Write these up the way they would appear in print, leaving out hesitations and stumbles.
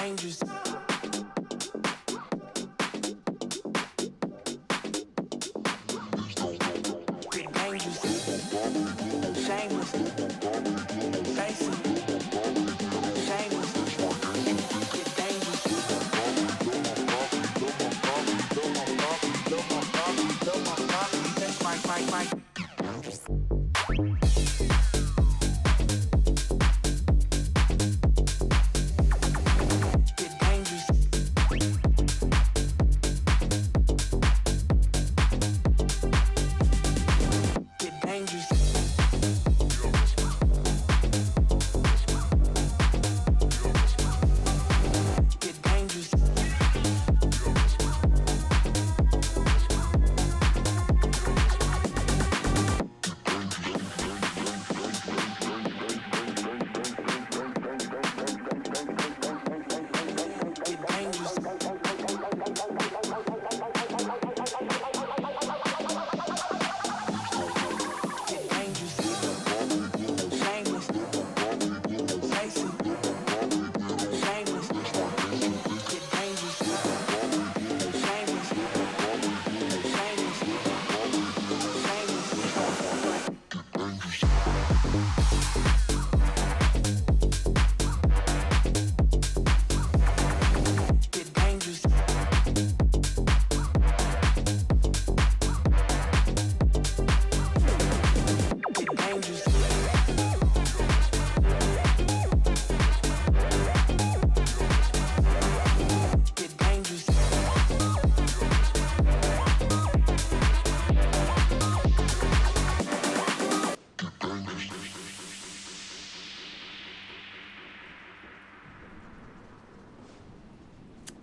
dangerous. Get dangerous. Shameless. Facing. Shameless. Get dangerous. That's my.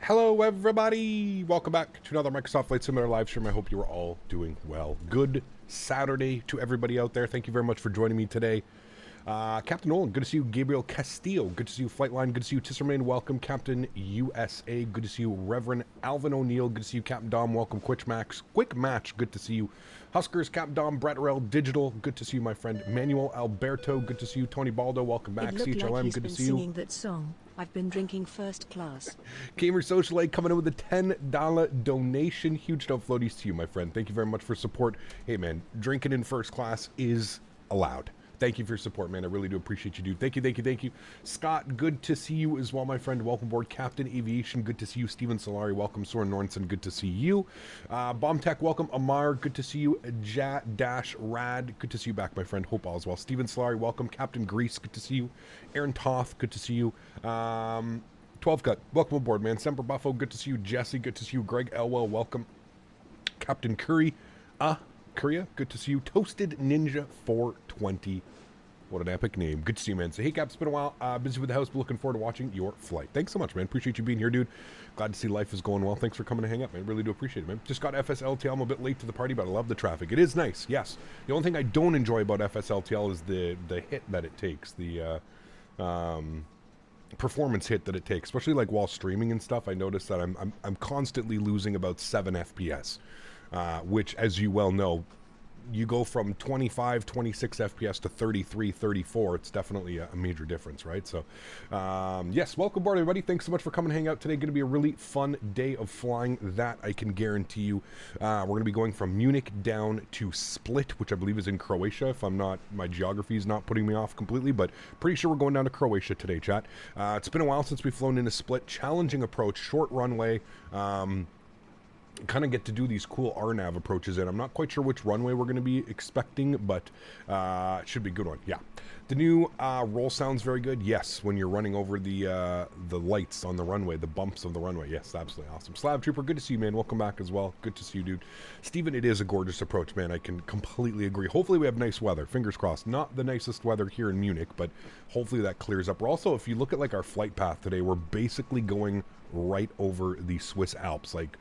Hello everybody, welcome back to another Microsoft Flight Simulator live stream. I hope you are all doing well. Good Saturday to everybody out there. Thank you very much for joining me today. Captain Nolan, good to see you. Gabriel Castillo, good to see you. Flightline, good to see you. Tissermain, welcome. Captain USA, good to see you. Reverend Alvin O'Neill, good to see you. Captain Dom, welcome. Quick Match, good to see you. Huskers, Captain Dom, Brett Rell, Digital, good to see you, my friend. Manuel Alberto, good to see you. Tony Baldo, welcome back. CHLM, good to see you. Singing that song. I've been drinking first class. Gamer Social Aid coming in with a $10 donation. Huge no floaties to you, my friend. Thank you very much for support. Hey, man, drinking in first class is allowed. Thank you for your support, man. I really do appreciate you, dude. Thank you. Scott, good to see you as well, my friend. Welcome aboard. Captain Aviation, good to see you. Steven Solari, welcome. Soren Nornson, good to see you. Bomb Tech, welcome. Amar, good to see you. Rad, good to see you back, my friend. Hope all is well. Steven Solari, welcome. Captain Grease, good to see you. Aaron Toth, good to see you. 12 Cut, welcome aboard, man. Semper Buffo, good to see you. Jesse, good to see you. Greg Elwell, welcome. Captain Curry, Korea, good to see you. Toasted Ninja 420. What an epic name. Good to see you, man. So, hey, Cap, it's been a while. Busy with the house, but looking forward to watching your flight. Thanks so much, man. Appreciate you being here, dude. Glad to see life is going well. Thanks for coming to hang up, man. Really do appreciate it, man. Just got FSLTL. I'm a bit late to the party, but I love the traffic. It is nice, yes. The only thing I don't enjoy about FSLTL is the hit that it takes. The performance hit that it takes, especially like while streaming and stuff. I notice that I'm constantly losing about 7 FPS. Which, as you well know, you go from 25, 26 FPS to 33, 34. It's definitely a major difference, right? So, yes, welcome aboard, everybody. Thanks so much for coming and hang out today. Going to be a really fun day of flying, that I can guarantee you. We're going to be going from Munich down to Split, which I believe is in Croatia, if I'm not, my geography is not putting me off completely, but pretty sure we're going down to Croatia today, chat. It's been a while since we've flown into Split. Challenging approach, short runway. Kind of get to do these cool RNAV approaches, and I'm not quite sure which runway we're going to be expecting, but it should be a good one. Yeah, the new roll sounds very good. Yes, when you're running over the lights on the runway, the bumps of the runway. Yes, absolutely awesome. Slab Trooper, good to see you, man. Welcome back as well. Good to see you, dude. Steven, it is a gorgeous approach, man. I can completely agree. Hopefully we have nice weather. Fingers crossed. Not the nicest weather here in Munich, but hopefully that clears up. We're also, if you look at like our flight path today, we're basically going right over the Swiss Alps, like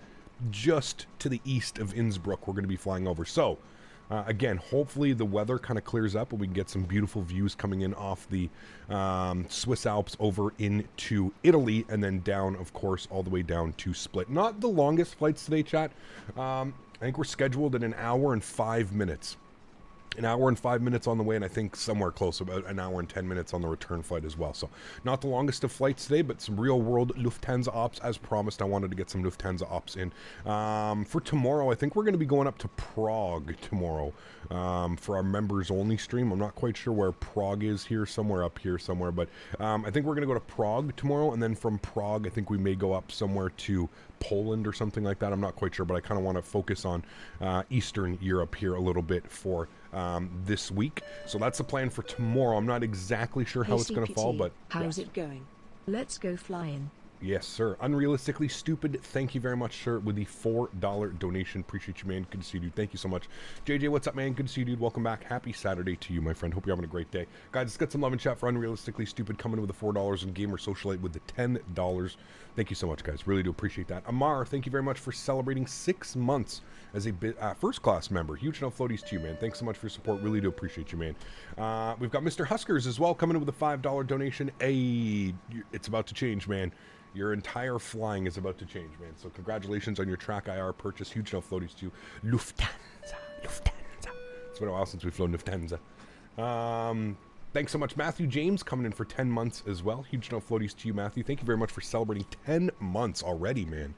just to the east of Innsbruck. We're going to be flying over. So again, hopefully the weather kind of clears up and we can get some beautiful views coming in off the Swiss Alps over into Italy, and then down, of course, all the way down to Split. Not the longest flights today, chat. I think we're scheduled in 1 hour and 5 minutes. an hour and 5 minutes on the way, and I think somewhere close, about an hour and 10 minutes on the return flight as well. So not the longest of flights today, but some real world Lufthansa ops. As promised, I wanted to get some Lufthansa ops in. For tomorrow, I think we're going to be going up to Prague tomorrow for our members only stream. I'm not quite sure where Prague is here, somewhere up here somewhere, but I think we're going to go to Prague tomorrow, and then from Prague, I think we may go up somewhere to Poland or something like that. I'm not quite sure, but I kind of want to focus on Eastern Europe here a little bit for this week. So that's the plan for tomorrow. I'm not exactly sure how it's going to fall, but how's it going? Let's go flying. Yes, sir. Unrealistically Stupid, thank you very much, sir, with the $4 donation. Appreciate you, man. Good to see you, dude. Thank you so much. JJ, what's up, man? Good to see you, dude. Welcome back. Happy Saturday to you, my friend. Hope you're having a great day. Guys, let's get some love and chat for Unrealistically Stupid coming in with the $4 and Gamer Socialite with the $10. Thank you so much, guys. Really do appreciate that. Amar, thank you very much for celebrating 6 months as a first-class member. Huge enough floaties to you, man. Thanks so much for your support. Really do appreciate you, man. We've got Mr. Huskers as well coming in with a $5 donation. Hey, it's about to change, man. Your entire flying is about to change, man. So congratulations on your Track IR purchase. Huge enough floaties to Lufthansa. It's been a while since we've flown Lufthansa. Thanks so much, Matthew James, coming in for 10 months as well. Huge enough floaties to you, Matthew. Thank you very much for celebrating 10 months already, man.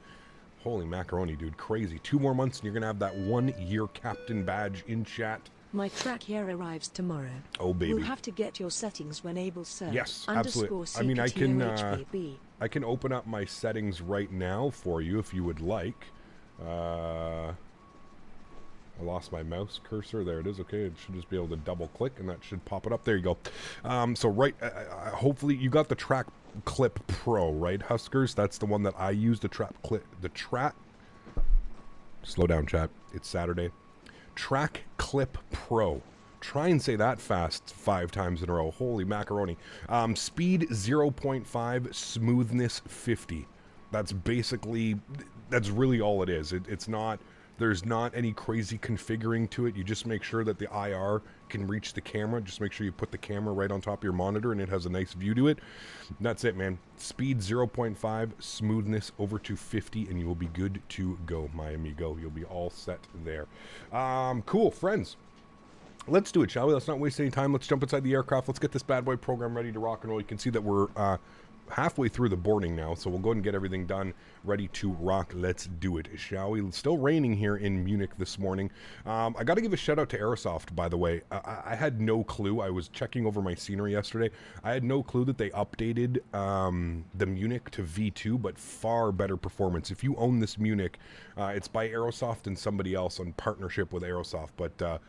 Holy macaroni, dude. Crazy. 2 more months and you're going to have that 1-year captain badge in chat. My track here arrives tomorrow. Oh, baby. We'll have to get your settings when able, sir. Yes, absolutely. I mean, I can open up my settings right now for you if you would like. I lost my mouse cursor. There it is. Okay, it should just be able to double click and that should pop it up. There you go. So hopefully you got the Track Clip Pro, right, Huskers? That's the one that I use, the slow down, chat. It's Saturday. Track Clip Pro. Try and say that fast 5 times in a row. Holy macaroni. Speed 0.5, smoothness 50. That's really all it is. It's not, there's not any crazy configuring to it. You just make sure that the IR can reach the camera. Just make sure you put the camera right on top of your monitor and it has a nice view to it. That's it, man. Speed 0.5, smoothness over to 50, and you will be good to go, my amigo. You'll be all set there. Cool, friends. Let's do it, shall we? Let's not waste any time. Let's jump inside the aircraft. Let's get this bad boy program ready to rock and roll. You can see that we're halfway through the boarding now, so we'll go ahead and get everything done, ready to rock. Let's do it, shall we? It's still raining here in Munich this morning. I got to give a shout out to Aerosoft, by the way. I had no clue. I was checking over my scenery yesterday. I had no clue that they updated the Munich to V2, but far better performance. If you own this Munich, it's by Aerosoft and somebody else in partnership with Aerosoft, but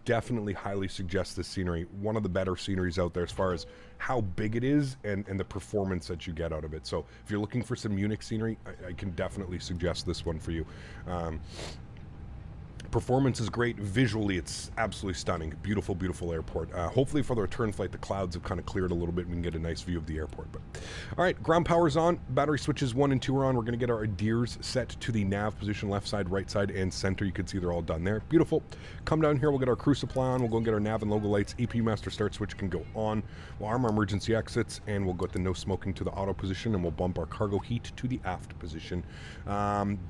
definitely highly suggest this scenery. One of the better sceneries out there as far as how big it is and the performance that you get out of it. So if you're looking for some Munich scenery, I can definitely suggest this one for you. Performance is great. Visually, it's absolutely stunning. Beautiful, beautiful airport. Hopefully for the return flight, the clouds have kind of cleared a little bit. We can get a nice view of the airport. But all right, ground power's on. Battery switches 1 and 2 are on. We're going to get our adheres set to the nav position, left side, right side, and center. You can see they're all done there. Beautiful. Come down here. We'll get our crew supply on. We'll go and get our nav and logo lights. AP master start switch can go on. We'll arm our emergency exits, and we'll go to no smoking to the auto position, and we'll bump our cargo heat to the aft position.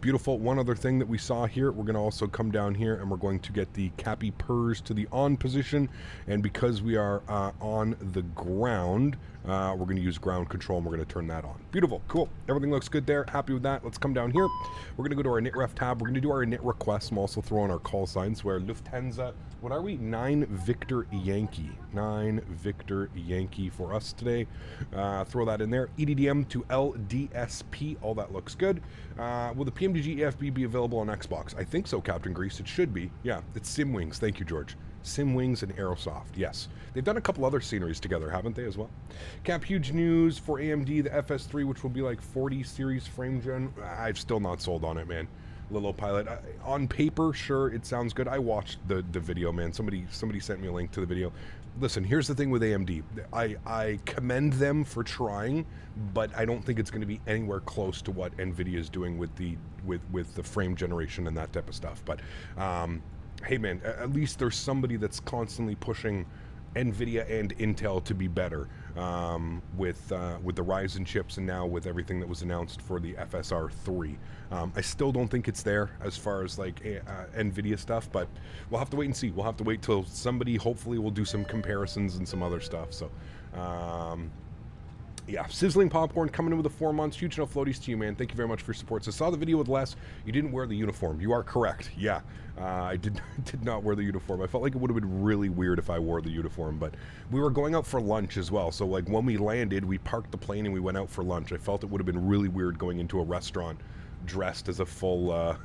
Beautiful. One other thing that we saw here, we're going to also come down here, and we're going to get the Cappy Purrs to the on position, and because we are on the ground, we're going to use ground control, and we're going to turn that on. Beautiful. Cool. Everything looks good there. Happy with that. Let's come down here. We're going to go to our NITREF tab. We're going to do our NIT requests. I'm also throwing our call signs where Lufthansa, what are we? 9 Victor Yankee. 9 Victor Yankee for us today. Throw that in there. EDDM to LDSP. All that looks good. Will the PMDG EFB be available on Xbox? I think so, Captain Grease. It should be. Yeah, it's Simwings. Thank you, George. Simwings and Aerosoft, yes. They've done a couple other sceneries together, haven't they, as well? Cap, huge news for AMD, the FS3, which will be like 40 series frame gen. I've still not sold on it, man. Lilo Pilot. On paper, sure, it sounds good. I watched the video, man. Somebody sent me a link to the video. Listen, here's the thing with AMD. I commend them for trying, but I don't think it's going to be anywhere close to what NVIDIA is doing with the frame generation and that type of stuff. But hey, man, at least there's somebody that's constantly pushing NVIDIA and Intel to be better. with the Ryzen chips, and now with everything that was announced for the FSR 3. I still don't think it's there as far as like NVIDIA stuff, but we'll have to wait and see. We'll have to wait till somebody hopefully will do some comparisons and some other stuff. So yeah, sizzling popcorn coming in with the 4 months. Huge enough floaties to you, man. Thank you very much for your support. So I saw the video with Les. You didn't wear the uniform. You are correct. Yeah, I did not wear the uniform. I felt like it would have been really weird if I wore the uniform, but we were going out for lunch as well. So like when we landed, we parked the plane and we went out for lunch. I felt it would have been really weird going into a restaurant dressed as a full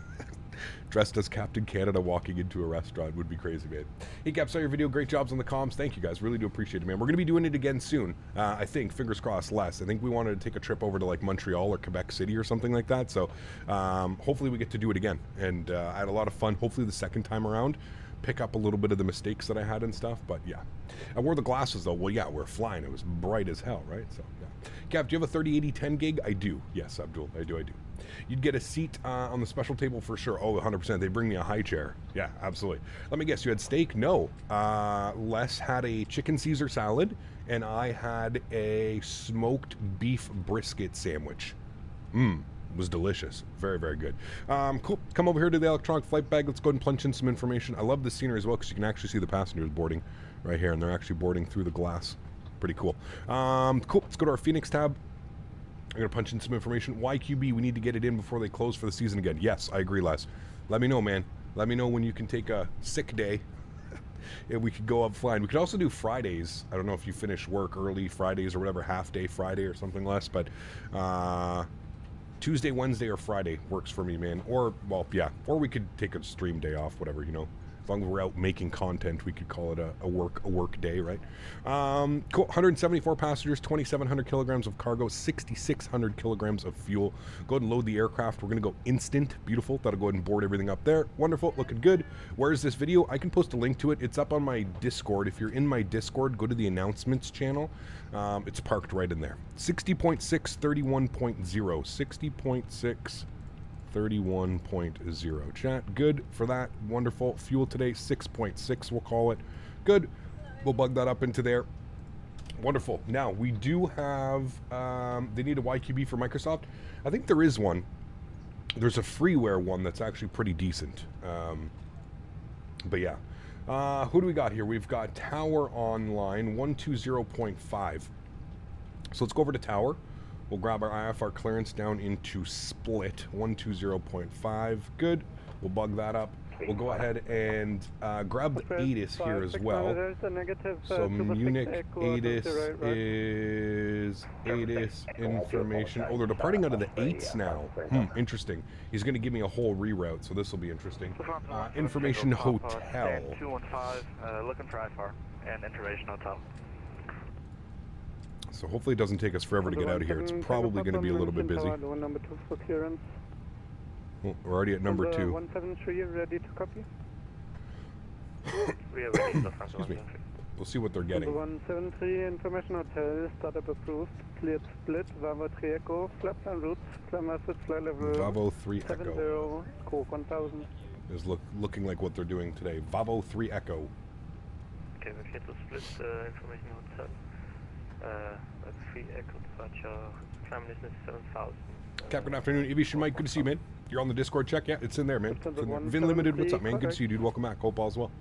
dressed as Captain Canada walking into a restaurant. Would be crazy, man. Hey, Cap, saw your video. Great jobs on the comms. Thank you, guys. Really do appreciate it, man. We're going to be doing it again soon. I think, fingers crossed, less. I think we wanted to take a trip over to, like, Montreal or Quebec City or something like that. So, hopefully we get to do it again. And I had a lot of fun. Hopefully the second time around, pick up a little bit of the mistakes that I had and stuff. But, yeah. I wore the glasses, though. Well, yeah, we're flying. It was bright as hell, right? So, yeah. Cap, do you have a 3080 10 gig? I do. Yes, Abdul. I do. You'd get a seat on the special table for sure. Oh, 100%. They bring me a high chair. Yeah, absolutely. Let me guess. You had steak? No. Les had a chicken Caesar salad, and I had a smoked beef brisket sandwich. It was delicious. Very, very good. Cool. Come over here to the electronic flight bag. Let's go ahead and punch in some information. I love the scenery as well because you can actually see the passengers boarding right here, and they're actually boarding through the glass. Pretty cool. Cool. Let's go to our Fenix tab. I'm going to punch in some information. YQB, we need to get it in before they close for the season again. Yes, I agree, Les. Let me know, man. Let me know when you can take a sick day and we could go up flying. We could also do Fridays. I don't know if you finish work early Fridays or whatever, half day Friday or something less, but Tuesday, Wednesday, or Friday works for me, man. Or, well, yeah, or we could take a stream day off, whatever, you know. As long as we're out making content, we could call it a work day, right? Cool. 174 passengers, 2,700 kilograms of cargo, 6,600 kilograms of fuel. Go ahead and load the aircraft. We're going to go instant. Beautiful. That'll go ahead and board everything up there. Wonderful. Looking good. Where is this video? I can post a link to it. It's up on my Discord. If you're in my Discord, go to the announcements channel. It's parked right in there. 60.6, 31.0. 60.6. 31.0. Chat, good for that. Wonderful. Fuel today, 6.6, we'll call it. Good. We'll bug that up into there. Wonderful. Now, we do have, they need a YQB for Microsoft. I think there is one. There's a freeware one that's actually pretty decent. But yeah. Who do we got here? We've got Tower Online, 120.5. So let's go over to Tower. We'll grab our IFR clearance down into split, 120.5. Good. We'll bug that up. We'll go ahead and grab the ATIS here as well. So Munich ATIS is ATIS information. Oh, they're departing out of the 8s now. Interesting. He's going to give me a whole reroute, so this will be interesting. Information hotel. 215, looking for IFR and intervention hotel. So hopefully it doesn't take us forever to get out of here. It's probably going to be a little bit busy. Number 2 for clearance. Well, we're already at number 2. 173 ready to copy. Excuse me. We'll see what they're getting. 173 information hotel, startup approved, cleared split, Bravo 3 Echo, flaps and routes, Slatmaster flight level Bravo 3 Echo. 70, Koch 1000. Is looking like what they're doing today. Bravo 3 Echo. Okay, we're here to split information hotel. 3 Echo departure, climb distance 7,000. Cap, good afternoon. Aviation Mike, good to see you, man. You're on the Discord check? Yeah, it's in there, man. It's in there. Vin Limited, what's up, man? Good to see you, dude. Welcome back. Hope all's well.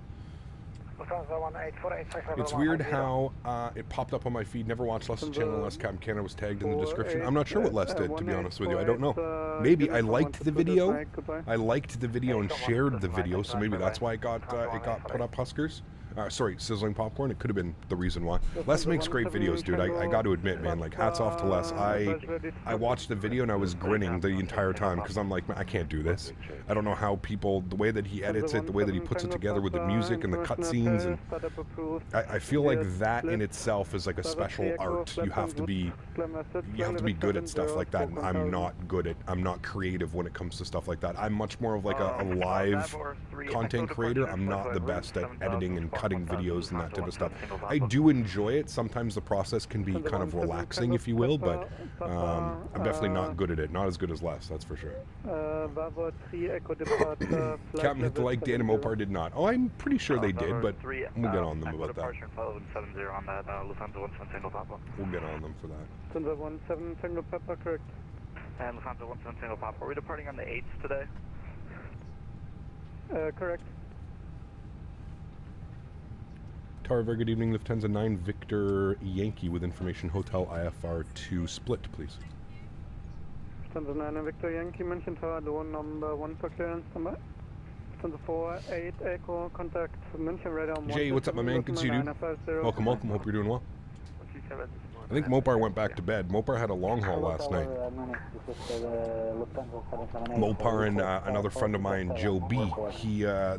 It's weird how it popped up on my feed. Never watched Les' channel unless Captain Canada was tagged in the description. I'm not sure what Les did, to be honest with you. I don't know. Maybe I liked the video. I liked the video and shared the video, so maybe that's why it got put up, Huskers. Sorry, sizzling popcorn. It could have been the reason why. Les makes great videos, dude. I got to admit, man. Like, hats off to Les. I watched the video and I was grinning the entire time because I'm like, man, I can't do this. I don't know how people, the way that he edits it, the way that he puts it together with the music and the cutscenes, and I feel like that in itself is like a special art. You have to be good at stuff like that. And I'm not creative when it comes to stuff like that. I'm much more of like a live content creator. I'm not the best at editing and cutting cutting videos and that type of stuff. I do enjoy it. Sometimes the process can be kind of relaxing, if you will, but I'm definitely not good at it. Not as good as Les, that's for sure. Bravo 3 Echo departure. Captain hit the like, Dan and Mopar did not. Oh, I'm pretty sure they did, but we'll get on them about that. We'll get on them for that. Sunday 17 Tango Papa, correct. And Lufthansa 17 Tango Papa. Are we departing on the 8th today? Correct. Tower, very good evening. Lufthansa 9 Victor Yankee with information Hotel IFR 2 split, please. Lufthansa 9 Victor Yankee, München Tower, low number 1 for clearance number. Lufthansa 4 8 Echo, contact München radar. Jay, what's up, my man? Good to see you, dude. Welcome, welcome. Hope you're doing well. I think Mopar went back to bed. Mopar had a long haul last night. Mopar and another friend of mine, Joe B.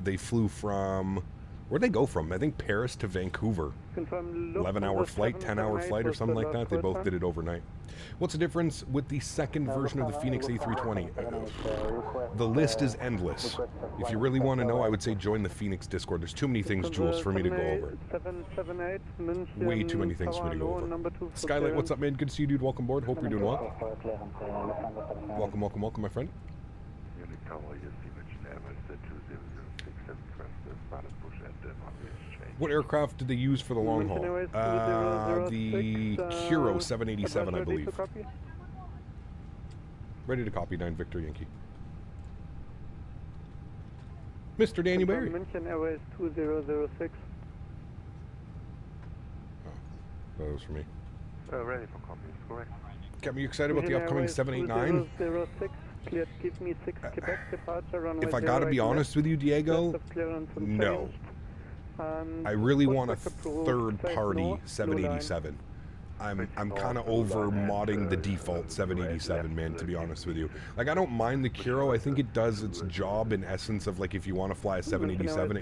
They flew from... Where'd they go from? I think Paris to Vancouver. 11-hour flight, 10-hour flight or something like that. They both did it overnight. What's the difference with the second version of the Fenix A320? The list is endless. If you really want to know, I would say join the Fenix Discord. There's too many things, Jules, for me to go over. Way too many things for me to go over. Skylight, what's up, man? Good to see you, dude. Welcome aboard. Hope you're doing well. Welcome, welcome, welcome, my friend. What aircraft did they use for the long haul? The Kiro 787, I believe. Ready to copy, 9 Victor Yankee. Mr. Danny Barry. München Airways 2006. Oh, that was for me. Ready for copy, correct. Got me excited about the upcoming 789. 2006. Cleared, give me 6 Quebec departure runway. If I gotta be honest with you, Diego, no. I really want a third-party 787. I'm kind of over modding the default 787, man, to be honest with you. Like, I don't mind the Kiro. I think it does its job in essence of, like, if you want to fly a 787,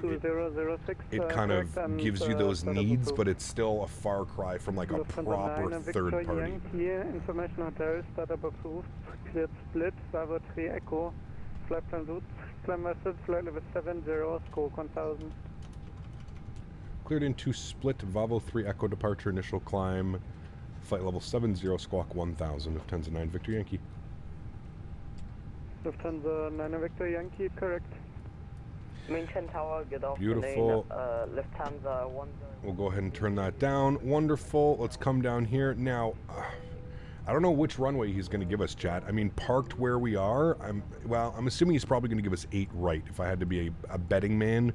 it kind of gives you those needs, but it's still a far cry from, like, a proper third party. Information hotel, startup approved, cleared split, Bravo 3 Echo, flight plan route, climb message, flight level 70, score 1000. Cleared into split, Bravo 3 Echo departure, initial climb, flight level 70, squawk 1000, Lufthansa 9 Victor Yankee. Lufthansa 9 Victor Yankee, correct. München Tower, get off beautiful. the lane, Lufthansa 10. We'll go ahead and turn that down. Wonderful. Let's come down here. Now, I don't know which runway he's going to give us, chat. I mean, parked where we are, I'm assuming he's probably going to give us 8 right. If I had to be a betting man,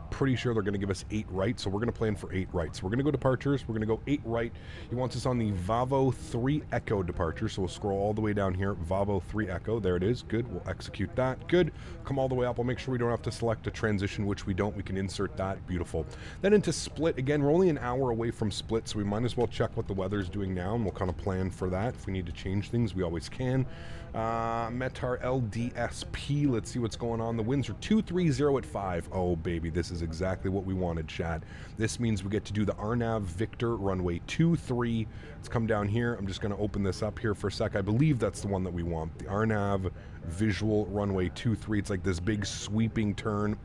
pretty sure they're going to give us 8 right, so we're going to plan for 8 right. So we're going to go departures. We're going to go 8 right. He wants us on the Vavo 3 Echo departure, so we'll scroll all the way down here. Vavo 3 Echo. There it is. Good. We'll execute that. Good. Come all the way up. We'll make sure we don't have to select a transition, which we don't. We can insert that. Beautiful. Then into Split. Again, we're only an hour away from Split, so we might as well check what the weather's doing now, and we'll kind of plan for that. If we need to change things, we always can. Metar LDSP. Let's see what's going on. The winds are 230 at 5. Oh, baby. This is exactly what we wanted, chat. This means we get to do the RNAV Victor runway 23. Let's come down here. I'm just going to open this up here for a sec. I believe that's the one that we want. The RNAV visual runway 23. It's like this big sweeping turn.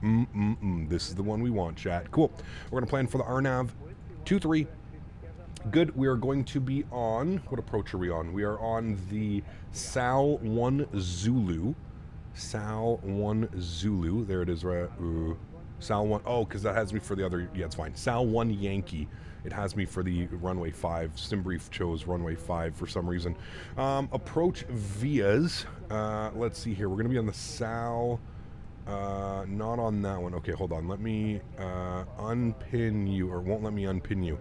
This is the one we want, chat. Cool. We're going to plan for the RNAV 23. Good. We are going to be on... What approach are we on? We are on the Sal 1 Zulu. Sal 1 Zulu. There it is, right? Sal 1... Oh, because that has me for the other... Yeah, it's fine. Sal 1 Yankee. It has me for the runway 5. Simbrief chose runway 5 for some reason. Approach vias. Let's see here. We're going to be on the Sal... not on that one. Okay, hold on. Let me unpin you, or won't let me unpin you.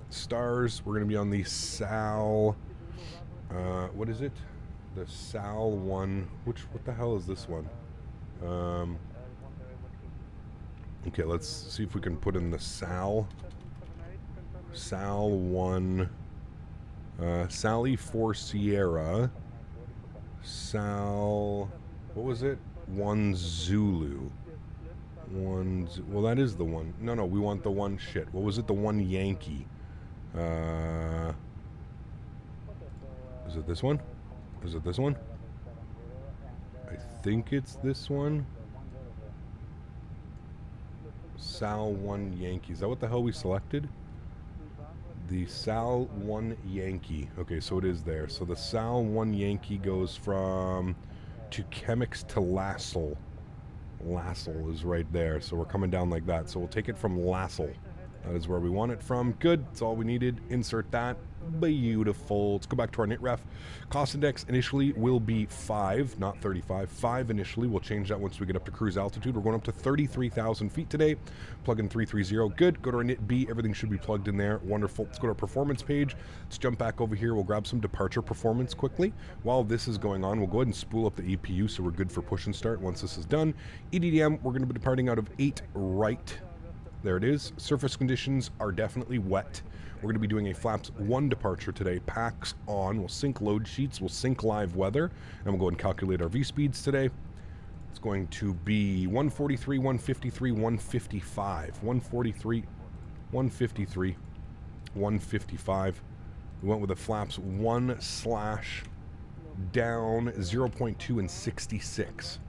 Stars, we're going to be on the Sal... what is it? The Sal 1... What the hell is this one? Okay, let's see if we can put in the Sal 1... Sally 4 Sierra. Sal... What was it? 1 Zulu. Well, that is the one. No, we want the one... Shit. What was it? The 1 Yankee. Is it this one? Is it this one? I think it's this one. Sal 1 Yankee. Is that what the hell we selected? The Sal 1 Yankee. Okay, so it is there. So the Sal 1 Yankee goes from to Chemix to Lassel. Lassel is right there. So we're coming down like that. So we'll take it from Lassel. That is where we want it from. Good. That's all we needed. Insert that. Beautiful. Let's go back to our knit ref. Cost index initially will be 5, not 35. 5 initially. We'll change that once we get up to cruise altitude. We're going up to 33,000 feet today. Plug in 330. Good. Go to our knit B. Everything should be plugged in there. Wonderful. Let's go to our performance page. Let's jump back over here. We'll grab some departure performance quickly. While this is going on, we'll go ahead and spool up the EPU so we're good for push and start once this is done. EDDM, we're going to be departing out of 8 right. There it is. Surface conditions are definitely wet. We're going to be doing a flaps 1 departure today. Packs on. We'll sync load sheets. We'll sync live weather. And we'll go ahead and calculate our V-speeds today. It's going to be 143, 153, 155. 143, 153, 155. We went with a flaps 1 slash down 0.2 and 66.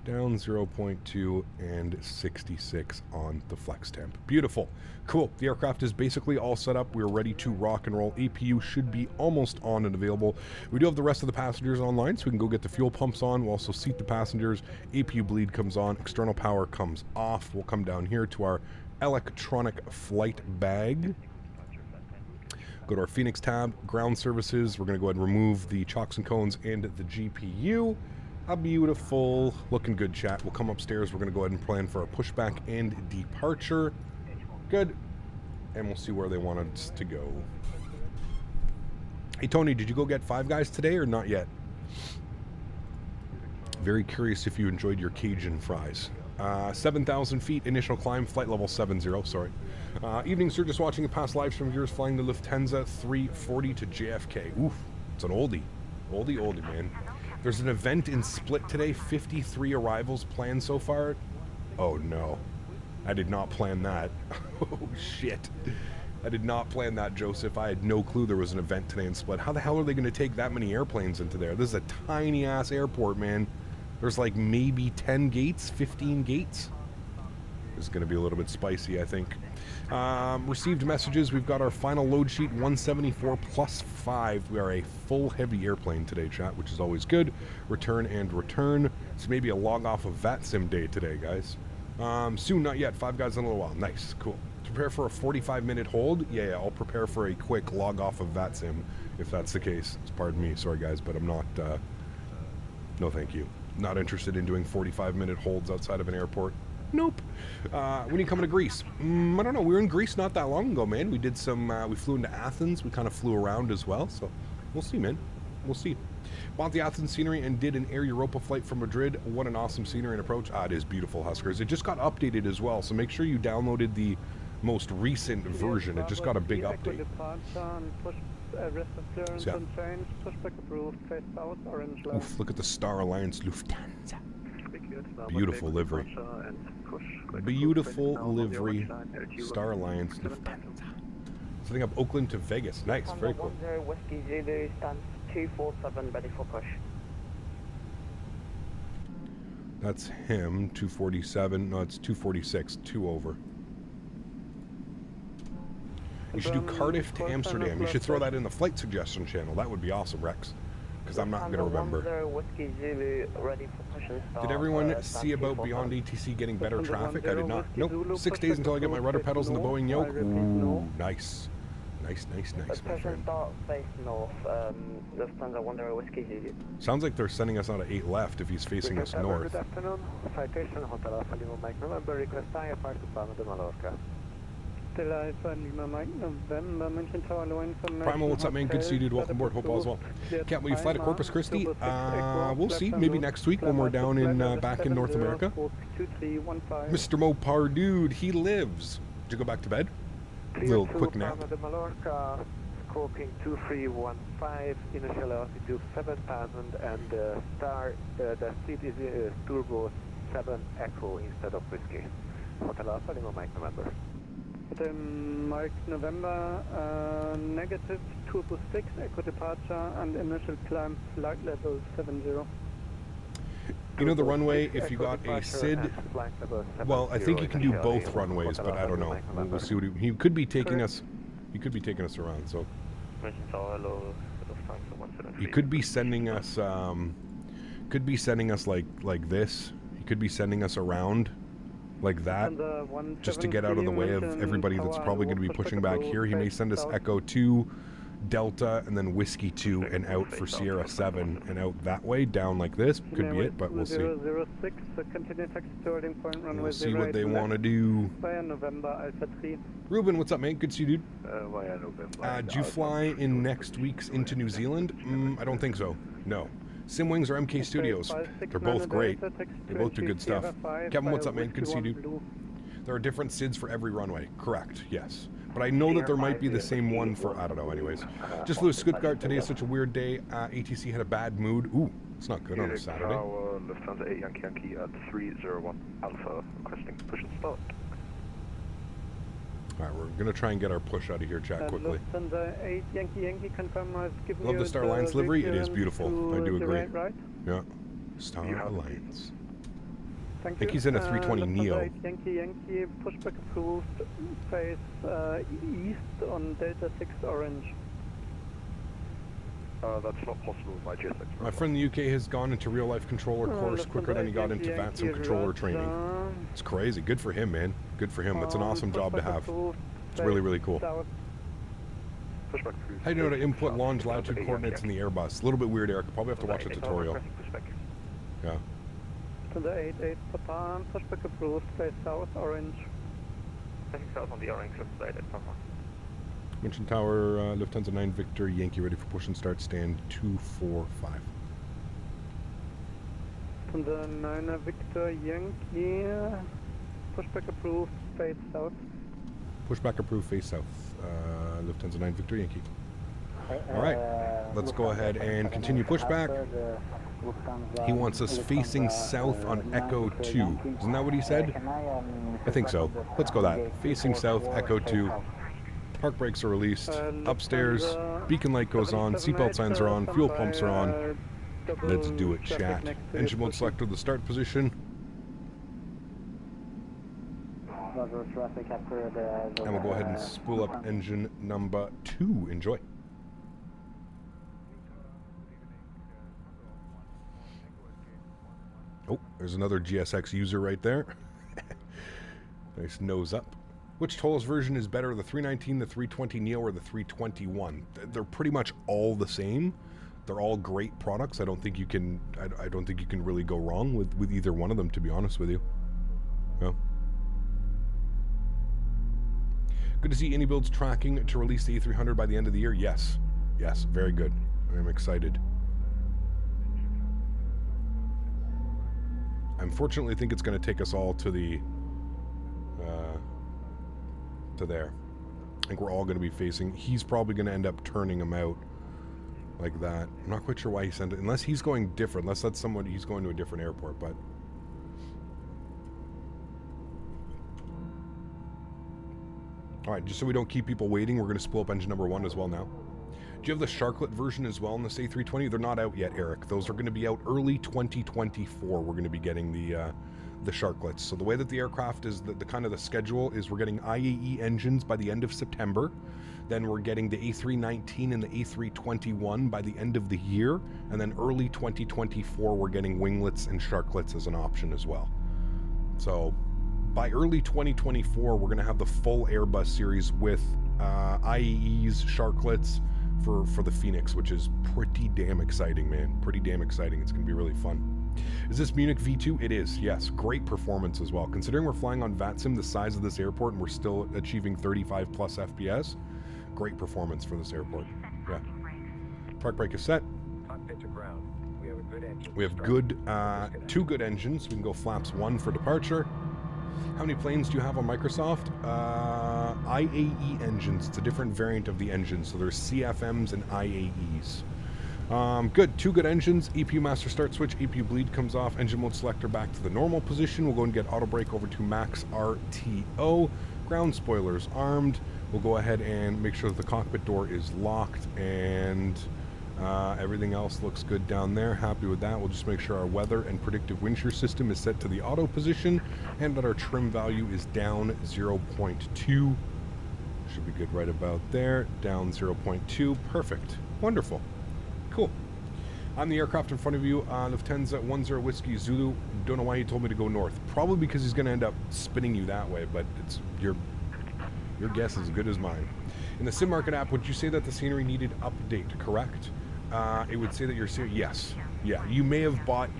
Down 0.2 and 66 on the flex temp. Beautiful. Cool. The aircraft is basically all set up. We're ready to rock and roll. APU should be almost on and available. We do have the rest of the passengers online, so we can go get the fuel pumps on. We'll also seat the passengers. APU bleed comes on. External power comes off. We'll come down here to our electronic flight bag. Go to our Fenix tab, ground services. We're going to go ahead and remove the chocks and cones and the GPU. A beautiful looking good, chat. We'll come upstairs. We're going to go ahead and plan for our pushback and departure. Good. And we'll see where they want us to go. Hey, Tony, did you go get Five Guys today or not yet? Very curious if you enjoyed your Cajun fries. 7,000 feet, initial climb, flight level 70, sorry. Evening, sir, just watching a past live stream of yours flying the Lufthansa 340 to JFK. Oof, it's an oldie. Oldie, man. There's an event in Split today, 53 arrivals planned so far. Oh no, I did not plan that. Oh shit. I did not plan that, Joseph. I had no clue there was an event today in Split. How the hell are they going to take that many airplanes into there? This is a tiny ass airport, man. There's like maybe 10 gates, 15 gates. This is going to be a little bit spicy, I think. Received messages. We've got our final load sheet, 174 plus 5. We are a full heavy airplane today, chat, which is always good. Return and return. It's maybe a log off of VATSIM day today, guys. Soon, not yet. 5 guys in a little while. Nice, cool. Prepare for a 45-minute hold. Yeah, I'll prepare for a quick log off of VATSIM if that's the case. Pardon me, sorry guys, but I'm not. No, thank you. Not interested in doing 45-minute holds outside of an airport. Nope. When are you coming to Greece? I don't know. We were in Greece not that long ago, man. We did some, we flew into Athens. We kind of flew around as well. So we'll see, man. We'll see. Bought the Athens scenery and did an Air Europa flight from Madrid. What an awesome scenery and approach. It is beautiful, Huskers. It just got updated as well. So make sure you downloaded the most recent version. It just got a big update. So, yeah. Oof, look at the Star Alliance Lufthansa. Beautiful livery. Beautiful livery. Star Alliance Lufthansa. Setting up Oakland to Vegas. Nice, very cool. 10 Whiskey Zulu stands 247, ready for push. That's him, 247. No, it's 246, 2 over. You should do Cardiff to Amsterdam. You should throw that in the flight suggestion channel. That would be awesome, Rex. Because I'm not going to remember. Did everyone see about Beyond ATC getting better traffic? I did not. Nope. 6 days until I get my rudder pedals and the Boeing yoke. Ooh, nice. Nice, my friend. Sounds like they're sending us out of 8 left if he's facing us north. Primal, what's up, man? Good to see you, dude. Welcome aboard. Hope all's well. Can't wait you fly to Corpus Christi. We'll see. Maybe next week when we're down in back in North America. Mr. Mopar, dude, he lives. Did you go back to bed? Little quick nap. Scorpion 2315, initial altitude 7,000, and the seat is turbo 7 Echo instead of Whiskey. Hotel Alpha, Lima Mike November. Hotel Mike November, negative turbo 6 Echo departure and initial climb flight level 70. You know the runway, if you got a SID, well, I think you can do both runways, but I don't know. We'll see what he could be taking us. He could be taking us around. So he could be sending us. Could be sending us like this. He could be sending us around like that, just to get out of the way of everybody that's probably going to be pushing back here. He may send us Echo 2, Delta, and then Whiskey 2 and out for Sierra 7 and out that way, down like this. Could be it, but we'll see. 006, continue taxi to holding point, runway We'll see what they want to do. Via November, Alpha 3. Ruben, what's up, mate? Good to see you, dude. Via November. Do you fly in next week's into New Zealand? I don't think so. No. Simwings or MK Studios? They're both great. They both do good stuff. Kevin, what's up, man? Good to see you, dude. There are different SIDs for every runway. Correct, yes. But I know that there might be the same one for, I don't know, anyways. Just flew to Stuttgart. Today is such a weird day. ATC had a bad mood. Ooh, it's not good on a Saturday. Lufthansa 8 Yankee at 301 Alpha, requesting push and start. Alright, we're going to try and get our push out of here, chat, quickly. Lufthansa 8 Yankee, confirm I've given Love you the Star Alliance livery. It is vehicle beautiful. to I do the agree. right? Yeah. Star Alliance. Thank I think you. he's in a 320 Lufthansa Neo. 8 Yankee, pushback approved, face east on Delta 6 Orange. That's not possible with my GSX. My friend in the UK has gone into real-life controller course quicker than he got into VATSIM controller training. It's crazy. Good for him, man. Good for him. That's an awesome job to have. It's really, really cool. How do you know to input launch latitude coordinates in the Airbus? A little bit weird, Eric. Probably have to watch a tutorial. Yeah. To the 88 Papa, pushback approved, face south, orange. Facing south on the orange, left side at Papa. Mention Tower, Lufthansa 9 Victor, Yankee ready for push and start, stand 245. To the 9 Victor, Yankee, pushback approved, face south. Pushback approved, face south. Lufthansa 9 Victor, Yankee. Alright, let's go ahead and continue pushback. He wants us facing south on Echo 2. Isn't that what he said? I think so. Let's go that. Facing south, Echo 2. Park brakes are released. Upstairs, beacon light goes on, seatbelt signs are on, fuel pumps are on. Let's do it, chat. Engine mode selected, the start position. And we'll go ahead and spool up engine number 2. Enjoy. Oh, there's another GSX user right there. Nice nose up. Which Tolos version is better, the 319, the 320 Neo, or the 321? They're pretty much all the same. They're all great products. I don't think you can. I don't think you can really go wrong with either one of them, to be honest with you. Yeah. Good to see AnyBuilds tracking to release the A300 by the end of the year. Yes, yes, very good. I'm excited. I unfortunately think it's going to take us all to the to there. I think we're all going to be facing. He's probably going to end up turning him out like that. I'm not quite sure why he sent it, unless he's going different. Unless that's someone he's going to a different airport. But all right, just so we don't keep people waiting, we're going to spool up engine number 1 as well now. Do you have the Sharklet version as well in this A320? They're not out yet, Eric. Those are going to be out early 2024. We're going to be getting the Sharklets. So the way that the aircraft is, the kind of the schedule is, we're getting IAE engines by the end of September. Then we're getting the A319 and the A321 by the end of the year. And then early 2024, we're getting winglets and Sharklets as an option as well. So by early 2024, we're going to have the full Airbus series with IAEs, Sharklets for the Fenix, which is pretty damn exciting, man. Pretty damn exciting. It's going to be really fun. Is this Munich V2? It is, yes. Great performance as well. Considering we're flying on VATSIM, the size of this airport, and we're still achieving 35 plus FPS, great performance for this airport. Yeah. Park brake is set. We have good, 2 good engines. We can go flaps 1 for departure. How many planes do you have on Microsoft? IAE engines. It's a different variant of the engine. So there's CFMs and IAEs. Good. 2 good engines. EPU master start switch. EPU bleed comes off. Engine mode selector back to the normal position. We'll go and get auto brake over to max RTO. Ground spoilers armed. We'll go ahead and make sure that the cockpit door is locked and Everything else looks good down there. Happy with that. We'll just make sure our weather and predictive wind shear system is set to the auto position and that our trim value is down 0.2. Should be good right about there. Down 0.2. Perfect. Wonderful. Cool. I'm the aircraft in front of you. Lufthansa 10 Whiskey Zulu. Don't know why he told me to go north. Probably because he's going to end up spinning you that way, but it's your guess is as good as mine. In the Sim Market app, would you say that the scenery needed update? Correct. It would say that your scenery. Yes. Yeah. You may have bought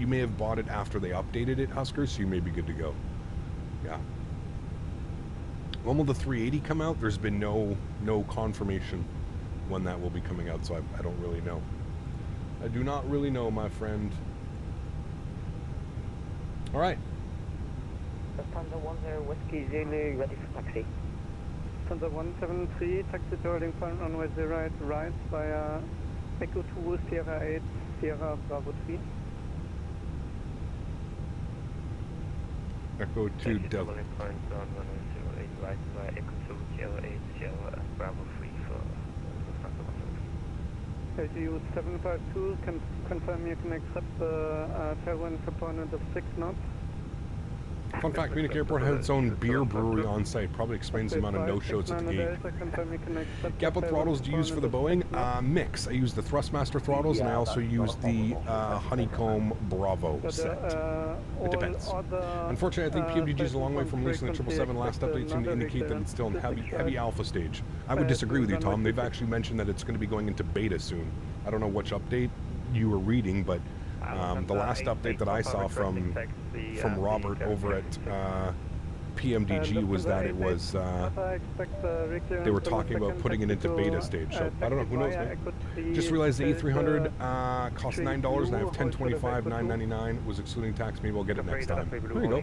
it after they updated it, Husker. So you may be good to go. Yeah. When will the 380 come out? There's been no confirmation when that will be coming out, so I don't really know. I do not really know, my friend. All right. Lufthansa 10 Whiskey Zulu, ready for taxi. Lufthansa 173, taxi to holding point runway 08 right via Echo 2, Sierra 8, Sierra Bravo 3. Echo 2 Delta. Holding point on runway 08 right via Echo 2, Sierra 8, Sierra Bravo 3 for Lufthansa 173. LGU 752, can confirm you can accept the tailwind component of 6 knots. Fun fact, Munich Airport has its own beer brewery on site. Probably explains the amount of no-shows at the gate. Gap what throttles do you use for the Boeing? Mix. I use the Thrustmaster throttles, and I also use the Honeycomb Bravo set. It depends. Unfortunately, I think PMDG is a long way from releasing the 777. Last update seemed to indicate that it's still in heavy alpha stage. I would disagree with you, Tom. They've actually mentioned that it's going to be going into beta soon. I don't know which update you were reading, but the last update that I saw from Robert over at PMDG was that it was they were talking about putting it into beta stage. So I don't know, who knows, man. Just realized the A300 costs $9 and I have $10.25, $9.99 was excluding tax. Maybe I'll get it next time. There you go.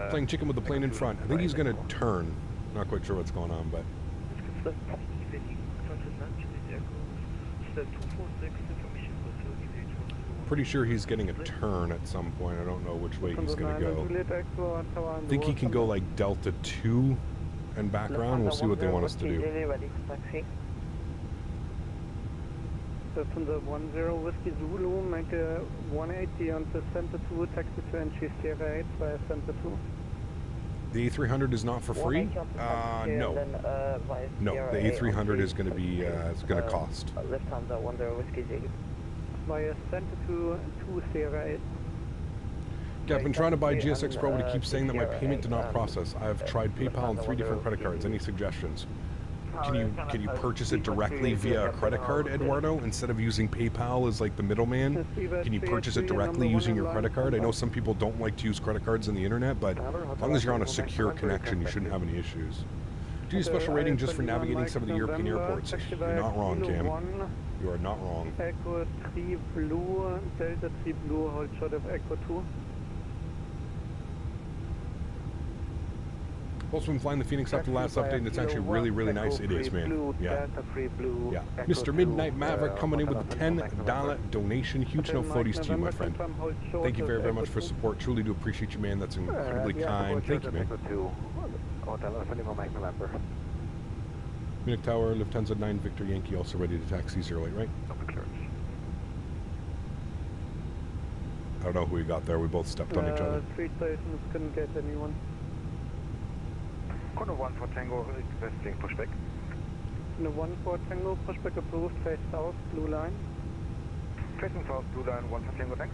Playing chicken with the plane in front. I think he's going to turn. Not quite sure what's going on, but pretty sure he's getting a turn at some point. I don't know which way he's going to go. I think he can go like Delta 2 and back around. We'll see what they want us to do. Lufthansa 10 Whiskey Zulu, make a 180 onto Center 2, taxi to NG Sierra 8 via Center 2. The A300 is not for free? No. No, the A300 is going to be, it's going to cost. Lufthansa 10 Whiskey Zulu. Via Center 2, Sierra 8. Yeah, I've been trying to buy GSX Pro, but it keeps saying that my payment did not process. I have tried PayPal and 3 different credit cards. Any suggestions? Can you purchase it directly via a credit card, Eduardo, instead of using PayPal as like the middleman? Can you purchase it directly using your credit card? I know some people don't like to use credit cards on the internet, but as long as you're on a secure connection, you shouldn't have any issues. Do you a special rating just for navigating some of the European airports? You're not wrong, Cam. You are not wrong. Echo 3 Blue, Delta 3 Blue, hold short of Echo 2. Also been flying the Fenix after the last update, and it's actually really, really nice. It is, man. Yeah. Yeah. Mr. Midnight Maverick coming in with a $10 donation. Huge no floaties to you, my friend. Thank you very, very much for support. Truly do appreciate you, man. That's incredibly kind. Thank you, man. Munich Tower, Lufthansa 9 Victor Yankee, also ready to taxi 08, right? I don't know who we got there. We both stepped on each other. 3 stations, couldn't get anyone. Corner 1 for Tango, requesting pushback. Corner 1 for Tango, pushback approved, face south, blue line. Facing south, blue line, 1 for Tango, thanks.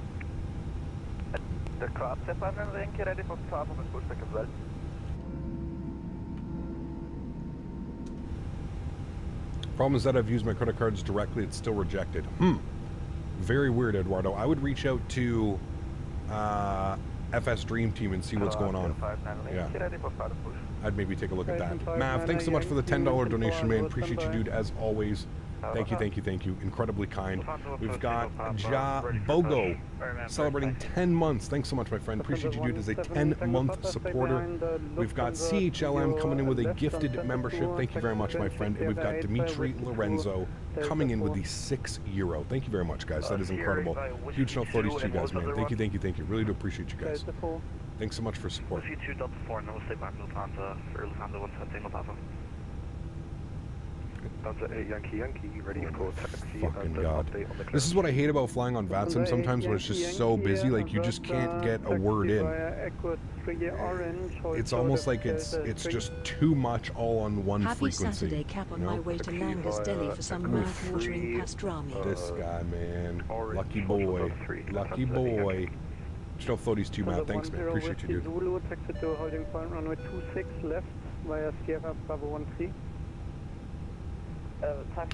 The crowd step on and link, ready for start on the pushback as well. Problem is that I've used my credit cards directly, it's still rejected. Very weird, Eduardo. I would reach out to FS Dream Team and see what's going on. Yeah. I'd maybe take a look at that. Mav, thanks so much for the $10 donation, man. Appreciate you, dude, as always. Thank you, thank you, thank you. Incredibly kind. We've got Ja Bogo celebrating 10 months. Thanks so much, my friend. Appreciate you, dude, as a 10-month supporter. We've got CHLM coming in with a gifted membership. Thank you very much, my friend. And we've got Dimitri Lorenzo coming in with the €6. Thank you very much, guys. That is incredible. Huge no floaties to you guys, man. Thank you, thank you, thank you. Really do appreciate you guys. Thanks so much for support. Lufthansa 8 Yankee Yankee, ready for taxi. Fucking God. This is what I hate about flying on VATSIM sometimes when it's just so busy, like you just can't get a word in. It's almost like it's just too much all on one Happy frequency. Saturday, Cap, on you know? my way to Langus Deli for some mouth-watering pastrami. This guy, man. Lucky boy. Lucky boy. Still floaties too, Matt. Thanks, man. Appreciate you, dude. Zulu, taxi to holding point runway 26 left via Sierra Bravo 13.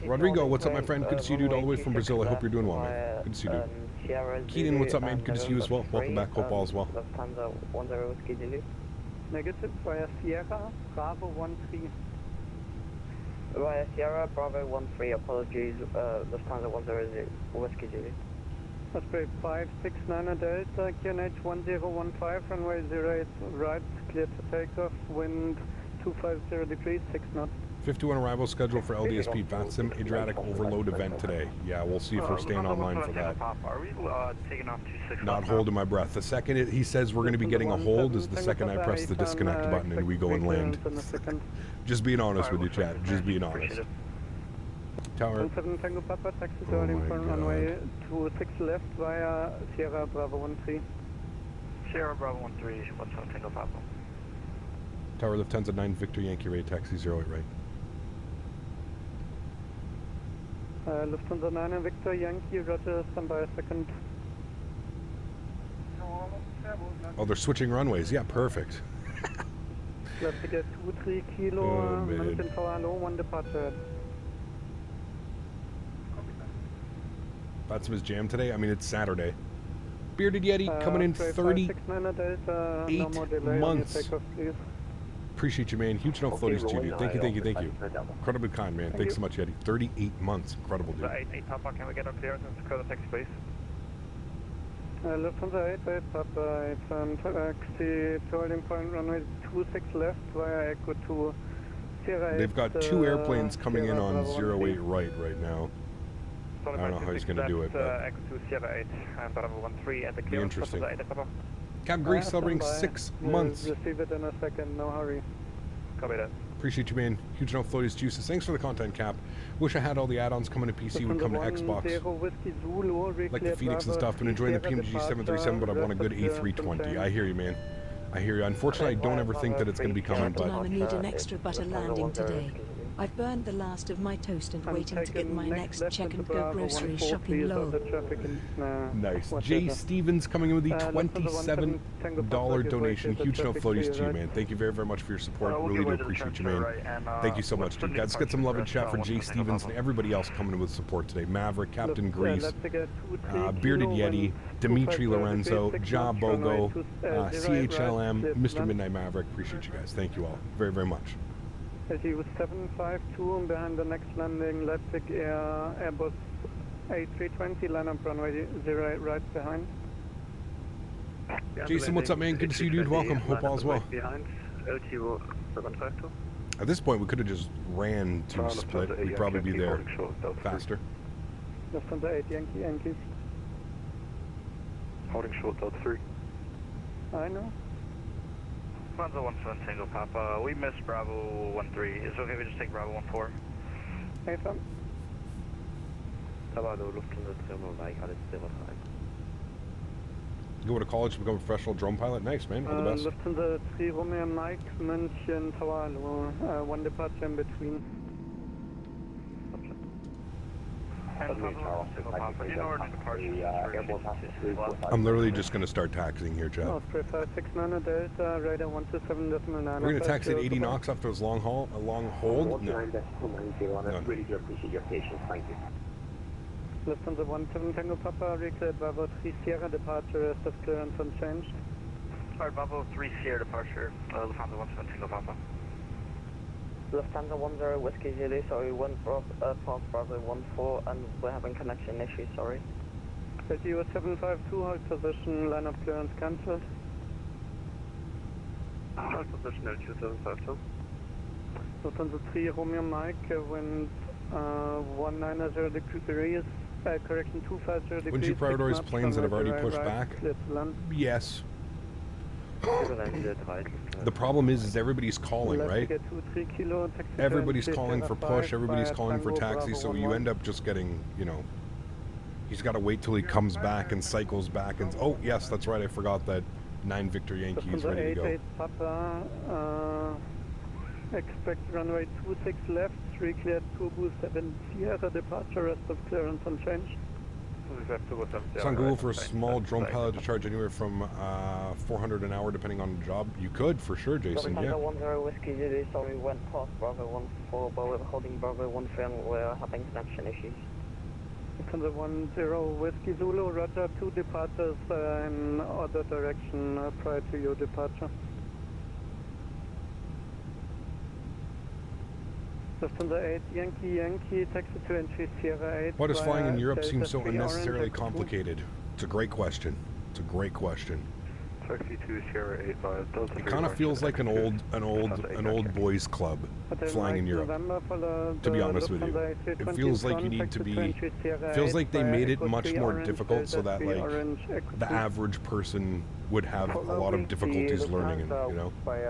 Rodrigo, what's up, my friend? Good to see you, dude, all the way from Brazil. I hope you're doing well, man. Good to see you, dude. Keaton, what's up, man? Good to see you as well. Welcome back. Hope all is well. Lufthansa 10 Whiskey Delhi. Negative via Sierra Bravo 13. Via Sierra Bravo 13, apologies, Lufthansa 10 Whiskey Delhi. Osprey 569 Delta, QNH 1015, runway 08 right, clear to takeoff, wind 250 degrees, 6 knots. 51 arrival schedule for LDSP VATSIM Adriatic overload event today. Yeah, we'll see if we're staying online for that. Are we taking off 26? Not holding my breath. The second he says we're going to be getting a hold is the second I press the disconnect button and we go and land. Just being honest with you, chat. Just being honest. Tower. 17 Tango Papa, taxi to Oh holding my point God. runway 26 left via Sierra Bravo 13. Sierra Bravo 13, 17 Tango Papa. Tower Lufthansa 9 Victor Yankee Ray taxi 08 right. Lufthansa 9 and Victor Yankee, roger, stand by a second. Oh, they're switching runways. Yeah, perfect. Let's get 23 kilo, Oh, man. Mountain Tower low, 1 departure. VATSIM is jammed today. I mean, it's Saturday. Bearded Yeti coming in 38 months. Appreciate you, man. Huge enough floaties to you, dude. Thank you, thank you, thank you. Incredibly kind, man. Thanks so much, Yeti. 38 months. Incredible, dude. 8 Papa, can we get our clearance and secure the taxi, please? Lufthansa 8 Papa, it's taxi to holding point runway 26 left via Echo to Sierra 8. They've got 2 airplanes coming in on 08 right now. I don't know how he's going to do it, but Echo to Sierra 8 and Bravo 13 and the be clearance. interesting. Lufthansa 8 Papa. Cap Greece celebrating 6 months. Receive it in a second, no hurry. Copy that. Appreciate you, man. Huge enough floaties juices. Thanks for the content, Cap. Wish I had all the add-ons coming to PC would come to Xbox. Like the Phoenix and stuff. Been enjoying the PMG 737, but I want a good A320. I hear you, man. I hear you. Unfortunately, I don't ever think that it's going to be coming, Captain, but I need an extra butter landing today. I've burned the last of my toast and waiting to get my next check and go grocery shopping low. nice. Jay Stevens coming in with the $27 donation. Huge enough floaties to you, man. Thank you very, very much for your support. Really do appreciate you, man. Thank you so much, dude. Let's get some love and chat for Jay Stevens and everybody else coming in with support today. Maverick, Captain Grease, Bearded Yeti, Dimitri Lorenzo, Ja Bogo, CHLM, Mr. Midnight Maverick. Appreciate you guys. Thank you all very, very much. LTU 752 and behind the next landing, Leipzig Air Airbus A320, line up runway 08 right behind. Jason, what's up, man? Good to see you, dude. Welcome. Hope all's well. Behind, LTU 752. At this point, we could have just ran to Split. We'd probably be there faster. Lufthansa 8 Yankees. Holding short, Delta 3. I know. Lufthansa 17 Tango Papa, we missed Bravo 13. Is it okay if we just take Bravo 14? Hey, Sam. Go to college to become a professional drone pilot? Nice, man. All the best. Lufthansa 3 Romeo Mike, München Tower, 1 departure in between. I'm literally just going to start taxiing here, Chad. Osprey 569 Delta, radar 127.9. We're going to taxi at 80 knots after his long hold? No. Really do appreciate your patience. Thank you. Lufthansa 17 Tango Papa, recleared Bravo 3 Sierra departure, rest of clearance unchanged. Alright, Bravo 3 Sierra departure, Lufthansa 17 Tango Papa. Lufthansa 10 Whiskey Zulu, sorry, we went past Bravo 14 and we're having connection issues, sorry. LTU 752, hold position, line of clearance cancelled. Hold position, LTU 752. Lufthansa 3 Romeo Mike, wind 190 degrees, correction 250 degrees. Wouldn't you prioritize planes that have already pushed back? Yes. The problem is everybody's calling, right? Everybody's calling for push, everybody's calling for taxi, so you end up just getting, you know, he's got to wait till he comes back and cycles back and, oh, yes, that's right, I forgot that 9 Victor Yankee is ready to go. Papa, expect runway 26 left, 3 cleared, turbo 7 Sierra, departure, rest of clearance unchanged. It's on Google for a small drone pilot to charge anywhere from 400 an hour depending on the job. You could, for sure, Jason, yeah. Whiskey Zulu, so we went past Bravo 14, but we're holding Bravo 13 and we're having connection issues. Lufthansa 10 Whiskey Zulu, roger, 2 departures in other direction prior to your departure. Lufthansa 8 Yankee, taxi to entry Sierra 8. Why does flying in Europe seem so unnecessarily complicated? It's a great question. It's a great question. Taxi to Sierra 8 via Delta. It kind of feels like an old boys club flying in Europe. To be honest with you, it feels like you need to be. Feels like they made it much more difficult so that like the average person would have a lot of difficulties learning it. You know. By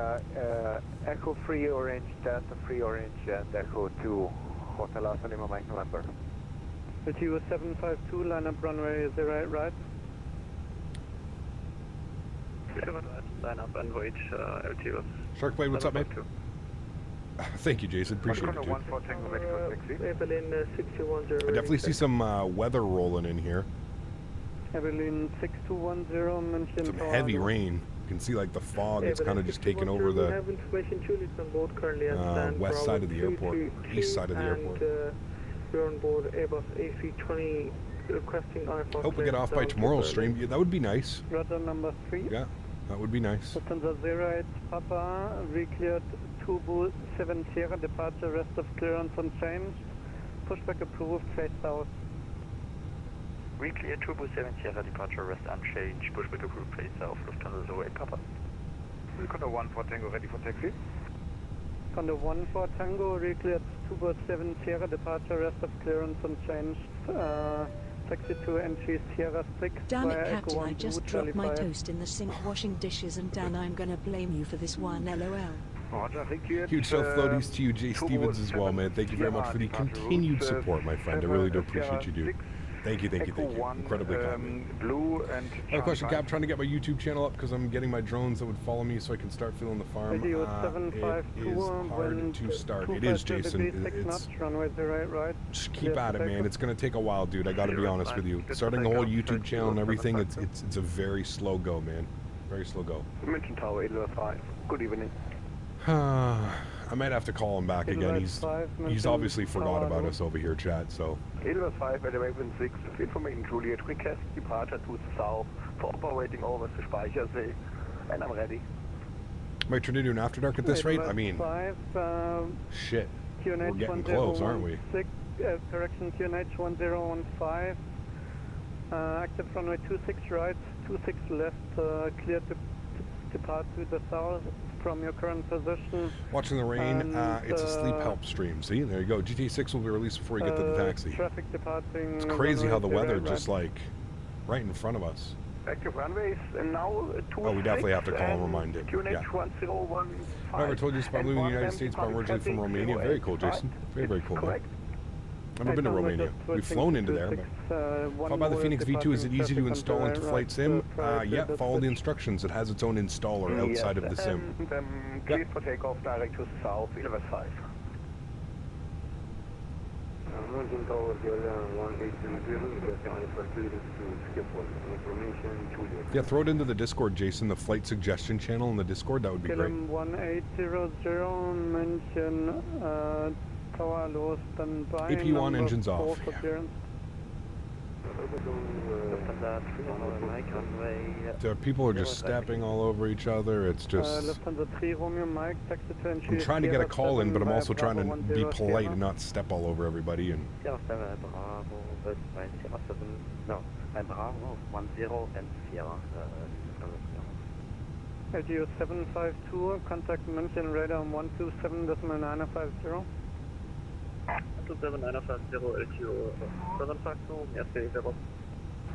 Echo Free Orange, Delta Free Orange, and Echo 2 Hotel Alpha Lima Mike November. LTU 752, line up runway 08 right. Line up and wait, LTU. Sharkblade, what's up, mate? Thank you, Jason. Appreciate it, dude. I definitely see some weather rolling in here. Evelyn 6210, mentioned some heavy rain. You can see like the fog. It's kind of just taking over the west side of the airport, or east side of the airport. We're on board Airbus A320 requesting IFR. Hope we get off by tomorrow's stream. Yeah, that would be nice. Rudder number 3. Yeah, that would be nice. Lufthansa 08 Papa, recleared turbo 7 Sierra, departure, rest of clearance unchanged. Pushback approved, face south. Recleared turbo 7 Sierra, departure, rest unchanged. Pushback approved, face south. Lufthansa 08 Papa. Condor 1 for Tango, ready for taxi. Condor 1 for Tango, recleared turbo 7 Sierra, departure, rest of clearance unchanged. Taxi to entry Sierra 6. Damn it, Captain, I just dropped my toast in the sink washing dishes, and Dan, I'm gonna blame you for this one, LOL. Huge self-floaties to you, Jay Stevens, as well, man. Thank you very much for the continued support, my friend. I really do appreciate you, dude. Thank you. Incredibly kind. Blue and I have a question, Cap. Trying to get my YouTube channel up because I'm getting my drones that would follow me so I can start filling the farm. It is hard to start. It is, Jason. It's just keep at it, man. It's going to take a while, dude. I got to be honest with you. Starting the whole YouTube channel and everything, it's a very slow go, man. Very slow go. Mention Tower 805. Good evening. I might have to call him back again. He's obviously forgot about us over here, chat. So. 805 elevation 6. Information Juliet. Request departure to the south for operating over the Speichersee, and I'm ready. Might turn into an after dark at this rate. I mean, shit. We're getting close, aren't we? Correction, QNH 1015. Active runway 26 right, 26 left. Clear to depart to the south from your current position. Watching the rain, it's a sleep help stream. See, there you go. GTA 6 will be released before you get to the taxi. Traffic departing. It's crazy how the weather just like right in front of us. Active runways and now oh, we definitely have to call and remind him. QNH Yeah. 1015. I never told you this about living in the United States, but I'm originally from Romania. Very cool, Jason. Very cool, man. Never been to Romania. We've flown into there, but if I buy the Fenix V2, is it easy to install into Flight Sim? Yeah, follow the instructions. It has its own installer outside of the sim. Clear for takeoff direct to the south, 11.5. Yeah, throw it into the Discord, Jason, the flight suggestion channel in the Discord. That would be great. 1800, mention tower low standby. AP1 engines off. Yeah. People are just stepping all over each other. It's just. I'm trying to get a call in, but I'm also trying to be polite and not step all over everybody. And. No, I'm Bravo 10 and Sierra. LTU 752, contact mention radar 127.950. 27950 LTO 752, merci, 0.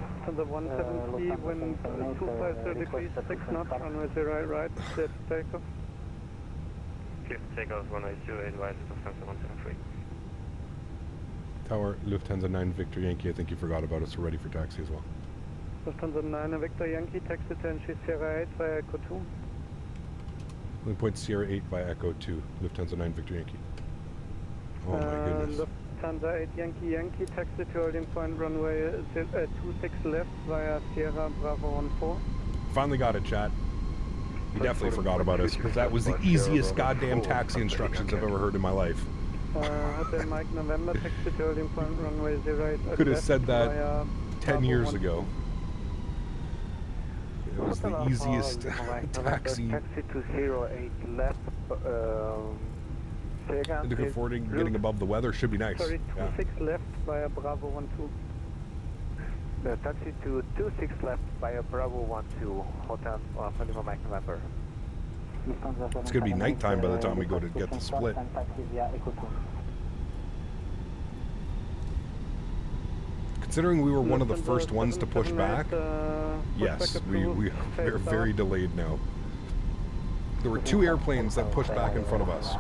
Lufthansa 173, wind 250 degrees, 6 knots, runway 0 right, clear to takeoff. Clear to takeoff, runway 08 right, Lufthansa 173. Tower, Lufthansa 9 Victor Yankee, I think you forgot about us. We're ready for taxi as well. Lufthansa 9 Victor Yankee, taxi to NG Sierra 8 via Echo 2. Landing point Sierra 8 by Echo 2, Lufthansa 9 Victor Yankee. Oh my goodness. Lufthansa 8 Yankee Yankee, taxi to holding point runway 26 left via Sierra Bravo 14. Finally got it, chat. You definitely forgot about us, because that was the easiest goddamn taxi instructions I've ever heard in my life. Hotel Mike November, taxi to holding point runway 08. Could have said that 10 years ago. It was the easiest taxi. Taxi to 08 left. Looking forward to getting above the weather. Should be nice. Sorry, 26 left via Bravo 12. Taxi to 26 left via Bravo 12, Hotel Lima Mike November. It's going to be nighttime by the time we go to get the split. Considering we were one of the first ones to push back, yes, we're very delayed now. There were 2 airplanes that pushed back in front of us.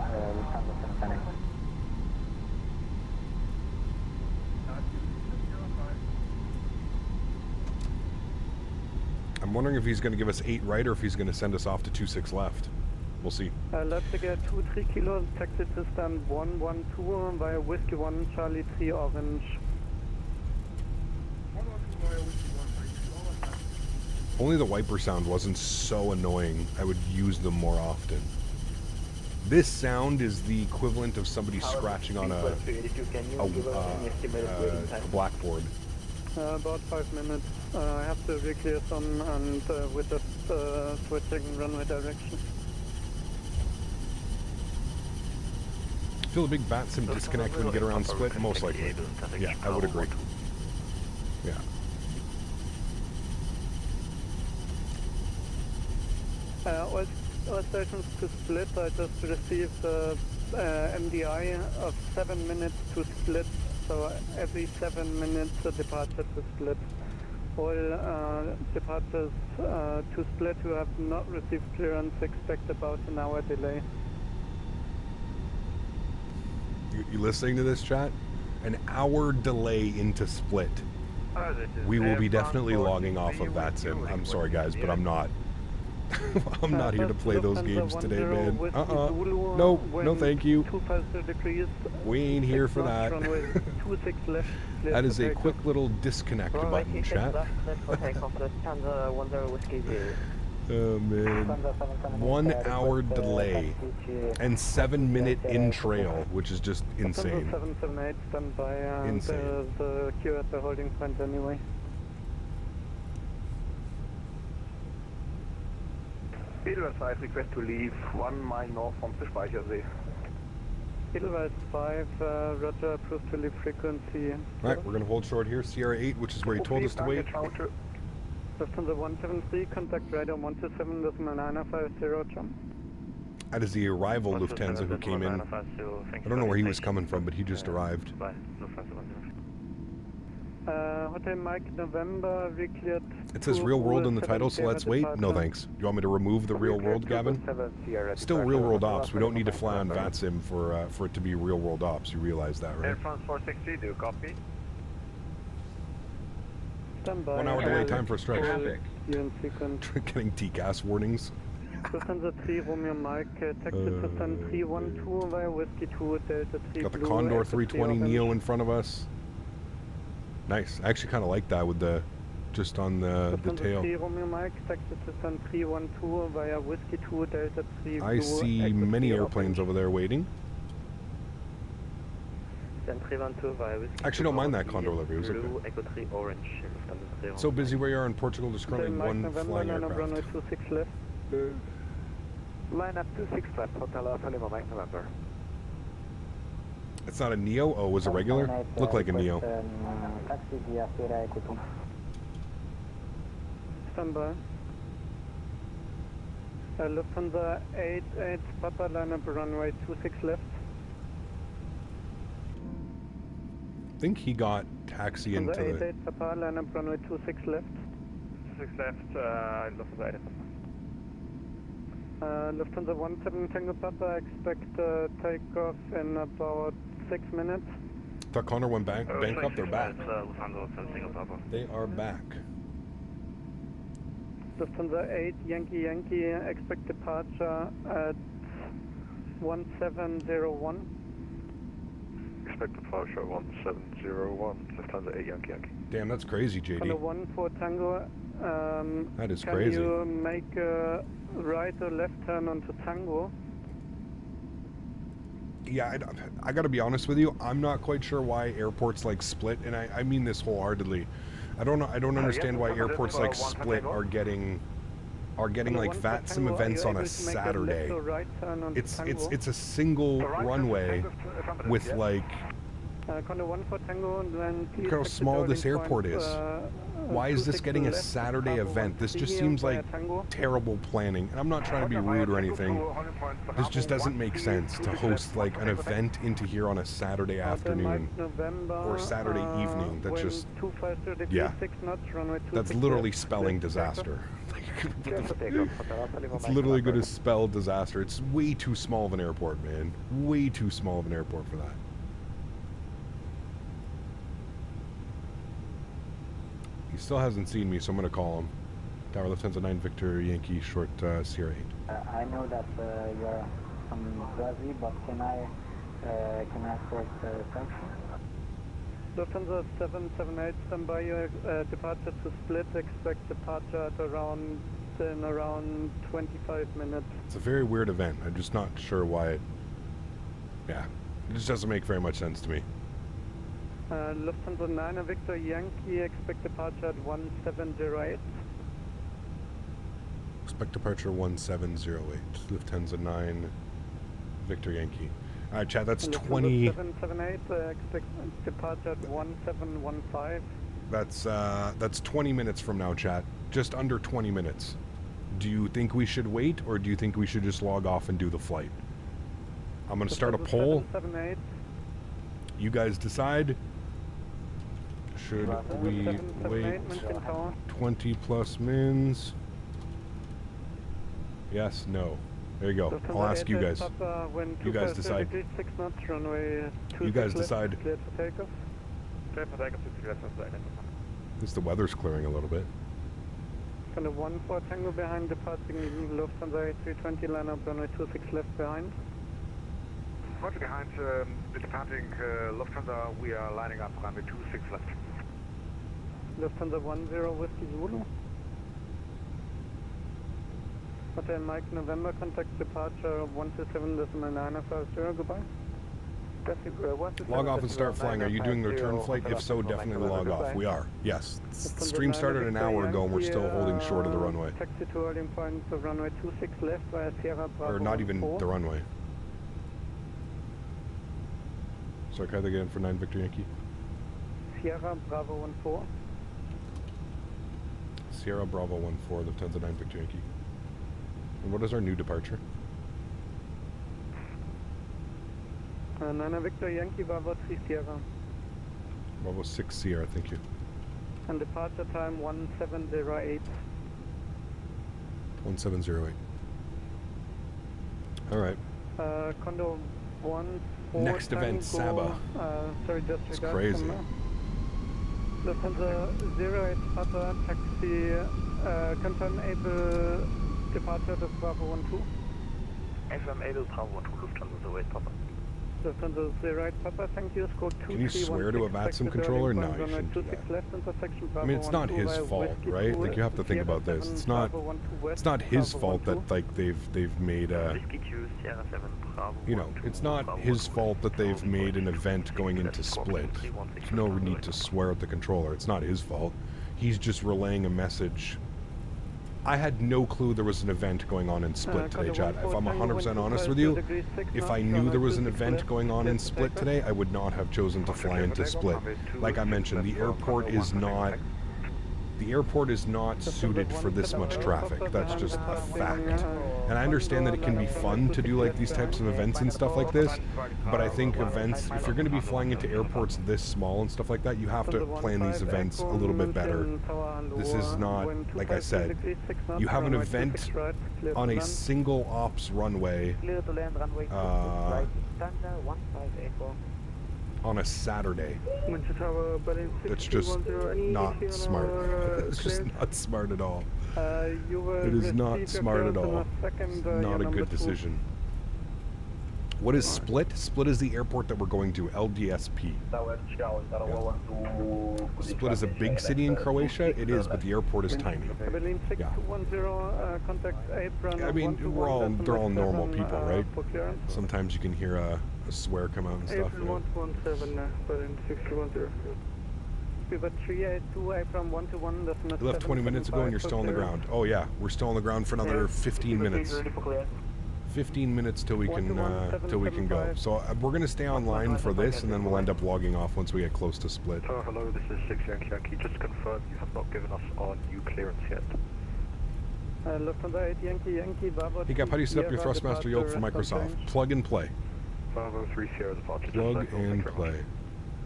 I'm wondering if he's going to give us 8 right or if he's going to send us off to 26 left. We'll see. Left again 23 kilos, taxi to stand 112 via Whiskey 1 Charlie 3 Orange. Only the wiper sound wasn't so annoying. I would use them more often. This sound is the equivalent of somebody scratching on a blackboard. About 5 minutes. I have to re-clear some and with the switching runway direction. Feel a big VATSIM disconnect when you get around split? Most likely. Yeah, I would agree. Yeah. All stations to split. I just received MDI of 7 minutes to split. So every 7 minutes a departure to split. All departures to split who have not received clearance expect about an hour delay. You listening to this, chat? An hour delay into split. We will be definitely logging off of VATSIM. I'm sorry guys, but I'm not. I'm not here to play those games today, man. Nope, no thank you. We ain't here for that. That is a quick little disconnect button, chat. Oh man. 1 hour delay and 7 minute in trail, which is just insane. 778 stand by insane. The queue at the holding point anyway. Edelweiss 5, request to leave 1 mile north from the Speichersee. Edelweiss 5, roger, approved to leave frequency. Alright, we're going to hold short here. Sierra 8, which is where he told us to wait. Lufthansa 173, contact radar 127.950, jump. That is the arrival Lufthansa who came in. I don't know where he was coming from, but he just arrived. Hotel Mike November, recleared. It says real world in the title, so let's wait. No thanks. You want me to remove the real world, Gavin? Still real world ops. We don't need to fly on VATSIM for it to be real world ops. You realize that, right? Air France 460, do you copy? 1 hour delay time for a strike. Getting TCAS warnings. Lufthansa 3 Romeo Mike, taxi to stand 312 via Whiskey 2 Delta 3. Got the Condor 320 Neo in front of us. Nice. I actually kind of like that with the, just on the tail. I see many airplanes over there waiting. Actually, don't mind that Condor livery. It was okay. So busy where you are in Portugal, there's currently 1 flying aircraft. Line up 26 left, Hotel Alpha Lima, Mike November. It's not a Neo? Oh, it was a regular? Looked like a Neo. Stand by. Lufthansa 88 Papa, line up runway 26 left. think he got taxi into the... 88 Papa, line up runway 26 left. 26 left, Lufthansa 88. Lufthansa 17 Tango Papa, expect takeoff in about 6 minutes. Thought Connor went bankrupt. They're back. Lufthansa 17 Papa. They are back. Lufthansa 8 Yankee, expect departure at 1701. Expect departure 1701, Lufthansa 8 Yankee. Damn, that's crazy, JD. On the 14 Tango, That is can crazy. you make a right or left turn onto Tango? Yeah, I gotta be honest with you. I'm not quite sure why airports like Split, and I mean this wholeheartedly. I don't understand why airports like Split are getting like VATSIM events on a Saturday. It's a single runway with like. Look how small this airport is. Why is this getting a Saturday event? This just seems like terrible planning. And I'm not trying to be rude or anything. This just doesn't make sense to host like an event into here on a Saturday afternoon or Saturday evening. That's just, yeah, that's literally spelling disaster. It's literally going to spell disaster. It's way too small of an airport, man. Way too small of an airport for that. He still hasn't seen me, so I'm going to call him. Tower Lufthansa 9 Victor Yankee short Sierra 8. I know that you're from Brazil, but can I first function? Lufthansa 778, stand by your departure to Split. Expect departure at around 25 minutes. It's a very weird event. I'm just not sure why it... Yeah, it just doesn't make very much sense to me. Lufthansa 9 Victor Yankee, expect departure at 1708. Expect departure 1708. Lufthansa 9 Victor Yankee. Alright, chat, that's 20... 778, expect departure at 1715. That's 20 minutes from now, chat. Just under 20 minutes. Do you think we should wait, or do you think we should just log off and do the flight? I'm going to start a poll. 778. You guys decide. Should we wait 20 plus mins? Yes, no. There you go. I'll ask you guys. You guys decide. You guys decide. At least the weather's clearing a little bit. Kind of 14 Tango behind, departing Lufthansa 320, line up runway 26 left behind. Roger, behind the departing Lufthansa, we are lining up runway 26 left. Lufthansa 10 Whiskey Zulu. Hotel Mike November, contact departure 127.950, goodbye. Log off and start flying. Are you doing the return flight? If so, definitely log off. We are. Yes. The stream started an hour ago and we're still holding short of the runway. Taxi to holding point of runway 26 left via Sierra Bravo. Or not even 4. the runway. Sorry, can I get in for 9 Victor Yankee? Sierra Bravo 14. Sierra Bravo 14, Lufthansa 9 Victor Yankee. And what is our new departure? 9 Victor Yankee, Bravo 3 Sierra. Bravo 6 Sierra, thank you. And departure time 1708. 1708. Alright. Condo 1. Next event, Saba. Sorry, just it's crazy. Lufthansa 08 Papa, taxi, confirm able departure to Bravo 12. FM able Bravo 12, Lufthansa 08 Papa. Lufthansa 08 Papa, thank you. Score 2. Can you swear to a VATSIM controller? No, you shouldn't do that. I mean, it's not his fault, right? Like, you have to think about this. It's not his fault that like they've made a, you know, it's not his fault that they've made an event going into Split. There's no need to swear at the controller. It's not his fault. He's just relaying a message. I had no clue there was an event going on in Split today, chat. If I'm 100% honest with you, if I knew there was an event going on in Split today, I would not have chosen to fly into Split. Like I mentioned, the airport is not The airport is not suited for this much traffic. That's just a fact. And I understand that it can be fun to do like these types of events and stuff like this, but I think events, if you're going to be flying into airports this small and stuff like that, you have to plan these events a little bit better. This is not, like I said, you have an event on a single ops runway on a Saturday. That's just not smart. It's just not smart at all. It is not smart at all. It's not a good decision. What is Split? Split is the airport that we're going to, LDSP. Yeah. Split is a big city in Croatia. It is, but the airport is tiny. Yeah. I mean, they're all normal people, right? Sometimes you can hear a swear come out and stuff. April 117, Berlin 610. You left 20 minutes ago and you're still on the ground. Oh yeah, we're still on the ground for another 15 minutes. 15 minutes till we can go. So we're going to stay online for this, and then we'll end up logging off once we get close to Split. Hello, this is 6 Yankee Yankee. Just confirm you have not given us our new clearance yet. Lufthansa 8 Yankee Yankee, Hey Cap, how do you set up your Thrustmaster yoke for Microsoft? Plug and play. Bravo 3 Sierra departure. Plug and play.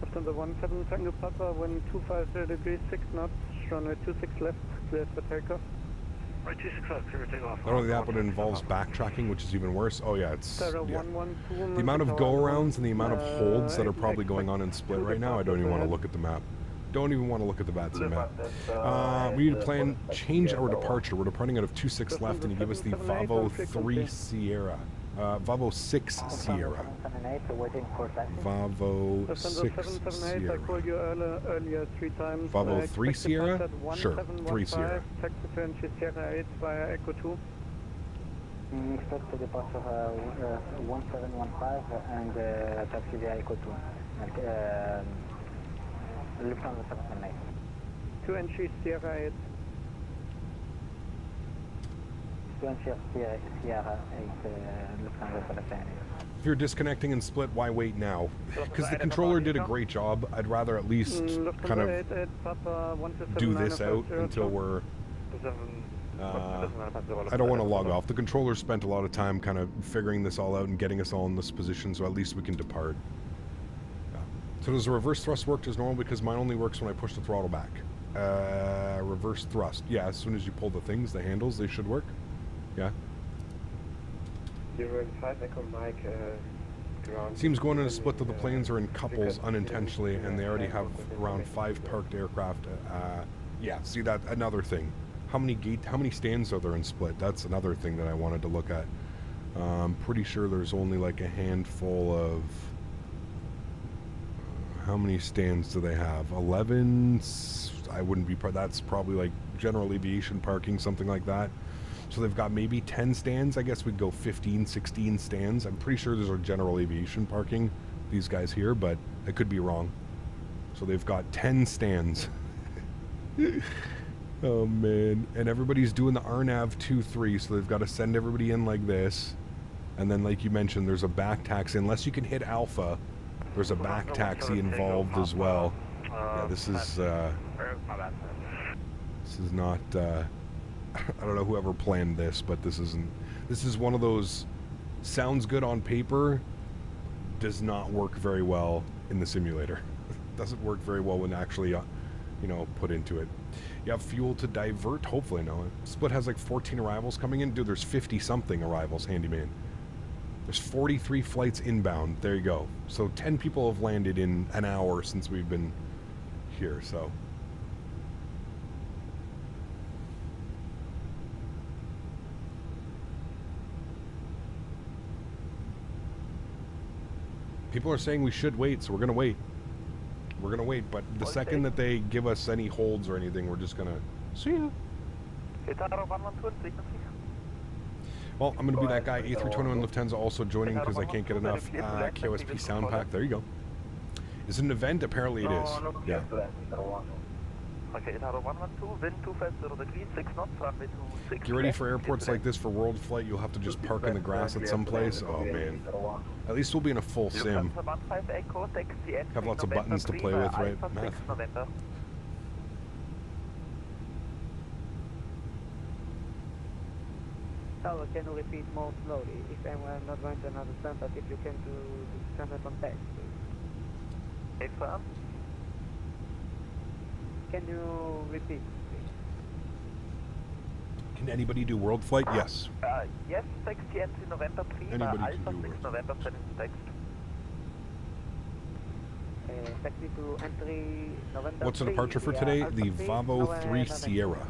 Lufthansa 17 Tango Papa, wind 250 degrees 6 knots, runway 26 left, cleared for takeoff. Right, 26 left, clear takeoff. Not only that, but it involves backtracking, which is even worse. Oh yeah, it's the amount of go-arounds and the amount of holds that are probably going on in Split right now. I don't even want to look at the map. Don't even want to look at the Vatsim map. We need to plan, change our departure. We're departing out of 26 left, and you give us the Vavo 3 Sierra. Vavo 6 Sierra. Vavo 6 Sierra. Vavo 3 Sierra? Sure, 3 Sierra. Taxi to Sierra 8 via Echo 2. Expect the departure 1715 and taxi via Echo 2. Lufthansa 778. 2 entry Sierra 8. 2 entry Sierra 8, Lufthansa 778. If you're disconnecting and Split, why wait now? Because the controller did a great job. I'd rather at least kind of do this out until we're... I don't want to log off. The controller spent a lot of time kind of figuring this all out and getting us all in this position, so at least we can depart. So does the reverse thrust work as normal? Because mine only works when I push the throttle back. Reverse thrust. Yeah, as soon as you pull the things, the handles, they should work. Yeah. 05 Echo Mike, ground. Seems going in a Split that the planes are in couples unintentionally, and they already have around 5 parked aircraft. Yeah, see that, another thing. How many stands are there in Split? That's another thing that I wanted to look at. I'm pretty sure there's only like a handful of... how many stands do they have? 11? I wouldn't be... That's probably like general aviation parking, something like that. So they've got maybe 10 stands. I guess we'd go 15, 16 stands. I'm pretty sure there's a general aviation parking, these guys here, but I could be wrong. So they've got 10 stands. Oh man. And everybody's doing the RNAV 2-3, so they've got to send everybody in like this. And then like you mentioned, there's a back taxi. Unless you can hit Alpha, there's a back taxi involved as well. Yeah, this is not, I don't know whoever planned this, but this is one of those, sounds good on paper, does not work very well in the simulator. Doesn't work very well when actually, you know, put into it. You have fuel to divert? Hopefully no. Split has like 14 arrivals coming in. Dude, there's 50 something arrivals, handyman. There's 43 flights inbound. There you go. So 10 people have landed in an hour since we've been here, so. People are saying we should wait, so we're going to wait. We're going to wait, but the second that they give us any holds or anything, we're just going to see ya. Well, I'm going to be that guy. A321 Lufthansa also joining because I can't get enough KOSP sound pack. There you go. Is it an event? Apparently it is. Yeah. Get ready for airports like this for World Flight. You'll have to just park in the grass at some place. Oh man. At least we'll be in a full sim. Have lots of buttons to play with, right, Math? Tower, can you repeat more slowly? If I'm not going to understand, but if you can do send it on text, please. Affirm. Can you repeat, please? Can anybody do world flight? Yes. Yes, text TNC November 3, Anybody can Alpha do 6 world. November sending text. Taxi to entry November What's the 3, departure for via today? Alpha The 3, Vavo 3 November. Sierra.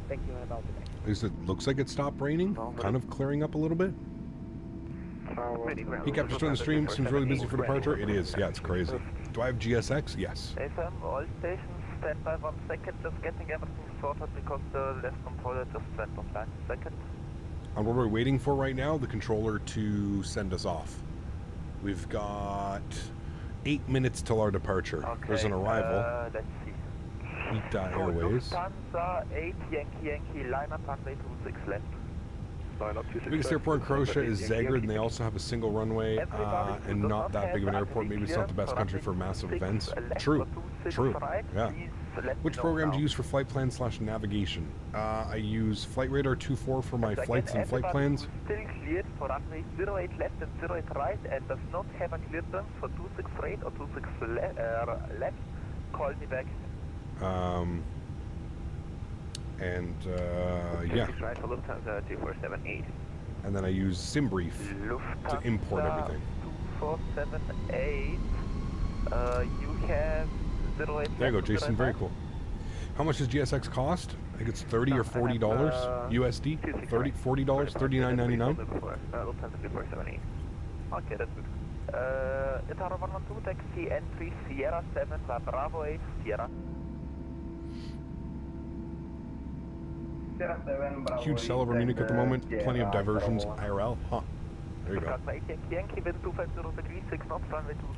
Thank you about today. Looks like it stopped raining, kind of clearing up a little bit. He kept just doing the stream, seems really busy for departure. It is, yeah, it's crazy. Do I have GSX? Yes. Affirm, all stations, stand by 1 second, just getting everything sorted because the left controller just went offline. Second. And what are we waiting for right now? The controller to send us off. We've got 8 minutes till our departure. Okay, There's an arrival. Let's see. Airways. Lufthansa 8 Yankee, line up runway 26 left. The biggest airport in Croatia is Zagreb, and they also have a single runway and not that big of an airport. Maybe it's not the best country for massive events. True, true, yeah. Which program do you use for flight plan / navigation? I use Flight Radar 2.4 for my flights and flight plans. Still cleared for runway 08 left and 08 right and does not have a clearance for 26 right or 26 left. Call me back. Yeah. Right for Lufthansa 2478. And then I use SimBrief to import everything. 2478. You have 08. There you go, Jason. Very cool. How much does GSX cost? I think it's $30 or $40 USD. $30, $40, $39.99. Lufthansa 2478. Okay, that's good. Itaro 112, taxi entry Sierra 7, Bravo 8, Sierra. Huge sell over Munich at the moment. Plenty of diversions. IRL. Huh. There you go.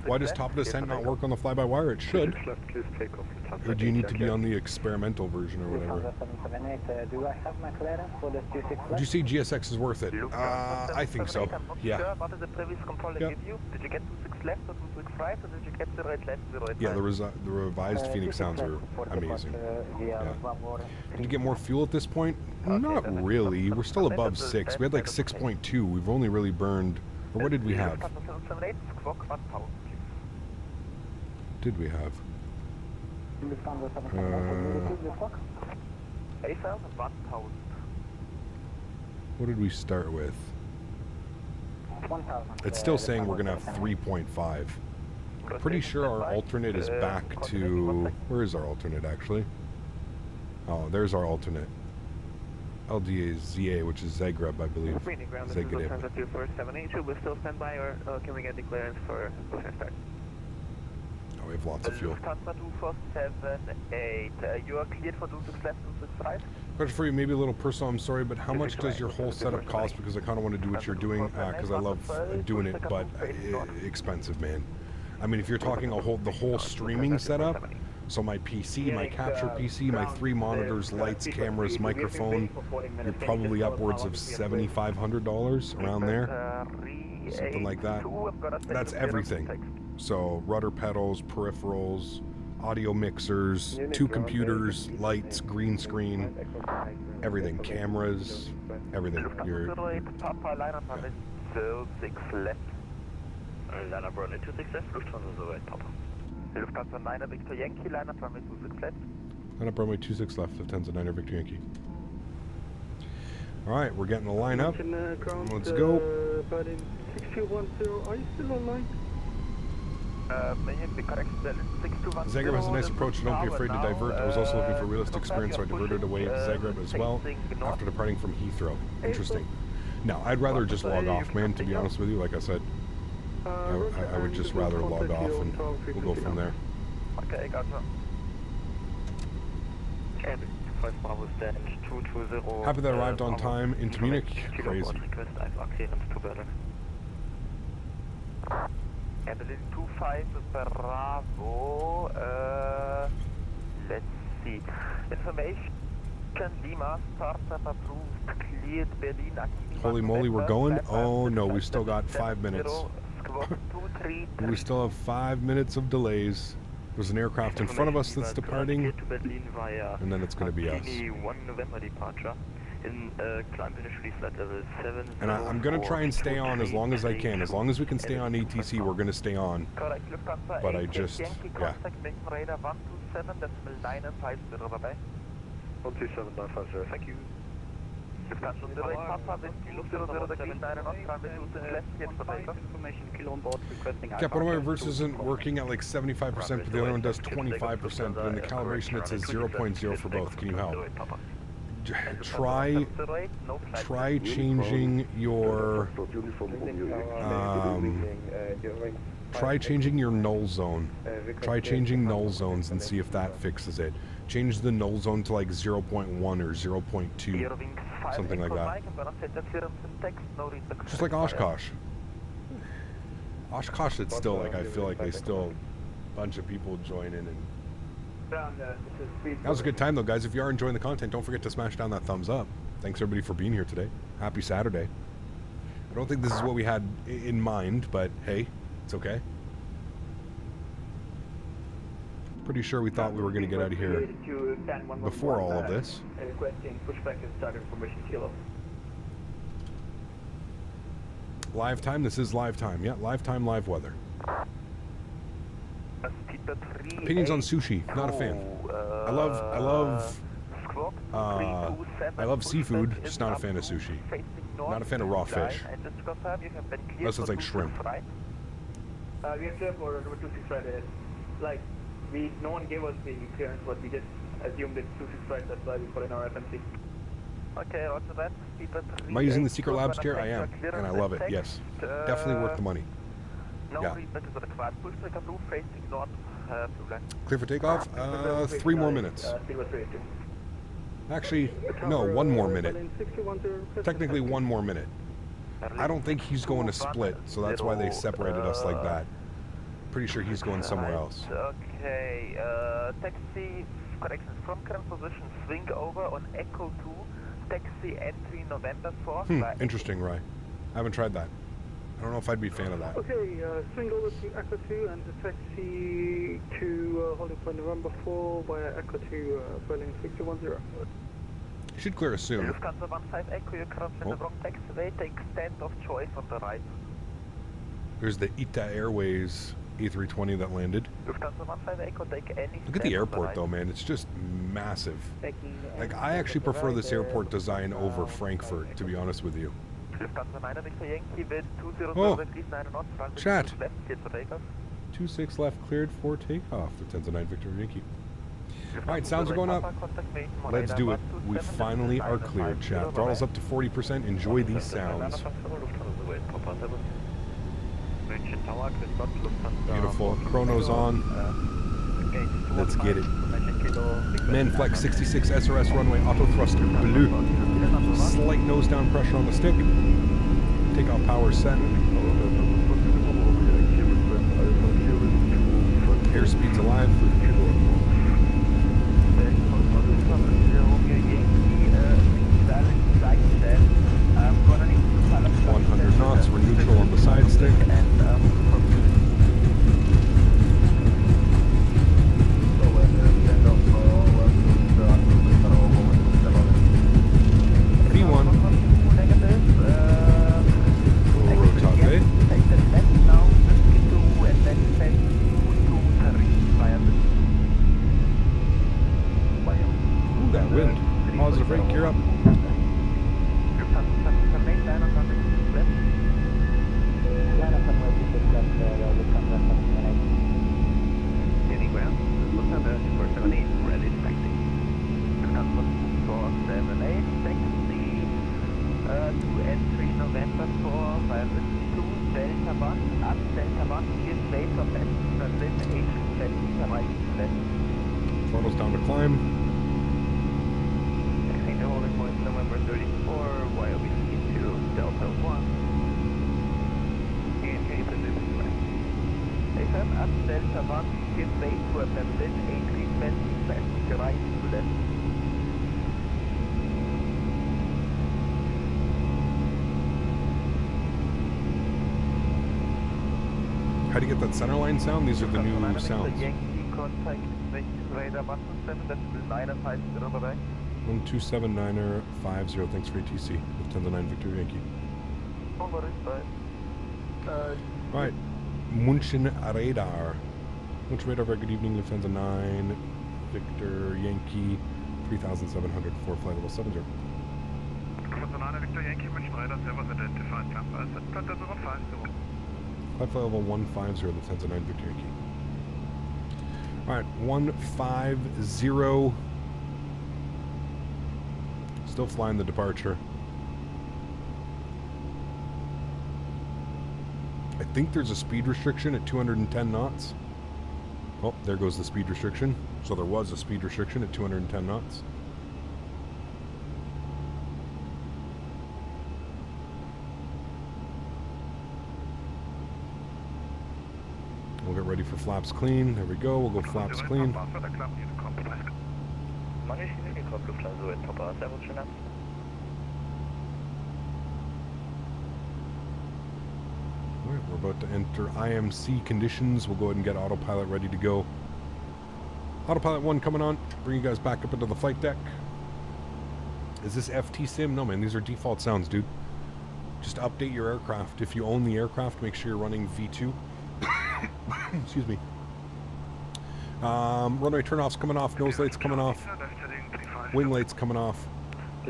Why does top of descent not work on the fly-by-wire? It should. Or do you need to be on the experimental version or whatever? Do I have my clearance for this 26? Would you say GSX is worth it? I think so. Yeah. What did the previous controller give you? Did you get 26 left or 26 right, or did you get 08 left, 08 right? Yeah, the revised Fenix sounds are amazing. Yeah. Did you get more fuel at this point? Not really. We're still above 6. We had like 6.2. We've only really burned... Or what did we have? Did we have? What did we start with? 1,000. It's still saying we're going to have 3.5. Pretty sure our alternate is back to... Where is our alternate, actually? Oh, there's our alternate. LDA is ZA, which is Zagreb, I believe. Zagreb. Should we still stand by, or can we get the clearance for start? Oh, we have lots of fuel. Lufthansa 2478. You are cleared for 26 left, 26 right? Question for you, maybe a little personal, I'm sorry, but how much does your whole setup cost? Because I kind of want to do what you're doing, because I love doing it, but expensive, man. I mean, if you're talking the whole streaming setup, so my PC, my capture PC, my 3 monitors, lights, cameras, microphone, you're probably upwards of $7,500 around there, something like that. That's everything. So rudder pedals, peripherals, audio mixers, 2 computers, lights, green screen, everything, cameras, everything. You're 6 left. Line up runway 26 left, Lufthansa 08, Papa. Lufthansa 9 Victor Yankee, line up runway 26 left. Line up runway 26 left, Lufthansa 9 Victor Yankee. Alright, we're getting the line up. Let's go. 6210, are you still online? Zagreb has a nice approach, don't be afraid to divert. I was also looking for a realistic experience, so I diverted away to Zagreb as well after departing from Heathrow. Interesting. No, I'd rather just log off, man, to be honest with you. Like I said, I would just rather log off and we'll go from there. Okay, gotcha. Happy that arrived on time into Munich. Crazy. Evelyn 25 Bravo, let's see. Information Lima, startup approved, cleared Berlin. Holy moly, we're going? Oh no, we still got 5 minutes. We still have 5 minutes of delays. There's an aircraft in front of us that's departing. Berlin via and then it's going to be us. 1 November departure in climb initially flight level 7. And I'm going to try and stay on as long as I can. As long as we can stay on ATC, we're going to stay on. Correct, Lufthansa. But I just, Yankee yeah. contact making radar 127, decimal 950, bye-bye. 127, thank you. Lufthansa 08 Papa, Whiskey, Lufthansa 039 knots, runway 26 left, cleared for takeoff. Information, kilo on board, requesting Cap, one of my reverse isn't working at like 75%, but the other one does 25%, but in the calibration it says 0.0 for both. Can you help? Try changing your try changing your null zone. Try changing null zones and see if that fixes it. Change the null zone to like 0.1 or 0.2, something like that. Just like Oshkosh. Oshkosh, it's still like, I feel like they still a bunch of people join in and that was a good time though, guys. If you are enjoying the content, don't forget to smash down that thumbs up. Thanks everybody for being here today. Happy Saturday. I don't think this is what we had in mind, but hey, it's okay. Pretty sure we thought we were going to get out of here before all of this. Live time, this is live time. Yeah, live time, live weather. Opinions on sushi, not a fan. I love seafood, just not a fan of sushi. Not a fan of raw fish. Unless it's like shrimp. We have clear for number 26 right there. Like, no one gave us the clearance, but we just assumed it's 26 right, that's why we put in our FMC. Okay, roger that. Am I using the Secret Labs chair? I am, and I love it, yes. Definitely worth the money. Yeah. Clear for takeoff? 3 more minutes. Actually, no, 1 more minute. Technically 1 more minute. I don't think he's going to split, so that's why they separated us like that. Pretty sure he's going somewhere else. Okay, taxi, correction, from current position, swing over on Echo 2, taxi entry November 4. Interesting, Rye. I haven't tried that. I don't know if I'd be a fan of that. Okay, swing over to Echo 2 and the taxi to holding point November 4 via Echo 2, Berlin 6210. You should clear us soon. Lufthansa 15 Echo, you're crossing the wrong taxiway, take stand of choice on the right. There's the ITA Airways A320 that landed. Lufthansa 15 Echo, take any. Look at the airport though, man. It's just massive. Like, I actually prefer this airport design over Frankfurt, to be honest with you. Oh, chat. 26 left cleared for takeoff. The 10-9 Victor Yankee. Alright, sounds are going up. Let's do it. We finally are cleared, chat. Throttle's up to 40%. Enjoy these sounds. Beautiful. Chrono's on. Let's get it. Manflex 66 SRS runway auto thruster blue. Slight nose down pressure on the stick. Takeoff power set. Airspeed's alive. 100 knots. We're neutral on the side stick. Throttle's down to climb. Taxing holding point November 34, YOBC to Delta 1. And can you put this right? AFM at Delta 1, give way to a Berlin A320 left, right to left. How do you get that centerline sound? These are the new sounds. Yankee contact Radar 127, that's 950, bye-bye. 127-9er-50, thanks for ATC. Lufthansa 9 Victor Yankee. No worries, bye. Right, Munchen Radar. Munchen Radar, very good evening, Lufthansa 9 Victor Yankee, 3700 for flight level 70. Lufthansa 9 Victor Yankee, Munchen Radar, servos identified, Tampa, set flight level 50. Flight level 150, Lufthansa 9 Victor Yankee. Alright, 150. Still flying the departure. I think there's a speed restriction at 210 knots. Oh, there goes the speed restriction. So there was a speed restriction at 210 knots. We'll get ready for flaps clean. There we go. We'll go flaps clean. Alright, we're about to enter IMC conditions. We'll go ahead and get autopilot ready to go. Autopilot 1 coming on. Bring you guys back up into the flight deck. Is this FT sim? No, man. These are default sounds, dude. Just update your aircraft. If you own the aircraft, make sure you're running V2. Excuse me. Runway turnoffs coming off. Nose lights coming off. Wing lights coming off.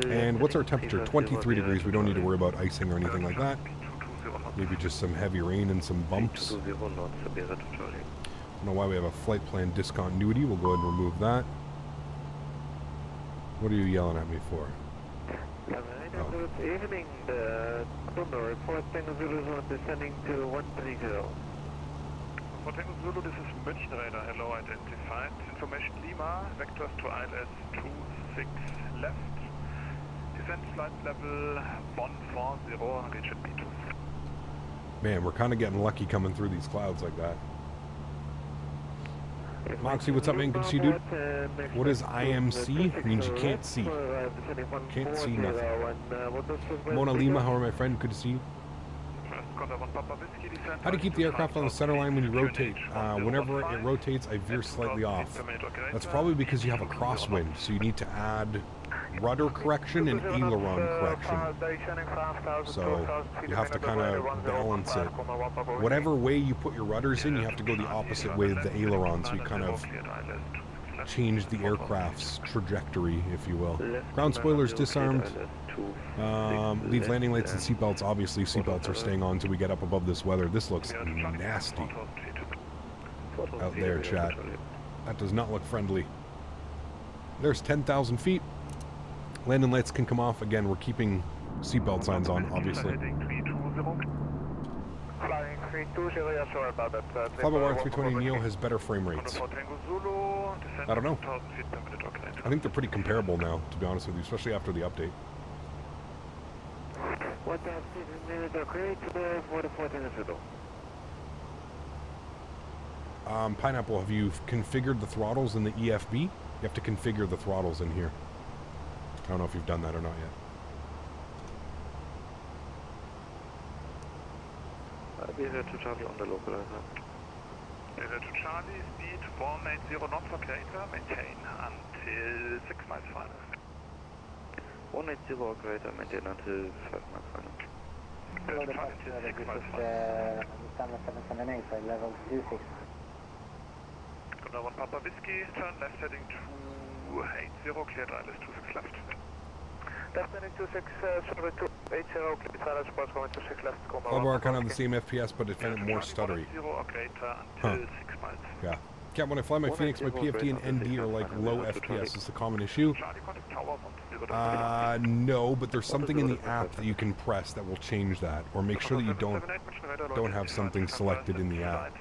And what's our temperature? 23 degrees. We don't need to worry about icing or anything like that. Maybe just some heavy rain and some bumps. I don't know why we have a flight plan discontinuity. We'll go ahead and remove that. What are you yelling at me for? Good evening. The report Tango Zulu is descending to 130. For Tango Zulu, this is München Radar. Hello, identified. Information Lima, vectors to ILS 26 left. Descent flight level 140, region B2. Man, we're kind of getting lucky coming through these clouds like that. Moxie, what's up, man? Good to see you, dude. What is IMC? It means you can't see. Can't see nothing. Mona Lima, how are my friend? Good to see you. How do you keep the aircraft on the center line when you rotate? Whenever it rotates, I veer slightly off. That's probably because you have a crosswind, so you need to add rudder correction and aileron correction. So you have to kind of balance it. Whatever way you put your rudders in, you have to go the opposite way of the aileron, so you kind of change the aircraft's trajectory, if you will. Ground spoilers disarmed. Leave landing lights and seatbelts. Obviously, seatbelts are staying on until we get up above this weather. This looks nasty out there, chat. That does not look friendly. There's 10,000 feet. Landing lights can come off. Again, we're keeping seatbelt signs on, obviously. Flyby 320 Neo has better frame rates. I don't know. I think they're pretty comparable now, to be honest with you, especially after the update. Pineapple, have you configured the throttles in the EFB? You have to configure the throttles in here. I don't know if you've done that or not yet. Behavior to Charlie on the localizer. Behavior to Charlie, speed 180 knots for Creator, maintain until 6 miles final. 180 Creator, maintain until 5 miles final. Hello, departure, this is Lufthansa 778, flight level 26. Golden 1 Papa Whiskey, turn left heading 280, cleared ILS 26 left. Left heading 26, sorry, 280, cleared ILS sports going 26 left. Flyby kind of the same FPS, but it found it more stuttery. Huh. Yeah. Yeah, when I fly my Fenix, my PFD and ND are like low FPS. It's a common issue. No, but there's something in the app that you can press that will change that, or make sure that you don't have something selected in the app.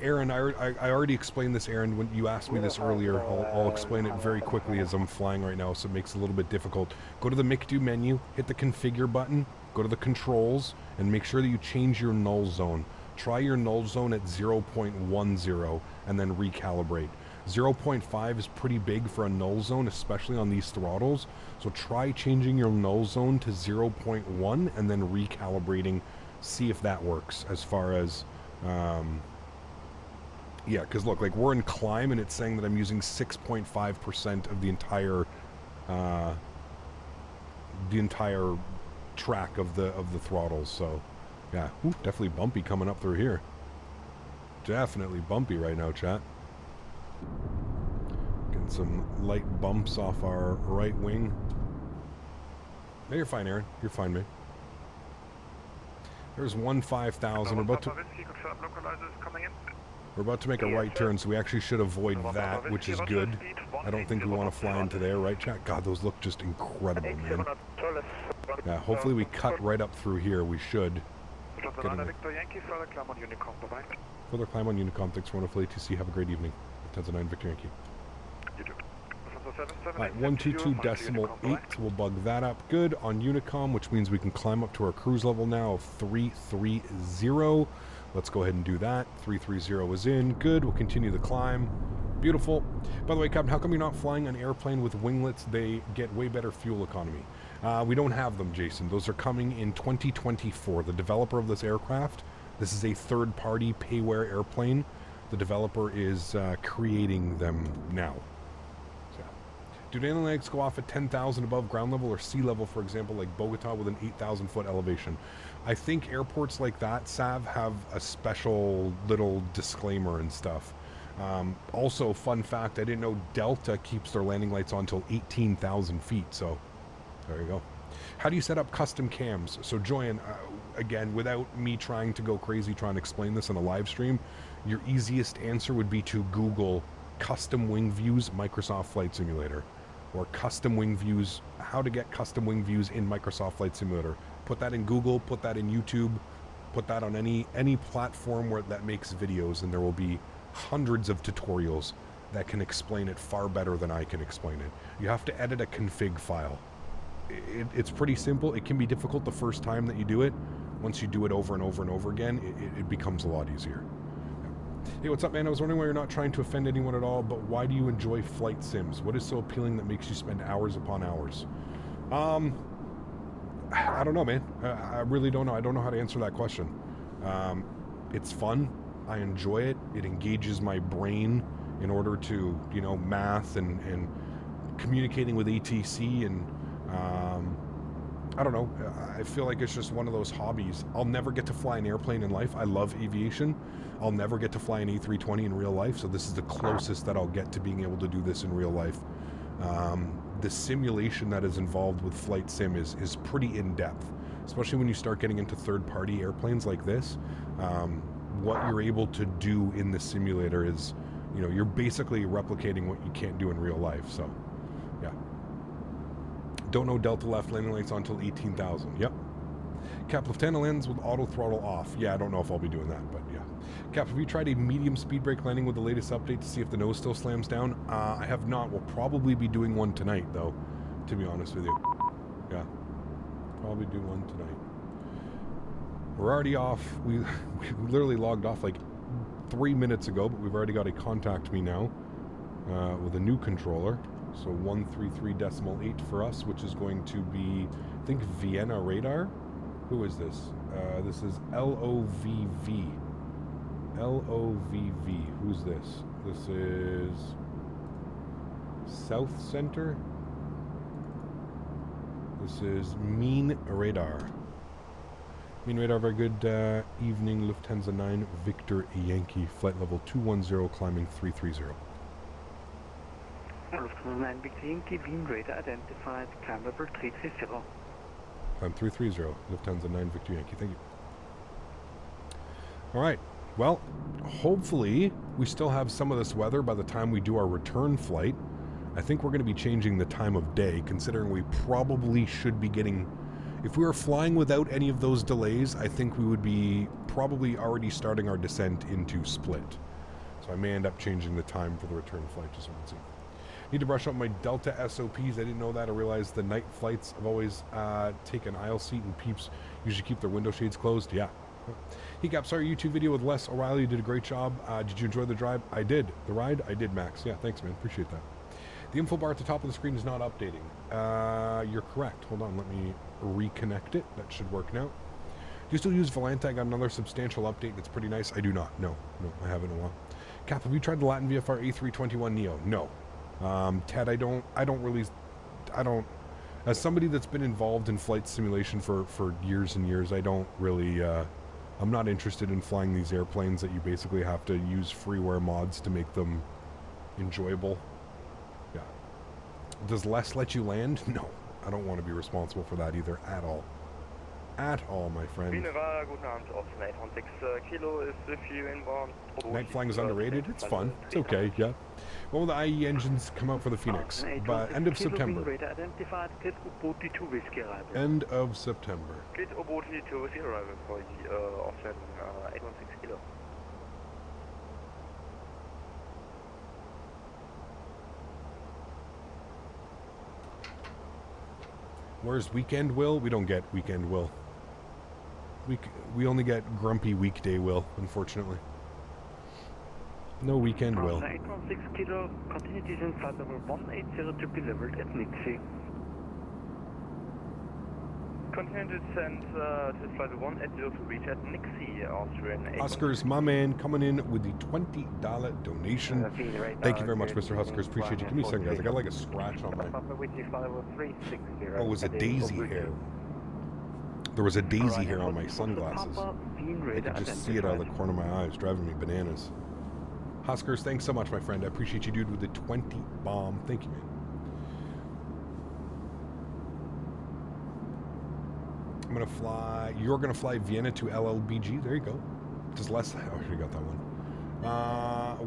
Erin, I already explained this, Erin, when you asked me this earlier. I'll explain it very quickly as I'm flying right now, so it makes it a little bit difficult. Go to the MICDO menu, hit the configure button, go to the controls, and make sure that you change your null zone. Try your null zone at 0.10 and then recalibrate. 0.5 is pretty big for a null zone, especially on these throttles. So try changing your null zone to 0.1 and then recalibrating. See if that works as far as Yeah, because look, like we're in climb and it's saying that I'm using 6.5% of the entire track of the throttles. So yeah, ooh, definitely bumpy coming up through here. Definitely bumpy right now, chat. Getting some light bumps off our right wing. No, you're fine, Erin. You're fine, man. There's 5000. We're about to make a right turn, so we actually should avoid that, which is good. I don't think we want to fly into there, right, chat? God, those look just incredible, man. Yeah, hopefully we cut right up through here. We should. Further climb on Unicom. Thanks for one of ATC. Have a great evening. Lufthansa 9 Victor Yankee. You too. Alright, 122.8. We'll bug that up. Good on Unicom, which means we can climb up to our cruise level now of 330. Let's go ahead and do that. 330 is in. Good. We'll continue the climb. Beautiful. By the way, Captain, how come you're not flying an airplane with winglets? They get way better fuel economy. We don't have them, Jason. Those are coming in 2024. The developer of this aircraft, this is a third-party payware airplane. The developer is creating them now. So, do landing legs go off at 10,000 above ground level or sea level, for example, like Bogota with an 8,000-foot elevation? I think airports like that, Sav, have a special little disclaimer and stuff. Also, fun fact, I didn't know Delta keeps their landing lights on until 18,000 feet, so there you go. How do you set up custom cams? So, Joanne, again, without me trying to go crazy trying to explain this on the live stream, your easiest answer would be to Google custom wing views Microsoft Flight Simulator, or custom wing views, how to get custom wing views in Microsoft Flight Simulator. Put that in Google, put that in YouTube, put that on any platform where that makes videos, and there will be hundreds of tutorials that can explain it far better than I can explain it. You have to edit a config file. It's pretty simple. It can be difficult the first time that you do it. Once you do it over and over and over again, it becomes a lot easier. Hey, what's up, man? I was wondering why you're not trying to offend anyone at all, but why do you enjoy flight sims? What is so appealing that makes you spend hours upon hours? I don't know, man. I really don't know. I don't know how to answer that question. It's fun. I enjoy it. It engages my brain in order to, you know, math and communicating with ATC, and I don't know. I feel like it's just one of those hobbies. I'll never get to fly an airplane in life. I love aviation. I'll never get to fly an A320 in real life, so this is the closest that I'll get to being able to do this in real life. The simulation that is involved with flight sim is pretty in-depth, especially when you start getting into third-party airplanes like this. What you're able to do in the simulator is, you know, you're basically replicating what you can't do in real life. So, yeah. Don't know Delta left landing lights on until 18,000. Yep. Cap, Lufthansa lands with auto throttle off. Yeah, I don't know if I'll be doing that, but yeah. Cap, have you tried a medium speed brake landing with the latest update to see if the nose still slams down? I have not. We'll probably be doing one tonight, though, to be honest with you. Yeah. Probably do one tonight. We're already off. We literally logged off like 3 minutes ago, but we've already got a contact me now with a new controller. So 133.8 for us, which is going to be, I think, Vienna radar. Who is this? This is LOVV. LOVV. Who's this? This is South Center. This is Mean Radar. Mean Radar, very good evening. Lufthansa 9 Victor Yankee, flight level 210, climbing 330. Lufthansa 9 Victor Yankee, Mean Radar identified, climb level 330. Climb 330, Lufthansa 9 Victor Yankee, thank you. Alright, well, hopefully we still have some of this weather by the time we do our return flight. I think we're going to be changing the time of day, considering we probably should be getting... If we were flying without any of those delays, I think we would be probably already starting our descent into Split. So I may end up changing the time for the return flight, just so we can see. Need to brush up my Delta SOPs. I didn't know that. I realized the night flights I've always taken aisle seat, and peeps usually keep their window shades closed. Yeah. He Gap, sorry, YouTube video with Les O'Reilly. You did a great job. Did you enjoy the drive? I did. The ride? I did, Max. Yeah, thanks, man. Appreciate that. The info bar at the top of the screen is not updating. You're correct. Hold on, let me reconnect it. That should work now. Do you still use Volanta? I got another substantial update that's pretty nice. I do not. No, I haven't in a while. Cap, have you tried the Latin VFR A321 Neo? No. Ted, I don't, as somebody that's been involved in flight simulation for years and years, I don't really, I'm not interested in flying these airplanes that you basically have to use freeware mods to make them enjoyable. Yeah. Does less let you land? No. I don't want to be responsible for that either, at all. At all, my friend. Night flying is underrated. It's fun. It's okay, yeah. When will the IE engines come out for the Phoenix? By end of September. End of September. Where's Weekend Will? We don't get Weekend Will. We only get Grumpy Weekday Will, unfortunately. No Weekend Will. 816 Kilo, continue descent flight level 180 to be leveled at Nixie. Continue descent to flight level 180 to reach at Nixie, Austrian. Huskers, my man, coming in with the $20 donation. Thank you very much, Mr. Huskers. Appreciate you. Give me a second, guys. I got like a scratch on my... Oh, it was a daisy hair. There was a daisy hair on my sunglasses. I could just see it out of the corner of my eyes, driving me bananas. Huskers, thanks so much, my friend. I appreciate you, dude, with the 20 bomb. Thank you, man. I'm gonna fly. You're gonna fly Vienna to LLBG. There you go. Just less. I already got that one.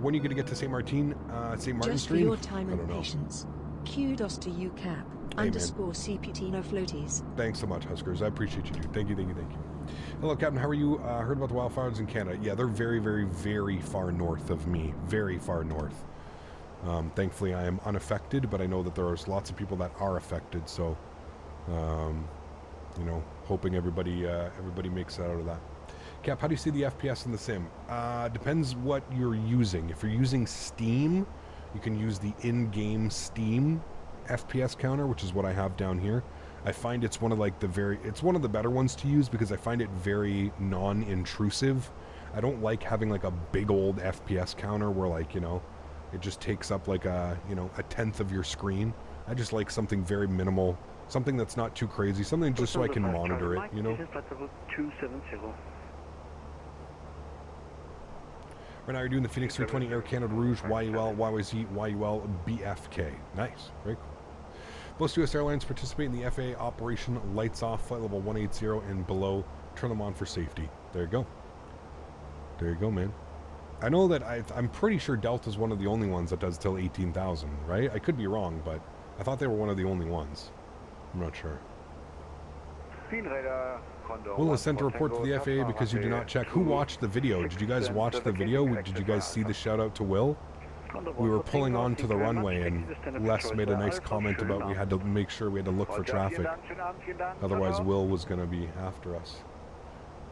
When are you gonna get to St. Martin? St. Martin Just Street? for your time and patience. Kudos to you, Cap. Hey, _ CPT no floaties. Thanks so much, Huskers. I appreciate you, dude. Thank you, thank you, thank you. Hello, Captain. How are you? Heard about the wildfires in Canada? Yeah, they're very, very, very far north of me. Very far north. Thankfully, I am unaffected, but I know that there are lots of people that are affected. So, you know, hoping everybody makes it out of that. Cap, how do you see the FPS in the sim? Depends what you're using. If you're using Steam, you can use the in-game Steam FPS counter, which is what I have down here. I find it's one of like it's one of the better ones to use because I find it very non-intrusive. I don't like having like a big old FPS counter where, like, you know, it just takes up like a 1/10 of your screen. I just like something very minimal, something that's not too crazy, something just so I can monitor it, you know. Right now you're doing the Phoenix 320 Air Canada Rouge, YUL, YYZ, YUL, BFK. Nice, very cool. Most U.S. airlines participate in the FAA Operation Lights Off, flight level 180 and below. Turn them on for safety. There you go. There you go, man. I know that I'm pretty sure Delta's one of the only ones that does till 18,000, right? I could be wrong, but I thought they were one of the only ones. I'm not sure. Will has sent a report to the FAA because you did not check. Who watched the video? Did you guys watch the video? Did you guys see the shout out to Will? We were pulling onto the runway and Les made a nice comment about we had to make sure we had to look for traffic. Otherwise Will was going to be after us.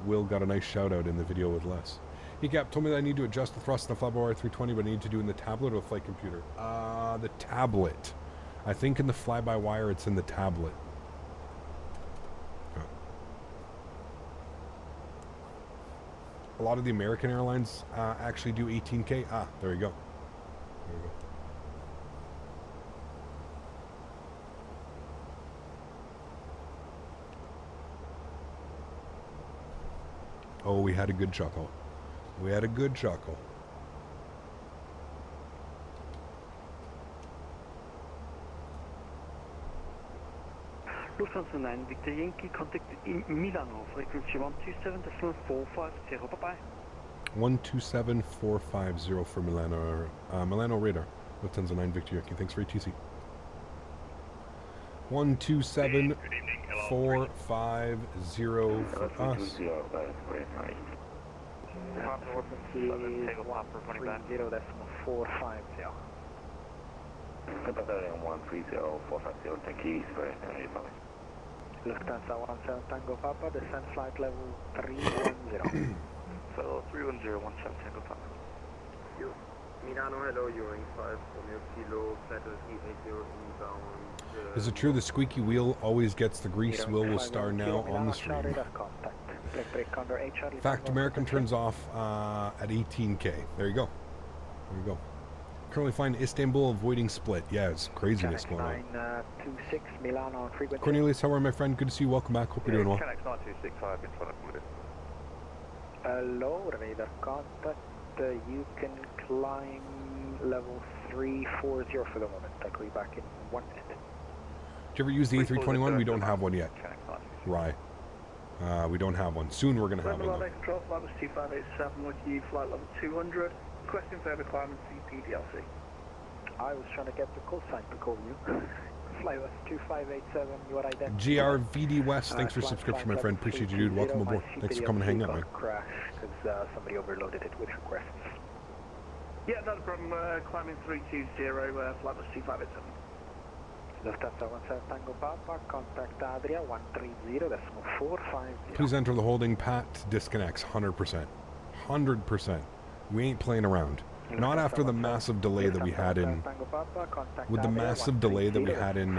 Will got a nice shout out in the video with Les. He told me that I need to adjust the thrust in the Flyby-Wire 320, but I need to do in the tablet or the flight computer. The tablet. I think in the Fly-By-Wire it's in the tablet. A lot of the American airlines actually do 18K. Ah, there you go. There you go. Oh, we had a good chuckle. We had a good chuckle. Lufthansa 9, Victor Yankee, contact in Milano, frequency 127.450, bye-bye. 127.450 for Milano. Milano radar. Lufthansa 9, Victor Yankee. Thanks for ATC. 127.450 for us. Lufthansa 17 Tango Papa, descent flight level 310. So 310, 17 Tango Papa. Milano, hello, Uring 5, Romeo Kilo, Flight 380 inbound. Is it true the squeaky wheel always gets the grease? Will star now on the stream. Fact, American turns off at 18K. There you go. There we go. Currently flying Istanbul, avoiding split. Yeah, it's craziness going on. 926 Milano frequency. Cornelius, how are you, my friend? Good to see you. Welcome back. Hope you're doing well. Fenix 9265 in front of Munich. Hello, radar contact. You can climb level 340 for the moment. I'll be back in 1 minute. Did you ever use the A321? We don't have one yet. Right. We don't have one. Soon we're going to have one. Level Control, flight was 2587 with you, flight level 200. Requesting further climb and CP DLC. I was trying to get the call sign to call you. Flight was 2587, you are identified. GRVD West, thanks for subscription, my friend. Appreciate you, dude. Welcome aboard. Thanks for coming and hanging out, man. Crash because somebody overloaded it with requests. Yeah, not a problem. Climbing 320, flight was 2587. Lufthansa 17 Tango Papa, contact Adria 130.450. Please enter the holding. Pat disconnects 100%. 100%. We ain't playing around. Not after the massive delay that we had in... With the massive delay that we had in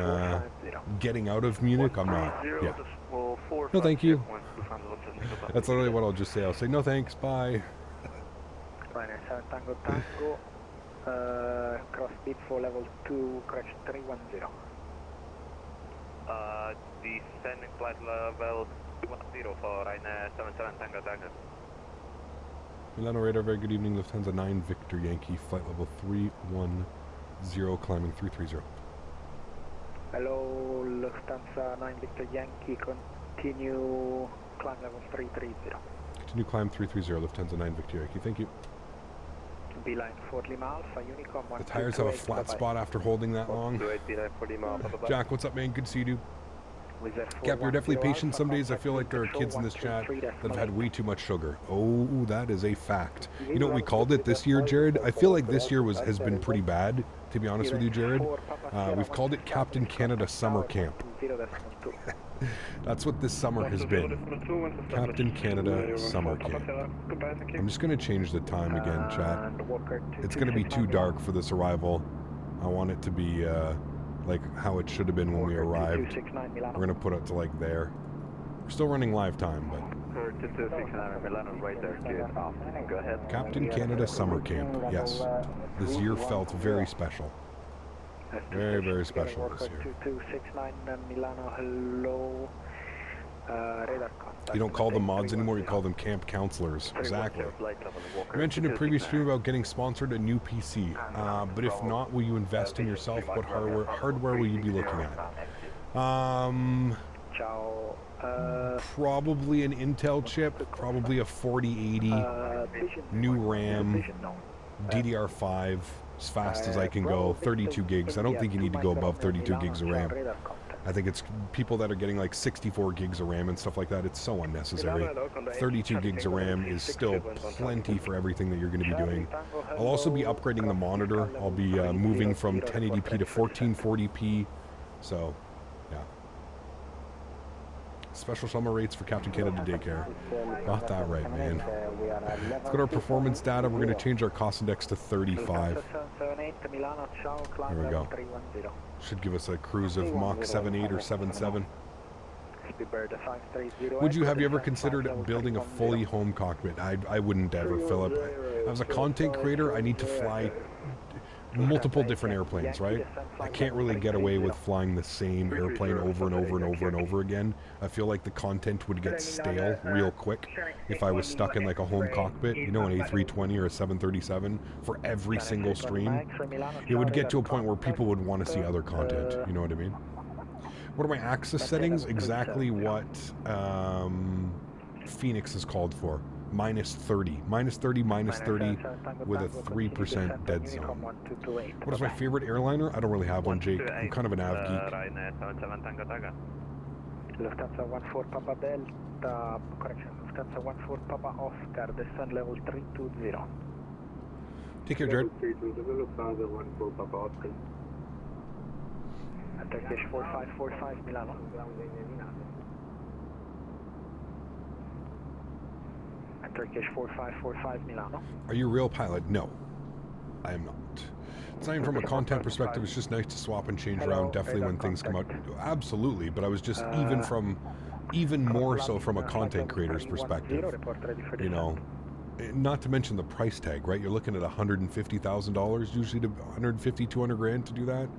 getting out of Munich, I'm not. Yeah. No, thank you. That's literally what I'll just say. I'll say, no thanks, bye. Ryanair 7 Tango Tango, cross speed for level 2, correction 310. Descending flight level 210 for Ryanair 77 Tango Tango. Milano radar, very good evening. Lufthansa 9 Victor Yankee, flight level 310, climbing 330. Hello, Lufthansa 9 Victor Yankee, continue climb level 330. Continue climb 330, Lufthansa 9 Victor Yankee, thank you. Beeline 40 miles, Unicom 1. The tires have a flat spot after holding that long. Jack, what's up, man? Good to see you, dude. Cap, you're definitely patient. Some days I feel like there are kids in this chat that have had way too much sugar. Oh, that is a fact. You know what we called it this year, Jared? I feel like this year has been pretty bad, to be honest with you, Jared. We've called it Captain Canada Summer Camp. That's what this summer has been. Captain Canada Summer Camp. I'm just going to change the time again, chat. It's going to be too dark for this arrival. I want it to be like how it should have been when we arrived. We're going to put it to like there. We're still running live time, but... Go ahead. Captain Canada Summer Camp, yes. This year felt very special. Very, very special this year. 2269 Milano, hello. Radar contact. You don't call them mods anymore, you call them camp counselors. Exactly. You mentioned in a previous stream about getting sponsored a new PC, but if not, will you invest in yourself? What hardware will you be looking at? Probably an Intel chip, probably a 4080, new RAM, DDR5, as fast as I can go, 32 gigs. I don't think you need to go above 32 gigs of RAM. I think it's people that are getting like 64 gigs of RAM and stuff like that, it's so unnecessary. 32 gigs of RAM is still plenty for everything that you're going to be doing. I'll also be upgrading the monitor. I'll be moving from 1080p to 1440p. So, yeah. Special summer rates for Captain Canada Daycare. Got that right, man. Let's go to our performance data. We're going to change our cost index to 35. There we go. Should give us a cruise of Mach 7.8 or 7.7. Have you ever considered building a fully home cockpit? I wouldn't ever, Philip. As a content creator, I need to fly multiple different airplanes, right? I can't really get away with flying the same airplane over and over and over and over again. I feel like the content would get stale real quick if I was stuck in like a home cockpit, you know, an A320 or a 737 for every single stream. It would get to a point where people would want to see other content, you know what I mean? What are my access settings? Exactly what Fenix is called for. -30. -30 with a 3% dead zone. What is my favorite airliner? I don't really have one, Jake. I'm kind of an av geek. Lufthansa 14 Papa Delta, correction, Lufthansa 14 Papa Oscar, descend level 320. Take care, Jared. Lufthansa 14 Papa Oscar. Turkish 4545 Milano. Turkish 4545 Milano. Are you a real pilot? No, I am not. It's not even from a content perspective. It's just nice to swap and change around. Definitely when things come out. Absolutely, but I was just even more so from a content creator's perspective. You know, not to mention the price tag, right? You're looking at $150,000 usually, to 150, 200 grand to do that.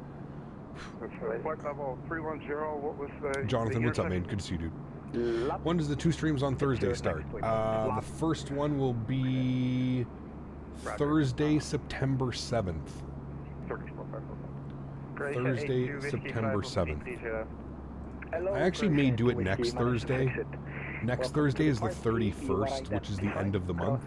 Flight level 310, what was the... Jonathan, what's up, man? Good to see you, dude. When does the 2 streams on Thursday start? The first one will be Thursday, September 7th. Thursday, September 7th. I actually may do it next Thursday. Next Thursday is the 31st, which is the end of the month.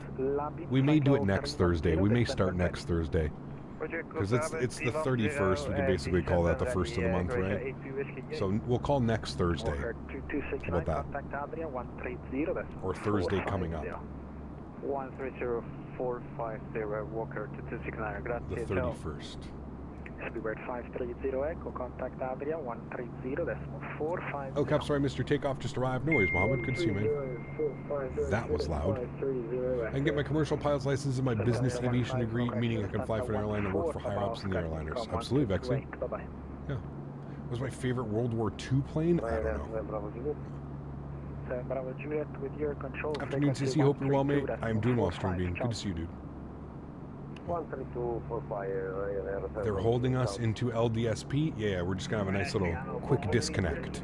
We may do it next Thursday. We may start next Thursday. Because it's the 31st, we can basically call that the first of the month, right? So we'll call next Thursday. How about that? Or Thursday coming up. 130450 Walker to 269. The 31st. Speedbird 530 Echo, contact Adria 130.45. Oh, Cap, sorry, Mr. Takeoff just arrived. No worries, Mohammed. Good to see you, man. That was loud. I can get my commercial pilot's license and my business aviation degree, meaning I can fly for an airline and work for higher-ups in the airliners. Absolutely, Vexy. Yeah. Was my favorite World War II plane? I don't know. Afternoon, CC. Hope you're well, mate. I am doing well, Stream Bean. Good to see you, dude. They're holding us into LDSP. Yeah, we're just gonna have a nice little quick disconnect.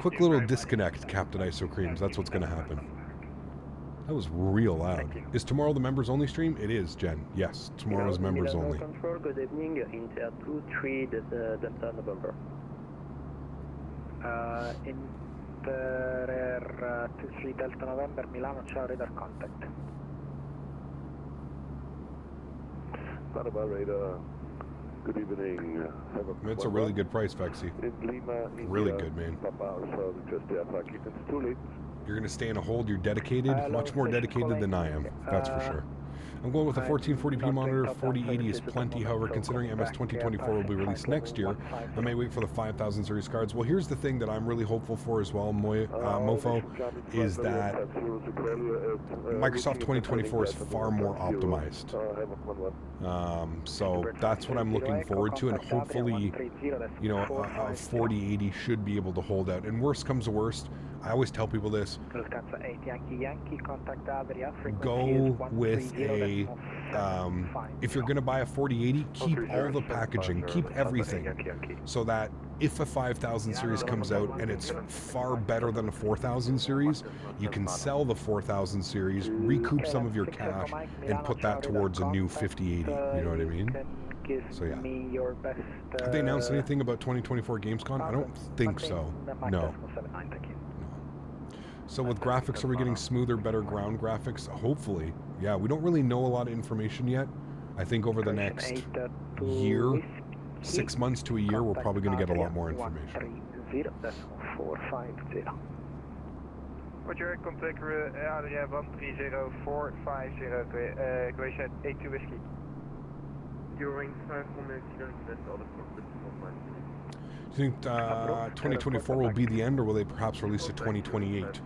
Quick little disconnect, Captain Iso Creams. That's what's gonna happen. That was real loud. Is tomorrow the members only stream? It is, Jen. Yes, tomorrow is members only. Good evening, Inter 23 Delta November. Inter 23 Delta November, Milano, ciao, radar contact. Panama radar. Good evening. It's a really good price, Vexy. Really good, man. You're going to stay in a hold. You're dedicated. Much more dedicated than I am. That's for sure. I'm going with a 1440p monitor. 4080 is plenty. However, considering MS 2024 will be released next year, I may wait for the 5000 series cards. Well, here's the thing that I'm really hopeful for as well, Mofo, is that Microsoft 2024 is far more optimized. So that's what I'm looking forward to, and hopefully, you know, a 4080 should be able to hold out. And worst comes to worst, I always tell people this, go with a, if you're going to buy a 4080, keep all the packaging, keep everything, so that if a 5000 series comes out and it's far better than a 4000 series, you can sell the 4000 series, recoup some of your cash, and put that towards a new 5080, you know what I mean? So yeah. Have they announced anything about 2024 Gamescom? I don't think so. No. So with graphics, are we getting smoother, better ground graphics? Hopefully. Yeah, we don't really know a lot of information yet. I think over the next year, 6 months to a year, we're probably going to get a lot more information. Roger, contact area 130450, equation 82 whiskey. During 500 kilometers out of cockpit. Do you think 2024 will be the end, or will they perhaps release it 2028?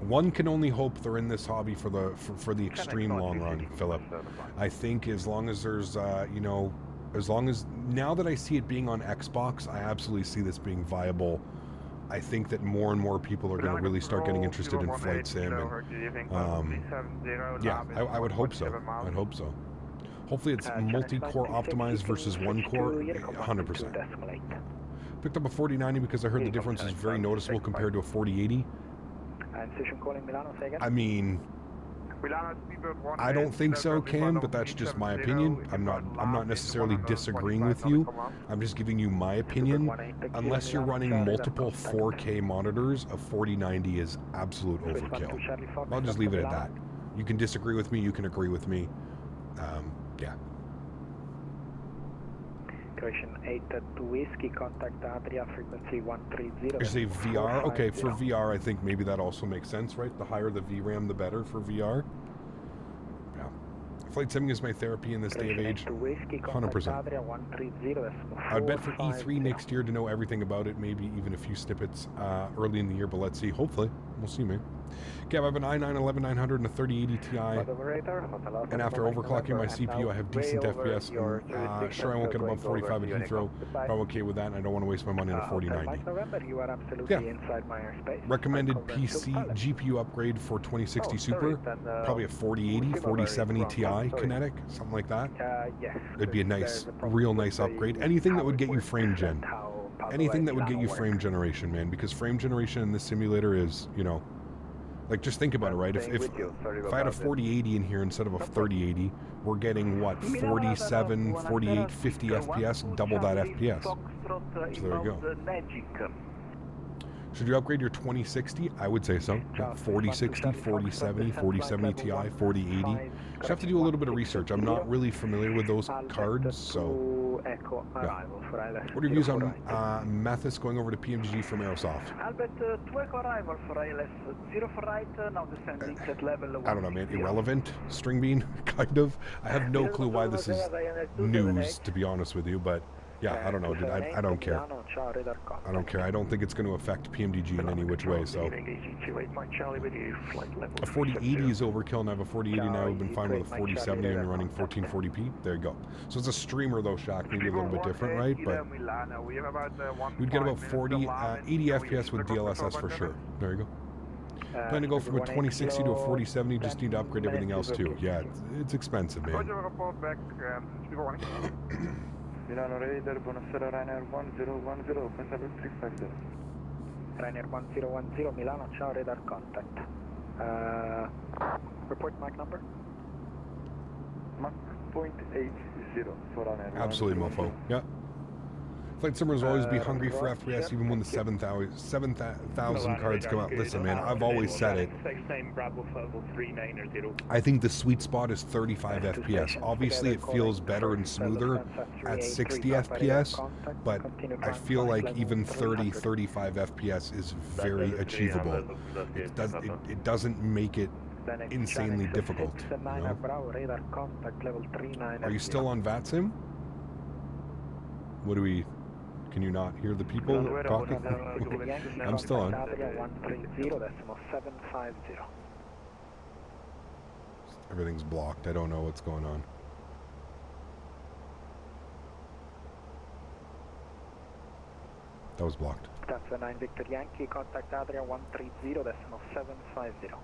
One can only hope they're in this hobby for the extreme long run, Philip. I think as long as there's, you know, as long as, now that I see it being on Xbox, I absolutely see this being viable. I think that more and more people are going to really start getting interested in flight sim. And, yeah, I would hope so. I'd hope so. Hopefully it's multi-core optimized versus one core, 100%. Picked up a 4090 because I heard the difference is very noticeable compared to a 4080. I mean, I don't think so, Cam, but that's just my opinion. I'm not necessarily disagreeing with you. I'm just giving you my opinion. Unless you're running multiple 4K monitors, a 4090 is absolute overkill. I'll just leave it at that. You can disagree with me, you can agree with me. Yeah. Equation 82 whiskey, contact Adria, frequency 130. Is a VR? Okay, for VR, I think maybe that also makes sense, right? The higher the VRAM, the better for VR. Yeah. Flight simming is my therapy in this day of age. 100%. I'd bet for E3 next year to know everything about it, maybe even a few snippets early in the year, but let's see. Hopefully. We'll see, man. Okay, I have an i9 11900 and a 3080 Ti, and after overclocking my CPU, I have decent FPS. Sure, I won't get above 45 at Heathrow, but I'm okay with that, and I don't want to waste my money on a 4090. Yeah. Recommended PC GPU upgrade for 2060 Super, probably a 4080, 4070 Ti Kinetic, something like that. It'd be a nice, real nice upgrade. Anything that would get you frame gen. Anything that would get you frame generation, man, because frame generation in this simulator is, you know, like, just think about it, right? If I had a 4080 in here instead of a 3080, we're getting, what, 47, 48, 50 FPS, double that FPS. So there you go. Should you upgrade your 2060? I would say so. 4060, 4070, 4070 Ti, 4080. Just have to do a little bit of research. I'm not really familiar with those cards, so... Yeah. What are your views on Mathis going over to PMGG from Aerosoft? Albert, 2 echo arrival for ILS, 0 for right, now descending at level 1. I don't know, man. Irrelevant? String bean? Kind of. I have no clue why this is news, to be honest with you, but... Yeah, I don't know, dude. I don't care. I don't care. I don't think it's going to affect PMDG in any which way, so... A 4080 is overkill, and I have a 4080 now. I've been fine with a 4070 and running 1440p. There you go. So it's a streamer, though, Shaq. Maybe a little bit different, right? But we'd get about 80 FPS with DLSS for sure. There you go. Plan to go from a 2060 to a 4070, just need to upgrade everything else, too. Yeah, it's expensive, man. Milano Radar, buonasera, Ryanair 1010, Pensable 350. Ryanair 1010, Milano, ciao, radar contact. Report Mach number? Mach 0.80 for Ryanair. Absolutely, mofo. Yeah. Flight simmers always be hungry for FPS even when the 7,000 cards come out. Listen, man, I've always said it. I think the sweet spot is 35 FPS. Obviously, it feels better and smoother at 60 FPS, but I feel like even 30, 35 FPS is very achievable. It doesn't make it insanely difficult. You know? Are you still on VATSIM? What do we... Can you not hear the people talking? I'm still on. Everything's blocked. I don't know what's going on. That was blocked. That's a 9 Victor Yankee. Contact Adria 130.750.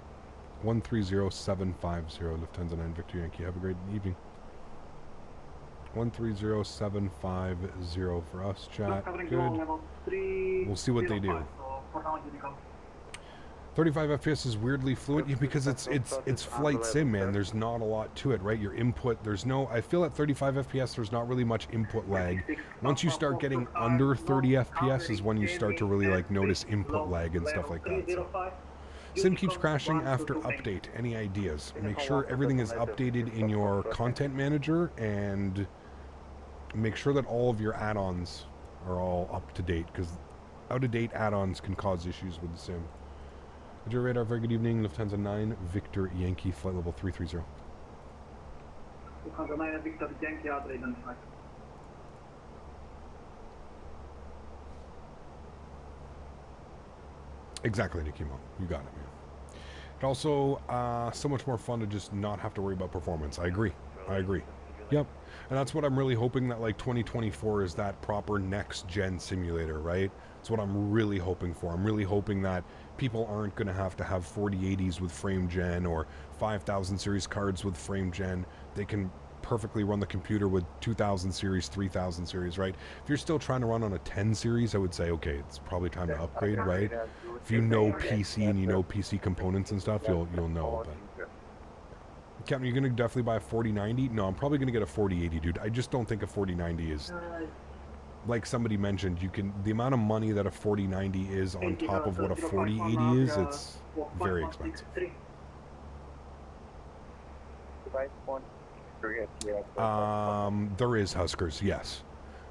130750. Lufthansa 9 Victor Yankee. Have a great evening. 130750 for us, chat. Good. We'll see what they do. 35 FPS is weirdly fluent because it's flight sim, man. There's not a lot to it, right? Your input, there's no... I feel at 35 FPS there's not really much input lag. Once you start getting under 30 FPS is when you start to really like notice input lag and stuff like that. So. Sim keeps crashing after update. Any ideas? Make sure everything is updated in your content manager and make sure that all of your add-ons are all up to date, because out-of-date add-ons can cause issues with the sim. Your radar, very good evening. Lufthansa 9 Victor Yankee, flight level 330. Lufthansa 9 Victor Yankee, identified. Exactly, Nikimo. You got it, man. And also, so much more fun to just not have to worry about performance. I agree. I agree. Yep. And that's what I'm really hoping, that like 2024 is that proper next gen simulator, right? That's what I'm really hoping for. I'm really hoping that people aren't going to have 4080s with frame gen or 5000 series cards with frame gen. They can perfectly run the computer with 2000 series, 3000 series, right? If you're still trying to run on a 10 series, I would say, okay, it's probably time to upgrade, right? If you know PC and you know PC components and stuff, you'll know. But Captain, you're going to definitely buy a 4090? No, I'm probably going to get a 4080, dude. I just don't think a 4090 is... Like somebody mentioned, the amount of money that a 4090 is on top of what a 4080 is, it's very expensive. There is Huskers, yes.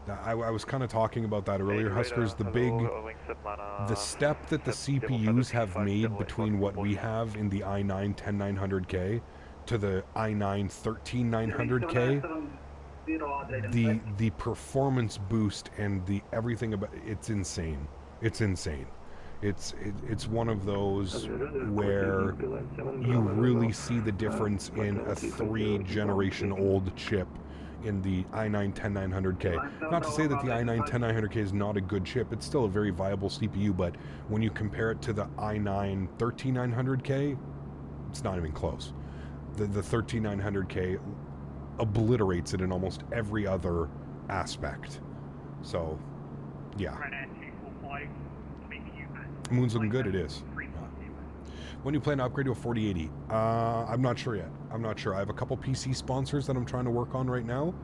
I was kind of talking about that earlier. Huskers, the step that the CPUs have made between what we have in the i9 10900K to the i9 13900K, the performance boost and the everything about it's insane. It's insane. It's one of those where you really see the difference in a 3-generation-old chip in the i9 10900K. Not to say that the i9 10900K is not a good chip. It's still a very viable CPU, but when you compare it to the i9 13900K, it's not even close. The 13900K obliterates it in almost every other aspect. So, yeah. Moon's looking good, it is. When you plan to upgrade to a 4080? I'm not sure yet. I'm not sure. I have a couple PC sponsors that I'm trying to work on right now.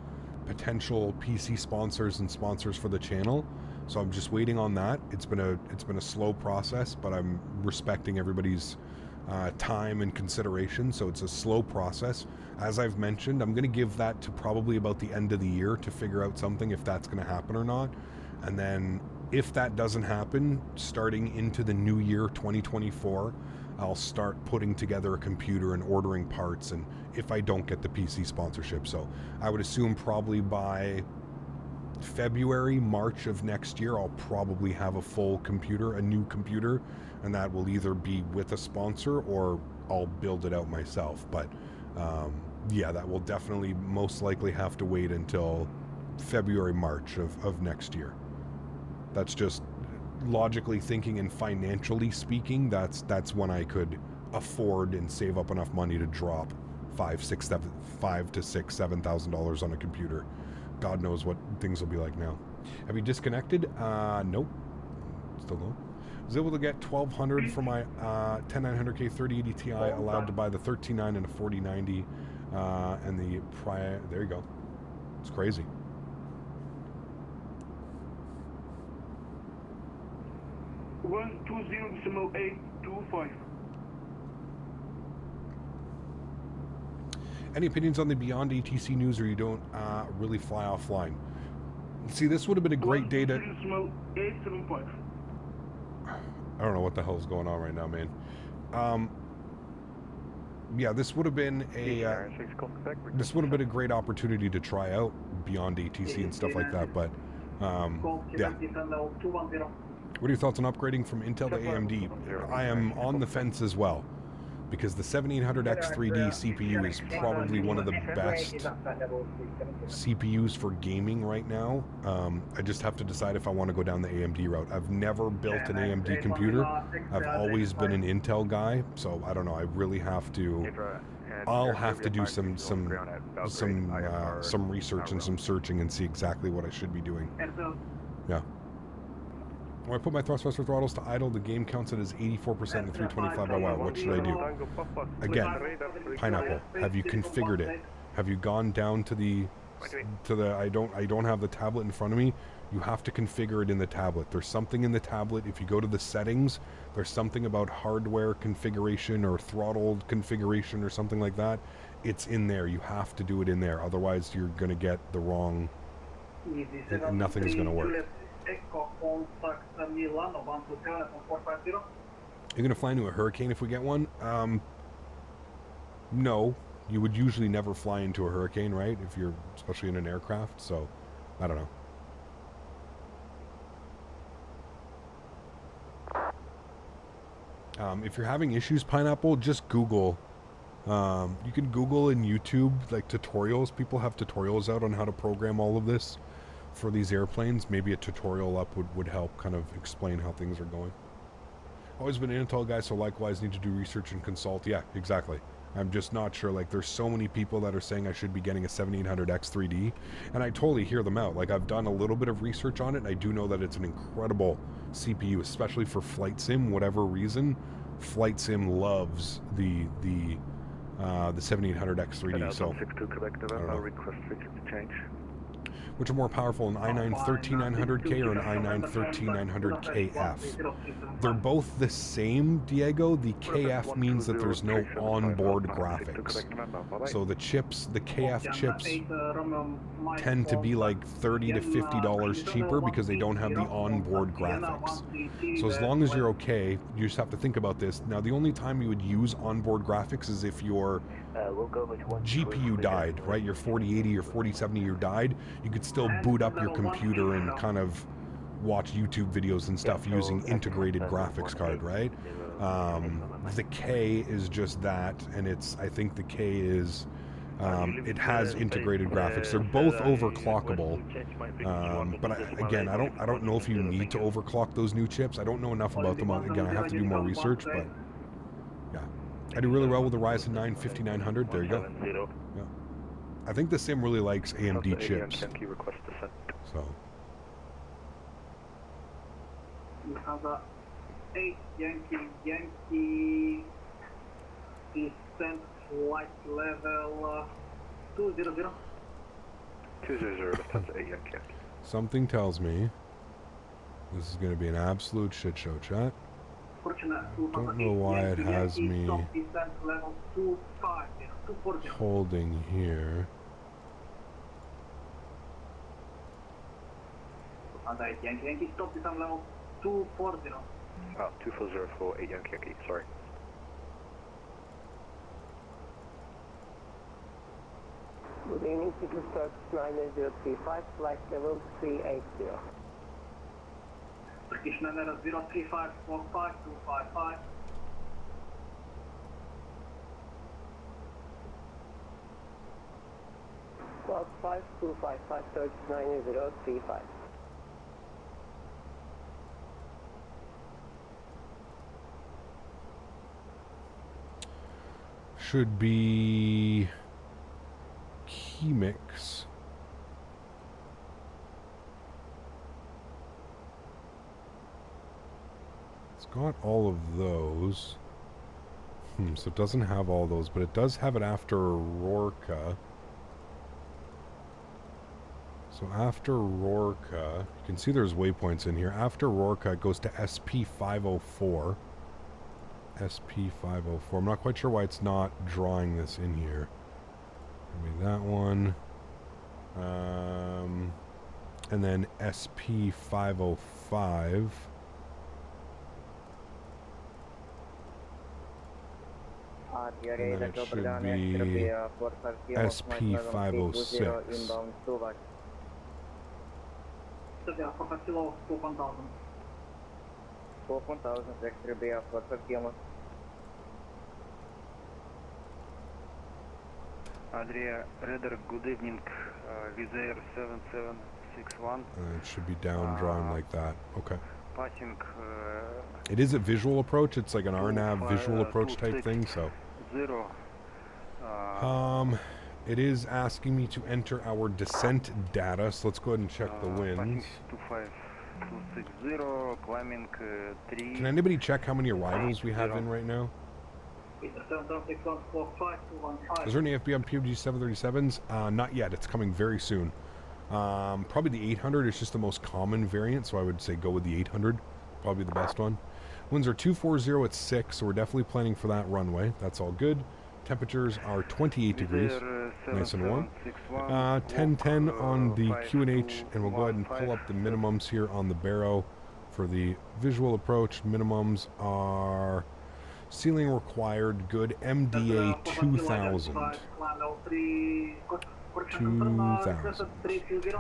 Potential PC sponsors and sponsors for the channel. So I'm just waiting on that. It's been a slow process, but I'm respecting everybody's time and consideration. So it's a slow process. As I've mentioned, I'm going to give that to probably about the end of the year to figure out something if that's going to happen or not. And then if that doesn't happen, starting into the new year 2024, I'll start putting together a computer and ordering parts, and if I don't get the PC sponsorship. So I would assume probably by February, March of next year, I'll probably have a full computer, a new computer, and that will either be with a sponsor or I'll build it out myself. But yeah, that will definitely most likely have to wait until February, March of next year. That's just logically thinking and financially speaking, that's when I could afford and save up enough money to drop $5,000 to $7,000 on a computer. God knows what things will be like now. Have you disconnected? Nope. Still no. I was able to get $1,200 for my 10900K 3080 Ti, allowed to buy the 13.9 and a 4090, and the prior. There you go. It's crazy. One 20.825. Any opinions on the Beyond ATC news, or you don't really fly offline? See, this would have been a great day to... 875. I don't know what the hell is going on right now, man. Yeah, this would have been a this would have been a great opportunity to try out Beyond ATC and stuff like that, but yeah. What are your thoughts on upgrading from Intel to AMD? I am on the fence as well, because the 7800X3D CPU is probably one of the best CPUs for gaming right now. I just have to decide if I want to go down the AMD route. I've never built an AMD computer. I've always been an Intel guy, so I don't know. I really have to. I'll have to do some research and some searching and see exactly what I should be doing. Yeah. When I put my Thrustmaster throttles to idle, the game counts it as 84% and 325 by wire. What should I do? Again, Pineapple, have you configured it? Have you gone down to the I don't have the tablet in front of me. You have to configure it in the tablet. There's something in the tablet. If you go to the settings, there's something about hardware configuration or throttle configuration or something like that. It's in there. You have to do it in there. Otherwise, you're going to get the wrong... Nothing's going to work. You're going to fly into a Hurricane if we get one? No. You would usually never fly into a Hurricane, right? If you're especially in an aircraft, so I don't know. If you're having issues, Pineapple, just Google. You can Google and YouTube like tutorials. People have tutorials out on how to program all of this for these airplanes. Maybe a tutorial up would help kind of explain how things are going. Always been an Intel guy, so likewise need to do research and consult. Yeah, exactly. I'm just not sure. Like, there's so many people that are saying I should be getting a 7800X3D, and I totally hear them out. Like, I've done a little bit of research on it, and I do know that it's an incredible CPU, especially for flight sim. Whatever reason, flight sim loves the 7800X3D. So, request to change. Which are more powerful, an i9 13900K or an i9 13900KF? They're both the same, Diego. The KF means that there's no onboard graphics. So the chips, the KF chips, tend to be like $30 to $50 cheaper because they don't have the onboard graphics. So as long as you're okay, you just have to think about this. Now, the only time you would use onboard graphics is if you're We'll go with one. GPU died, right? Your 4080 or 4070 you died, you could still boot up your computer and kind of watch YouTube videos and stuff using integrated graphics card, right? The K is just that, and I think the K is, it has integrated graphics. They're both overclockable, but again, I don't know if you need to overclock those new chips. I don't know enough about them. Again, I have to do more research, but yeah. I do really well with the Ryzen 9 5900. There you go. Yeah. I think the sim really likes AMD chips. So. Lufthansa 8 Yankee descent flight level 200. 200, Lufthansa 8 Yankee. Something tells me this is going to be an absolute shit show, chat. Don't know why it has me holding here. Yankee stop descent level 240. Oh, 240 for 8 Yankee, sorry. Good evening, City Start 9035, flight level 380. British number 035 45 255. Squawk 5255, search 9035. Should be key mix. It's got all of those. So it doesn't have all those, but it does have it after Rorca. So after Rorca, you can see there's waypoints in here. After Rorca, it goes to SP504. SP504. I'm not quite sure why it's not drawing this in here. Maybe that one. And then SP505. And then it should be SP506. Adria, Radar, good evening, Wizz Air 7761. It should be down drawing like that. Okay. Passing. It is a visual approach. It's like an RNAV visual approach type thing, so. 0. It is asking me to enter our descent data, so let's go ahead and check the winds. 25260, climbing 3. Can anybody check how many arrivals we have in right now? Is there any FB on PUBG 737s? Not yet. It's coming very soon. Probably the 800 is just the most common variant, so I would say go with the 800. Probably the best one. Winds are 240 at 6, so we're definitely planning for that runway. That's all good. Temperatures are 28 degrees. Nice and warm. 1010 on the QNH, and we'll go ahead and pull up the minimums here on the Barrow for the visual approach. Minimums are ceiling required, good. MDA 2000. 2000.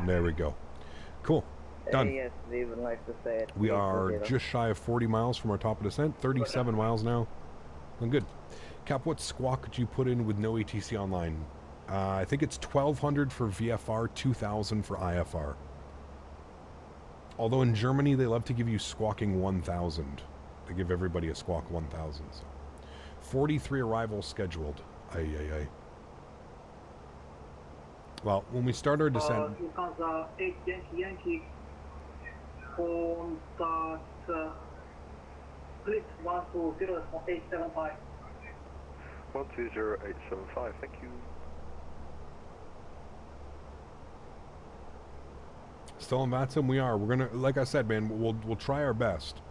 There we go. Cool. Done. Yes, we would like to say it. We are just shy of 40 miles from our top of descent. 37 miles now. Looking good. Cap, what squawk could you put in with no ATC online? I think it's 1200 for VFR, 2000 for IFR. Although in Germany, they love to give you squawking 1000. They give everybody a squawk 1000. So. 43 arrivals scheduled. Ay. Well, when we start our descent... Lufthansa 8 Yankee, contact Flite 120.875. 120875, thank you. Still in Faten? We are. We're gonna, like I said, man, we'll try our best.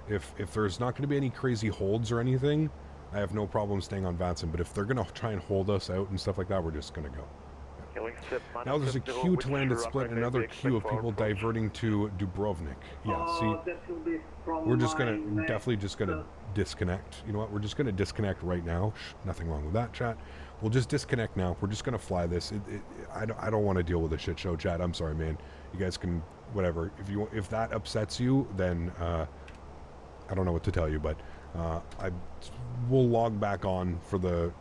If there's not going to be any crazy holds or anything, I have no problem staying on Faten. But if they're going to try and hold us out and stuff like that, we're just going to go. Killing Now there's a queue to land at Split, and another queue of people diverting to Dubrovnik. Yeah, see, we're just gonna, definitely just gonna disconnect. You know what, we're just gonna disconnect right now. Nothing wrong with that, chat. We'll just disconnect now. We're just gonna fly this. I don't want to deal with a shit show, chat. I'm sorry, man. You guys can, whatever. If that upsets you, then I don't know what to tell you, but we'll log back on for the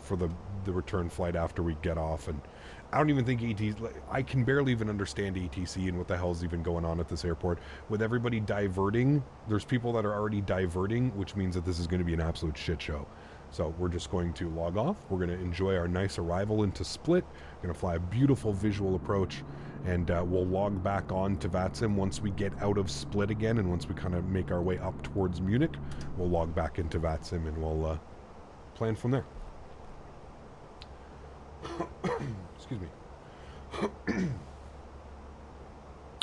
return flight after we get off. And I don't even think I can barely even understand ATC and what the hell's even going on at this airport. With everybody diverting, there's people that are already diverting, which means that this is going to be an absolute shit show. So we're just going to log off. We're going to enjoy our nice arrival into Split. We're going to fly a beautiful visual approach, and we'll log back on to Vatsum once we get out of Split again, and once we kind of make our way up towards Munich, we'll log back into Vatsum and we'll plan from there. Excuse me.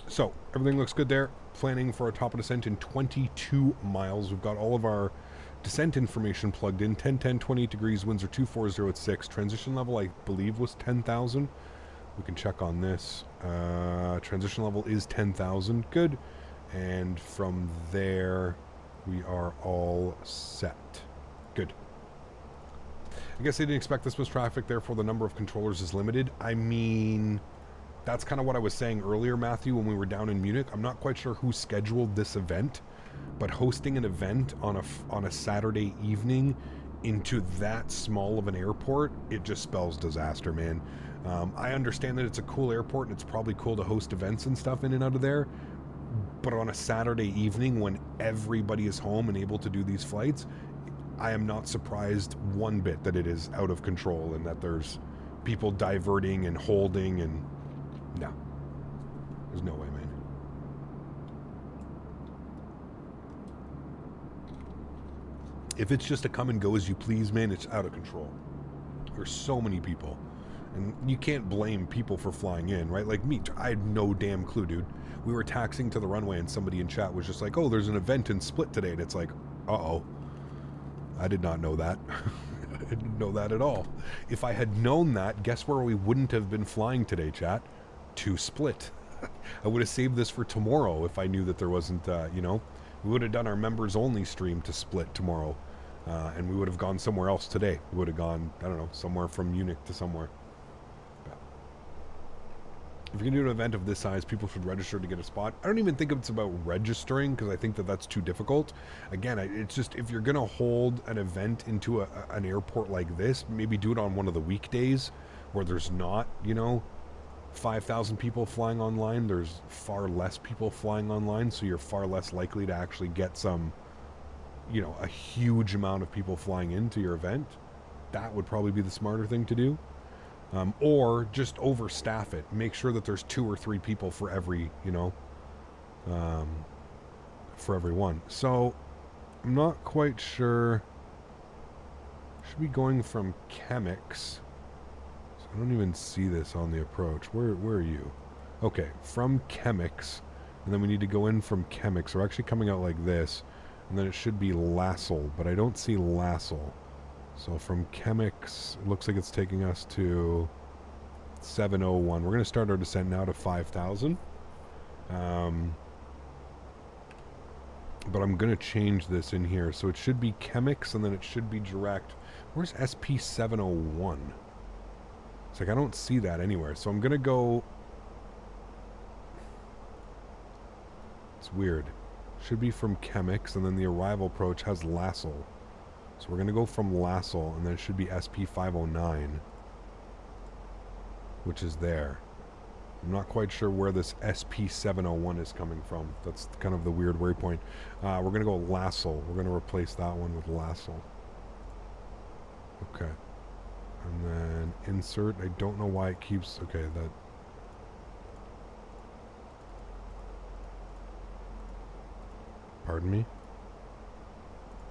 So everything looks good there. Planning for a top of descent in 22 miles. We've got all of our descent information plugged in. 10, 28 degrees, winds are 240 at 6. Transition level, I believe, was 10,000. We can check on this. Transition level is 10,000. Good. And from there, we are all set. Good. I guess they didn't expect this was traffic, therefore the number of controllers is limited. I mean, that's kind of what I was saying earlier, Matthew, when we were down in Munich. I'm not quite sure who scheduled this event, but hosting an event on a Saturday evening into that small of an airport, it just spells disaster, man. I understand that it's a cool airport and it's probably cool to host events and stuff in and out of there, but on a Saturday evening when everybody is home and able to do these flights, I am not surprised one bit that it is out of control and that there's people diverting and holding, and no, there's no way, man. If it's just a come and go as you please, man, it's out of control. There's so many people. And you can't blame people for flying in, right? Like me, I had no damn clue, dude. We were taxiing to the runway and somebody in chat was just like, oh, there's an event in Split today. And it's like, uh-oh. I did not know that. I didn't know that at all. If I had known that, guess where we wouldn't have been flying today, chat? To Split. I would have saved this for tomorrow if I knew that there wasn't, you know, we would have done our members only stream to Split tomorrow. And we would have gone somewhere else today. We would have gone, I don't know, somewhere from Munich to somewhere. If you're going to do an event of this size, people should register to get a spot. I don't even think it's about registering, because I think that that's too difficult. Again, it's just, if you're going to hold an event into an airport like this, maybe do it on one of the weekdays where there's not, you know, 5,000 people flying online. There's far less people flying online, so you're far less likely to actually get some, you know, a huge amount of people flying into your event. That would probably be the smarter thing to do. Or just overstaff it. Make sure that there's 2 or 3 people for every, you know, for every one. So, I'm not quite sure. Should be going from Chemix. So I don't even see this on the approach. Where are you? Okay, from Chemix. And then we need to go in from Chemix. We're actually coming out like this. And then it should be Lassel, but I don't see Lassel. So from Chemix, it looks like it's taking us to 701. We're going to start our descent now to 5,000. But I'm going to change this in here. So it should be Chemix, and then it should be direct. Where's SP701? It's like I don't see that anywhere. So I'm going to go... It's weird. Should be from Chemix, and then the arrival approach has Lassel. So we're going to go from Lassel, and then it should be SP509, which is there. I'm not quite sure where this SP701 is coming from. That's kind of the weird waypoint. We're going to go Lassel. We're going to replace that one with Lassel. Okay. And then insert. I don't know why it keeps... Okay, that... Pardon me?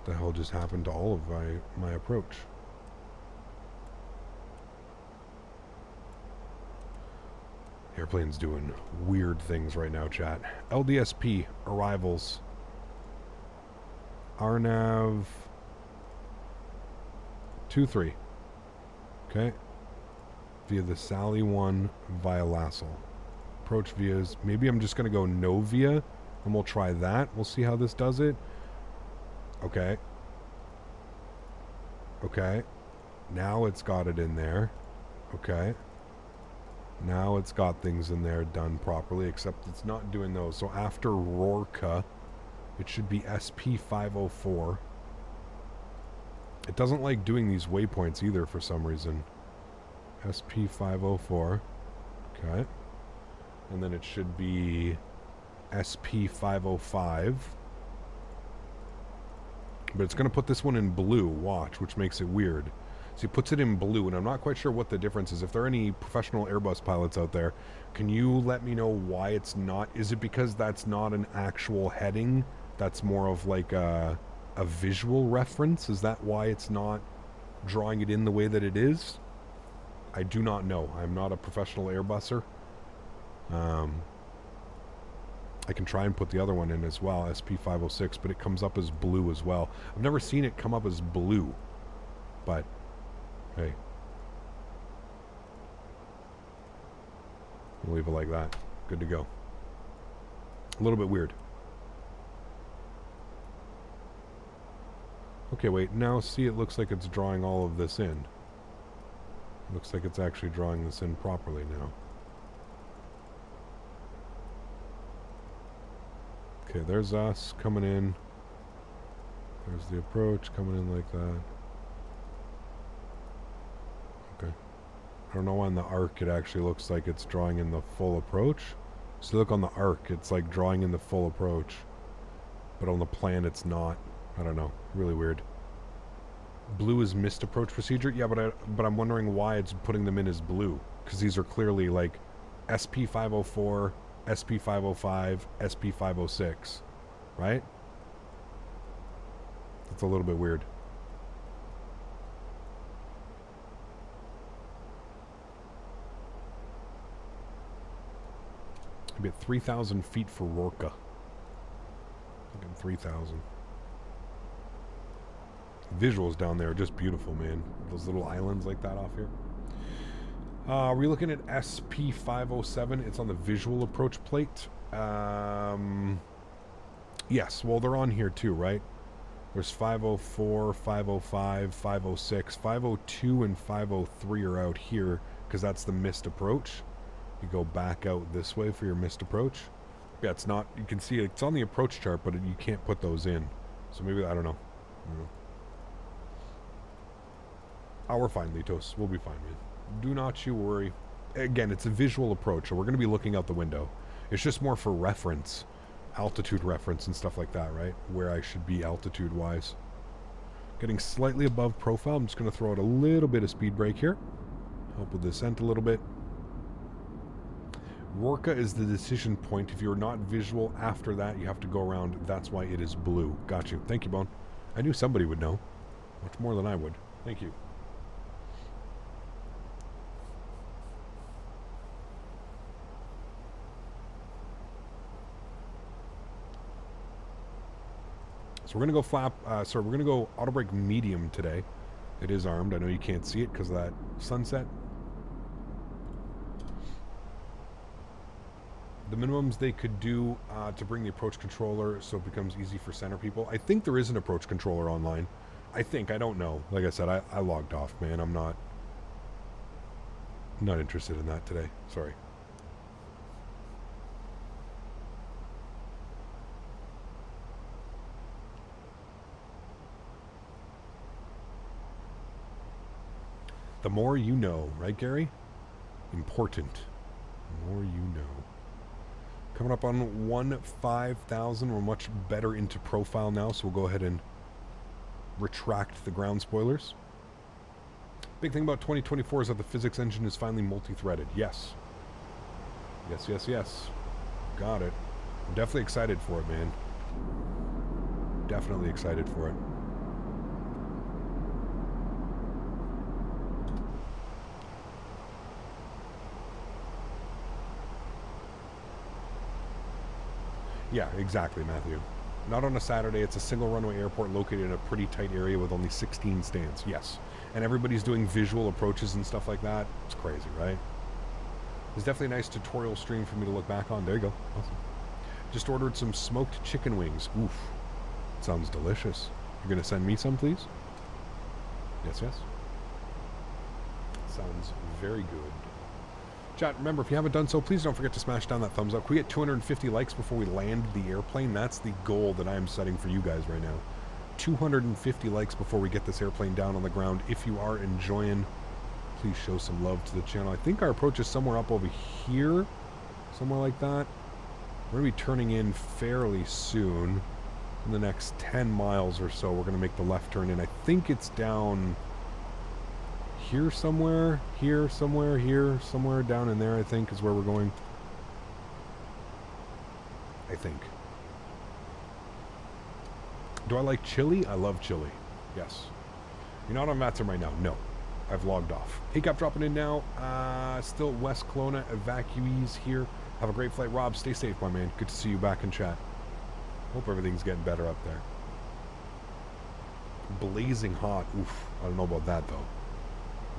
The hell just happened to all of my approach? Airplane's doing weird things right now, chat. LDSP arrivals. RNAV 23. Okay. via the Sally 1 via Lassel. Approach vias. Maybe I'm just going to go no via, and we'll try that. We'll see how this does it. Okay. Okay. Now it's got it in there. Okay. Now it's got things in there done properly, except it's not doing those. So after Rorka, it should be SP504. It doesn't like doing these waypoints either for some reason. SP504. Okay. And then it should be SP505. But it's going to put this one in blue, watch, which makes it weird. So he puts it in blue, and I'm not quite sure what the difference is. If there are any professional Airbus pilots out there, can you let me know why it's not? Is it because that's not an actual heading? That's more of like a visual reference? Is that why it's not drawing it in the way that it is? I do not know. I'm not a professional Airbusser. I can try and put the other one in as well, SP506, but it comes up as blue as well. I've never seen it come up as blue, but hey. We'll leave it like that. Good to go. A little bit weird. Okay, wait, now see, it looks like it's drawing all of this in. Looks like it's actually drawing this in properly now. Okay, there's us coming in. There's the approach coming in like that. Okay. I don't know why on the arc it actually looks like it's drawing in the full approach. So look on the arc, it's like drawing in the full approach. But on the plan it's not. I don't know. Really weird. Blue is missed approach procedure? Yeah, but I'm wondering why it's putting them in as blue. Because these are clearly like SP504, SP505, SP506, right? That's a little bit weird. Maybe at 3,000 feet for Rorka. I think I'm 3,000. Visuals down there are just beautiful, man. Those little islands like that off here. We're looking at SP507. It's on the visual approach plate. Yes, well, they're on here too, right? There's 504, 505, 506. 502 and 503 are out here because that's the missed approach. You go back out this way for your missed approach. Yeah, it's not, you can see it's on the approach chart, but you can't put those in. So maybe, I don't know. Oh, we're fine, Litos. We'll be fine, man. Do not you worry. Again, it's a visual approach, so we're going to be looking out the window. It's just more for reference, altitude reference and stuff like that, right? Where I should be altitude-wise. Getting slightly above profile. I'm just going to throw out a little bit of speed brake here. Help with descent a little bit. Rorka is the decision point. If you're not visual after that, you have to go around. That's why it is blue. Got you. Thank you, Bone. I knew somebody would know. Much more than I would. Thank you. So we're going to go flap, we're going to go auto brake medium today. It is armed. I know you can't see it because of that sunset. The minimums they could do to bring the approach controller so it becomes easy for center people. I think there is an approach controller online. I think. I don't know. Like I said, I logged off, man. I'm not interested in that today. Sorry. The more you know, right, Gary? Important. The more you know. Coming up on 15,000. We're much better into profile now, so we'll go ahead and retract the ground spoilers. Big thing about 2024 is that the physics engine is finally multi-threaded. Yes. Yes, yes, yes. Got it. I'm definitely excited for it, man. Definitely excited for it. Yeah, exactly, Matthew. Not on a Saturday. It's a single runway airport located in a pretty tight area with only 16 stands. Yes. and everybody's doing visual approaches and stuff like that. It's crazy, right? It's definitely a nice tutorial stream for me to look back on. There you go. Awesome. Just ordered some smoked chicken wings. Oof. Sounds delicious. You're going to send me some, please? Yes, yes. Sounds very good. Chat, remember, if you haven't done so, please don't forget to smash down that thumbs up. Can we get 250 likes before we land the airplane? That's the goal that I am setting for you guys right now. 250 likes before we get this airplane down on the ground. If you are enjoying, please show some love to the channel. I think our approach is somewhere up over here. Somewhere like that. We're going to be turning in fairly soon. In the next 10 miles or so, we're going to make the left turn in. I think it's down here somewhere, here somewhere, here somewhere, down in there, I think, is where we're going. I think. Do I like chili? I love chili. Yes. You're not on VATSIM right now? No. I've logged off. Hey, Cap dropping in now. Still West Kelowna evacuees here. Have a great flight. Rob, stay safe, my man. Good to see you back in chat. Hope everything's getting better up there. Blazing hot. Oof. I don't know about that, though.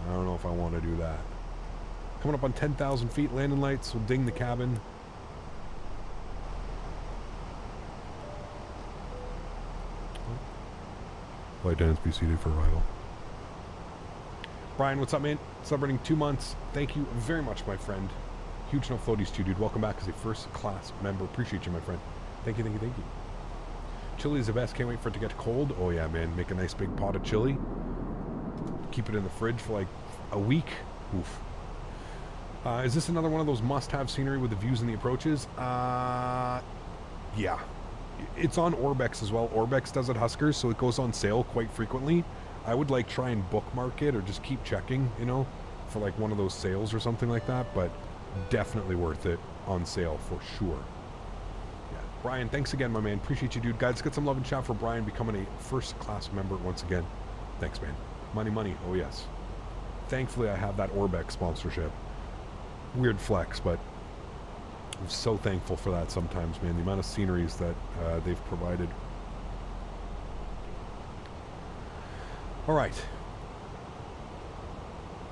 I don't know if I want to do that. Coming up on 10,000 feet. Landing lights will ding the cabin. Flight Dennis, be seated for arrival. Brian, what's up, man? Celebrating 2 months. Thank you very much, my friend. Huge no floaties to you, dude. Welcome back as a first-class member. Appreciate you, my friend. Thank you, thank you, thank you. Chili is the best. Can't wait for it to get cold. Oh, yeah, man. Make a nice big pot of chili. Keep it in the fridge for like a week. Oof. Is this another one of those must-have scenery with the views and the approaches? Yeah. It's on Orbex as well. Orbex does it, Huskers, so it goes on sale quite frequently. I would like try and bookmark it or just keep checking, you know, for like one of those sales or something like that, but definitely worth it on sale for sure. Yeah. Brian, thanks again, my man. Appreciate you, dude. Guys, let's get some love and chat for Brian becoming a first-class member once again. Thanks, man. Money, money. Oh, yes. Thankfully, I have that Orbex sponsorship. Weird flex, but I'm so thankful for that sometimes, man. The amount of sceneries that they've provided. All right.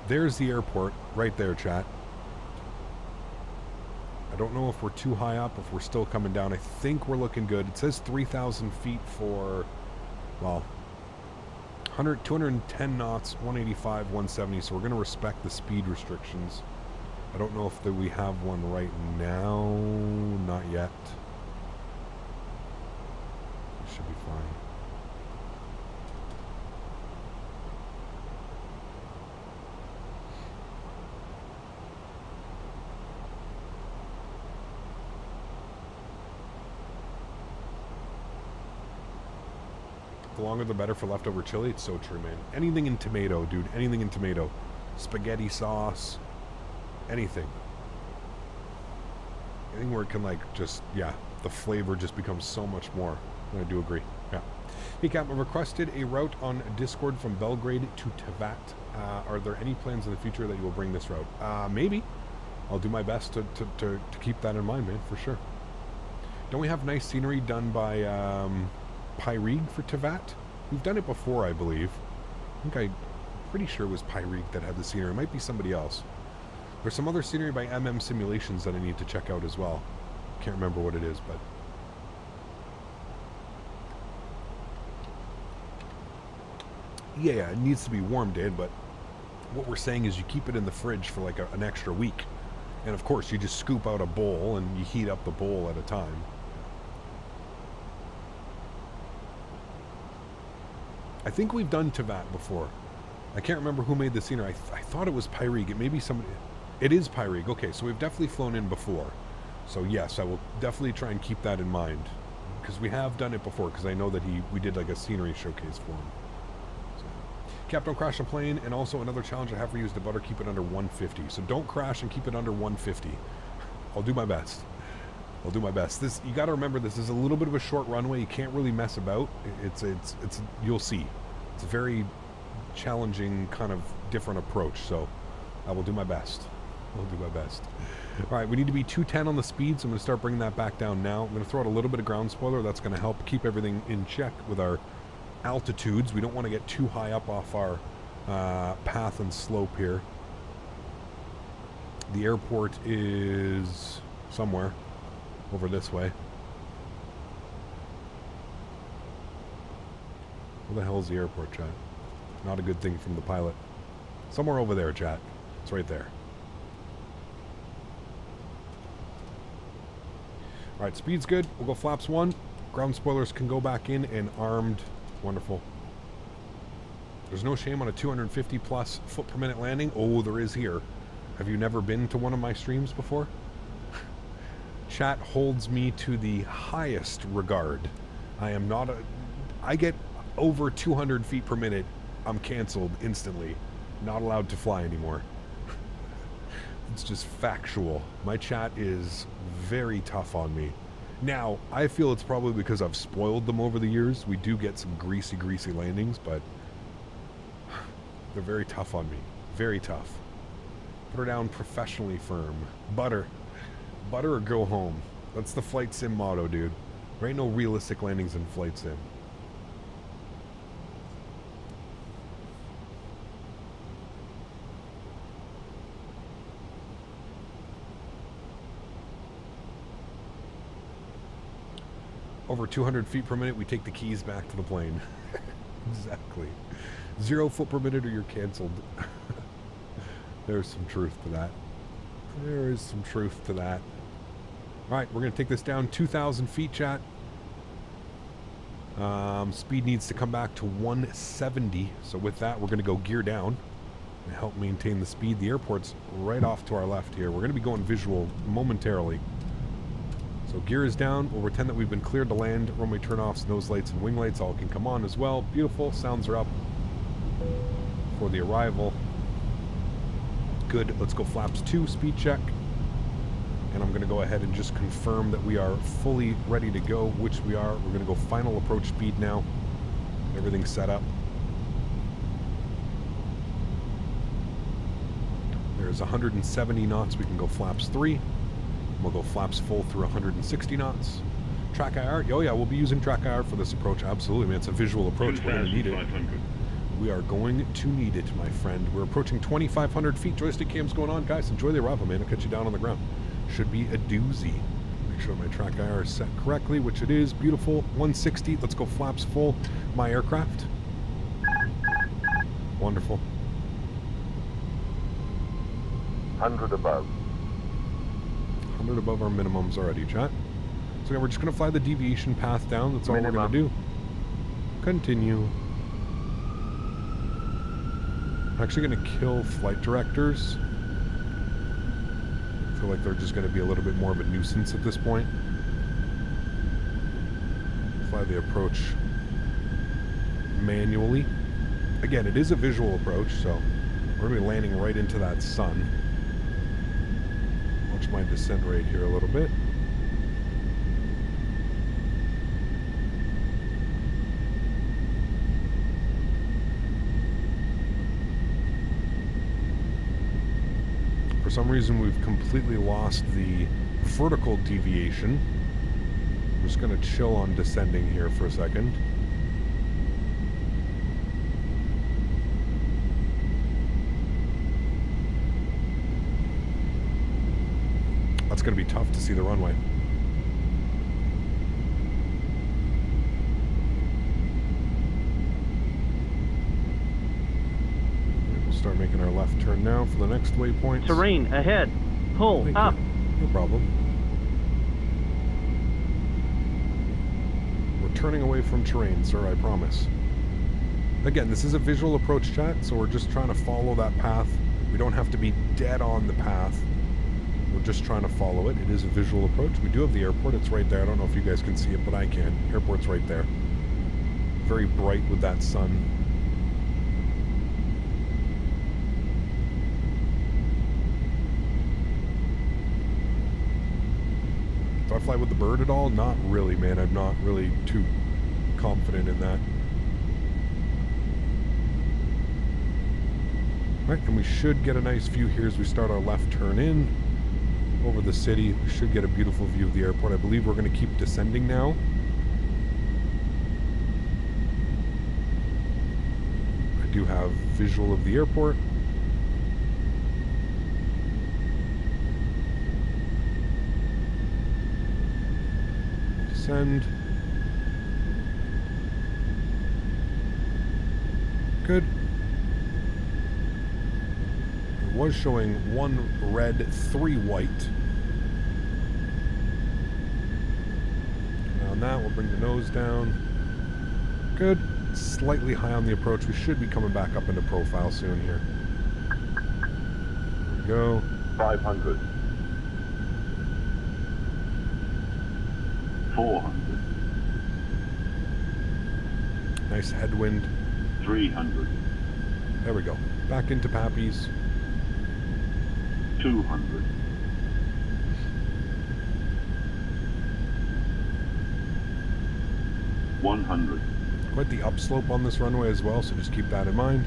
There's the airport right there, chat. I don't know if we're too high up, if we're still coming down. I think we're looking good. It says 3,000 feet for, well, 210 knots, 185, 170, so we're going to respect the speed restrictions. I don't know if we have one right now. Not yet. It should be fine. The longer the better for leftover chili. It's so true, man. Anything in tomato, dude. Anything in tomato. Spaghetti sauce. Anything. Anything where it can, like, just, yeah, the flavor just becomes so much more. I do agree. Yeah. Hey, Cap, I requested a route on Discord from Belgrade to Tevat. Are there any plans in the future that you will bring this route? Maybe. I'll do my best to keep that in mind, man, for sure. Don't we have nice scenery done by Pyrig for Tevat? We've done it before, I believe. I'm pretty sure it was Pyrig that had the scenery. It might be somebody else. There's some other scenery by MM Simulations that I need to check out as well. Can't remember what it is, but... yeah, it needs to be warmed in, but what we're saying is you keep it in the fridge for like an extra week. And of course, you just scoop out a bowl and you heat up the bowl at a time. I think we've done Tevat before. I can't remember who made the scenery. I thought it was Pyrig. It may be somebody... It is Pyrig. Okay, so we've definitely flown in before. So yes, I will definitely try and keep that in mind. Because we have done it before, because I know that we did like a scenery showcase for him. So, Cap, don't crash a plane. And also another challenge I have for you is to butter keep it under 150. So don't crash and keep it under 150. I'll do my best. I'll do my best. This, you got to remember, this is a little bit of a short runway. You can't really mess about. It's you'll see. It's a very challenging kind of different approach. So I will do my best. I'll do my best. All right, we need to be 210 on the speed, so I'm going to start bringing that back down now. I'm going to throw out a little bit of ground spoiler. That's going to help keep everything in check with our altitudes. We don't want to get too high up off our path and slope here. The airport is somewhere over this way. Where the hell is the airport, chat? Not a good thing from the pilot. Somewhere over there, chat. It's right there. Alright, speed's good. We'll go flaps 1. Ground spoilers can go back in and armed. Wonderful. There's no shame on a 250 plus foot per minute landing. Oh, there is here. Have you never been to one of my streams before? Chat holds me to the highest regard. I am not a... I get over 200 feet per minute. I'm canceled instantly. Not allowed to fly anymore. It's just factual. My chat is very tough on me. Now, I feel it's probably because I've spoiled them over the years. We do get some greasy landings, but they're very tough on me. Very tough. Put her down professionally firm. Butter. Butter or go home. That's the flight sim motto, dude. There ain't no realistic landings in flight sim. Over 200 feet per minute, we take the keys back to the plane. Exactly. 0 foot per minute or you're canceled. There's some truth to that. There is some truth to that. Alright, we're going to take this down 2,000 feet, chat. Speed needs to come back to 170. So with that, we're going to go gear down and help maintain the speed. The airport's right off to our left here. We're going to be going visual momentarily. So gear is down. We'll pretend that we've been cleared to land. Runway turnoffs, nose lights, and wing lights all can come on as well. Beautiful. Sounds are up for the arrival. Good. Let's go flaps 2, speed check. And I'm going to go ahead and just confirm that we are fully ready to go, which we are. We're going to go final approach speed now. Everything's set up. There's 170 knots. We can go flaps 3. We'll go flaps full through 160 knots. Track IR. Oh yeah, we'll be using track IR for this approach. Absolutely, man. It's a visual approach. We're going to need it. We are going to need it, my friend. We're approaching 2,500 feet. Joystick cam's going on. Guys, enjoy the arrival, man. I'll catch you down on the ground. Should be a doozy. Make sure my track IR is set correctly, which it is. Beautiful. 160. Let's go flaps full. My aircraft. Wonderful. 100 above. 100 above our minimums already, chat. So yeah, we're just going to fly the deviation path down. That's all we're going to do. Continue. I'm actually going to kill flight directors. I feel like they're just going to be a little bit more of a nuisance at this point. Fly the approach manually. Again, it is a visual approach, so we're going to be landing right into that sun. Watch my descent rate here a little bit. For some reason, we've completely lost the vertical deviation. I'm just going to chill on descending here for a second. That's going to be tough to see the runway. We'll start making our left turn now for the next waypoint. Terrain ahead. Pull up. No problem. We're turning away from terrain, sir, I promise. Again, this is a visual approach, chat, so we're just trying to follow that path. We don't have to be dead on the path. We're just trying to follow it. It is a visual approach. We do have the airport. It's right there. I don't know if you guys can see it, but I can. Airport's right there. Very bright with that sun. Do I fly with the bird at all? Not really, man. I'm not really too confident in that. Right, and we should get a nice view here as we start our left turn in over the city. We should get a beautiful view of the airport. I believe we're going to keep descending now. I do have visual of the airport. Descend. Good. It was showing 1 red, 3 white. Now on that, we'll bring the nose down. Good. Slightly high on the approach. We should be coming back up into profile soon here. There we go. 500. 400. Nice headwind. 300. There we go. Back into Pappies. 200. 100. Quite the upslope on this runway as well, so just keep that in mind.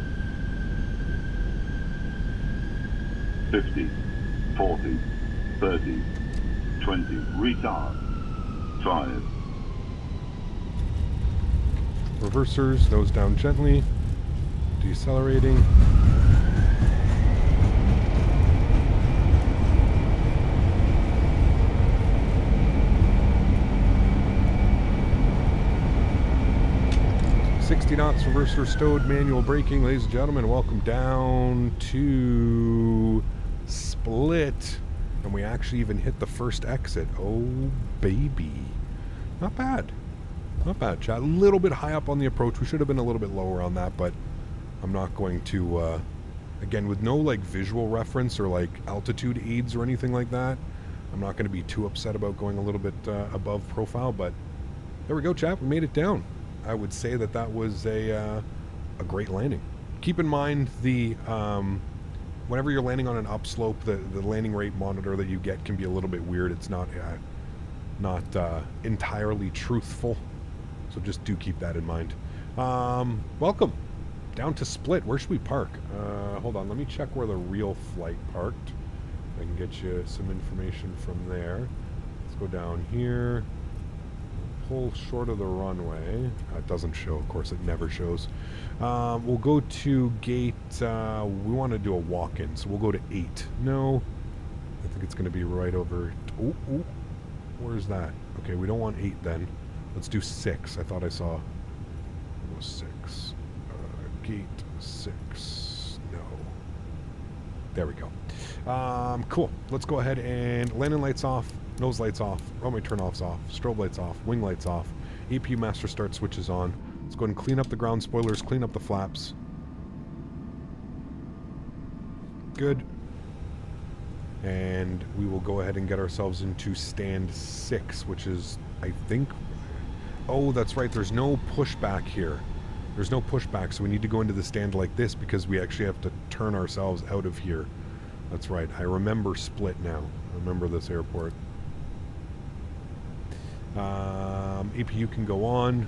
50. 40. 30. 20. Retard. 5. Reversers, nose down gently. Decelerating. Knots, reverser stowed, manual braking. Ladies and gentlemen, welcome down to Split. And we actually even hit the first exit. Oh, baby. Not bad. Not bad, chat. A little bit high up on the approach. We should have been a little bit lower on that, but I'm not going to, again, with no, like, visual reference or, like, altitude aids or anything like that, I'm not going to be too upset about going a little bit above profile, but there we go, chat. We made it down. I would say that that was a great landing. Keep in mind the whenever you're landing on an upslope, the landing rate monitor that you get can be a little bit weird. It's not entirely truthful, so just do keep that in mind. Welcome down to Split. Where should we park? Hold on, let me check where the real flight parked. I can get you some information from there. Let's go down here. Pull short of the runway. It doesn't show, of course, it never shows. We'll go to gate, we want to do a walk-in, so we'll go to 8. No, I think it's going to be right over, oh, where's that? Okay, we don't want 8 then. Let's do 6. I thought I saw, it was 6. Gate 6, no. There we go. Cool, let's go ahead and landing lights off. Nose lights off, runway turn-offs off, strobe lights off, wing lights off, APU master start switches on. Let's go ahead and clean up the ground spoilers, clean up the flaps. Good. And we will go ahead and get ourselves into stand 6, which is, I think... Oh, that's right, there's no pushback here. There's no pushback, so we need to go into the stand like this because we actually have to turn ourselves out of here. That's right, I remember Split now. I remember this airport. APU can go on.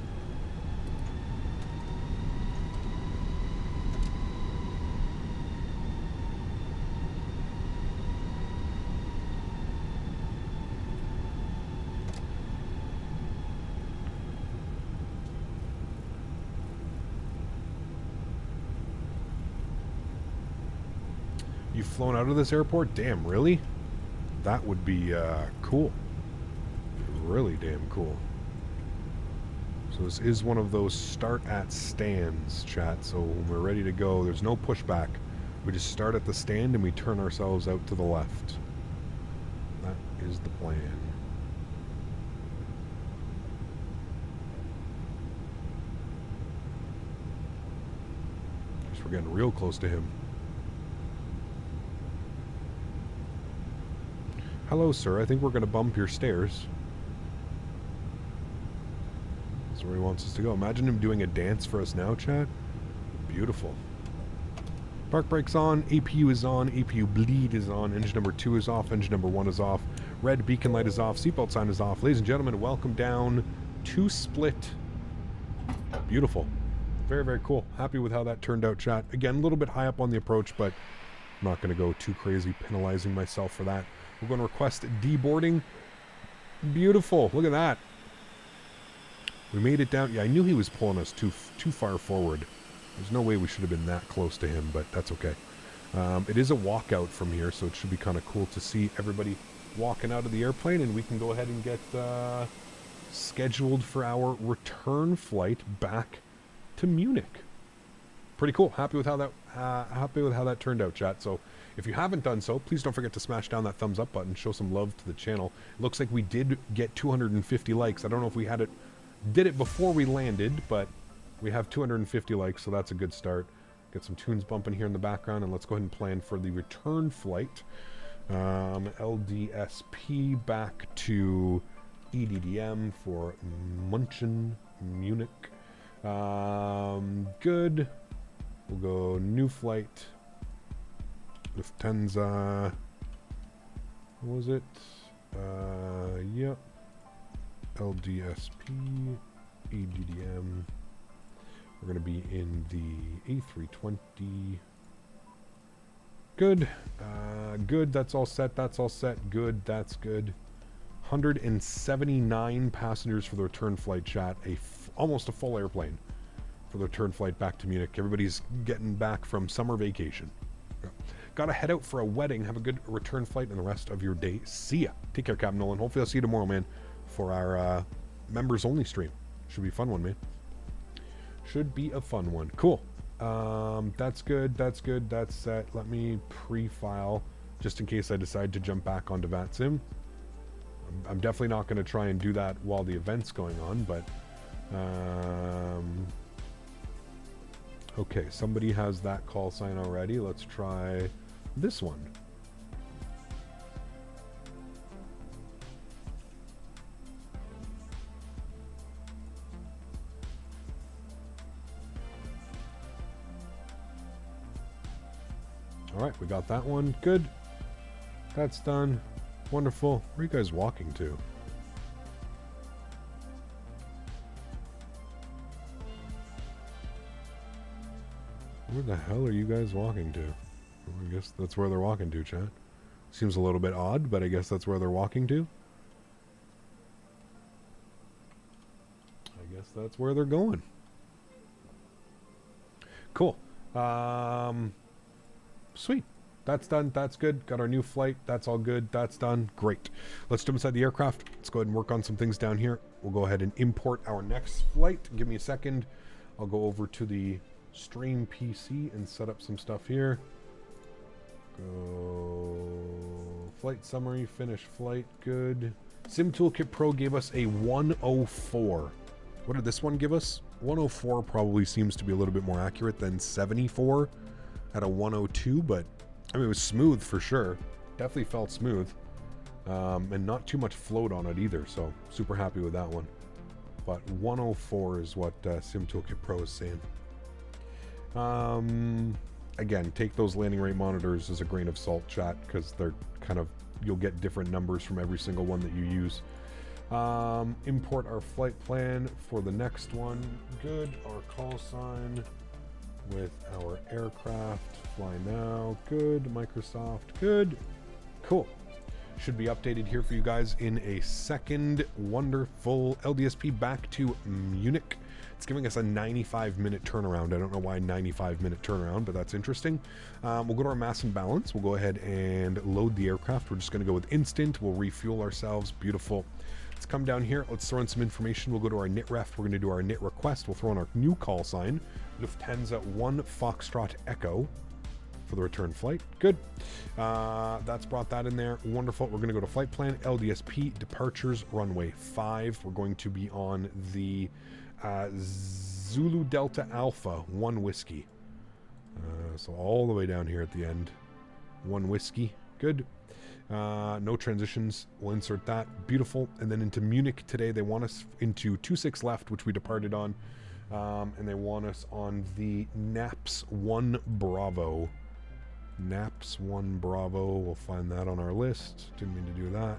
You've flown out of this airport? Damn, really? That would be cool. Really damn cool. So this is one of those start at stands, chat. So when we're ready to go, there's no pushback. We just start at the stand and we turn ourselves out to the left. That is the plan. Guess we're getting real close to him. Hello, sir. I think we're going to bump your stairs. That's where he wants us to go. Imagine him doing a dance for us now, chat. Beautiful. Park brakes on. APU is on. APU bleed is on. Engine number 2 is off. Engine number 1 is off. Red beacon light is off. Seatbelt sign is off. Ladies and gentlemen, welcome down to Split. Beautiful. Very, very cool. Happy with how that turned out, chat. Again, a little bit high up on the approach, but I'm not going to go too crazy penalizing myself for that. We're going to request deboarding. Beautiful. Look at that. We made it down. Yeah, I knew he was pulling us too far forward. There's no way we should have been that close to him, but that's okay. It is a walkout from here, so it should be kind of cool to see everybody walking out of the airplane, and we can go ahead and get scheduled for our return flight back to Munich. Pretty cool. Happy with how that turned out, chat. So if you haven't done so, please don't forget to smash down that thumbs up button. Show some love to the channel. It looks like we did get 250 likes. I don't know if we did it before we landed, but we have 250 likes, so that's a good start. Get some tunes bumping here in the background, and let's go ahead and plan for the return flight. LDSP back to EDDM for Munich. Good. We'll go new flight. Lufthansa. What was it? Yep. LDSP. EDDM. We're going to be in the A320. Good. Good. That's all set. That's all set. Good. That's good. 179 passengers for the return flight, chat. Almost a full airplane for the return flight back to Munich. Everybody's getting back from summer vacation. Got to head out for a wedding. Have a good return flight and the rest of your day. See ya. Take care, Captain Nolan. Hopefully I'll see you tomorrow, man, for our members only stream. Should be a fun one, man. Should be a fun one. Cool. That's good. That's good. That's set. Let me pre-file just in case I decide to jump back onto VATSIM. I'm definitely not going to try and do that while the event's going on, but okay, somebody has that call sign already. Let's try this one. All right, we got that one. Good. That's done. Wonderful. Where are you guys walking to? Where the hell are you guys walking to? Well, I guess that's where they're walking to, chat. Seems a little bit odd, but I guess that's where they're walking to. I guess that's where they're going. Cool. Sweet. That's done. That's good. Got our new flight. That's all good. That's done. Great. Let's jump inside the aircraft. Let's go ahead and work on some things down here. We'll go ahead and import our next flight. Give me a second. I'll go over to the stream PC and set up some stuff here. Go flight summary, finish flight. Good. Sim Toolkit Pro gave us a 104. What did this one give us? 104 probably seems to be a little bit more accurate than 74 at a 102, but I mean, it was smooth for sure. Definitely felt smooth. And not too much float on it either, so super happy with that one. But 104 is what Sim Toolkit Pro is saying. Again, take those landing rate monitors as a grain of salt, chat, because they're kind of, you'll get different numbers from every single one that you use. Import our flight plan for the next one. Good. Our call sign with our aircraft. Fly now. Good. Microsoft. Good. Cool. Should be updated here for you guys in a second. Wonderful. LDSP back to Munich. It's giving us a 95-minute turnaround. I don't know why 95-minute turnaround, but that's interesting. We'll go to our mass and balance. We'll go ahead and load the aircraft. We're just going to go with instant. We'll refuel ourselves. Beautiful. Let's come down here. Let's throw in some information. We'll go to our NIT ref. We're going to do our NIT request. We'll throw in our new call sign. Lufthansa 1 Foxtrot Echo for the return flight. Good. That's brought that in there. Wonderful. We're going to go to flight plan. LDSP departures runway 5. We're going to be on the Zulu Delta Alpha 1 whiskey. So all the way down here at the end. 1 whiskey. Good. No transitions. We'll insert that. Beautiful. And then into Munich today. They want us into 26 left, which we departed on. And they want us on the NAPS 1 Bravo. NAPS 1 Bravo. We'll find that on our list. Didn't mean to do that.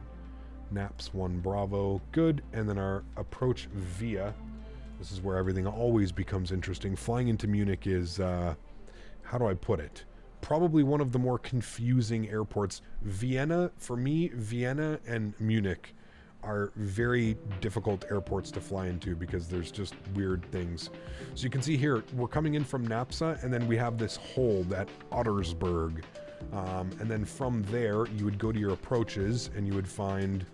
NAPS 1 Bravo. Good. And then our approach via. This is where everything always becomes interesting. Flying into Munich is, how do I put it? Probably one of the more confusing airports. Vienna, for me, Vienna and Munich are very difficult airports to fly into because there's just weird things. So you can see here, we're coming in from Napsa, and then we have this hold at Ottersberg. And then from there, you would go to your approaches, and you would find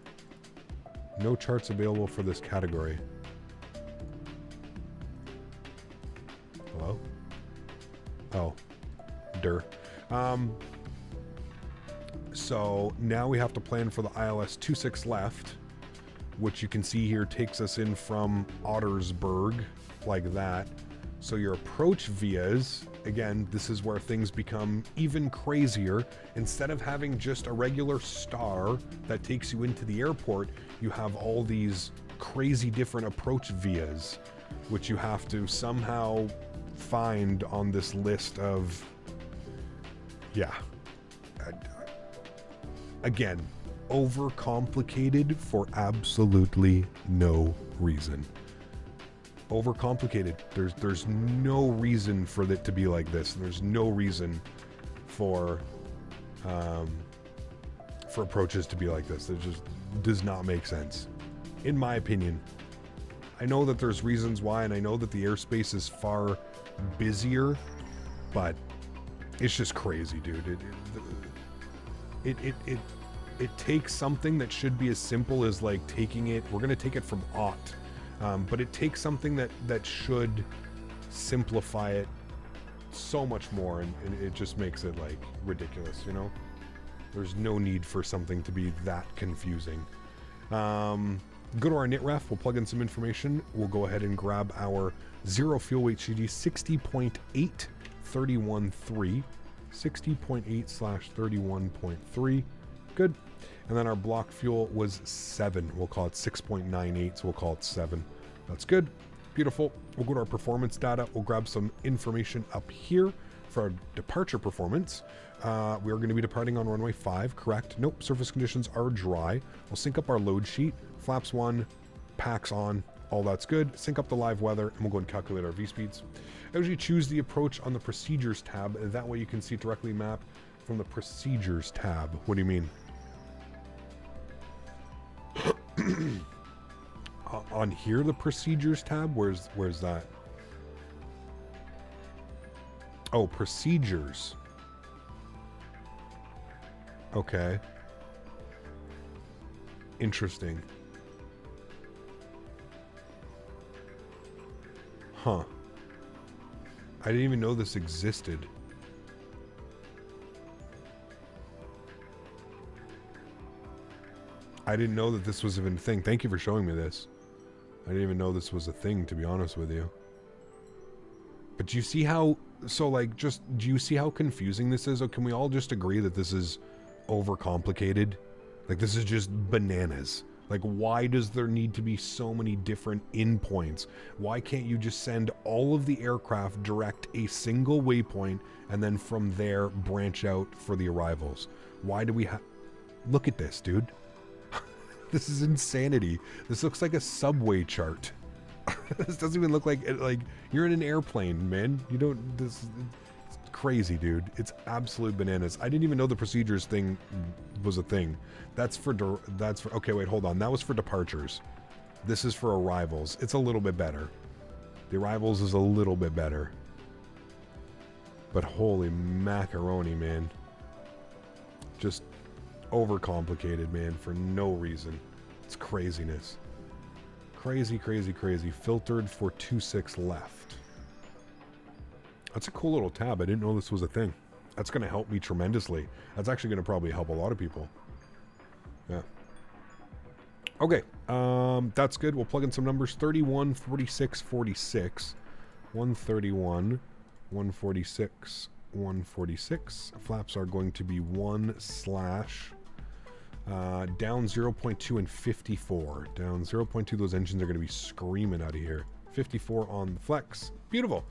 no charts available for this category. Hello? Oh. So now we have to plan for the ILS 26 left, which you can see here takes us in from Ottersberg, like that. So your approach vias, again, this is where things become even crazier. Instead of having just a regular star that takes you into the airport, you have all these crazy different approach vias, which you have to somehow find on this list of, yeah. Again, overcomplicated for absolutely no reason. Overcomplicated. There's no reason for it to be like this. There's no reason for approaches to be like this. It just does not make sense, in my opinion. I know that there's reasons why, and I know that the airspace is far busier, but it's just crazy, dude. It takes something that should be as simple as like taking it. We're gonna take it from Ott, but it takes something that should simplify it so much more, and it just makes it like ridiculous, you know? There's no need for something to be that confusing. Go to our NITREF, we'll plug in some information. We'll go ahead and grab our zero fuel weight GD 60.8 31.3. 60.8/31.3. Good. And then our block fuel was 7. We'll call it 6.98, so we'll call it 7. That's good. Beautiful. We'll go to our performance data. We'll grab some information up here for our departure performance. We are going to be departing on runway 5, correct? Nope, surface conditions are dry. We'll sync up our load sheet. Flaps 1, packs on, all that's good. Sync up the live weather, and we'll go and calculate our V-speeds. As you choose the approach on the procedures tab, that way you can see it directly mapped from the procedures tab. What do you mean? On here, the procedures tab, where's that? Oh, procedures. Okay. Interesting. Huh. I didn't even know this existed. I didn't know that this was even a thing. Thank you for showing me this. I didn't even know this was a thing, to be honest with you. But do you see how... So, like, just... Do you see how confusing this is? Or can we all just agree that this is overcomplicated? Like, this is just bananas. Like, why does there need to be so many different endpoints? Why can't you just send all of the aircraft direct a single waypoint and then from there branch out for the arrivals? Why do we have... Look at this, dude. This is insanity. This looks like a subway chart. This doesn't even look like you're in an airplane, man. You don't... This... It's crazy, dude. It's absolute bananas. I didn't even know the procedures thing was a thing. That's for okay, wait, hold on. That was for departures. This is for arrivals. It's a little bit better. The arrivals is a little bit better. But holy macaroni, man. Just overcomplicated, man, for no reason. It's craziness. Crazy, crazy, crazy. Filtered for 26 left. That's a cool little tab. I didn't know this was a thing. That's going to help me tremendously. That's actually going to probably help a lot of people. Yeah. Okay. That's good. We'll plug in some numbers. 31, 46, 46. 131, 146, 146. Flaps are going to be 1/ down 0.2 and 54. Down 0.2. Those engines are going to be screaming out of here. 54 on the flex. Beautiful.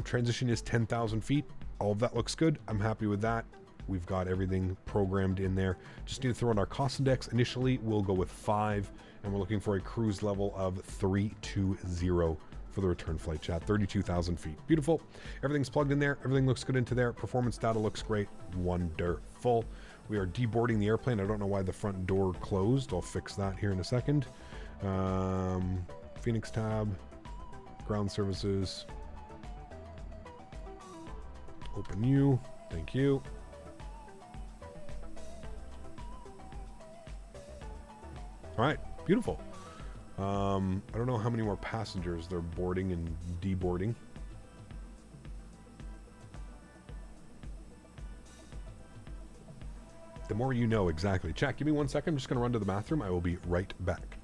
Transition is 10,000 feet. All of that looks good. I'm happy with that. We've got everything programmed in there. Just need to throw in our cost index. Initially, we'll go with 5, and we're looking for a cruise level of 320 for the return flight, chat. 32,000 feet. Beautiful. Everything's plugged in there. Everything looks good into there. Performance data looks great. Wonderful. We are deboarding the airplane. I don't know why the front door closed. I'll fix that here in a second. Fenix tab, ground services. Open you. Thank you. All right, beautiful. I don't know how many more passengers they're boarding and deboarding. The more you know, exactly. Chat, give me 1 second. I'm just going to run to the bathroom. I will be right back.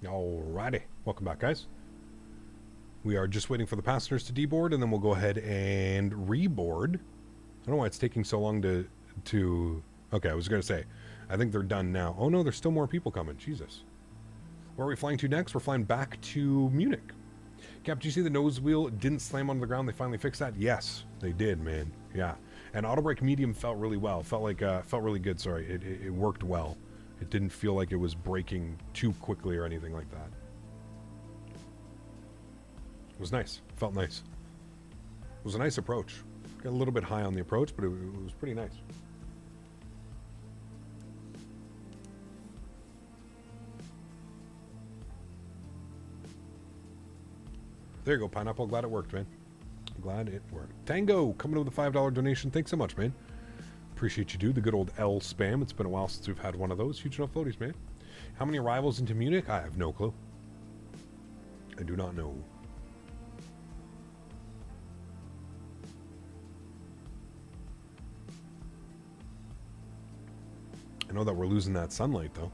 Alrighty, welcome back, guys. We are just waiting for the passengers to deboard, and then we'll go ahead and reboard. I don't know why it's taking so long to... Okay, I was going to say, I think they're done now. Oh no, there's still more people coming. Jesus. Where are we flying to next? We're flying back to Munich. Cap, do you see the nose wheel didn't slam onto the ground? They finally fixed that? Yes, they did, man. Yeah. And auto brake medium felt really well. Felt really good, sorry. It worked well. It didn't feel like it was braking too quickly or anything like that. It was nice. Felt nice. It was a nice approach. Got a little bit high on the approach, but it was pretty nice. There you go, Pineapple. Glad it worked, man. Glad it worked. Tango, coming with a $5 donation. Thanks so much, man. Appreciate you, dude. The good old L spam. It's been a while since we've had one of those. Huge enough floaties, man. How many arrivals into Munich? I have no clue. I do not know. I know that we're losing that sunlight, though.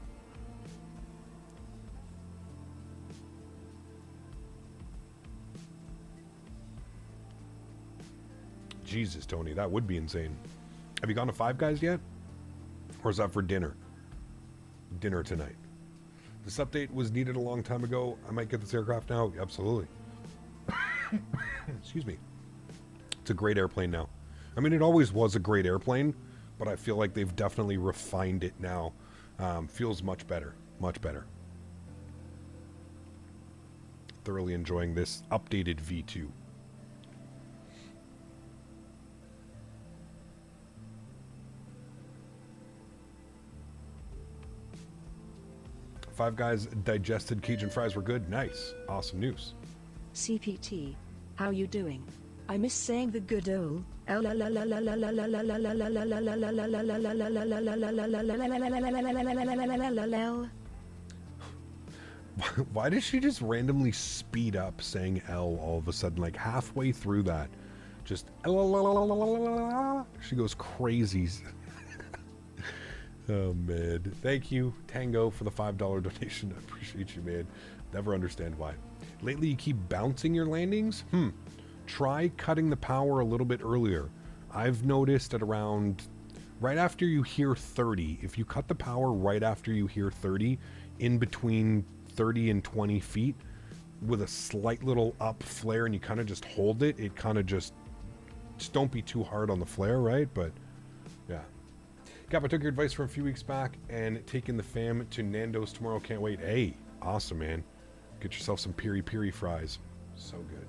Jesus, Tony, that would be insane. Have you gone to Five Guys yet? Or is that for dinner? Dinner tonight. This update was needed a long time ago. I might get this aircraft now. Absolutely. Excuse me. It's a great airplane now. I mean, it always was a great airplane, but I feel like they've definitely refined it now Feels much better. Much better. Thoroughly enjoying this updated V2. Five Guys digested Cajun fries were good. Nice. Awesome news. CPT, how you doing? I miss saying the good old Why does she just randomly speed up saying L all of a sudden, like halfway through that? Just she goes crazy. Oh man. Thank you, Tango, for the $5 donation. I appreciate you, man. Never understand why. Lately you keep bouncing your landings? Try cutting the power a little bit earlier. I've noticed at around right after you hear 30, if you cut the power right after you hear 30, in between 30 and 20 feet, with a slight little up flare, and you kind of just hold it, it kind of just don't be too hard on the flare, right? But yeah. Cap, I took your advice from a few weeks back and taking the fam to Nando's tomorrow. Can't wait. Hey, awesome, man. Get yourself some piri fries. So good.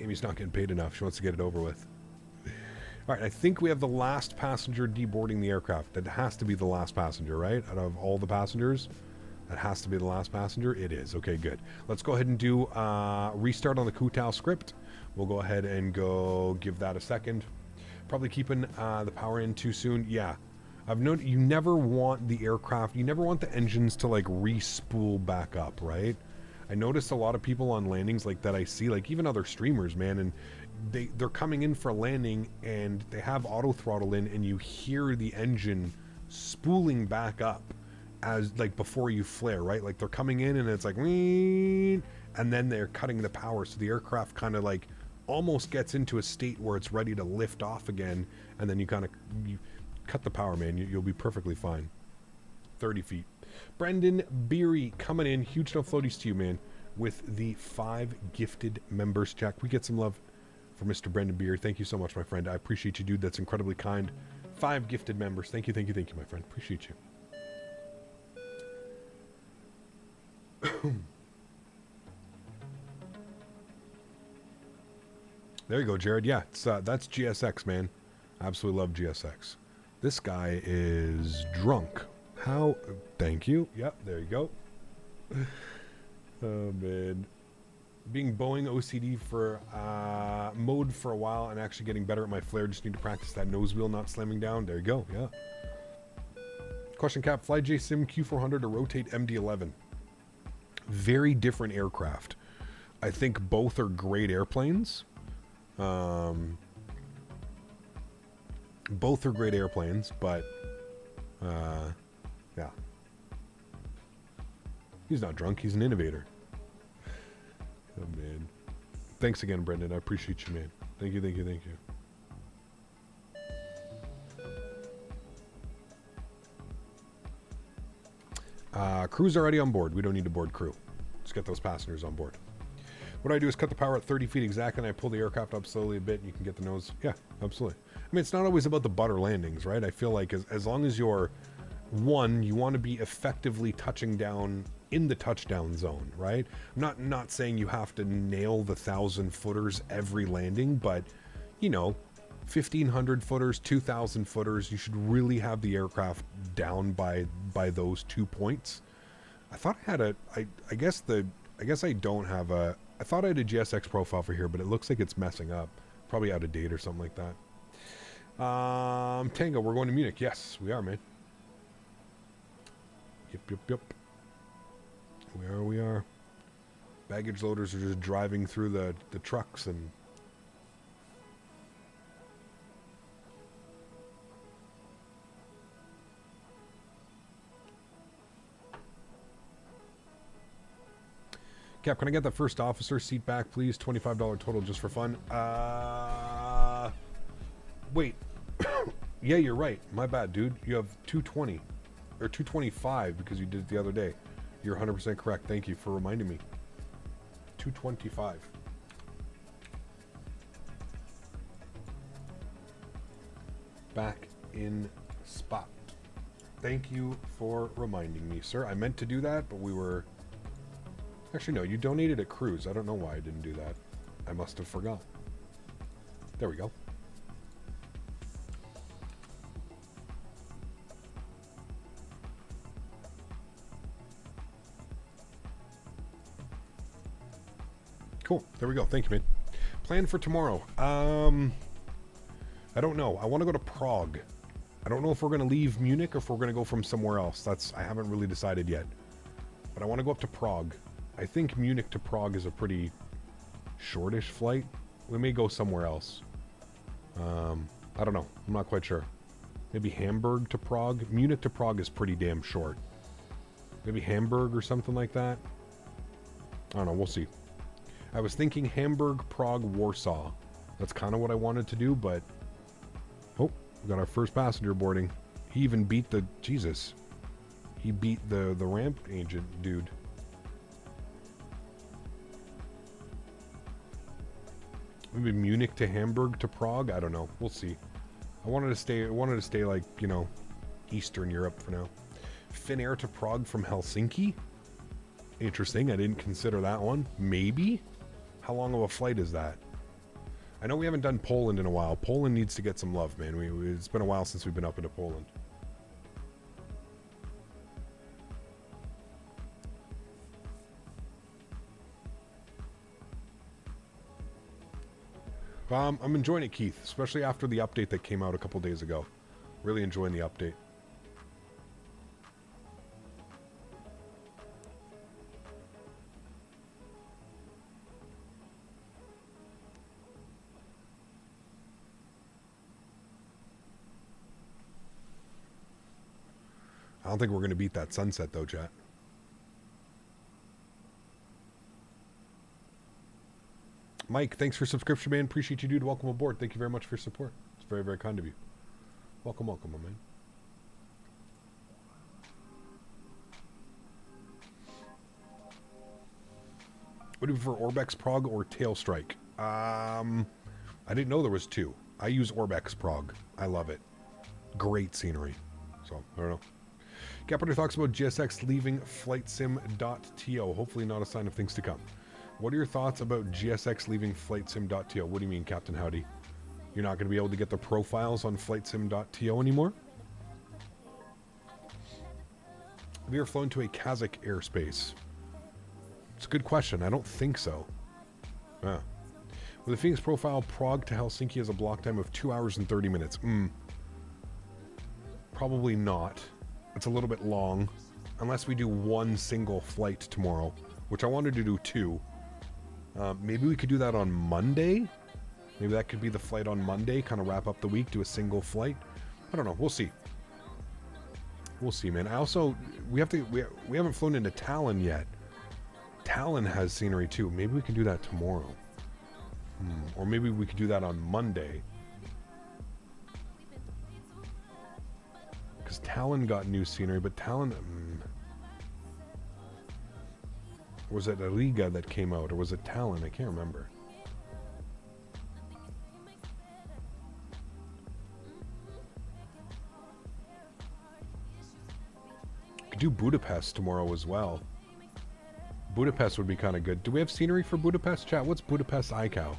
Amy's not getting paid enough. She wants to get it over with. All right, I think we have the last passenger deboarding the aircraft. That has to be the last passenger, right? Out of all the passengers, that has to be the last passenger. It is. Okay, good. Let's go ahead and do restart on the Kutao script. We'll go ahead and go give that a second. Probably keeping the power in too soon. Yeah. I've noted you never want the aircraft, you never want the engines to like re-spool back up, right? I noticed a lot of people on landings like that I see, like even other streamers, man, and they're coming in for a landing and they have auto throttle in and you hear the engine spooling back up as like before you flare, right? Like they're coming in and it's like and then they're cutting the power, so the aircraft kind of like almost gets into a state where it's ready to lift off again, and then you kind of cut the power, man. You'll be perfectly fine. 30 feet. Brendan Beery coming in. Huge no floaties to you, man, with the 5 gifted members check. We get some love for Mr. Brendan Beery. Thank you so much, my friend. I appreciate you, dude. That's incredibly kind. 5 gifted members. Thank you, thank you, thank you, my friend. Appreciate you. There you go, Jared. Yeah, it's, that's GSX, man. Absolutely love GSX. This guy is drunk. How? Thank you. Yep, there you go. Oh, man. Being Boeing OCD for mode for a while and actually getting better at my flare. Just need to practice that nose wheel not slamming down. There you go. Yeah. Question, Cap. Fly JSim Q400 or rotate MD-11? Very different aircraft. I think both are great airplanes. Both are great airplanes, but yeah. He's not drunk, he's an innovator. Oh man. Thanks again, Brendan. I appreciate you, man. Thank you, thank you, thank you. Crew's already on board. We don't need to board crew. Let's get those passengers on board. What I do is cut the power at 30 feet exactly, and I pull the aircraft up slowly a bit, and you can get the nose. Yeah, absolutely. I mean, it's not always about the butter landings, right? I feel like as long as you're, one, you want to be effectively touching down in the touchdown zone, right? I'm not saying you have to nail the 1,000 footers every landing, but, you know, 1,500 footers, 2,000 footers, you should really have the aircraft down by those 2 points. I thought I had I guess I don't have a, I thought I had a GSX profile for here, but it looks like it's messing up. Probably out of date or something like that. Tango, we're going to Munich. Yes, we are, man. Yep. We are. Baggage loaders are just driving through the trucks and... Cap, can I get that first officer seat back, please? $25 total just for fun. Wait. Yeah, you're right. My bad, dude. You have 220 or 225 because you did it the other day. You're 100% correct. Thank you for reminding me. 225. Back in spot. Thank you for reminding me, sir. I meant to do that, but we were... Actually, no, you donated at Cruise. I don't know why I didn't do that. I must have forgot. There we go. Cool. There we go. Thank you, man. Plan for tomorrow. I don't know. I want to go to Prague. I don't know if we're going to leave Munich or if we're going to go from somewhere else. I haven't really decided yet. But I want to go up to Prague. I think Munich to Prague is a pretty shortish flight. We may go somewhere else. I don't know. I'm not quite sure. Maybe Hamburg to Prague. Munich to Prague is pretty damn short. Maybe Hamburg or something like that. I don't know. We'll see. I was thinking Hamburg, Prague, Warsaw. That's kind of what I wanted to do, but... Oh, we got our first passenger boarding. He even beat the... Jesus. He beat the ramp agent dude. Maybe Munich to Hamburg to Prague? I don't know. We'll see. I wanted to stay like, you know, Eastern Europe for now. Finnair to Prague from Helsinki? Interesting. I didn't consider that one. Maybe? How long of a flight is that? I know we haven't done Poland in a while. Poland needs to get some love, man. It's been a while since we've been up into Poland. I'm enjoying it, Keith, especially after the update that came out a couple days ago. Really enjoying the update. I don't think we're going to beat that sunset, though, chat. Mike, thanks for subscription, man. Appreciate you, dude. Welcome aboard. Thank you very much for your support. It's very, very kind of you. Welcome, welcome, my man. What do you prefer, Orbex Prague or Tail Strike? I didn't know there was two. I use Orbex Prague. I love it. Great scenery. So, I don't know. Captain talks about GSX leaving FlightSim.to. Hopefully not a sign of things to come. What are your thoughts about GSX leaving FlightSim.to? What do you mean, Captain Howdy? You're not going to be able to get the profiles on FlightSim.to anymore? Have you ever flown to a Kazakh airspace? It's a good question. I don't think so. With the Phoenix profile, Prague to Helsinki has a block time of 2 hours and 30 minutes. Probably not. It's a little bit long. Unless we do one single flight tomorrow, which I wanted to do two. Maybe we could do that on Monday. Maybe that could be the flight on Monday. Kind of wrap up the week, do a single flight. I don't know. We'll see. We'll see, man. I also we haven't flown into Tallinn yet. Tallinn has scenery too. Maybe we can do that tomorrow. Or maybe we could do that on Monday. Because Tallinn got new scenery, but Tallinn... was it Riga that came out, or was it Tallinn? I can't remember. Could do Budapest tomorrow as well. Budapest would be kind of good. Do we have scenery for Budapest, chat? What's Budapest ICAO?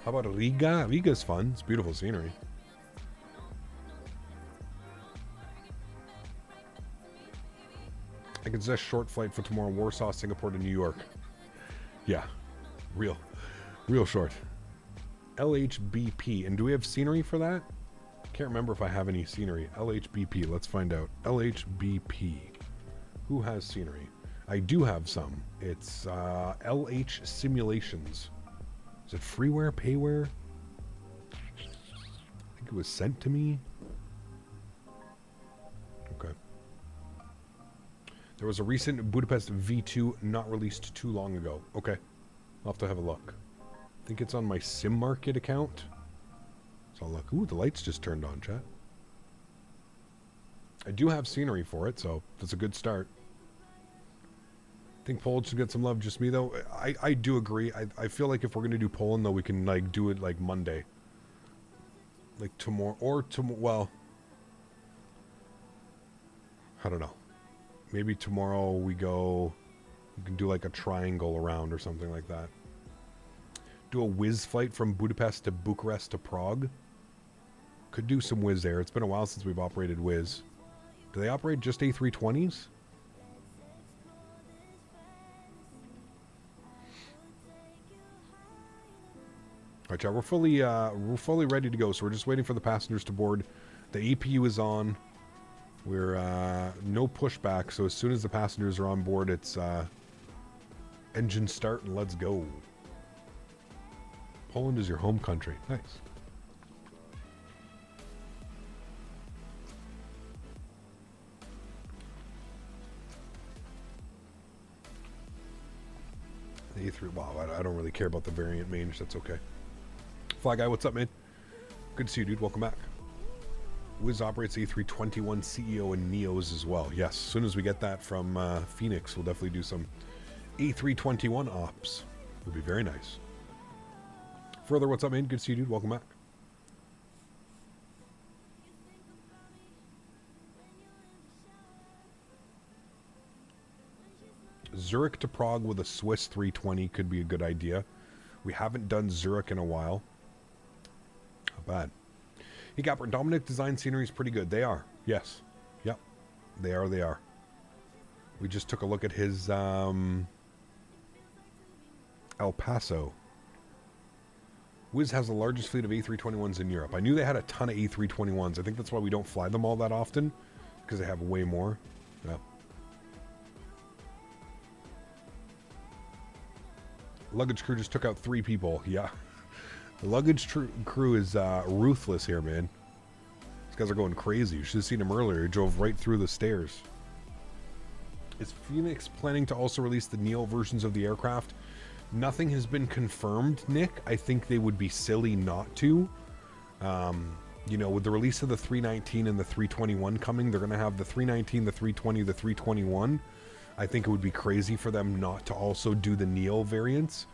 How about Riga? Riga's fun. It's beautiful scenery. I can suggest short flight for tomorrow, Warsaw, Singapore to New York. Yeah, real short. LHBP, and do we have scenery for that? Can't remember if I have any scenery. LHBP, let's find out. LHBP, who has scenery? I do have some. It's LH Simulations. Is it freeware, payware? I think it was sent to me. Okay. There was a recent Budapest V2 not released too long ago. Okay. I'll have to have a look. I think it's on my Sim Market account. So I'll look. Ooh, the lights just turned on, chat. I do have scenery for it, so that's a good start. I think Poland should get some love. Just me, though. I do agree. I feel like if we're going to do Poland, though, we can, like, do it, like, Monday. Like, tomorrow. Or, well... I don't know. Maybe tomorrow we can do like a triangle around or something like that. Do a whiz flight from Budapest to Bucharest to Prague. Could do some Wizz Air. It's been a while since we've operated Wizz. Do they operate just A320s? Alright, y'all, we're fully ready to go, so we're just waiting for the passengers to board. The APU is on. We're no pushback, so as soon as the passengers are on board, it's engine start and let's go. Poland is your home country. Nice. The A3, wow, I don't really care about the variant mange, that's okay. Fly Guy, what's up, man? Good to see you, dude. Welcome back. Wizz operates A321 CEO and Neos as well. Yes, as soon as we get that from Fenix, we'll definitely do some A321 ops. Would be very nice. Further, what's up, man? Good to see you, dude. Welcome back. Zurich to Prague with a Swiss 320 could be a good idea. We haven't done Zurich in a while. Not bad. Hey, Gapper, Dominic design scenery is pretty good. They are. Yes. Yep. They are. We just took a look at his El Paso. Wizz has the largest fleet of A321s in Europe. I knew they had a ton of A321s. I think that's why we don't fly them all that often, because they have way more. Yeah. Luggage crew just took out 3 people. Yeah. The luggage crew is ruthless here, man. These guys are going crazy. You should have seen him earlier. He drove right through the stairs. Is Fenix planning to also release the Neo versions of the aircraft? Nothing has been confirmed, Nick. I think they would be silly not to. You know, with the release of the 319 and the 321 coming, they're going to have the 319, the 320, the 321. I think it would be crazy for them not to also do the Neo variants.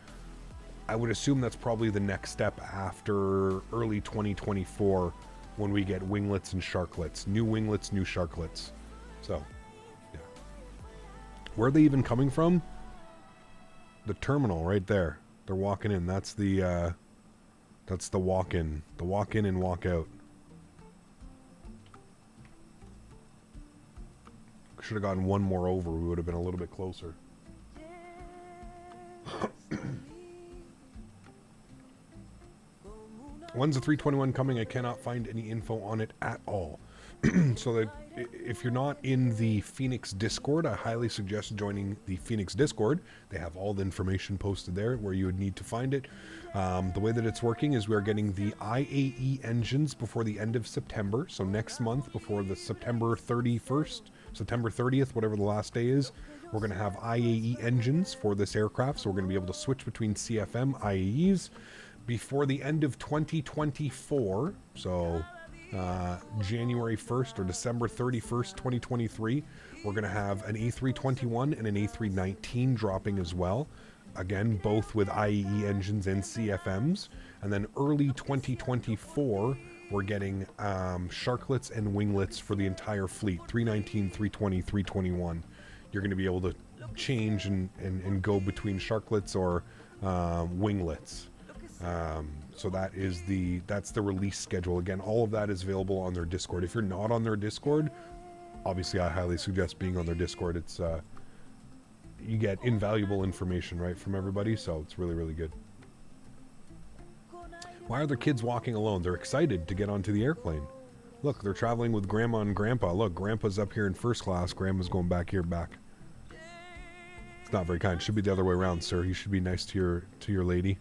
I would assume that's probably the next step after early 2024 when we get winglets and sharklets. New winglets, new sharklets. So, yeah. Where are they even coming from? The terminal right there. They're walking in. That's the walk-in. The walk-in and walk-out. Should have gotten one more over. We would have been a little bit closer. When's the 321 coming? I cannot find any info on it at all. So that if you're not in the Fenix Discord, I highly suggest joining the Fenix Discord. They have all the information posted there where you would need to find it. The way that it's working is we are getting the IAE engines before the end of September. So next month, before the September 30th, whatever the last day is, we're going to have IAE engines for this aircraft. So we're going to be able to switch between CFM, IAEs. Before the end of 2024, so January 1st or December 31st, 2023, we're going to have an A321 and an A319 dropping as well. Again, both with IAE engines and CFMs. And then early 2024, we're getting sharklets and winglets for the entire fleet. 319, 320, 321. You're going to be able to change and go between sharklets or winglets. So that's the release schedule. Again, all of that is available on their Discord. If you're not on their Discord, obviously I highly suggest being on their Discord. It's you get invaluable information, right, from everybody, so it's really, really good. Why are their kids walking alone? They're excited to get onto the airplane. Look, they're traveling with Grandma and Grandpa. Look, Grandpa's up here in first class. Grandma's going back here, back. It's not very kind. It should be the other way around, sir. You should be nice to your lady.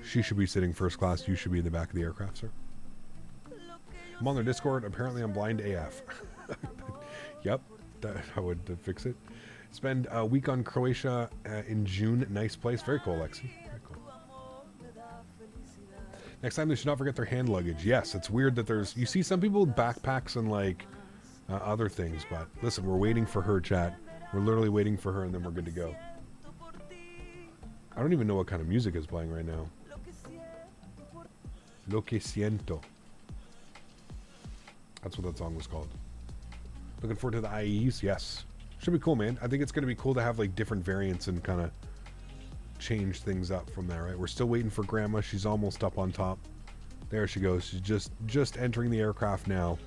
She should be sitting first class. You should be in the back of the aircraft, sir. I'm on their Discord. Apparently, I'm blind AF. Yep, I would fix it. Spend a week on Croatia in June. Nice place. Very cool, Alexi. Very cool. Next time, they should not forget their hand luggage. Yes, it's weird that you see some people with backpacks and like other things, but listen, we're waiting for her, chat. We're literally waiting for her, and then we're good to go. I don't even know what kind of music is playing right now. Lo que siento. That's what that song was called. Looking forward to the IEs? Yes. Should be cool, man. I think it's going to be cool to have like different variants and kind of change things up from there, right? We're still waiting for Grandma. She's almost up on top. There she goes. She's just entering the aircraft now.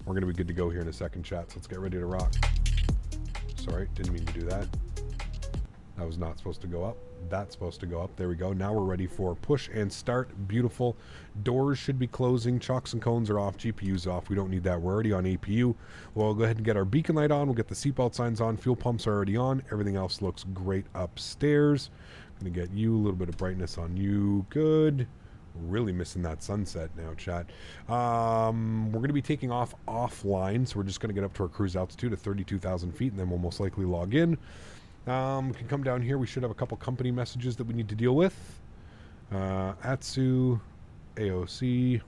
We're going to be good to go here in a second, chat. So let's get ready to rock. Sorry, didn't mean to do that. That was not supposed to go up. That's supposed to go up. There we go. Now we're ready for push and start. Beautiful. Doors should be closing. Chocks and cones are off. GPU's off. We don't need that. We're already on APU. We'll go ahead and get our beacon light on. We'll get the seatbelt signs on. Fuel pumps are already on. Everything else looks great upstairs. Going to get you a little bit of brightness on you. Good. Really missing that sunset now, chat. We're going to be taking off offline, so we're just going to get up to our cruise altitude of 32,000 feet, and then we'll most likely log in. We can come down here. We should have a couple company messages that we need to deal with. AtSiu, AOC,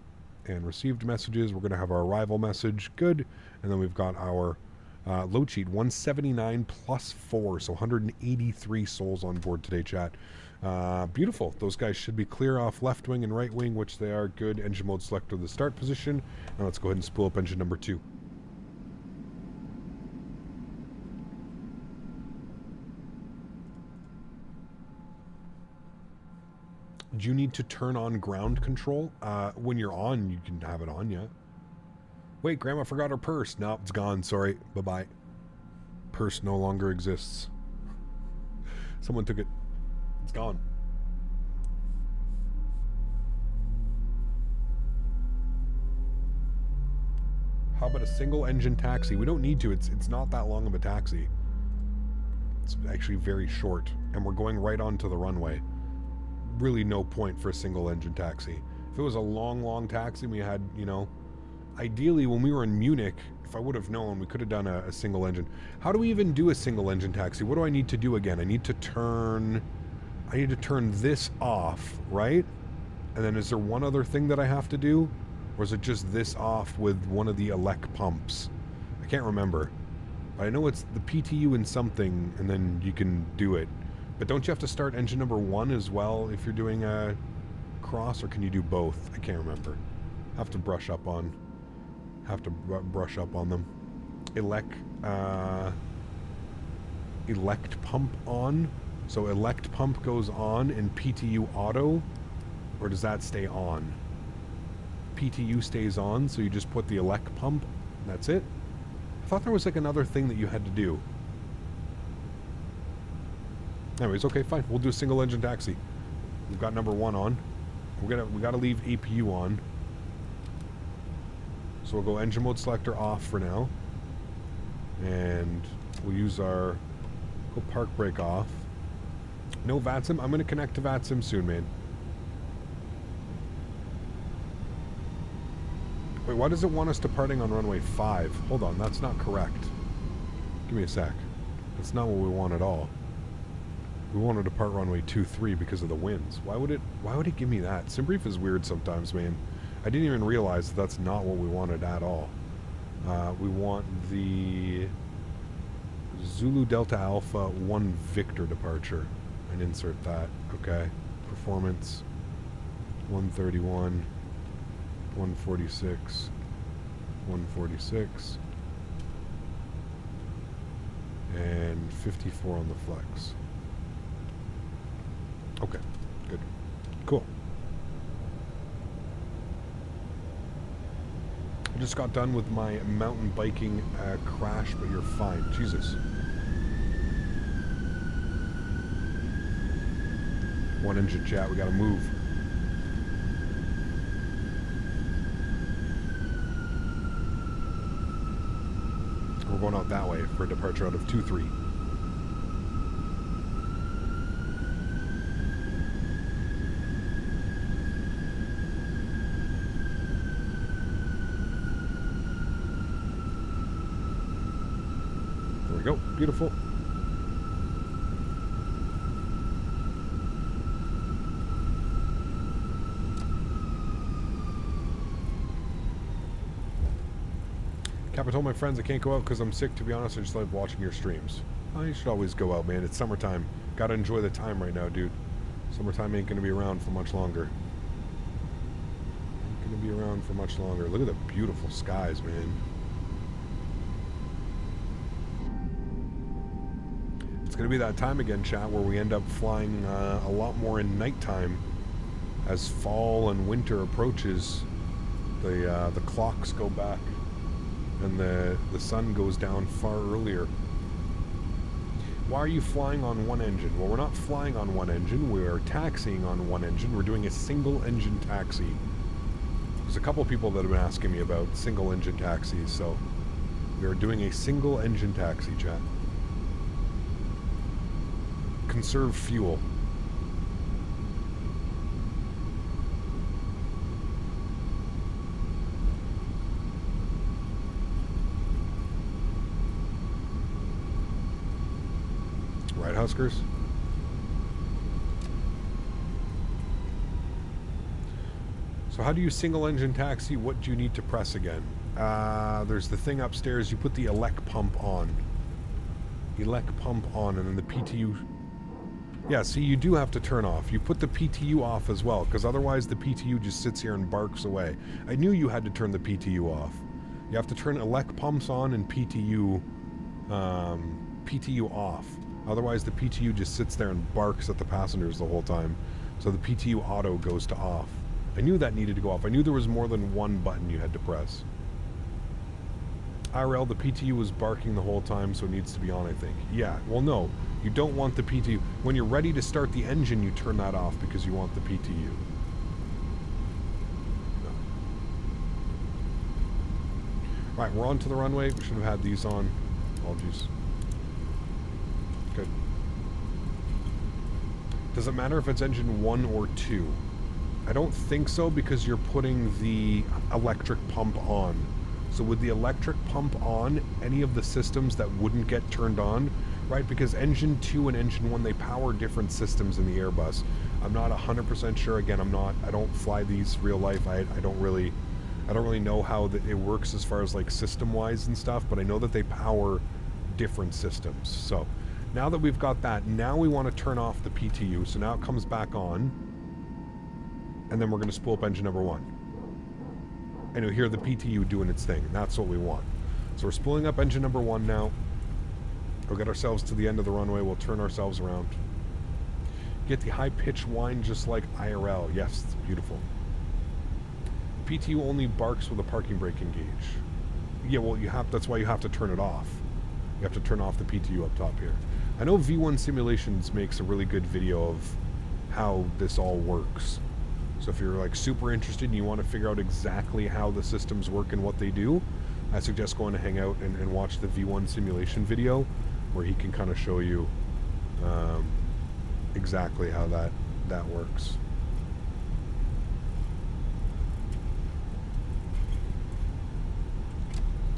and received messages. We're going to have our arrival message. Good. And then we've got our load sheet, 179 plus 4, so 183 souls on board today, chat. Beautiful. Those guys should be clear off left wing and right wing, which they are. Good. Engine mode selector, the start position. Now let's go ahead and spool up engine number 2. Do you need to turn on ground control? When you're on, you can have it on, yeah. Wait, Grandma forgot her purse. No, it's gone. Sorry. Bye-bye. Purse no longer exists. Someone took it. It's gone. How about a single engine taxi? We don't need to. It's not that long of a taxi. It's actually very short, and we're going right onto the runway. Really no point for a single engine taxi. If it was a long taxi, we had, you know, ideally when we were in Munich, if I would have known, we could have done a single engine. How do we even do a single engine taxi? What do I need to do again? I need to turn this off, right? And then is there one other thing that I have to do? Or is it just this off with one of the elect pumps? I can't remember. I know it's the PTU and something, and then you can do it. But don't you have to start engine number 1 as well if you're doing a cross, or can you do both? I can't remember. Have to brush up on them. Elect pump on. So elect pump goes on in PTU auto, or does that stay on? PTU stays on, so you just put the elect pump. That's it. I thought there was like another thing that you had to do. Anyways, okay, fine. We'll do a single engine taxi. We've got number 1 on. We gotta leave APU on. So we'll go engine mode selector off for now. And we'll use our park brake off. No VATSIM. I'm gonna connect to VATSIM soon, man. Wait, why does it want us departing on runway 5? Hold on, that's not correct. Give me a sec. That's not what we want at all. We want to depart runway 23 because of the winds. Why would it give me that? SimBrief is weird sometimes, man. I didn't even realize that's not what we wanted at all. We want the Zulu Delta Alpha 1 Victor departure and insert that. Okay. Performance 131, 146, 146, and 54 on the flex. Okay, good. Cool. I just got done with my mountain biking crash, but you're fine. Jesus. One engine, chat. We gotta move. We're going out that way for a departure out of 2-3. Go. Beautiful. Cap, I told my friends I can't go out because I'm sick. To be honest, I just love watching your streams. Oh, you should always go out, man. It's summertime. Gotta enjoy the time right now, dude. Summertime ain't gonna be around for much longer. Ain't gonna be around for much longer. Look at the beautiful skies, man. going to be that time again, chat, where we end up flying a lot more in nighttime as fall and winter approaches. The clocks go back and the sun goes down far earlier. Why are you flying on one engine? Well, we're not flying on one engine. We are taxiing on one engine. We're doing a single engine taxi. There's a couple people that have been asking me about single engine taxis, so we are doing a single engine taxi, chat. Conserve fuel. Right, Huskers? So how do you single engine taxi? What do you need to press again? There's the thing upstairs. You put the elect pump on. Elect pump on, and then the PTU... Yeah, see, you do have to turn off. You put the PTU off as well, because otherwise the PTU just sits here and barks away. I knew you had to turn the PTU off. You have to turn elect pumps on and PTU off. Otherwise the PTU just sits there and barks at the passengers the whole time. So the PTU auto goes to off. I knew that needed to go off. I knew there was more than one button you had to press. IRL, the PTU was barking the whole time, so it needs to be on, I think. Yeah, well, no. You don't want the PTU. When you're ready to start the engine, you turn that off because you want the PTU. No. Right, we're on to the runway. We should have had these on. Apologies. Good. Does it matter if it's engine 1 or 2? I don't think so, because you're putting the electric pump on. So with the electric pump on, any of the systems that wouldn't get turned on, right? Because engine 2 and engine 1, they power different systems in the Airbus. I'm not 100% sure. Again, I don't fly these real life. I don't really know how it works as far as like system-wise and stuff, but I know that they power different systems. So now that we've got that, now we want to turn off the PTU. So now it comes back on, and then we're going to spool up engine number 1. And you'll hear the PTU doing its thing. That's what we want. So we're spooling up engine number 1 now. We'll get ourselves to the end of the runway. We'll turn ourselves around. Get the high-pitched whine just like IRL. Yes, it's beautiful. PTU only barks with a parking brake engage. Yeah, well, that's why you have to turn it off. You have to turn off the PTU up top here. I know V1 Simulations makes a really good video of how this all works. So if you're like super interested and you want to figure out exactly how the systems work and what they do, I suggest going to hang out and watch the V1 simulation video, where he can kind of show you exactly how that works.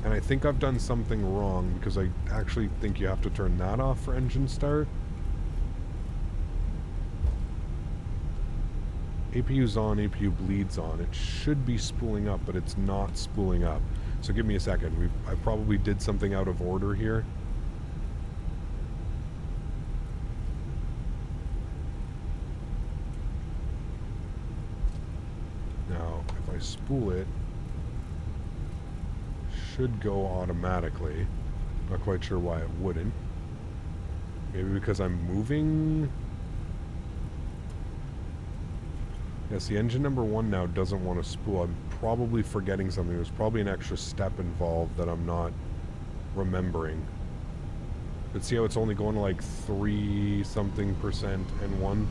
And I think I've done something wrong, because I actually think you have to turn that off for engine start. APU's on, APU bleeds on. It should be spooling up, but it's not spooling up. So give me a second. I probably did something out of order here. Now, if I spool it, should go automatically. Not quite sure why it wouldn't. Maybe because I'm moving. Yes, the engine number 1 now doesn't want to spool. I'm probably forgetting something. There's probably an extra step involved that I'm not remembering. But see how it's only going to like 3-something% N1?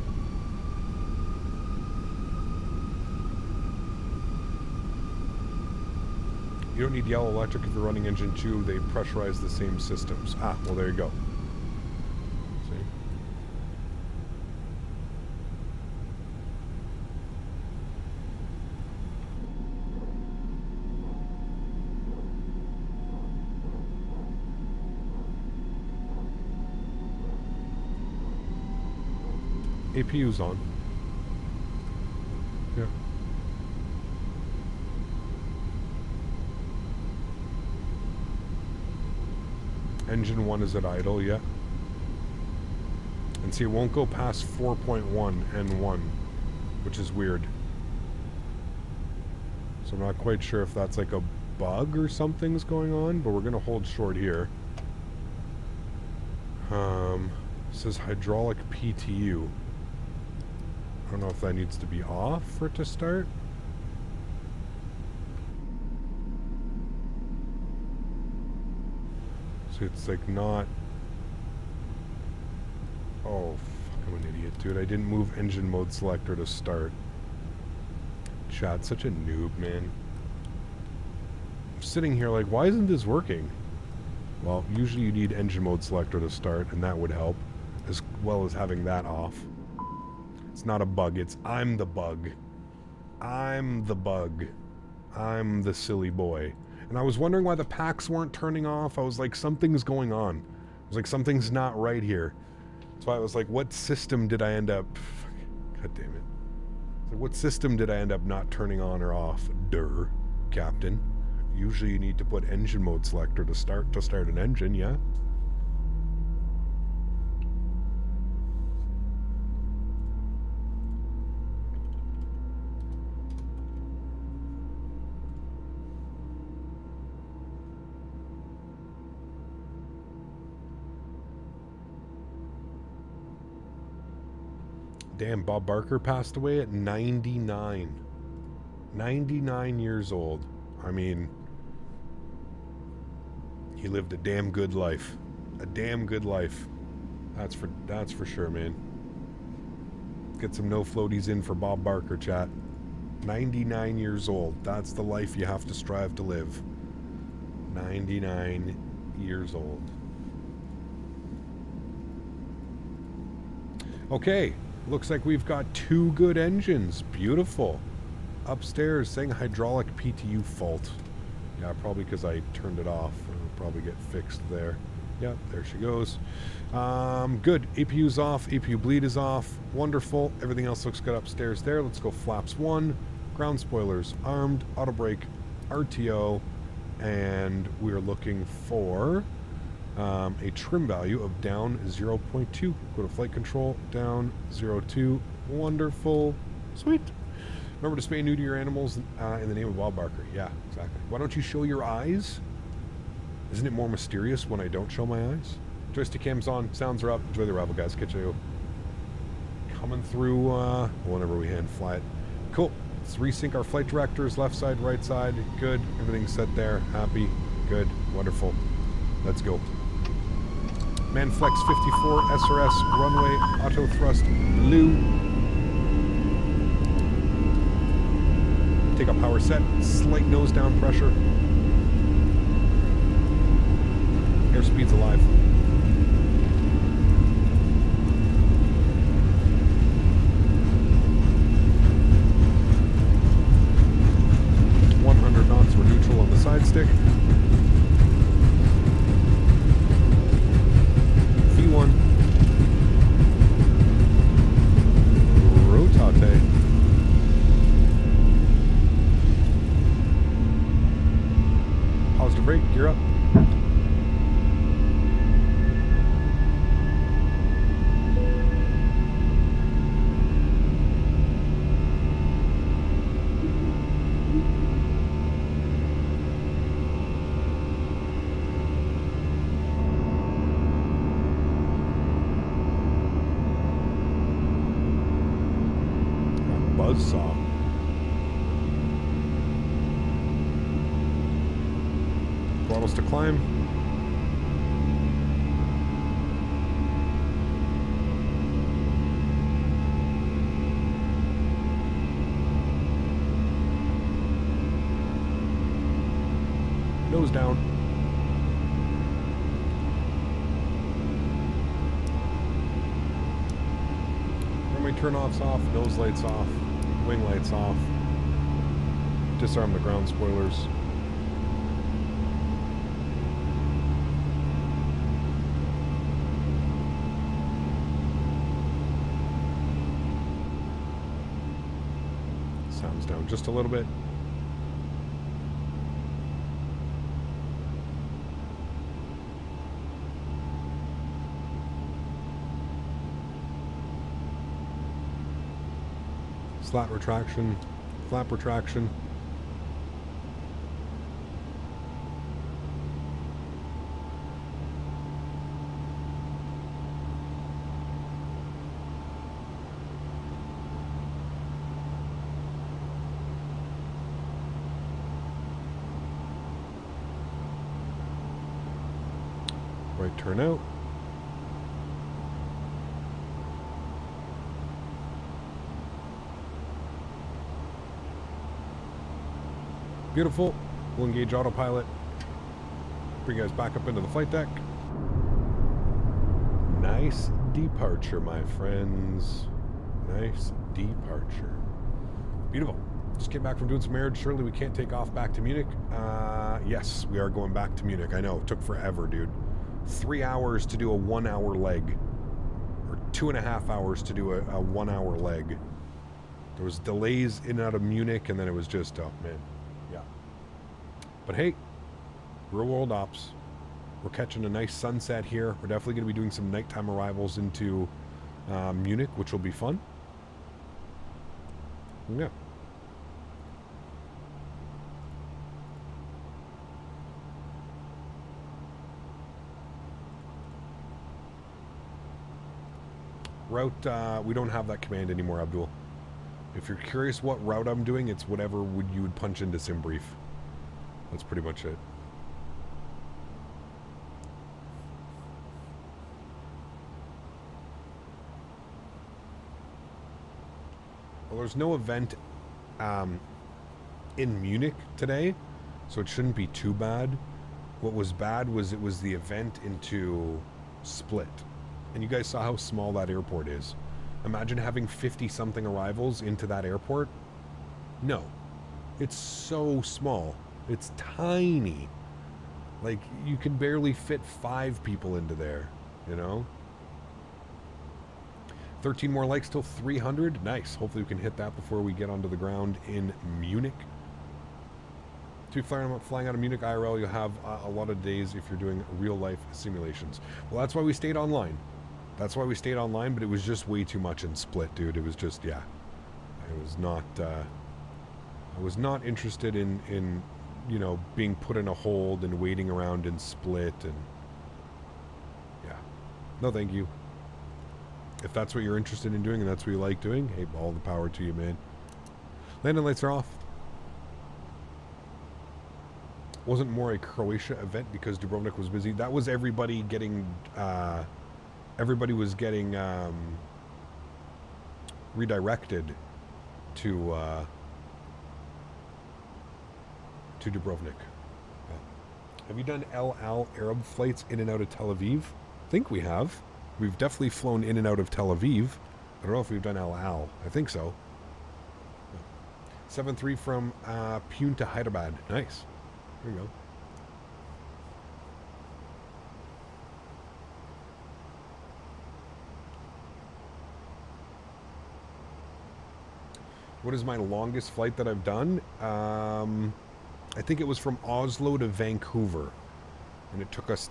You don't need yellow electric if you're running engine 2. They pressurize the same systems. Ah, well, there you go. APU's on. Yeah. Engine 1 is at idle, yeah. And see, it won't go past 4.1 N1, which is weird. So I'm not quite sure if that's like a bug or something's going on, but we're gonna hold short here. says hydraulic PTU. I don't know if that needs to be off for it to start. So it's like not... Oh, fuck, I'm an idiot, dude. I didn't move engine mode selector to start. Chat, such a noob, man. I'm sitting here like, why isn't this working? Well, usually you need engine mode selector to start, and that would help, as well as having that off. It's not a bug, it's I'm the bug. I'm the bug. I'm the silly boy. And I was wondering why the packs weren't turning off. I was like, something's going on. I was like, something's not right here. So I was like, what system did I end up... God damn it. So what system did I end up not turning on or off? Durr, Captain. Usually you need to put engine mode selector to start an engine, yeah? Damn, Bob Barker passed away at 99. 99 years old. I mean, he lived a damn good life. A damn good life. That's for sure, man. Get some no floaties in for Bob Barker, chat. 99 years old. That's the life you have to strive to live. 99 years old. Okay. Looks like we've got 2 good engines. Beautiful. Upstairs saying hydraulic PTU fault. Yeah, probably because I turned it off. It'll probably get fixed there. Yeah, there she goes. Good. APU's off. APU bleed is off. Wonderful. Everything else looks good upstairs there. Let's go flaps 1. Ground spoilers armed. Auto brake. RTO. And we're looking for... a trim value of down 0.2. Go to flight control, down 0.2. Wonderful. Sweet. Remember to spay new to your animals in the name of Bob Barker. Yeah, exactly. Why don't you show your eyes? Isn't it more mysterious when I don't show my eyes? Joystick cam's on, sounds are up. Enjoy the arrival, guys. Catch you coming through whenever we hand fly it. Cool. Let's resync our flight directors, left side, right side. Good. Everything's set there. Happy. Good. Wonderful. Let's go. Manflex 54, SRS, runway, auto thrust, blue. Take up power set, slight nose down pressure. Airspeed's alive. Knots, we're neutral on the side stick. V1. Rotate. Positive rate, gear up. Buzzsaw. Throttles to climb. Nose down. Runway turn-offs off, nose lights off. Wing lights off. Disarm the ground spoilers. Sounds down just a little bit. Slat retraction, flap retraction. Right turn out. Beautiful. We'll engage autopilot. Bring you guys back up into the flight deck. Nice departure, my friends. Nice departure. Beautiful. Just came back from doing some marriage. Surely we can't take off back to Munich. Yes, we are going back to Munich. I know, it took forever, dude. 3 hours to do a 1 hour leg. Or 2.5 hours to do a 1 hour leg. There was delays in and out of Munich, and then it was just, oh man. Yeah. But hey, real world ops. We're catching a nice sunset here. We're definitely going to be doing some nighttime arrivals into Munich, which will be fun. Yeah. Route, we don't have that command anymore, Abdul. If you're curious what route I'm doing, it's whatever you would punch into SimBrief. That's pretty much it. Well, there's no event in Munich today, so it shouldn't be too bad. What was bad was it was the event into Split. And you guys saw how small that airport is. Imagine having 50-something arrivals into that airport. No. It's so small. It's tiny. Like, you can barely fit 5 people into there, you know? 13 more likes till 300. Nice. Hopefully we can hit that before we get onto the ground in Munich. To be flying out of Munich IRL, you'll have a lot of days if you're doing real-life simulations. Well, that's why we stayed online. That's why we stayed online, but it was just way too much in Split, dude. It was just, yeah. I was not interested in you know, being put in a hold and waiting around in Split, and yeah. No, thank you. If that's what you're interested in doing and that's what you like doing, hey, all the power to you, man. Landing lights are off. Wasn't more a Croatia event because Dubrovnik was busy. That was everybody getting, everybody was getting redirected to Dubrovnik. Yeah. Have you done El Al Arab flights in and out of Tel Aviv? I think we have. We've definitely flown in and out of Tel Aviv. I don't know if we've done El Al. I think so. 7-3 from Pune to Hyderabad. Nice. There you go. What is my longest flight that I've done? I think it was from Oslo to Vancouver. And it took us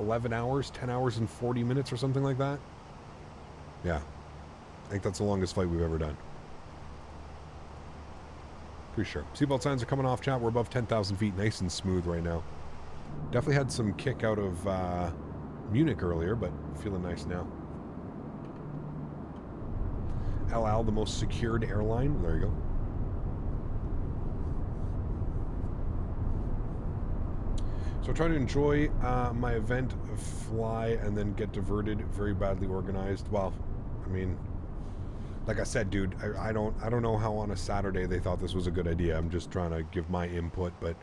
11 hours, 10 hours and 40 minutes or something like that. Yeah. I think that's the longest flight we've ever done. Pretty sure. Seatbelt signs are coming off, chat. We're above 10,000 feet, nice and smooth right now. Definitely had some kick out of Munich earlier, but feeling nice now. El Al, the most secured airline. There you go. So I try to enjoy my event, fly, and then get diverted. Very badly organized. Well, I mean, like I said, dude, I don't know how on a Saturday they thought this was a good idea. I'm just trying to give my input, but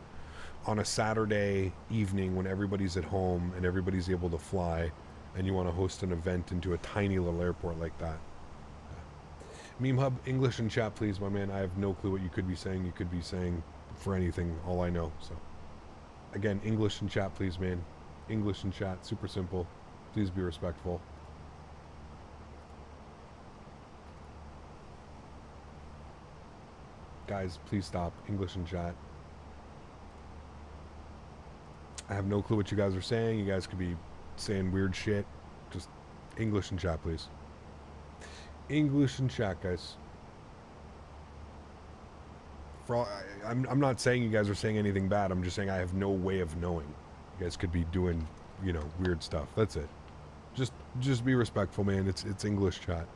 on a Saturday evening when everybody's at home and everybody's able to fly, and you want to host an event into a tiny little airport like that. Meme Hub, English in chat, please, my man. I have no clue what you could be saying. You could be saying for anything, all I know. So, again, English in chat, please, man. English in chat, super simple. Please be respectful. Guys, please stop. English in chat. I have no clue what you guys are saying. You guys could be saying weird shit. Just English in chat, please. English in chat, guys. For all, I'm not saying you guys are saying anything bad. I'm just saying I have no way of knowing. You guys could be doing, you know, weird stuff. That's it. Just be respectful, man. It's English chat.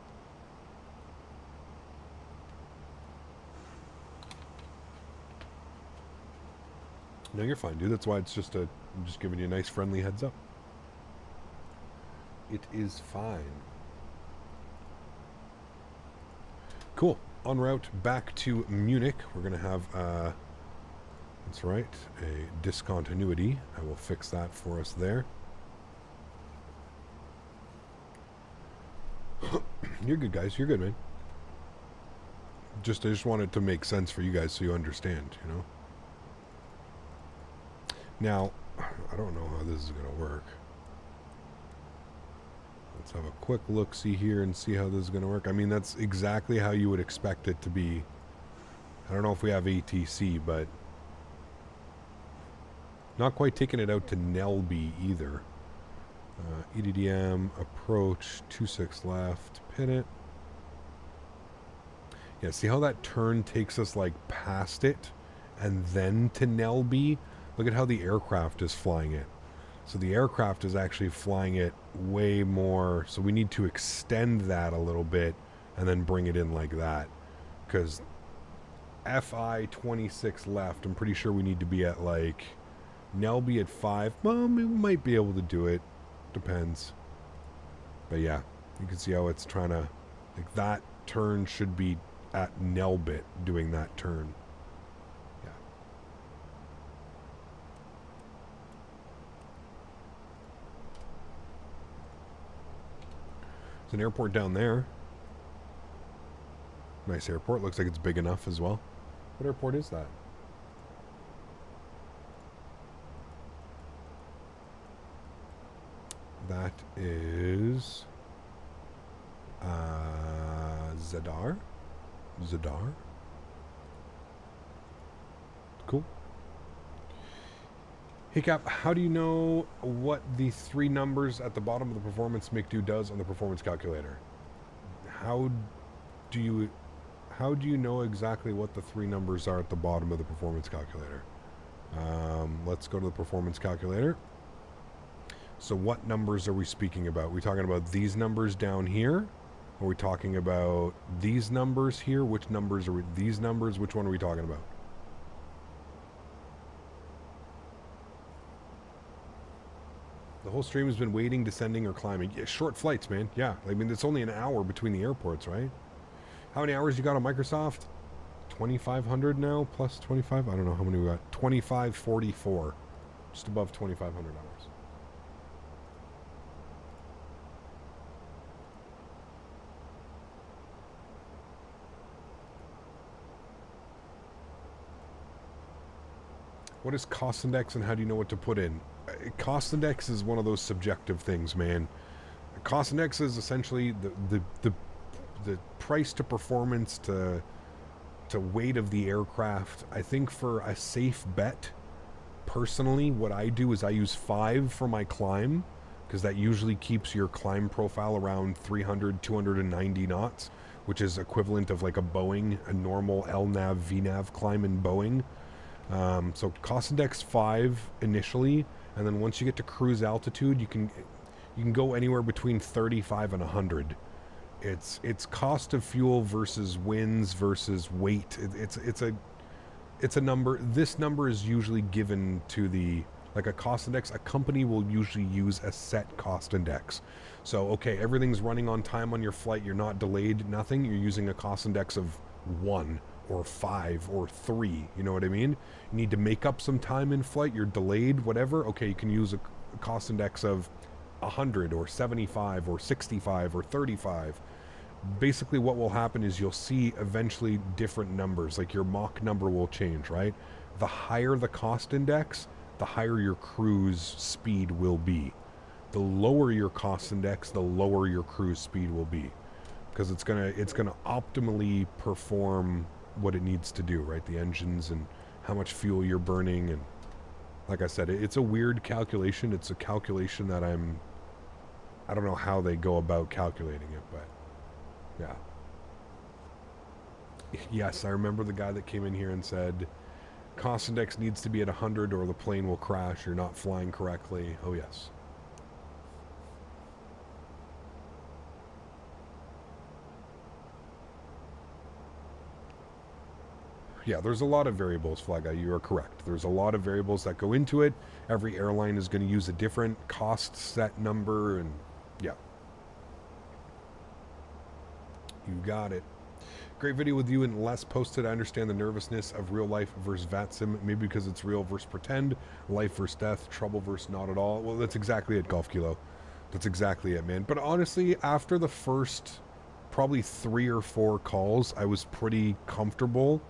No, you're fine, dude. That's why it's just I'm just giving you a nice friendly heads up. It is fine. Cool. En route back to Munich. We're going to have, that's right, a discontinuity. I will fix that for us there. You're good, guys. You're good, man. I just want it to make sense for you guys so you understand, you know? Now, I don't know how this is going to work. Let's have a quick look-see here and see how this is going to work. I mean, that's exactly how you would expect it to be. I don't know if we have ATC, but not quite taking it out to Nelby either. EDDM, approach, 26 left, pin it. Yeah, see how that turn takes us like past it and then to Nelby? Look at how the aircraft is flying it. So the aircraft is actually flying it way more. So we need to extend that a little bit and then bring it in like that. Because FI 26 left, I'm pretty sure we need to be at like Nelby at 5. Well, we might be able to do it. Depends. But yeah, you can see how it's trying to, like that turn should be at Nelbit doing that turn. Yeah. There's an airport down there. Nice airport. Looks like it's big enough as well. What airport is that? That is Zadar. Zadar. Cool. Hey Cap, how do you know what the 3 numbers at the bottom of the performance McDo does on the performance calculator? How do you know exactly what the 3 numbers are at the bottom of the performance calculator? Let's go to the performance calculator. So what numbers are we speaking about? Are we talking about these numbers down here? Are we talking about these numbers here? Which numbers are we, these numbers? Which one are we talking about? The whole stream has been waiting, descending, or climbing. Yeah, short flights, man. Yeah, I mean, it's only an hour between the airports, right? How many hours you got on Microsoft? 2,500 now, plus 25? I don't know how many we got. 2,544. Just above 2,500 hours. What is cost index and how do you know what to put in? Cost index is one of those subjective things, man. Cost index is essentially the price to performance to weight of the aircraft. I think for a safe bet, personally, what I do is I use 5 for my climb because that usually keeps your climb profile around 300, 290 knots, which is equivalent of like a Boeing, a normal LNAV, VNAV climb in Boeing. So cost index 5 initially, and then once you get to cruise altitude, you can go anywhere between 35 and 100. It's cost of fuel versus winds versus weight. It's a number. This number is usually given to the, like a cost index. A company will usually use a set cost index. So okay, everything's running on time on your flight. You're not delayed. Nothing. You're using a cost index of 1. Or 5 or 3, you know what I mean? You need to make up some time in flight, you're delayed, whatever. Okay, you can use a cost index of 100 or 75 or 65 or 35. Basically what will happen is you'll see eventually different numbers, like your Mach number will change, right? The higher the cost index, the higher your cruise speed will be. The lower your cost index, the lower your cruise speed will be. Because it's gonna optimally perform what it needs to do, right? The engines and how much fuel you're burning, and like I said, it's a weird calculation. It's a calculation that I don't know how they go about calculating it, but yeah. Yes, I remember the guy that came in here and said cost index needs to be at 100 or the plane will crash, you're not flying correctly. Oh yes. Yeah, there's a lot of variables, Flag Guy. You are correct. There's a lot of variables that go into it. Every airline is going to use a different cost set number, and Yeah. You got it. Great video with you and Les posted. I understand the nervousness of real life versus VATSIM, maybe because it's real versus pretend, life versus death, trouble versus not at all. Well, that's exactly it, Golf Kilo. That's exactly it, man. But honestly, after the first probably 3 or 4 calls, I was pretty comfortable.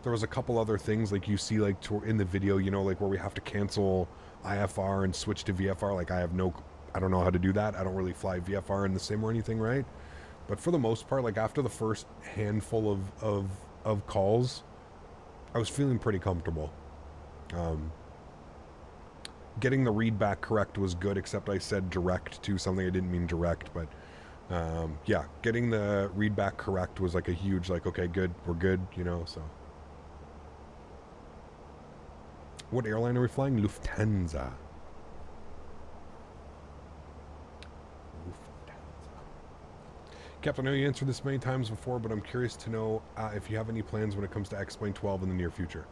There was a couple other things, like you see, like in the video, you know, like where we have to cancel IFR and switch to VFR. Like I don't know how to do that. I don't really fly VFR in the sim or anything, right? But for the most part, like after the first handful of calls, I was feeling pretty comfortable. Getting the read back correct was good, except I said direct to something I didn't mean direct. But yeah, getting the read back correct was like a huge, like, okay, good, we're good, you know, so. What airline are we flying? Lufthansa. Captain, I know you answered this many times before, but I'm curious to know if you have any plans when it comes to X-Plane 12 in the near future.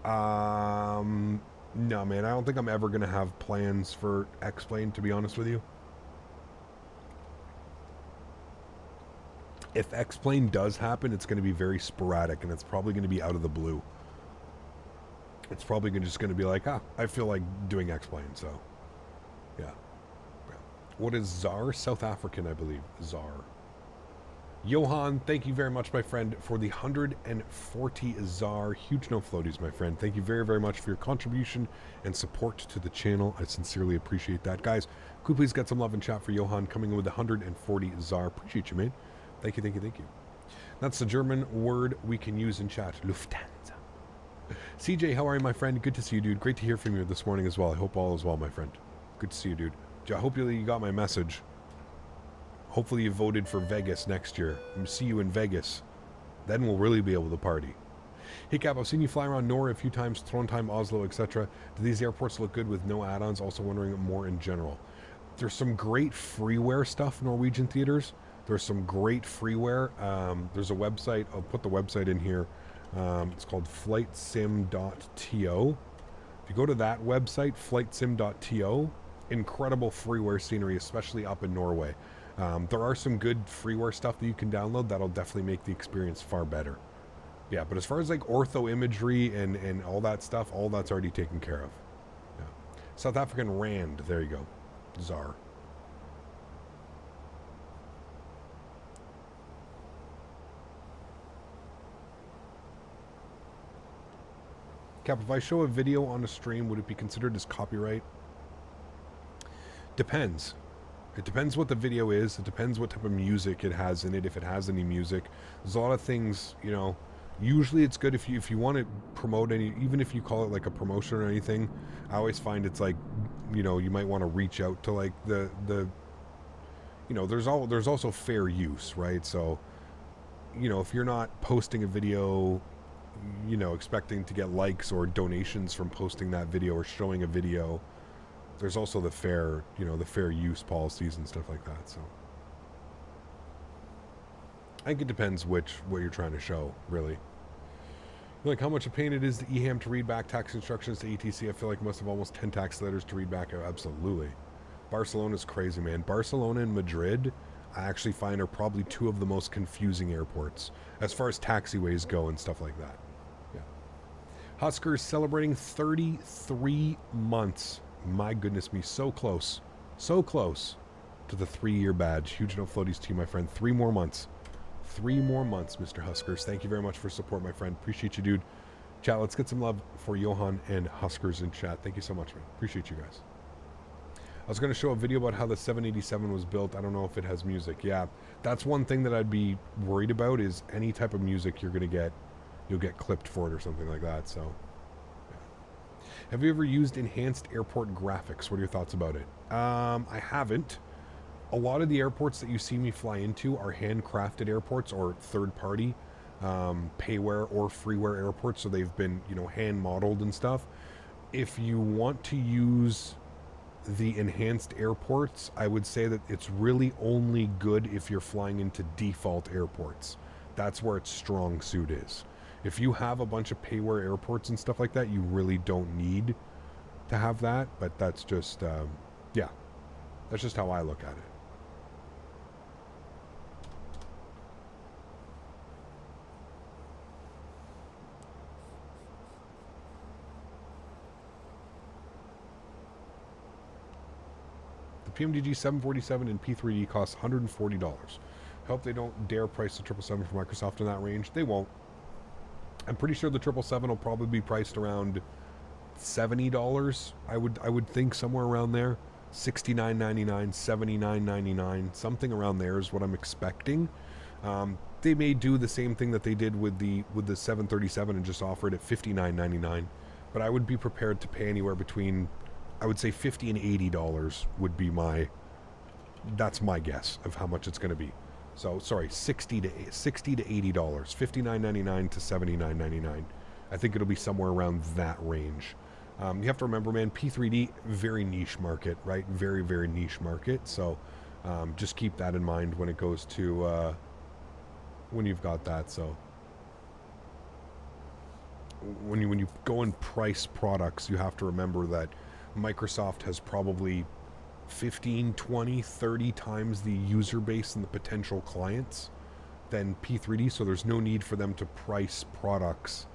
No, man, I don't think I'm ever going to have plans for X-Plane, to be honest with you. If X-Plane does happen, it's going to be very sporadic, and it's probably going to be out of the blue. It's probably just going to be like, I feel like doing X-Plane, so, yeah. What is ZAR? South African, I believe. ZAR. Johan, thank you very much, my friend, for the 140 ZAR. Huge no floaties, my friend. Thank you very, very much for your contribution and support to the channel. I sincerely appreciate that. Guys, could you please get some love in chat for Johan coming in with the 140 ZAR. Appreciate you, man. Thank you, thank you, thank you. That's the German word we can use in chat. Lufthansa. CJ, how are you, my friend? Good to see you, dude. Great to hear from you this morning as well. I hope all is well, my friend. Good to see you, dude. I hope you got my message. Hopefully you voted for Vegas next year. We'll see you in Vegas. Then we'll really be able to party. Hey Cap, I've seen you fly around Norway a few times, Trondheim, Oslo, etc. Do these airports look good with no add-ons? Also wondering more in general. There's some great freeware stuff in Norwegian theaters. There's some great freeware. There's a website. I'll put the website in here. It's called flightsim.to. If you go to that website, flightsim.to, incredible freeware scenery, especially up in Norway. There are some good freeware stuff that you can download that'll definitely make the experience far better. Yeah, but as far as like ortho imagery and all that stuff, all that's already taken care of. Yeah. South African Rand, there you go. ZAR. Cap, if I show a video on a stream, would it be considered as copyright? Depends. It depends what the video is. It depends what type of music it has in it, if it has any music. There's a lot of things, you know. Usually it's good if you want to promote any, even if you call it like a promotion or anything. I always find it's like, you know, you might want to reach out to like the you know, there's also fair use, right? So, you know, if you're not posting a video, you know, expecting to get likes or donations from posting that video or showing a video, there's also the fair, you know, the fair use policies and stuff like that. So I think it depends what you're trying to show, really. Like how much a pain it is to EHAM to read back tax instructions to ATC. I feel like must have almost 10 tax letters to read back. Absolutely. Barcelona's crazy, man. Barcelona and Madrid, I actually find, are probably 2 of the most confusing airports as far as taxiways go and stuff like that. Yeah. Huskers celebrating 33 months. My goodness me, so close to the 3-year badge. Huge no floaties to you, my friend. 3 more months. 3 more months, Mr. Huskers. Thank you very much for support, my friend. Appreciate you, dude. Chat, let's get some love for Johan and Huskers in chat. Thank you so much, man. Appreciate you guys. I was going to show a video about how the 787 was built. I don't know if it has music. Yeah, that's one thing that I'd be worried about is any type of music you're going to get, you'll get clipped for it or something like that, so... Have you ever used enhanced airport graphics? What are your thoughts about it? I haven't. A lot of the airports that you see me fly into are handcrafted airports or third-party payware or freeware airports, so they've been, you know, hand-modeled and stuff. If you want to use the enhanced airports, I would say that it's really only good if you're flying into default airports. That's where its strong suit is. If you have a bunch of payware airports and stuff like that, you really don't need to have that, but that's just, yeah, that's just how I look at it. PMDG 747 and P3D costs $140. Hope they don't dare price the 777 for Microsoft in that range. They won't. I'm pretty sure the 777 will probably be priced around $70. I would think somewhere around there. $69.99, $79.99, something around there is what I'm expecting. They may do the same thing that they did with the 737 and just offer it at $59.99, but I would be prepared to pay anywhere between, I would say $50 and $80 would be that's my guess of how much it's going to be. So sorry, $60 to $80, $59.99 to $79.99. I think it'll be somewhere around that range. You have to remember, man, P3D, very niche market, right? Very, very niche market. So just keep that in mind when it goes to, when you've got that. So when you go and price products, you have to remember that Microsoft has probably 15, 20, 30 times the user base and the potential clients than P3D. So there's no need for them to price products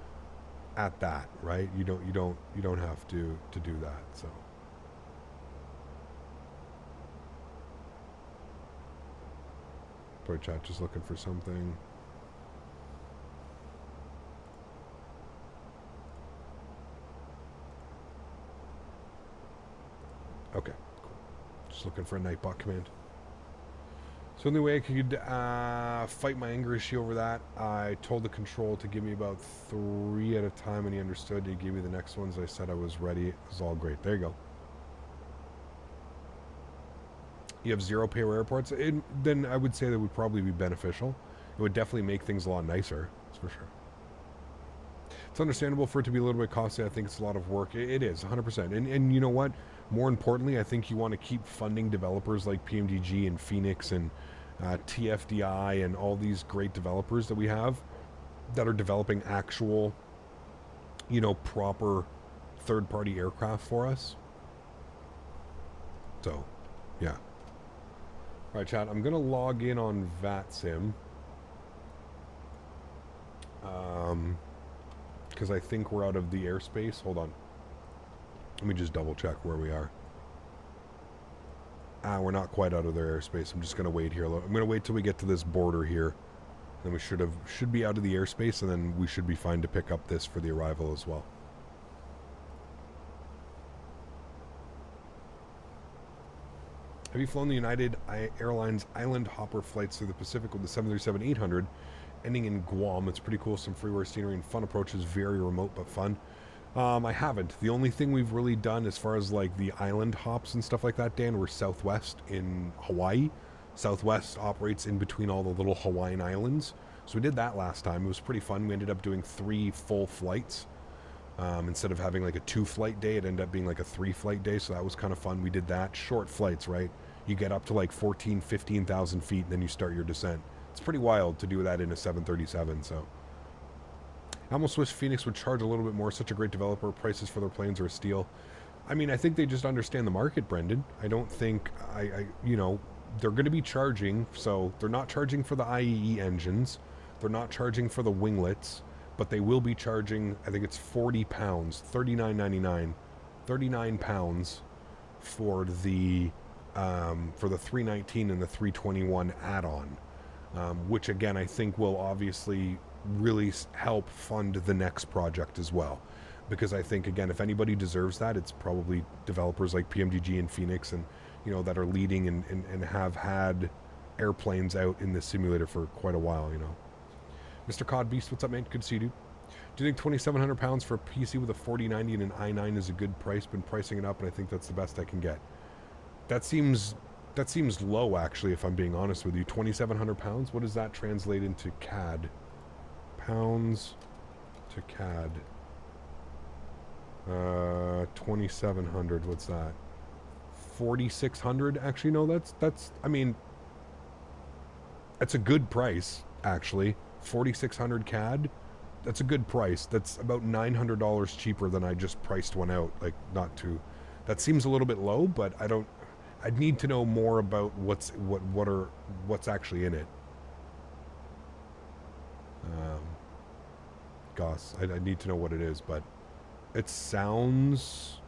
at that, right? You don't have to do that. So sorry, chat, just looking for something. Okay, cool. Just looking for a Nightbot command. So the only way I could fight my anger issue over that, I told the control to give me about 3 at a time, and he understood. He gave me the next ones. I said I was ready. It was all great. There you go. You have 0 pay airports? Then I would say that would probably be beneficial. It would definitely make things a lot nicer, that's for sure. It's understandable for it to be a little bit costly. I think it's a lot of work. It is, 100%. And you know what? More importantly, I think you want to keep funding developers like PMDG and Fenix and TFDI and all these great developers that we have that are developing actual, proper third-party aircraft for us. So, yeah. All right, chat, I'm going to log in on VATSIM. Because I think we're out of the airspace. Hold on. Let me just double check where we are. We're not quite out of their airspace. I'm just going to wait here. I'm going to wait till we get to this border here. Then we should be out of the airspace, and then we should be fine to pick up this for the arrival as well. Have you flown the United Airlines island hopper flights through the Pacific with the 737-800 ending in Guam? It's pretty cool. Some freeware scenery and fun approaches. Very remote but fun. I haven't. The only thing we've really done as far as like the island hops and stuff like that, Dan, we're Southwest in Hawaii. Southwest operates in between all the little Hawaiian islands. So we did that last time. It was pretty fun. We ended up doing 3 full flights. Instead of having like a 2-flight day, it ended up being like a 3-flight day. So that was kind of fun. We did that. Short flights, right? You get up to like 14,000, 15,000 feet, and then you start your descent. It's pretty wild to do that in a 737, so. I almost wish Fenix would charge a little bit more. Such a great developer. Prices for their planes are a steal. I mean, I think they just understand the market, Brendan. I don't think, they're going to be charging. So they're not charging for the IEE engines. They're not charging for the winglets. But they will be charging, I think it's £40, $39.99, £39 for the 319 and the 321 add-on. Which again, I think will obviously really help fund the next project as well, because I think, again, if anybody deserves that, it's probably developers like PMDG and Fenix, and that are leading and have had airplanes out in this simulator for quite a while. Mr. Cod Beast, what's up, man? Good to see you, dude. Do you think £2,700 for a PC with a 4090 and an i9 is a good price? Been pricing it up, and I think that's the best I can get. That seems low, actually, if I'm being honest with you. £2,700. What does that translate into CAD? Pounds to CAD. 2,700. What's that? 4,600. Actually, no. That's. I mean, that's a good price. Actually, 4,600 CAD. That's a good price. That's about $900 cheaper than I just priced one out. Like, not too. That seems a little bit low, but I don't. I'd need to know more about what's actually in it. Gosh, I need to know what it is, but it sounds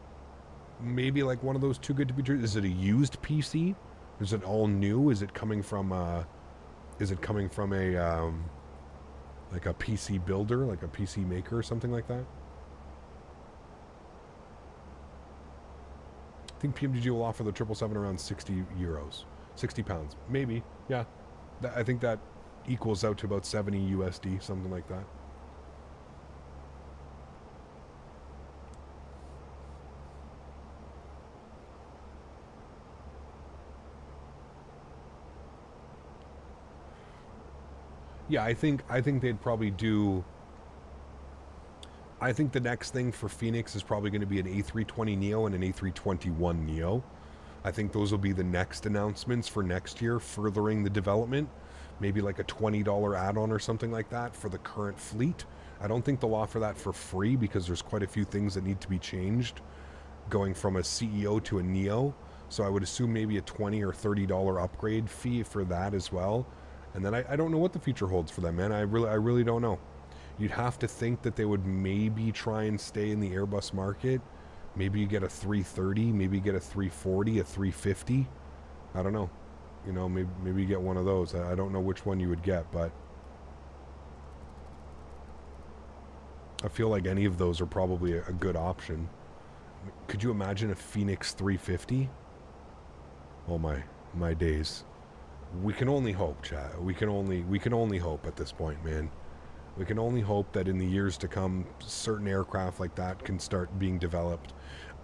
maybe like one of those too good to be true. Is it a used PC? Is it all new? Is it coming from a like a PC builder, like a PC maker or something like that? I think PMDG will offer the 777 around 60 euros, 60 pounds, maybe. Yeah, I think that equals out to about 70 USD, something like that. Yeah, I think they'd probably do. I think the next thing for Fenix is probably going to be an A320neo and an A321neo. I think those will be the next announcements for next year, furthering the development. Maybe like a $20 add-on or something like that for the current fleet. I don't think they'll offer that for free because there's quite a few things that need to be changed going from a CEO to a neo. So I would assume maybe a $20 or $30 upgrade fee for that as well. And then I don't know what the future holds for them, man. I really don't know. You'd have to think that they would maybe try and stay in the Airbus market. Maybe you get a 330, maybe you get a 340, a 350. I don't know. You know, maybe you get one of those. I don't know which one you would get, but I feel like any of those are probably a good option. Could you imagine a Fenix 350? Oh my days. We can only hope, chat. We can only hope at this point, man. We can only hope that in the years to come, certain aircraft like that can start being developed.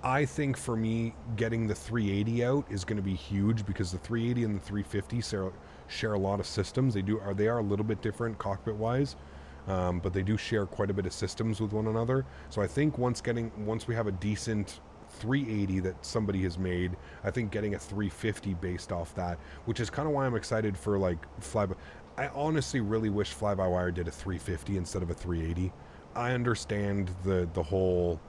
I think for me, getting the 380 out is going to be huge because the 380 and the 350 share a lot of systems. They are a little bit different cockpit-wise, but they do share quite a bit of systems with one another. So I think once we have a decent 380 that somebody has made, I think getting a 350 based off that, which is kind of why I'm excited for like flyby. I honestly really wish fly-by-wire did a 350 instead of a 380. I understand the whole,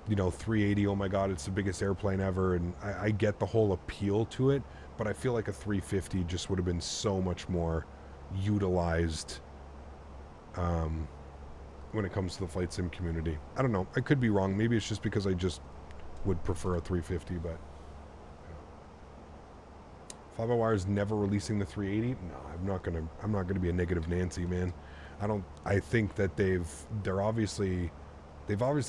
you know, 380, oh my god, it's the biggest airplane ever, and I get the whole appeal to it, but I feel like a 350 just would have been so much more utilized when it comes to the flight sim community. I don't know. I could be wrong. Maybe it's just because I just would prefer a 350, but Fly-by-wire is never releasing the 380. No, I'm not gonna be a negative Nancy, man. I think that they've obviously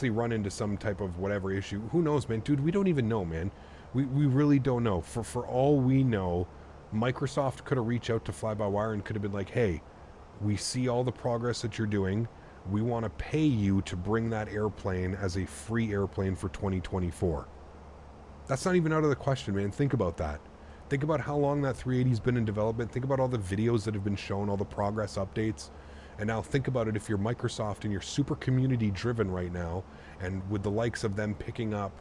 run into some type of whatever issue. Who knows, man? Dude, we don't even know, man. We really don't know. For all we know, Microsoft could have reached out to Fly-by-wire and could have been like, hey, we see all the progress that you're doing. We want to pay you to bring that airplane as a free airplane for 2024. That's not even out of the question, man. Think about that. Think about how long that 380's been in development. Think about all the videos that have been shown, all the progress updates. And now think about it if you're Microsoft and you're super community driven right now, and with the likes of them picking up,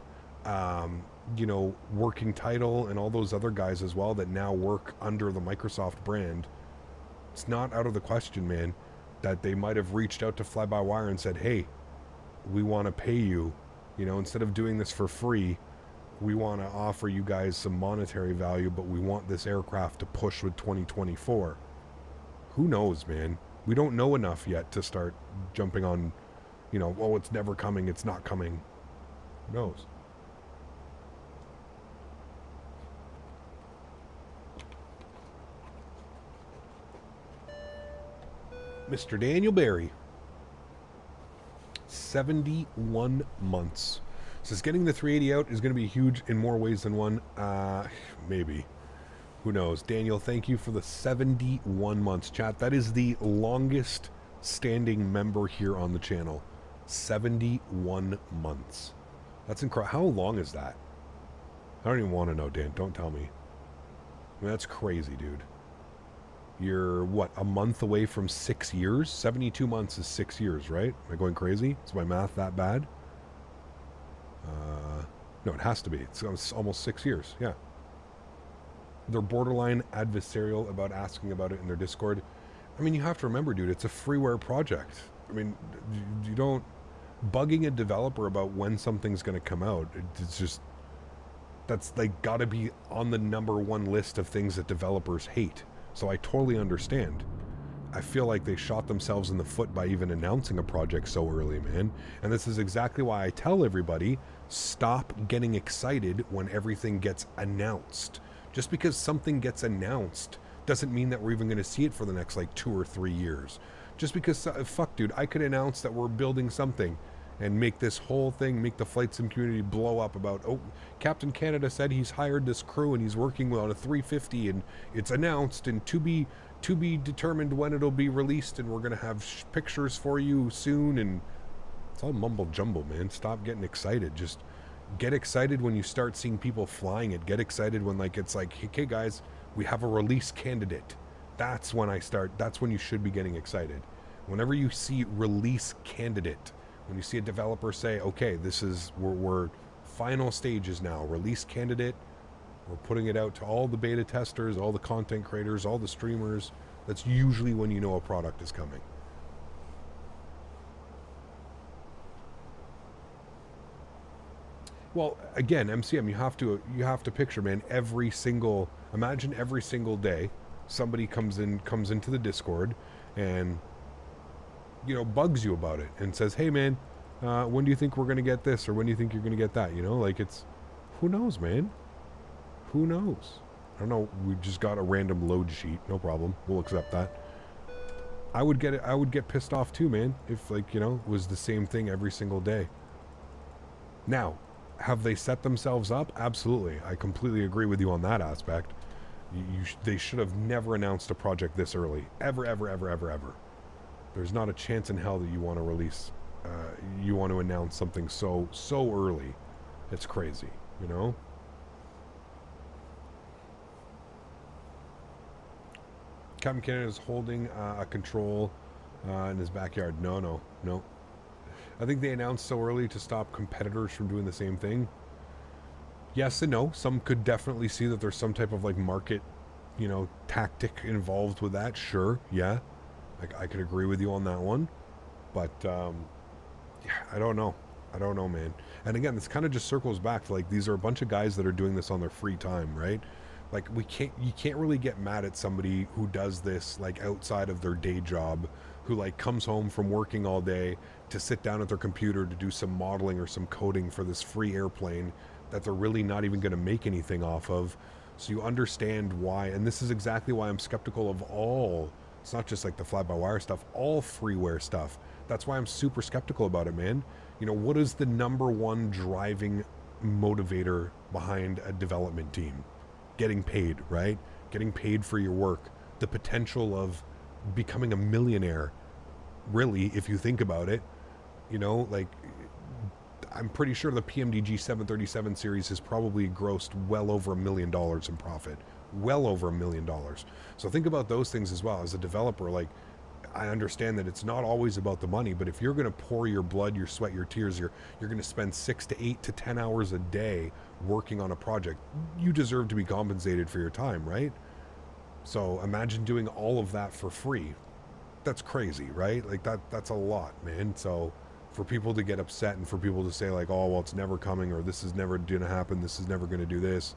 you know, Working Title and all those other guys as well that now work under the Microsoft brand, it's not out of the question, man, that they might have reached out to Fly-by-wire and said, hey, we want to pay you, you know, instead of doing this for free, we want to offer you guys some monetary value, but we want this aircraft to push with 2024. Who knows, man? We don't know enough yet to start jumping on, you know, oh, it's never coming, it's not coming. Who knows? Mr. Daniel Barry. 71 months. Says getting the 380 out is going to be huge in more ways than one. Maybe. Who knows? Daniel, thank you for the 71 months. Chat, that is the longest standing member here on the channel. 71 months. That's incredible. How long is that? I don't even want to know, Dan. Don't tell me. I mean, that's crazy, dude. You're, what, a month away from 6 years? 72 months is 6 years, right? Am I going crazy? Is my math that bad? No, it has to be. It's almost 6 years, yeah. They're borderline adversarial about asking about it in their Discord. I mean, you have to remember, dude, it's a freeware project. I mean, you don't... Bugging a developer about when something's going to come out, it's just... That's, like, got to be on the #1 list of things that developers hate. So I totally understand. I feel like they shot themselves in the foot by even announcing a project so early, man. And this is exactly why I tell everybody, stop getting excited when everything gets announced. Just because something gets announced doesn't mean that we're even going to see it for the next like 2 or 3 years. Just because, fuck dude, I could announce that we're building something and make this whole thing, make the flight sim community blow up about, oh, Captain Canada said he's hired this crew and he's working on a 350 and it's announced and to be determined when it'll be released, and we're going to have pictures for you soon. And it's all mumble jumble, man. Stop getting excited. Just get excited when you start seeing people flying it. Get excited when like it's like, okay guys, we have a release candidate. That's when that's when you should be getting excited. Whenever you see release candidate, when you see a developer say, okay, this is, we're final stages now, release candidate, we're putting it out to all the beta testers, all the content creators, all the streamers, that's usually when you know a product is coming. Well, again, MCM, you have to picture, man, imagine every single day somebody comes into the Discord and, you know, bugs you about it and says, hey man, when do you think we're going to get this, or when do you think you're going to get that? You know, like, it's, who knows, man? Who knows? I don't know. We just got a random load sheet. No problem. We'll accept that. I would get pissed off too, man, if, like, you know, it was the same thing every single day. Now, have they set themselves up? Absolutely. I completely agree with you on that aspect. They should have never announced a project this early. Ever, ever, ever, ever, ever. There's not a chance in hell that you want to release, you want to announce something so early. It's crazy, you know? Captain Canada is holding a control in his backyard. No. I think they announced so early to stop competitors from doing the same thing. Yes and no. Some could definitely see that there's some type of like market, you know, tactic involved with that. Sure, yeah. I could agree with you on that one. But, yeah, I don't know. I don't know, man. And again, this kind of just circles back to like, these are a bunch of guys that are doing this on their free time, right? Like, you can't really get mad at somebody who does this like outside of their day job, who like comes home from working all day to sit down at their computer to do some modeling or some coding for this free airplane that they're really not even going to make anything off of. So you understand why, and this is exactly why I'm skeptical of all, it's not just like the fly-by-wire stuff, all freeware stuff. That's why I'm super skeptical about it, man. You know, what is the #1 driving motivator behind a development team? Getting paid, right? Getting paid for your work. The potential of becoming a millionaire, really, if you think about it. You know, like, I'm pretty sure the PMDG 737 series has probably grossed well over $1 million in profit. Well over $1 million. So think about those things as well. As a developer, like, I understand that it's not always about the money, but if you're going to pour your blood, your sweat, your tears, you're going to spend 6 to 8 to 10 hours a day working on a project, you deserve to be compensated for your time, right? So imagine doing all of that for free. That's crazy, right? Like, that's a lot, man. So for people to get upset and for people to say like, oh, well, it's never coming, or this is never going to happen, this is never going to do this,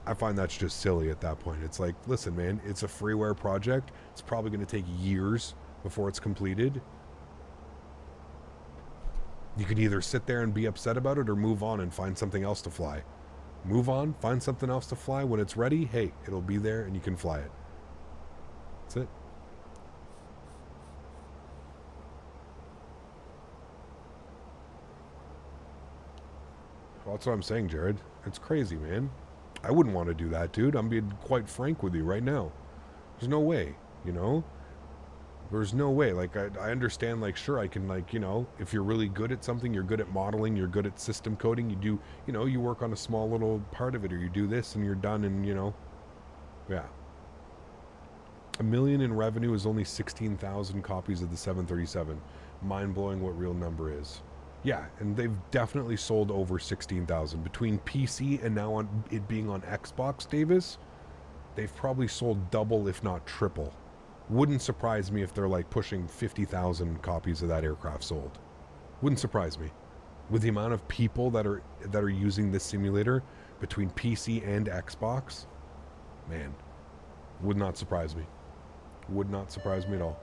I find that's just silly at that point. It's like, listen, man, it's a freeware project. It's probably going to take years before it's completed. You can either sit there and be upset about it or move on and find something else to fly. Move on, find something else to fly. When it's ready, hey, it'll be there and you can fly it. That's it. Well, that's what I'm saying, Jared. It's crazy, man. I wouldn't want to do that, dude. I'm being quite frank with you right now. There's no way, you know? There's no way. Like, I understand, like, sure, I can, like, you know, if you're really good at something, you're good at modeling, you're good at system coding, you do, you know, you work on a small little part of it, or you do this and you're done, and, you know, yeah. $1 million in revenue is only 16,000 copies of the 737. Mind-blowing what real number is. Yeah, and they've definitely sold over 16,000. Between PC and now on it being on Xbox, Davis, they've probably sold double, if not triple. Wouldn't surprise me if they're like pushing 50,000 copies of that aircraft sold. Wouldn't surprise me. With the amount of people that are using this simulator between PC and Xbox, man, would not surprise me. Would not surprise me at all.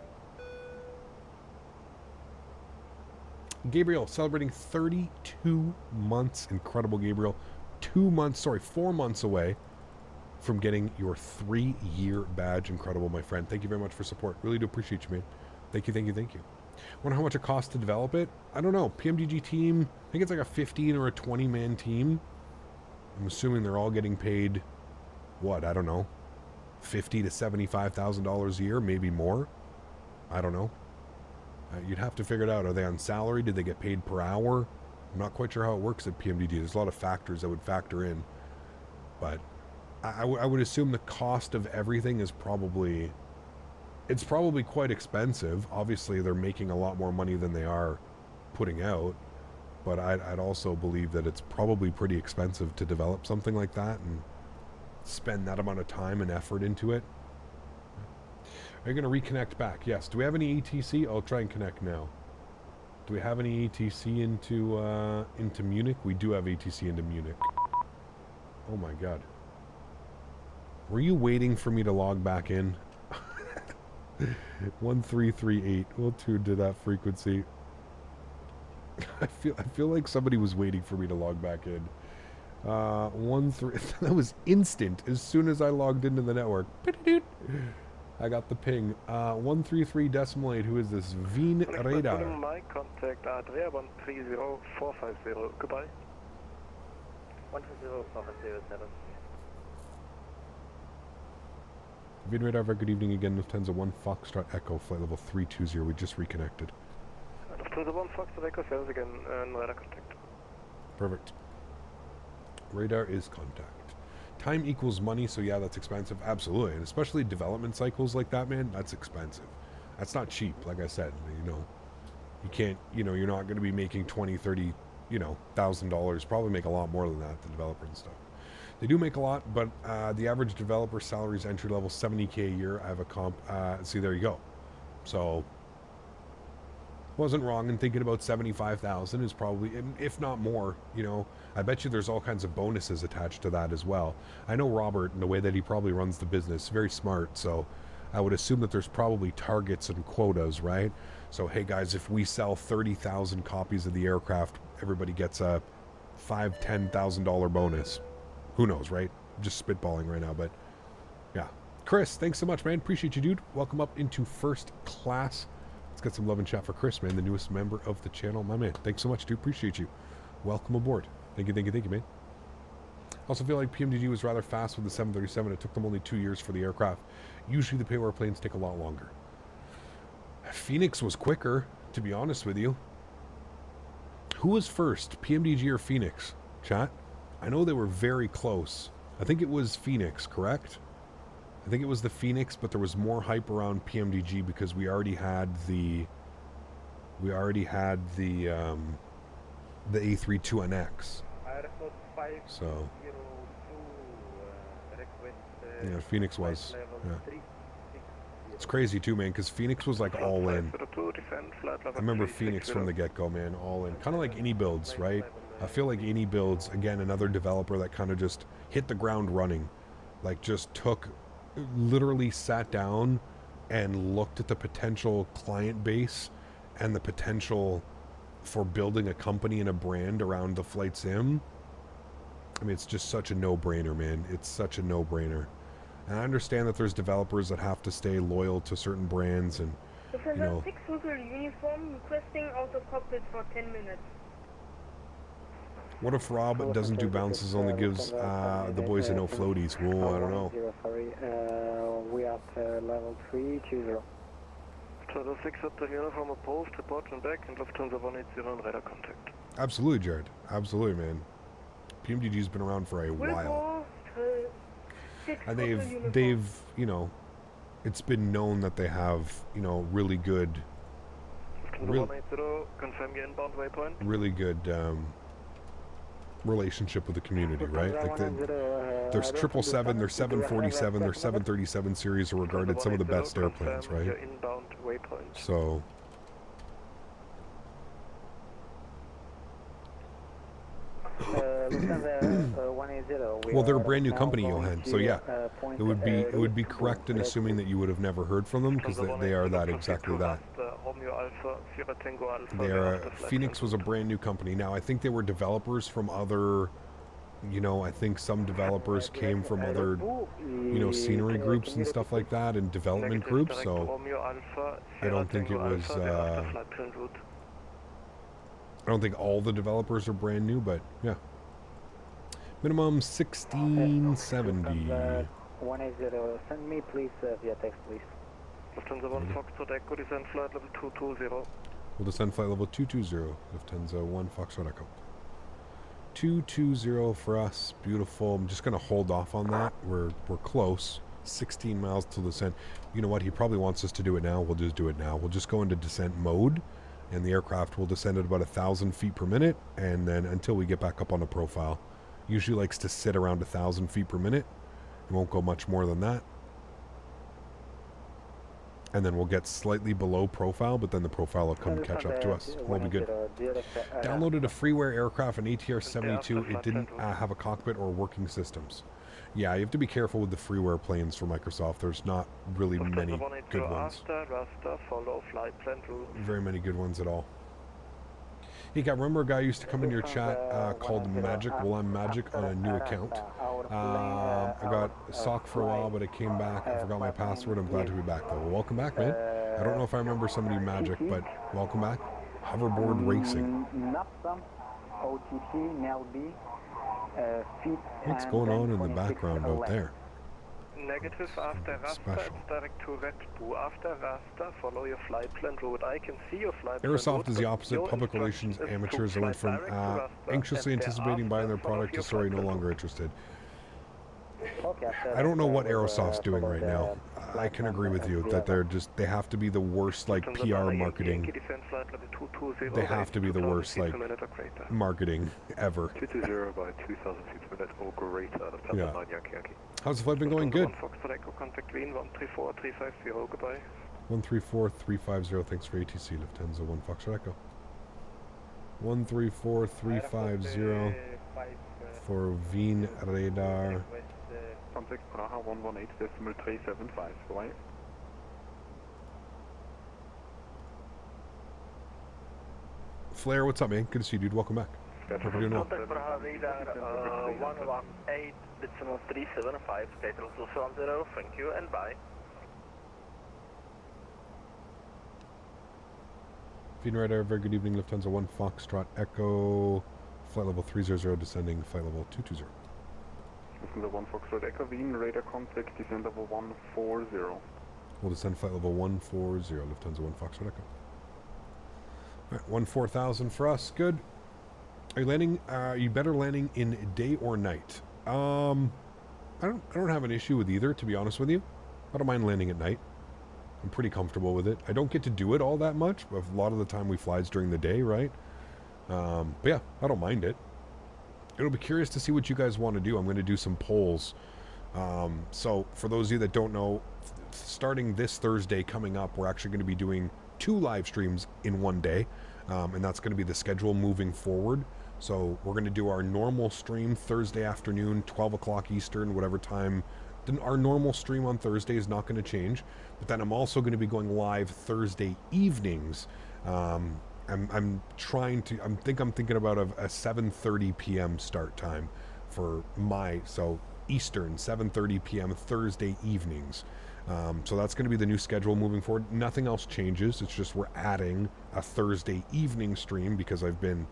Gabriel, celebrating 32 months. Incredible, Gabriel. 4 months away from getting your 3-year badge. Incredible, my friend. Thank you very much for support. Really do appreciate you, man. Thank you, thank you, thank you. Wonder how much it costs to develop it? I don't know. PMDG team, I think it's like a 15 or a 20-man team. I'm assuming they're all getting paid, what, I don't know, $50,000 to $75,000 a year, maybe more. I don't know. You'd have to figure it out. Are they on salary? Did they get paid per hour? I'm not quite sure how it works at PMDG. There's a lot of factors that would factor in. But I would assume the cost of everything is probably... It's probably quite expensive. Obviously, they're making a lot more money than they are putting out. But I'd also believe that it's probably pretty expensive to develop something like that and spend that amount of time and effort into it. Are you going to reconnect back? Yes. Do we have any ETC? I'll try and connect now. Do we have any ETC into Munich? We do have ETC into Munich. Oh my god. Were you waiting for me to log back in? 1338. We'll tune to that frequency. I feel like somebody was waiting for me to log back in. That was instant. As soon as I logged into the network, I got the ping. 133.8. Who is this? Veen Radar. My contact Adria 130450. Goodbye. 130450. Veen Radar. Very good evening again. Lufthansa 1 Foxtrot Echo flight level 320. We just reconnected. Lufthansa 1 Foxtrot Echo sales again and radar contact. Perfect. Radar is contact. Time equals money, so yeah, that's expensive. Absolutely. And especially development cycles like that, man, that's expensive. That's not cheap, like I said. You know, you can't, you know, you're not going to be making $20, $30, you know, $1,000. Probably make a lot more than that, the developer and stuff. They do make a lot, but the average developer salary is entry level $70K a year. I have a comp. See, there you go. So, wasn't wrong in thinking about 75,000 is probably, if not more, you know. I bet you there's all kinds of bonuses attached to that as well. I know Robert, and the way that he probably runs the business, very smart, so I would assume that there's probably targets and quotas, right? So, hey guys, if we sell 30,000 copies of the aircraft, everybody gets a $5,000, $10,000 bonus. Who knows, right? I'm just spitballing right now, but yeah. Chris, thanks so much, man. Appreciate you, dude. Welcome up into first class. Let's get some love and chat for Chris, man, the newest member of the channel. My man, thanks so much, dude. Appreciate you. Welcome aboard. Thank you, thank you, thank you, man. Also feel like PMDG was rather fast with the 737. It took them only 2 years for the aircraft. Usually the payroll planes take a lot longer. Fenix was quicker, to be honest with you. Who was first, PMDG or Fenix? Chat? I know they were very close. I think it was Fenix, correct? I think it was the Fenix, but there was more hype around PMDG because we already had the A32NX. So yeah, Fenix was. Yeah. It's crazy too, man, because Fenix was like all in. I remember Fenix from the get-go, man, all in. Kind of like Any Builds, right? I feel like Any Builds, again, another developer that kind of just hit the ground running. Like just literally sat down and looked at the potential client base and the potential for building a company and a brand around the flight sim. I mean, it's just such a no-brainer, man. It's such a no-brainer. And I understand that there's developers that have to stay loyal to certain brands and, you know... 6 uniform requesting out of cockpit for 10 minutes. What if Rob doesn't do bounces, only gives the boys a no floaties? Whoa, I don't know. We at level 320. Lufthansa 6 at the uniform opposed, report and back, and Lufthansa 180 on radar contact. Absolutely, Jared. Absolutely, man. PMDG's been around for a while. And they've, you know, it's been known that they have, you know, really good, really good relationship with the community, right? Like there's 777, their 747, their 737 series are regarded some of the best airplanes, right? So Lufthansa 180. Well, they're a brand new company, Johan. So yeah, it would be correct in assuming that you would have never heard from them because they are that exactly that. Fenix was a brand new company. Now I think they were developers from other. I think some developers came from other, scenery groups and stuff like that, and development groups. So I don't think it was. I don't think all the developers are brand new, but yeah. Minimum 1670. 180. Send me please via text, please. Lufthansa 1 Foxtrot Echo, descend flight level 220. We'll descend flight level 220. Lufthansa 1 Foxtrot Echo. 220 for us. Beautiful. I'm just going to hold off on that. We're close. 16 miles till descent. You know what? He probably wants us to do it now. We'll just do it now. We'll just go into descent mode, and the aircraft will descend at about 1,000 feet per minute, and then until we get back up on the profile. Usually likes to sit around 1,000 feet per minute. It won't go much more than that. And then we'll get slightly below profile, but then the profile will come catch up to us. We'll be good. Downloaded a freeware aircraft, an ATR 72. It didn't have a cockpit or working systems. Yeah, you have to be careful with the freeware planes for Microsoft. There's not really many good ones. Very many good ones at all. Hey, I remember a guy used to come in your chat called Magic. Well, I'm Magic on a new account. I got socked for a while, but it came back. I forgot my password. I'm glad to be back, though. Well, welcome back, man. I don't know if I remember somebody Magic, but welcome back. Hoverboard racing. What's going on in the background out there? Negative after Rasta, direct to Red Bull. After Rasta, follow your flight plan route. I can see your flight plan route. Airsoft is the opposite. Public relations amateurs. I went from anxiously anticipating buying their product to sorry, no longer interested. I don't know what Aerosoft's doing right now. I can agree with you that they have to be the worst like PR marketing. They have to be the worst like marketing ever. 220 by 2,000 feet per minute or greater. Yeah. How's the flight been going? Good. 134350, goodbye. 134350, thanks for ATC, Lufthansa 1 Foxtrot Echo. 134350 for Wien radar. Contact Praha 118.375, goodbye. Flair, what's up, man? Good to see you, dude. Welcome back. Hope you're doing well. Contact Praha radar 118.375, Petrol 210, thank you and bye. Wien radar, very good evening, Lufthansa 1 Foxtrot Echo. Flight level 300, descending flight level 220. Lufthansa 1 Foxtrot Echo, Wien radar contact, descend level 140. We'll descend flight level 140, Lufthansa 1 Foxtrot Echo. Alright, 14,000 for us, good. Are you landing, you better landing in day or night? I don't have an issue with either, to be honest with you. I don't mind landing at night. I'm pretty comfortable with it. I don't get to do it all that much, but a lot of the time we flies during the day, right? But yeah, I don't mind it. It'll be curious to see what you guys want to do. I'm going to do some polls. So for those of you that don't know, starting this Thursday coming up, we're actually going to be doing 2 live streams in one day. And that's going to be the schedule moving forward. So we're going to do our normal stream Thursday afternoon, 12 o'clock Eastern, whatever time. Our normal stream on Thursday is not going to change. But then I'm also going to be going live Thursday evenings. I'm thinking about a 7:30 p.m. start time for so Eastern, 7:30 p.m. Thursday evenings. So that's going to be the new schedule moving forward. Nothing else changes. It's just we're adding a Thursday evening stream because I've been,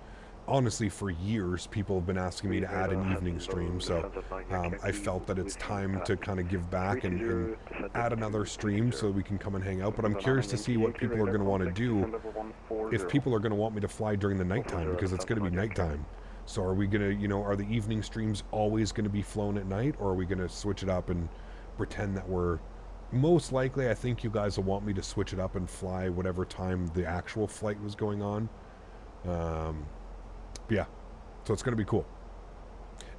honestly, for years, people have been asking me to add an evening stream. So I felt that it's time to kind of give back and add another stream so we can come and hang out. But I'm curious to see what people are going to want to do. If people are going to want me to fly during the nighttime, because it's going to be nighttime. So are we going to, are the evening streams always going to be flown at night, or are we going to switch it up and pretend that we're... Most likely, I think you guys will want me to switch it up and fly whatever time the actual flight was going on. Yeah, so it's going to be cool.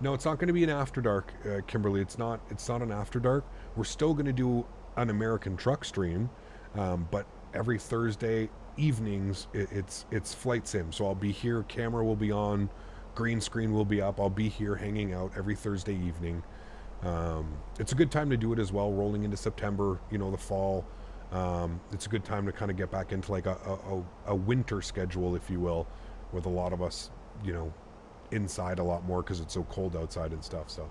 No, it's not going to be an After Dark, Kimberly. It's not an After Dark. We're still going to do an American truck stream, but every Thursday evenings it's flight sim. So I'll be here, camera will be on, Green screen will be up. I'll be here hanging out every Thursday evening. It's a good time to do it as well, rolling into September, you know, the fall. It's a good time to kind of get back into like a winter schedule, if you will, with a lot of us, you know, inside a lot more because it's so cold outside and stuff. So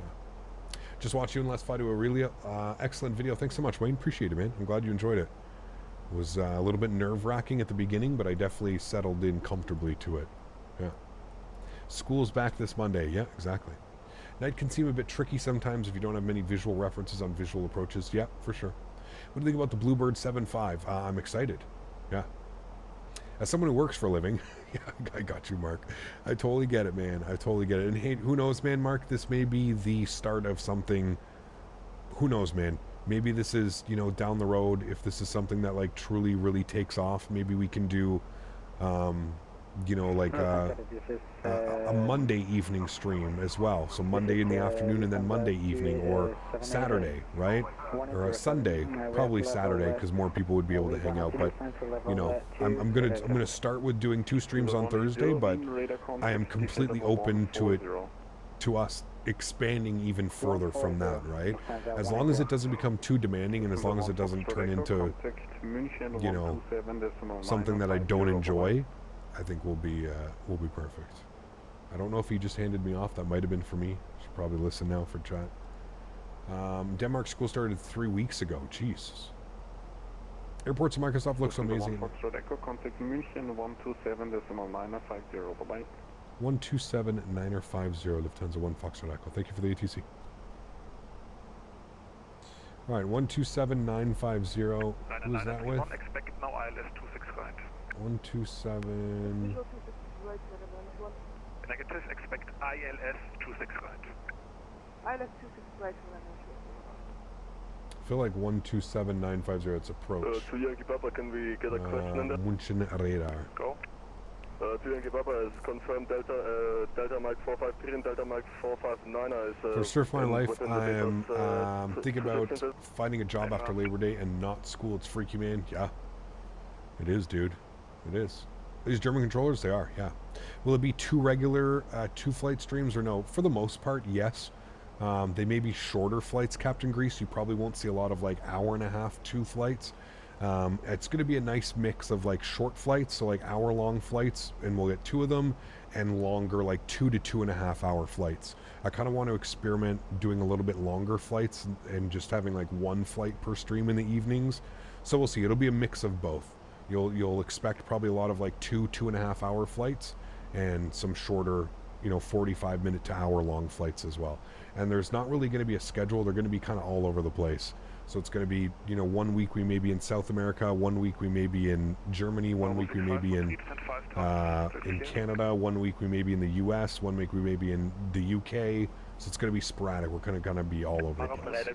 yeah. Just watch you and Let's Fly to Aurelia. Excellent video. Thanks so much, Wayne. Appreciate it, man. I'm glad you enjoyed it. It was a little bit nerve-wracking at the beginning, but I definitely settled in comfortably to it. Yeah. School's back this Monday. Yeah, exactly. Night can seem a bit tricky sometimes if you don't have many visual references on visual approaches. Yeah, for sure. What do you think about the Bluebird 7.5? I'm excited. Yeah. As someone who works for a living, yeah, I got you, Mark. I totally get it, man. I totally get it. And hey, who knows, man, Mark? This may be the start of something. Who knows, man? Maybe this is, you know, down the road, if this is something that, like, truly, really takes off, maybe we can do, you know, like a Monday evening stream as well. So Monday in the afternoon and then Monday evening, or Saturday, right? Or a Sunday, probably Saturday, because more people would be able to hang out. But you know, I'm gonna start with doing 2 streams on Thursday, but I am completely open to it, to us expanding even further from that, right? As long as it doesn't become too demanding, and as long as it doesn't turn into, you know, something that I don't enjoy, I think we'll be perfect. I don't know if he just handed me off. That might have been for me. Should probably listen now for chat. Denmark school started 3 weeks ago. Jesus. Airports of Microsoft looks amazing. Contact München 127.950. Bye bye. 127-950 Lufthansa 1 Foxtrot Echo. Thank you for the ATC. All right, 127-950. Who is that with? Expect now ILS 26 right. 127. Negative, expect ILS 26 right. ILS 26 right. I feel like 127-950, it's approach. To Yankee Papa, can we get a question in there? München radar. Go. To Yankee Papa is confirmed Delta Mike 453 and Delta Mike 459 is... For Surf My Life, I am thinking about finding a job after Labor Day and not school. It's freaky, man. Yeah. It is, dude. It is. These German controllers, they are, yeah. Will it be 2 regular 2 flight streams or no? For the most part, yes. They may be shorter flights, Captain Grease. You probably won't see a lot of like hour-and-a-half 2 flights. It's going to be a nice mix of like short flights, so like hour-long flights, and we'll get 2 of them, and longer like 2 to 2.5 hour flights. I kind of want to experiment doing a little bit longer flights and just having like 1 flight per stream in the evenings. So we'll see. It'll be a mix of both. You'll expect probably a lot of like 2.5 hour flights and some shorter, you know, 45-minute to hour-long flights as well. And there's not really going to be a schedule. They're going to be kind of all over the place. So it's going to be, you know, 1 week we may be in South America, 1 week we may be in Germany, 1 week we may be in Canada, 1 week we may be in the US, 1 week we may be in the UK. So it's going to be sporadic. We're going to be all over the place.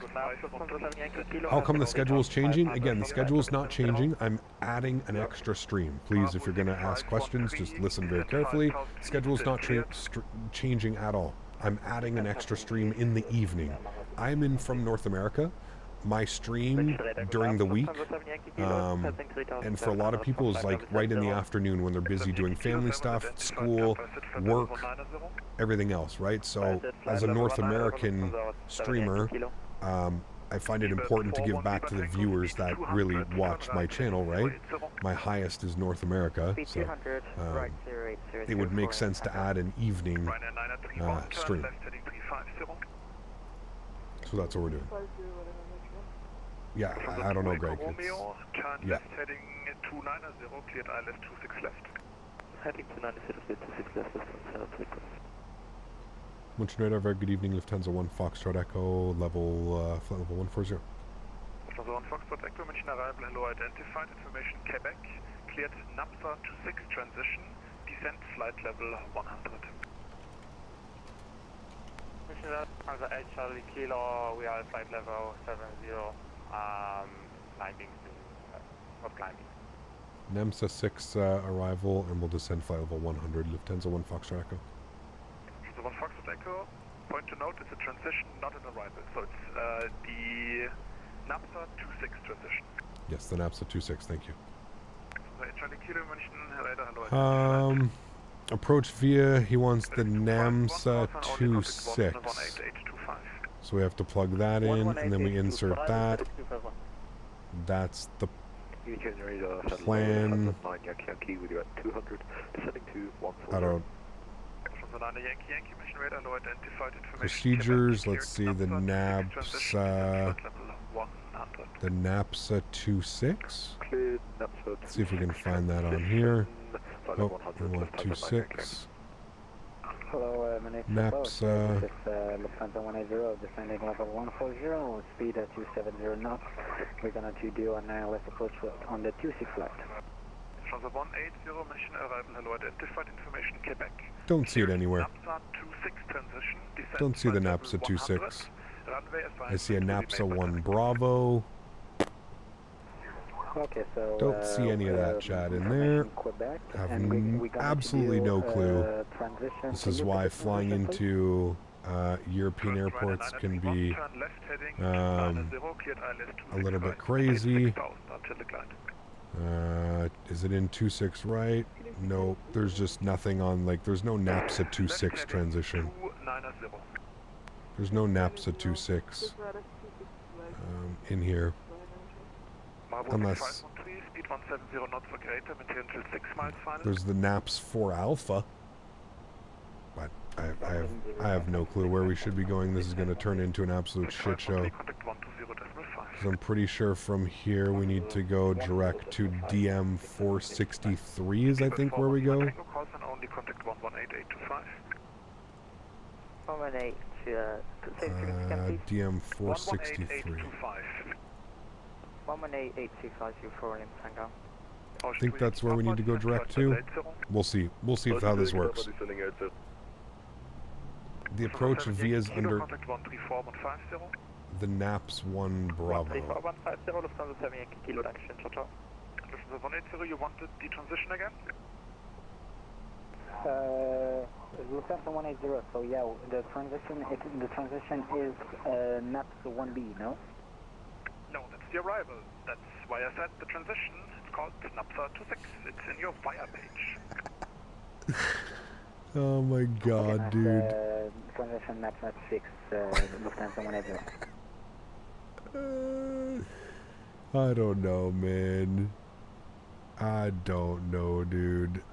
How come the schedule is changing? Again, the schedule is not changing. I'm adding an extra stream. Please, if you're going to ask questions, just listen very carefully. The schedule is not changing at all. I'm adding an extra stream in the evening. I'm in from North America. My stream during the week, and for a lot of people, is like right in the afternoon when they're busy doing family stuff, school, work, everything else, right? So as a North American streamer, I find it important to give back to the viewers that really watch my channel, right? My highest is North America, so it would make sense to add an evening stream. So that's what we're doing. Yeah, I don't know, Greg. Romeo, turn yeah. left, heading 290, cleared ILS 26 left. Heading 290, cleared 26 left, Munchen radar, very good evening, Lufthansa 1 Foxtrot Echo, flight level 140. Lufthansa 1 Foxtrot Echo, Munchen arrival, hello, identified, information Quebec, cleared NAPSA 26 transition, descent flight level 100. Munchen Lufthansa 8 Charlie Kilo, we are at flight level 70. Climbing to, not climbing. NAMSA 6 arrival, and we'll descend flight level 100, Lufthansa 1 Foxtrot Echo. Lufthansa 1 Foxtrot Echo, point to note, it's a transition, not an arrival. So it's the NAPSA 26 transition. Yes, the NAPSA 26, thank you. Approach via, he wants the NAMSA 26. So we have to plug that in, and then we insert that. That's the plan. I don't... Procedures, let's see, the NAPSA... The NAPSA 26? Let's see if we can find that on here. Oh, we want 26. Hello, my name is NAPSA. This is Lufthansa 180, descending level 140, speed at 270 knots. We're going to do an ILS approach on the 26 flight. Lufthansa 180, mission arrival, hello, identified information, Quebec. Don't see it anywhere. NAPSA 26 transition, Don't see the NAPSA 26. I see a NAPSA 1 Bravo. Okay, so don't see any of that chat in there. Have absolutely no clue. This is why flying into European airports can be a little bit crazy. Is it in 26 right? No, there's just nothing on, like, there's no NAPSA 26 transition. There's no NAPSA 26 in here. Unless there's the NAPS 4 Alpha, but I have no clue where we should be going. This is going to turn into an absolute shit show. Because I'm pretty sure from here we need to go direct to DM 463 is I think where we go. DM 463. 118-825 I think that's where we need to go direct to. We'll see. We'll see how this works. The approach via is under the NAPS 1 Bravo. You wanted the transition again? Lufthansa 180, so yeah, the transition is NAPS 1B, no? No, that's the arrival. That's why I said the transition. It's called NAPSA 26. It's in your via page. Oh my god, dude. Transition NAPSA 6, Lufthansa 180. I don't know, man. I don't know, dude.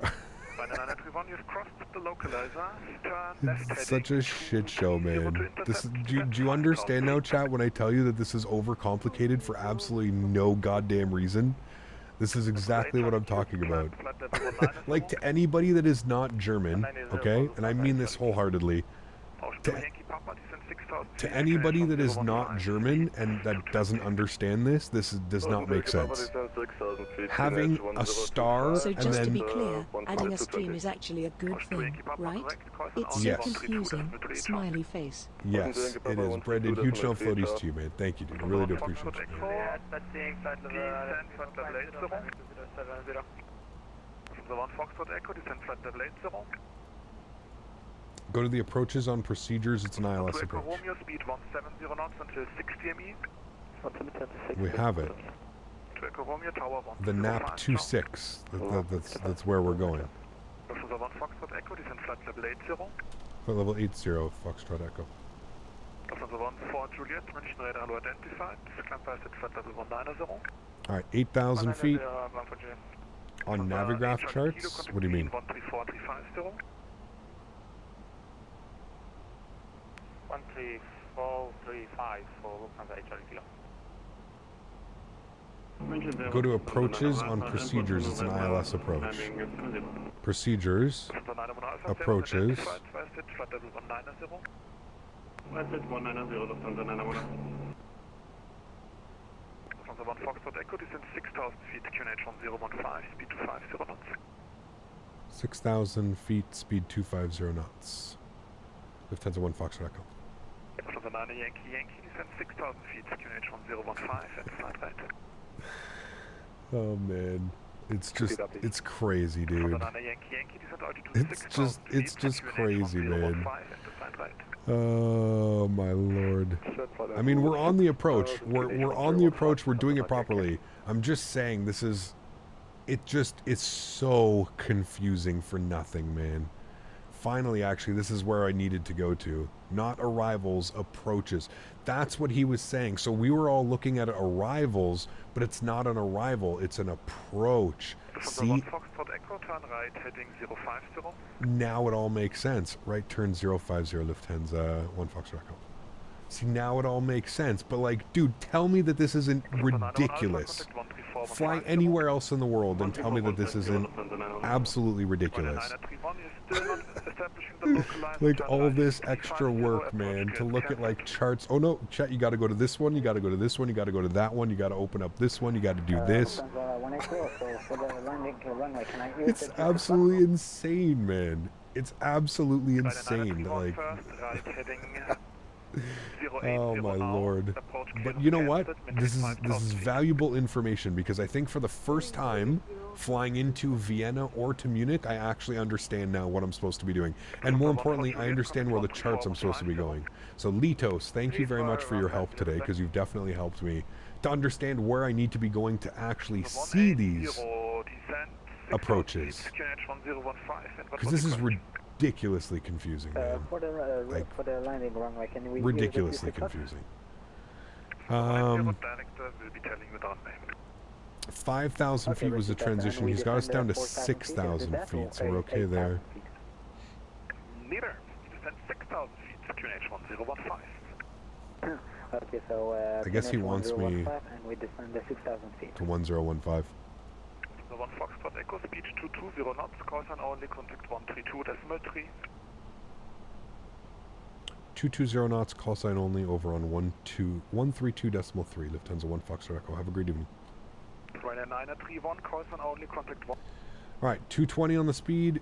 It's such a shit show, man. This is, do you understand now, chat, when I tell you that this is overcomplicated for absolutely no goddamn reason? This is exactly what I'm talking about. Like, to anybody that is not German, okay, and I mean this wholeheartedly, to anybody that is not German and that doesn't understand this, does not make sense. Having a star so and just then... to be clear, adding a stream is actually a good thing, right? It's so confusing. Smiley face. Yes, it is. Brendan, huge no floaties to you, man. Thank you, dude. I really do appreciate you, man. Go to the approaches on procedures. It's an ILS approach. We have it. The NAP 26. That's where we're going. Flight level 80, Foxtrot Echo. Alright, 8,000 feet. On Navigraph charts? What do you mean? 13435 for Lufthansa HR kilo. Go to approaches on procedures. It's an ILS approach. Procedures. Approaches. Lufthansa 1 Foxtrot Echo, descend 6,000 feet, QNH 1015, speed 250 knots. 6,000 feet, speed 250 knots. Lufthansa 1 Foxtrot Echo. Lufthansa 9 Yankee, descend 6,000 feet, QNH 1015, and flight right. Oh man, it's crazy, dude. It's just crazy, man. Oh my lord. I mean, we're on the approach. We're on the approach. We're doing it properly. I'm just saying this is it just is so confusing for nothing, man. Finally, actually, this is where I needed to go to. Not arrivals, approaches. That's what he was saying. So we were all looking at arrivals, but it's not an arrival, it's an approach. See? Now it all makes sense. Right turn 050, Lufthansa 1 Fox Echo. See, now it all makes sense. But like, dude, tell me that this isn't ridiculous. Fly anywhere else in the world and tell me that this isn't absolutely ridiculous. Like all this extra work, man, to look at like charts. Oh no, chat, you gotta go to this one, you gotta go to this one, you gotta go to that one, you gotta open up this one, you gotta do this. It's absolutely insane, man. It's absolutely insane. Like, oh my lord. But you know what? This is valuable information, because I think for the first time flying into Vienna or to Munich, I actually understand now what I'm supposed to be doing. And more importantly, I understand where the charts I'm supposed to be going. So Litos, thank you very much for your help today, because you've definitely helped me to understand where I need to be going to actually see these approaches. Because this is ridiculously confusing, man. For the landing runway, can we ridiculously confusing. 5,000 feet was the transition. He's got us down to 6,000 feet, so we're okay there. Neither. You descend 6,000 feet, QNH 1015. Okay, so I guess he wants me and we descend the 6,000 feet. to 1015. The 1 Foxtrot Echo, speed 220 knots, call sign only, contact 132.3. 220 knots, call sign only, over on 132.3, Lufthansa 1 Foxtrot Echo. Have a great evening. Ryanair 931, call sign only, contact 1. Alright, 220 on the speed.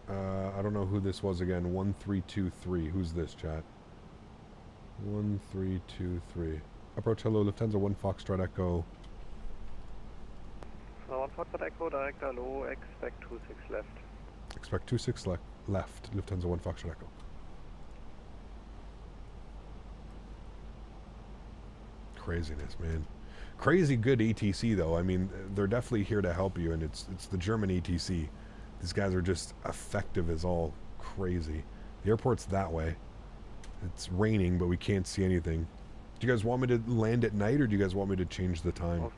I don't know who this was again. 1323. Who's this, chat? 1323. Approach, hello, Lufthansa 1 Foxtrot Echo. 1 Foxtrot Echo, direct hello, expect 26 left. Expect 26 left, Lufthansa 1 Foxtrot Echo. Craziness, man. Crazy good ATC, though. I mean, they're definitely here to help you, and it's the German ATC. These guys are just effective as all crazy. The airport's that way. It's raining, but we can't see anything. Do you guys want me to land at night, or do you guys want me to change the time?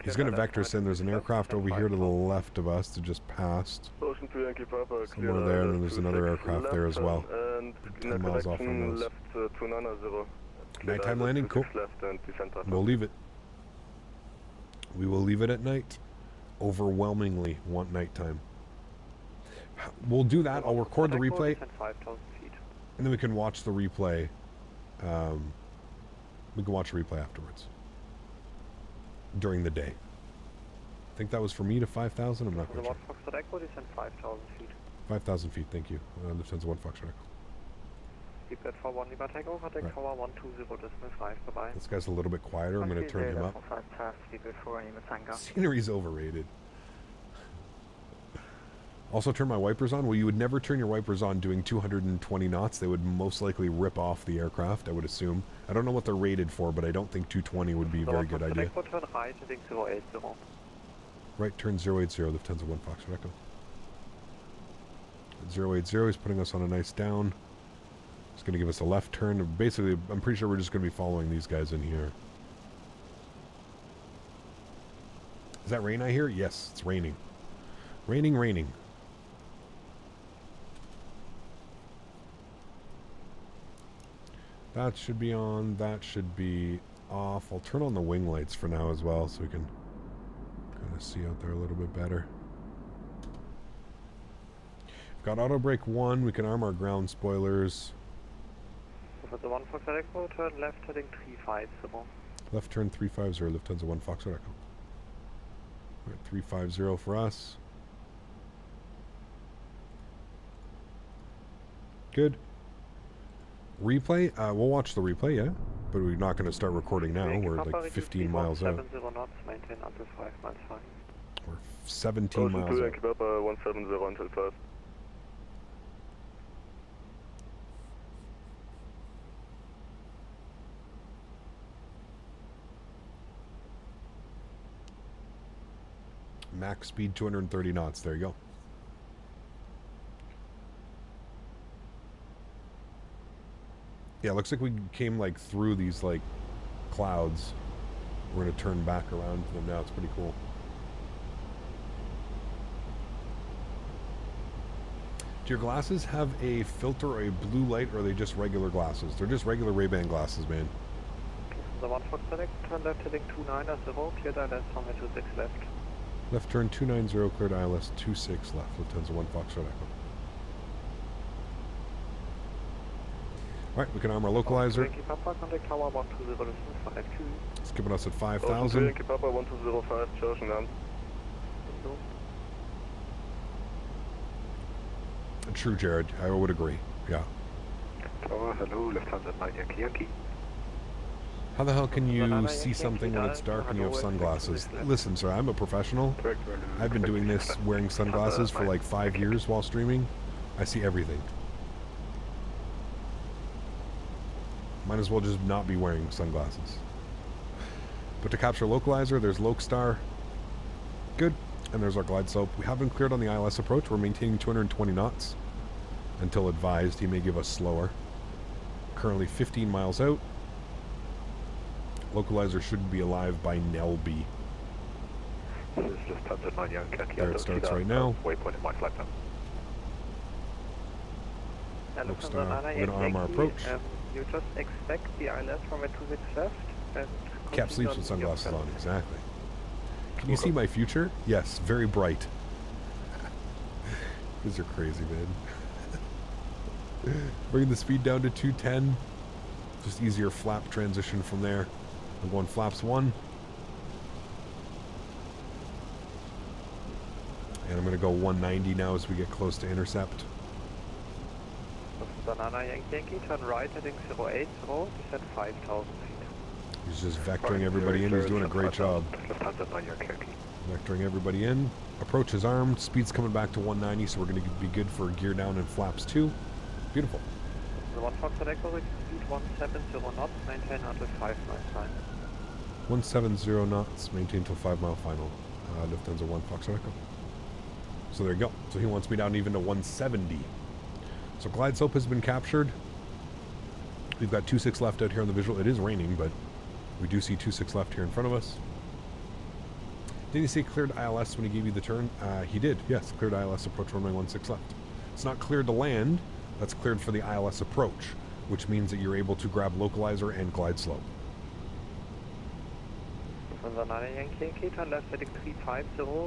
He's going to vector send. There's an aircraft over here to the left of us that just passed. Somewhere there, and then there's another aircraft there as well. 10 miles off from us. Nighttime landing? Cool. We'll leave it. We will leave it at night. Overwhelmingly want nighttime. We'll do that. I'll record the replay, and then we can watch the replay. We can watch a replay afterwards during the day. I think that was for me to 5,000. I'm not quite sure. 5,000 feet. Thank you. Lufthansa 1 Foxtrot Echo. Keep that for 1 Lima takeoff, take tower 120.5, bye-bye. This guy's a little bit quieter. I'm going to turn him up. Scenery's overrated. Also turn my wipers on. Well, you would never turn your wipers on doing 220 knots. They would most likely rip off the aircraft, I would assume. I don't know what they're rated for, but I don't think 220 would be a very good idea. Turn right, heading 080. Right turn 080, Lufthansa 1 Foxtrot Echo. 080 is putting us on a nice down. It's going to give us a left turn. Basically, I'm pretty sure we're just going to be following these guys in here. Is that rain I hear? Yes, it's raining. Raining. That should be on. That should be off. I'll turn on the wing lights for now as well, so we can kind of see out there a little bit better. We've got auto brake 1. We can arm our ground spoilers. For the 1 Foxtrot Echo, turn left heading 350. Left turn 350, Lufthansa 1 Foxtrot Echo. Right, 350 for us. Good. Replay? We'll watch the replay, yeah? But we're not going to start recording now. We're like 15 miles out. 70 knots, maintain until 5 miles flying. We're 17 miles out. Keep up 170 until first. Max speed 230 knots. There you go. Yeah, looks like we came like through these like clouds. We're gonna turn back around to them now. It's pretty cool. Do your glasses have a filter or a blue light, or are they just regular glasses? They're just regular Ray-Ban glasses, man. The 1 Fox Select, turn left heading 290, cleared ILS from 26 left. Left turn 290, cleared ILS 26 left. Lufthansa 1 Fox Echo. Alright, we can arm our localizer. It's giving us at 5,000. Papa 1205, charging down. True, Jared. I would agree. Yeah. Hello, Lufthansa Nadya Yankee. How the hell can you see something when it's dark and you have sunglasses? Listen, sir, I'm a professional. I've been doing this wearing sunglasses for like 5 years while streaming. I see everything. Might as well just not be wearing sunglasses. But to capture localizer, there's Lokestar. Good. And there's our glide slope. We have been cleared on the ILS approach. We're maintaining 220 knots. Until advised, he may give us slower. Currently 15 miles out. Localizer should be alive by Nelby. This is Lufthansa 9 Yankee. There it starts right now. Waypoint in my flight now. Lokestar, we're going to arm our approach. You just expect the ILS from a 26 left. And Cap sleeps with sunglasses on, exactly. Can you see my future? Yes, very bright. These are crazy, man. Bringing the speed down to 210. Just easier flap transition from there. I'm going flaps 1. And I'm going to go 190 now as we get close to intercept. Banana Yankee, turn right heading 080, descend 5,000 feet. He's just vectoring everybody in. He's doing a great job. Vectoring everybody in. Approach is armed. Speed's coming back to 190, so we're going to be good for gear down and flaps 2. Beautiful. The 1 Fox Echo, speed 170 knots, maintain until 5 mile final. 170 knots, maintain till 5 mile final. Lufthansa 1 Fox Echo. So there you go. So he wants me down even to 170. So glide slope has been captured. We've got 26 left out here on the visual. It is raining, but we do see 26 left here in front of us. Did he say cleared ILS when he gave you the turn? He did, yes. Cleared ILS approach runway 16 left. It's not cleared to land. That's cleared for the ILS approach, which means that you're able to grab localizer and glide slope.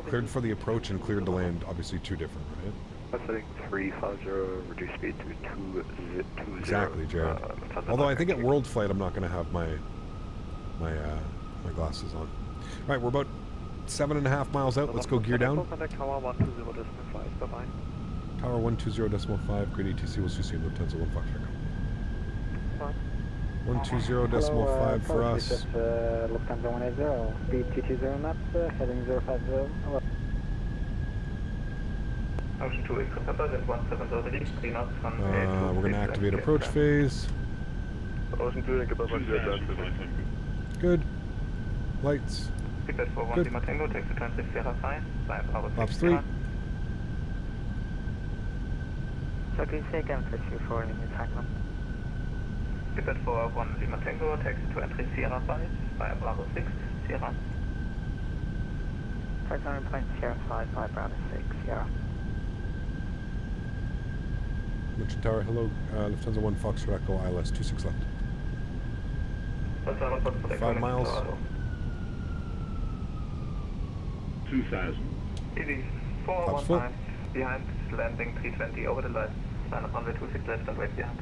Cleared for the approach and cleared to land, obviously two different, right? That's heading 350, reduce speed to 220. Exactly, Jared. Although I think at World Flight I'm not going to have my glasses on. Right, we're about 7.5 miles out. Let's go gear down. Tower 120.5, bye-bye. Tower 120.5, grid ATC, we'll see you in Lufthansa 1 Fox Echo. 120.5 for us. Lufthansa 180, speed 220 knots, heading 050. Ocean 2 Echo Pepper, at 170, 3 knots from we're going to activate approach phase. Ocean 2 Echo Pepper, good. Lights. Feedback for 1 Lima Tango, taxi transit Sierra 5, 5 hours. Flaps 3. So can you say again for 24 in your tackle? Feedback for 1 Lima Tango, taxi to entry Sierra 5, 5 Bravo 6, Sierra. 500 point Sierra 5, 5 Bravo 6, Sierra. Mitchell Tower, hello, Lufthansa 1 Fox Echo, ILS 26 left. 5 miles. 2000. Easy, 415, behind, landing 320, over the lights, line up runway 26 left and wait behind.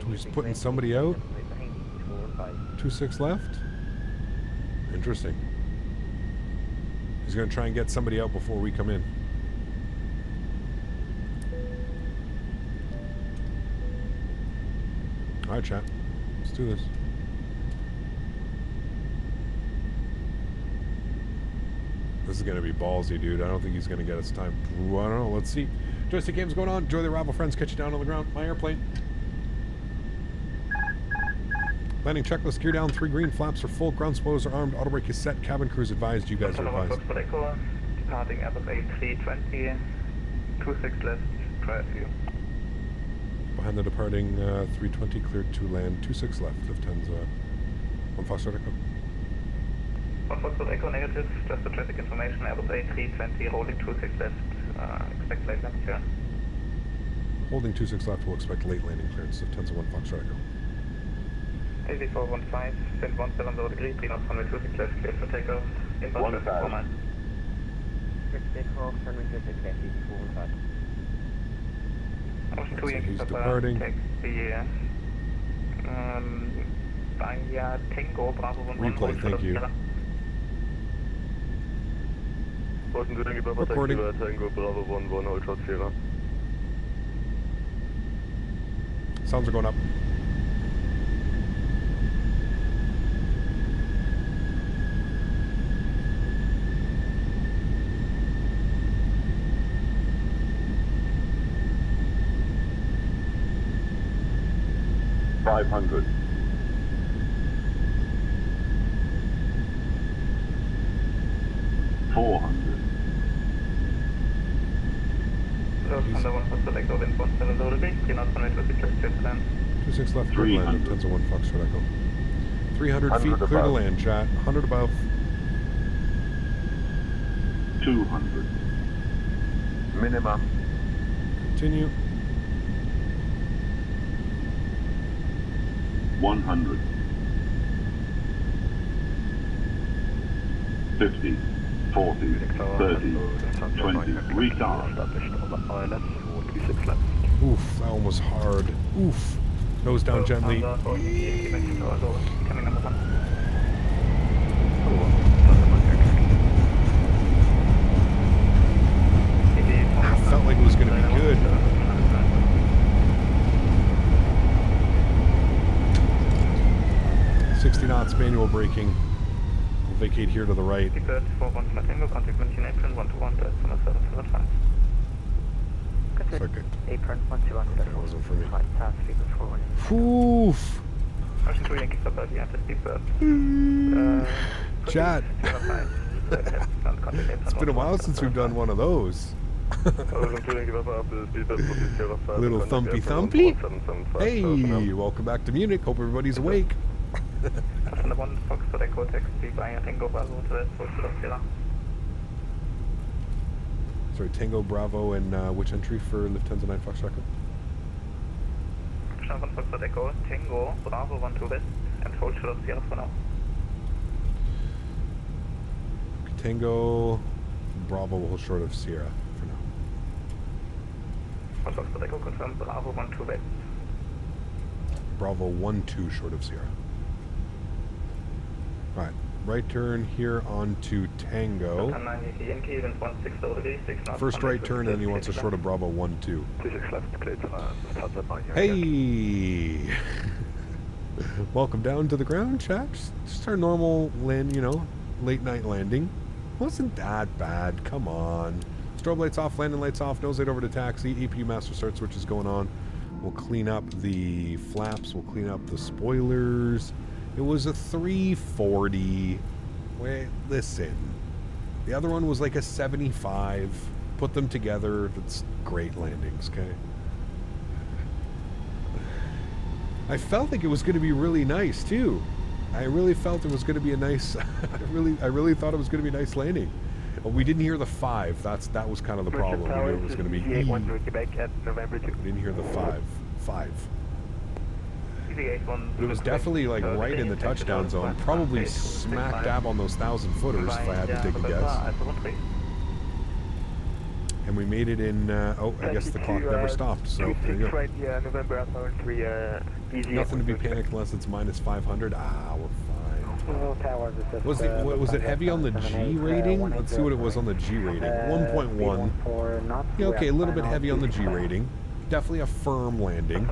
He's putting somebody out. 26 left. Interesting. He's going to try and get somebody out before we come in. Alright, chat. Let's do this. This is going to be ballsy, dude. I don't think he's going to get us time. Ooh, I don't know. Let's see. Joystick game's going on. Enjoy the arrival, friends. Catch you down on the ground. My airplane. Landing checklist, gear down, 3 green, flaps are full, ground spoilers are armed, auto brake is set, cabin crew's advised, you guys are advised. Departing Airbus A320, 26 left, prior to you. Behind the departing 320, cleared to land, 26 left, Lufthansa, 1 Foxtrot Echo. 1 Foxtrot Echo, negative, just the traffic information, Airbus A320, holding 26 left, expect late landing clearance. Holding 26 left, we'll expect late landing clearance, Lufthansa 1 Foxtrot Echo. 8415, send 170 degree, 3 knots, runway 26 left, cleared for takeoff, inbound traffic 4 miles. Ocean 2 Yankee Papa, taxi, via Tango, Bravo 1. Replay, thank you. Ocean 2 Yankee Papa, taxi via Tango, Bravo 1, hold short Sierra. Sounds are going up. $500. 400. Under 1 Foxtrot Echo, wind 170 degree, 3 knots, runway 26 left, clear to land. 26 left, clear to land, Lufthansa 1 Foxtrot Echo. 300 feet, clear to land, chat. 100 above. 200. Minimum. Continue. 100. 50. 40. 30. 20. Retard. Oof, that one was hard. Oof. Nose down gently. Felt like it was going to be good. .60 knots, manual braking. We'll vacate here to the right. Okay. Apron 121. That wasn't for me. Oof. Chat. It's been a while since we've done one of those. Little thumpy thumpy. Hey, welcome back to Munich. Hope everybody's awake. Sorry, Tango Bravo and which entry for Lufthansa 9 Foxtrot Echo? 1 Foxtrot Echo, Tango Bravo 1 to west and hold short of Sierra for now. Tango Bravo will hold short of Sierra for now. 1 Foxtrot Echo confirmed Bravo 1 to west. Bravo 1-2 short of Sierra. Alright, right turn here onto Tango. First right turn and he wants a short of Bravo 1-2. Hey! Welcome down to the ground, chat. Just our normal land, you know, late night landing. Wasn't that bad, come on. Strobe lights off, landing lights off, nose light over to taxi, EPU master start switch is going on. We'll clean up the flaps, we'll clean up the spoilers. It was a 340. Wait, listen. The other one was like a 75. Put them together, that's great landings, okay? I felt like it was going to be really nice, too. I really felt it was going to be a nice... I really thought it was going to be a nice landing. But we didn't hear the 5. That was kind of the problem. We knew it was going to be... We didn't hear the 5. 5. But it was definitely like right in the touchdown zone, probably smack dab on those 1,000-footers if I had to take a guess. And we made it in, oh, I guess the clock never stopped, so there you go. Nothing to be panicked unless it's minus 500. Ah, we're fine. Was it heavy on the G rating? Let's see what it was on the G rating. 1.1. Yeah, okay, a little bit heavy on the G rating. Definitely a firm landing.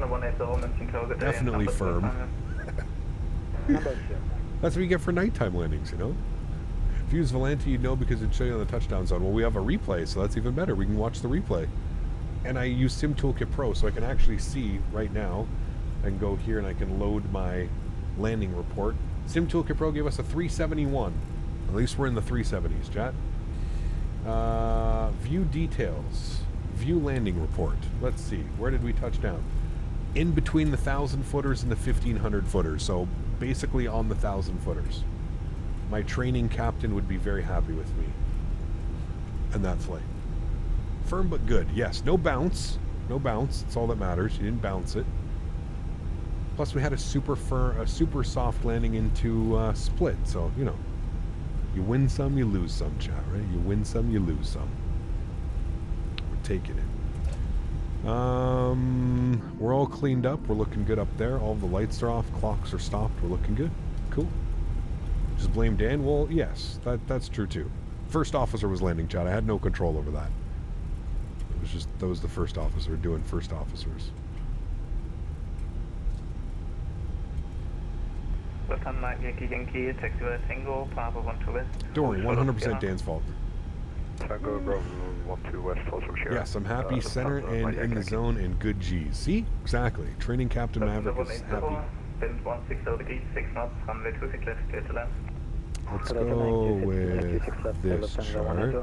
Definitely firm. That's what you get for nighttime landings, you know? If you use Volante, you'd know because it'd show you on the touchdown zone. Well, we have a replay, so that's even better. We can watch the replay. And I use Sim Toolkit Pro, so I can actually see right now. I can go here and I can load my landing report. Sim Toolkit Pro gave us a 371. At least we're in the 370s, chat. View details. View landing report. Let's see. Where did we touch down? In between the 1,000 footers and the 1,500 footers. So basically on the 1,000 footers. My training captain would be very happy with me. And that flight. Firm but good. Yes, no bounce. No bounce. That's all that matters. You didn't bounce it. Plus we had a super soft landing into split. So, you know. You win some, you lose some, chat, right? You win some, you lose some. We're taking it. We're all cleaned up. We're looking good up there. All the lights are off. Clocks are stopped. We're looking good. Cool. Just blame Dan? Well, yes. That's true, too. First officer was landing, chat. I had no control over that. It was just, that was the first officer doing first officers. Lufthansa Yankee taxi Tango, Bravo 12 West. Don't worry, 100% Dan's fault. Tango, Bravo 12 West, also share. Yes, I'm happy, center and in the zone and good G's. See? Exactly. Training Captain Maverick is happy. Wind 16 degrees, 6 knots, runway 26 left, clear to land. Let's go with this chart.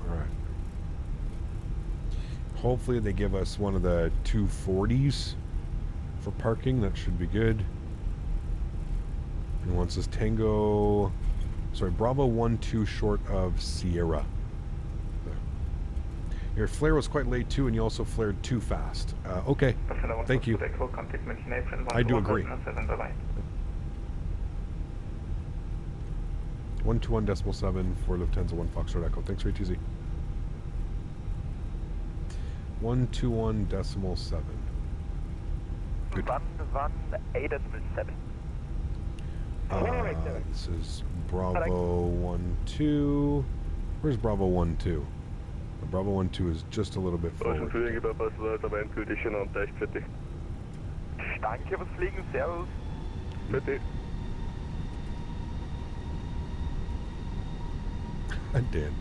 Alright. Hopefully they give us one of the 240s for parking. That should be good. And once this Tango... Sorry, Bravo 1-2 short of Sierra. Your flare was quite late too, and you also flared too fast. Okay, thank you. I do agree. 121.7 for Lufthansa 1 Foxtrot Echo. Thanks, Ray TZ. 121.7. Good. 118.7. This is Bravo 1-2. Where's Bravo 1-2? Bravo 1-2 is just a little bit forward. Danke fürs Fliegen, servus. Bitte. Dan.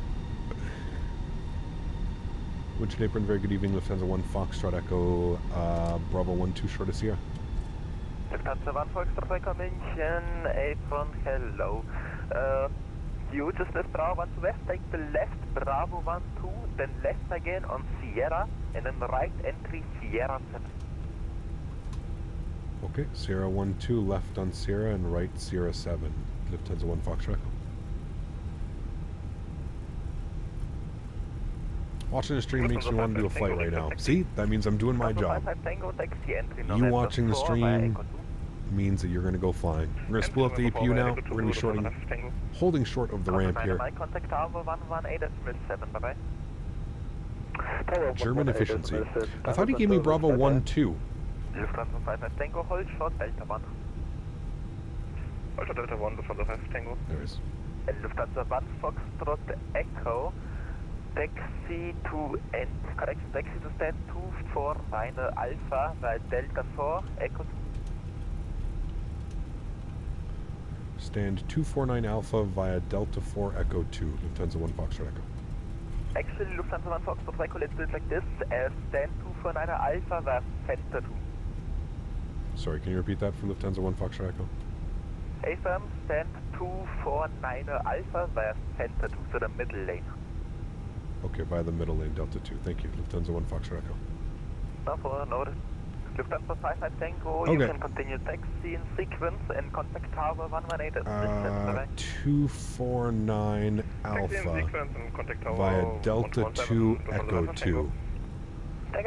Winter Apron, very good evening. Lufthansa 1 Foxtrot Echo, Bravo 1-2 short of Sierra. Lufthansa 1 Foxtrot Echo München, Apron, hello. You just left Bravo 1 to west, take the left Bravo 1-2, then left again on Sierra, and then right entry Sierra 7. Okay, Sierra 1-2, left on Sierra and right Sierra 7. Lufthansa 1 Foxtrot Echo. Watching the stream makes me want to do a flight right now. See? That means I'm doing my job. You watching the stream means that you're going to go flying. We're going to spool up the APU now. We're going to be holding short of the ramp here. German efficiency. I thought he gave me Bravo 1-2. Lufthansa 5 Tango, hold short, Delta 1. Delta 1, Lufthansa 5 Tango. There is. Lufthansa 1 Foxtrot Echo. Taxi to end, correction, taxi to stand 249 Alpha, via Delta 4, Echo 2. Stand 249 Alpha via Delta 4 Echo 2, Lufthansa 1 Foxtrot Echo. Actually, Lufthansa 1 Foxtrot Echo, let's do it like this, stand 249 Alpha via Center 2. Sorry, can you repeat that for Lufthansa 1 Foxtrot Echo? Affirm, stand 249 Alpha via Center 2, so the middle lane. Okay, by the middle lane, Delta 2. Thank you. Lufthansa 1 Foxtrot Echo. No, for notice. Lufthansa 5 Tango, you can continue taxi in sequence and contact Tower 118 at 249 Alpha via Delta 2 Echo 2. So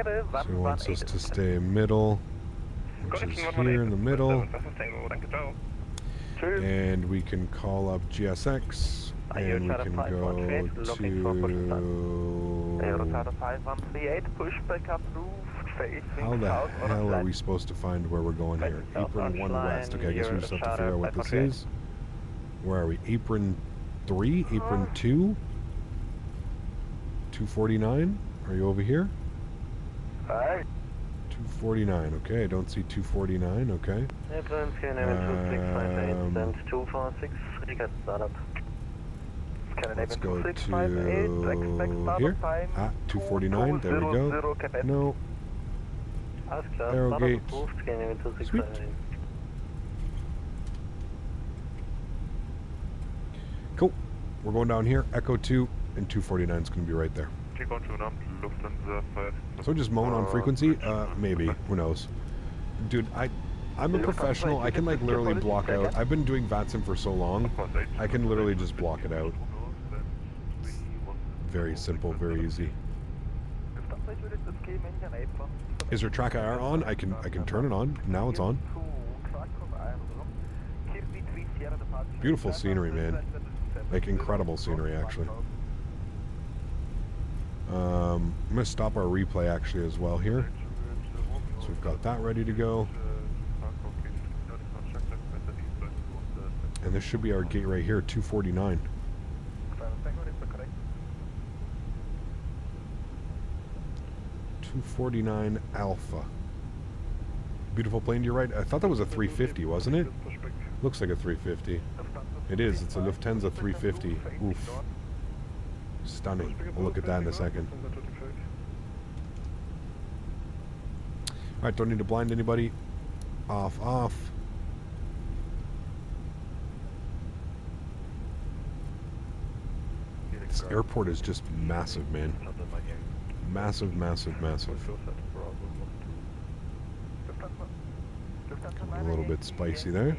he wants us to stay middle, which is here in the middle. And we can call up GSX. And we can go to... How the hell are we supposed to find where we're going here? Apron 1 west. Okay, I guess we just have to figure out what this is. Where are we? Apron 3? Apron 2? 249? Are you over here? 249, okay. I don't see 249, okay. Let's go to here. 249, there we go. No. Aero gate. Sweet. Cool. We're going down here. Echo 2 and 249 is going to be right there. So just moan on frequency? Maybe. Who knows? Dude, I'm a professional. I can like literally block out. I've been doing VATSIM for so long. I can literally just block it out. Very simple, very easy. Is there track IR on? I can turn it on. Now it's on. Beautiful scenery, man. Like incredible scenery, actually. I'm gonna stop our replay actually as well here. So we've got that ready to go. And this should be our gate right here, 249. .249 Alpha. Beautiful plane, you're right. I thought that was a 350, wasn't it? Looks like a 350. It is, it's a Lufthansa 350. Oof. Stunning. We'll look at that in a second. Alright, don't need to blind anybody. Off, off. This airport is just massive, man. Massive, massive, massive. A little bit spicy there.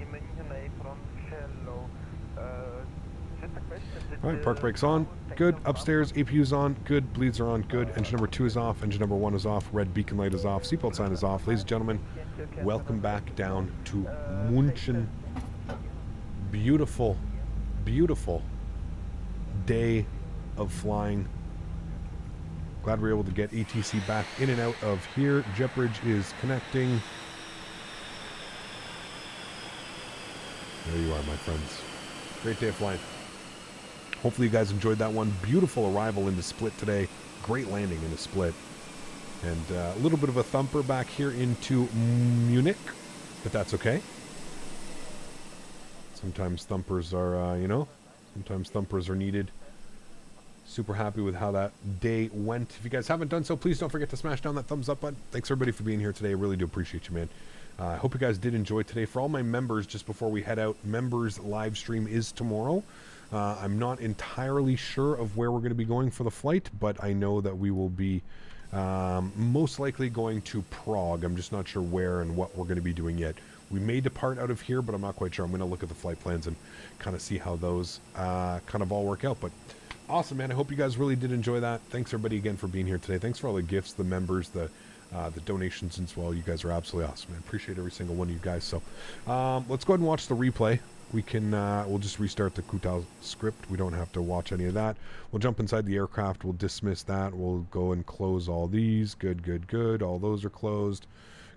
Alright, park brakes on. Good. Upstairs, APU's on. Good. Bleeds are on. Good. Engine number 2 is off. Engine number 1 is off. Red beacon light is off. Seatbelt sign is off. Ladies and gentlemen, welcome back down to Munich. Beautiful, beautiful day of flying. Glad we're able to get ATC back in and out of here. JetBridge is connecting. There you are, my friends. Great day of flying. Hopefully you guys enjoyed that one. Beautiful arrival into Split today. Great landing into Split. And a little bit of a thumper back here into Munich, but that's okay. Sometimes thumpers are, you know, sometimes thumpers are needed. Super happy with how that day went. If you guys haven't done so, please don't forget to smash down that thumbs up button. Thanks everybody for being here today. I really do appreciate you, man. I hope you guys did enjoy today. For all my members, just before we head out, members live stream is tomorrow. I'm not entirely sure of where we're going to be going for the flight, but I know that we will be most likely going to Prague. I'm just not sure where and what we're going to be doing yet. We may depart out of here, but I'm not quite sure. I'm going to look at the flight plans and kind of see how those kind of all work out. But awesome, man. I hope you guys really did enjoy that. Thanks everybody again for being here today. Thanks for all the gifts, the members, the donations as well. You guys are absolutely awesome, man. Appreciate every single one of you guys. So let's go ahead and watch the replay. We can we'll just restart the Kutao script. We don't have to watch any of that. We'll jump inside the aircraft. We'll dismiss that. We'll go and close all these. Good, good, good. All those are closed.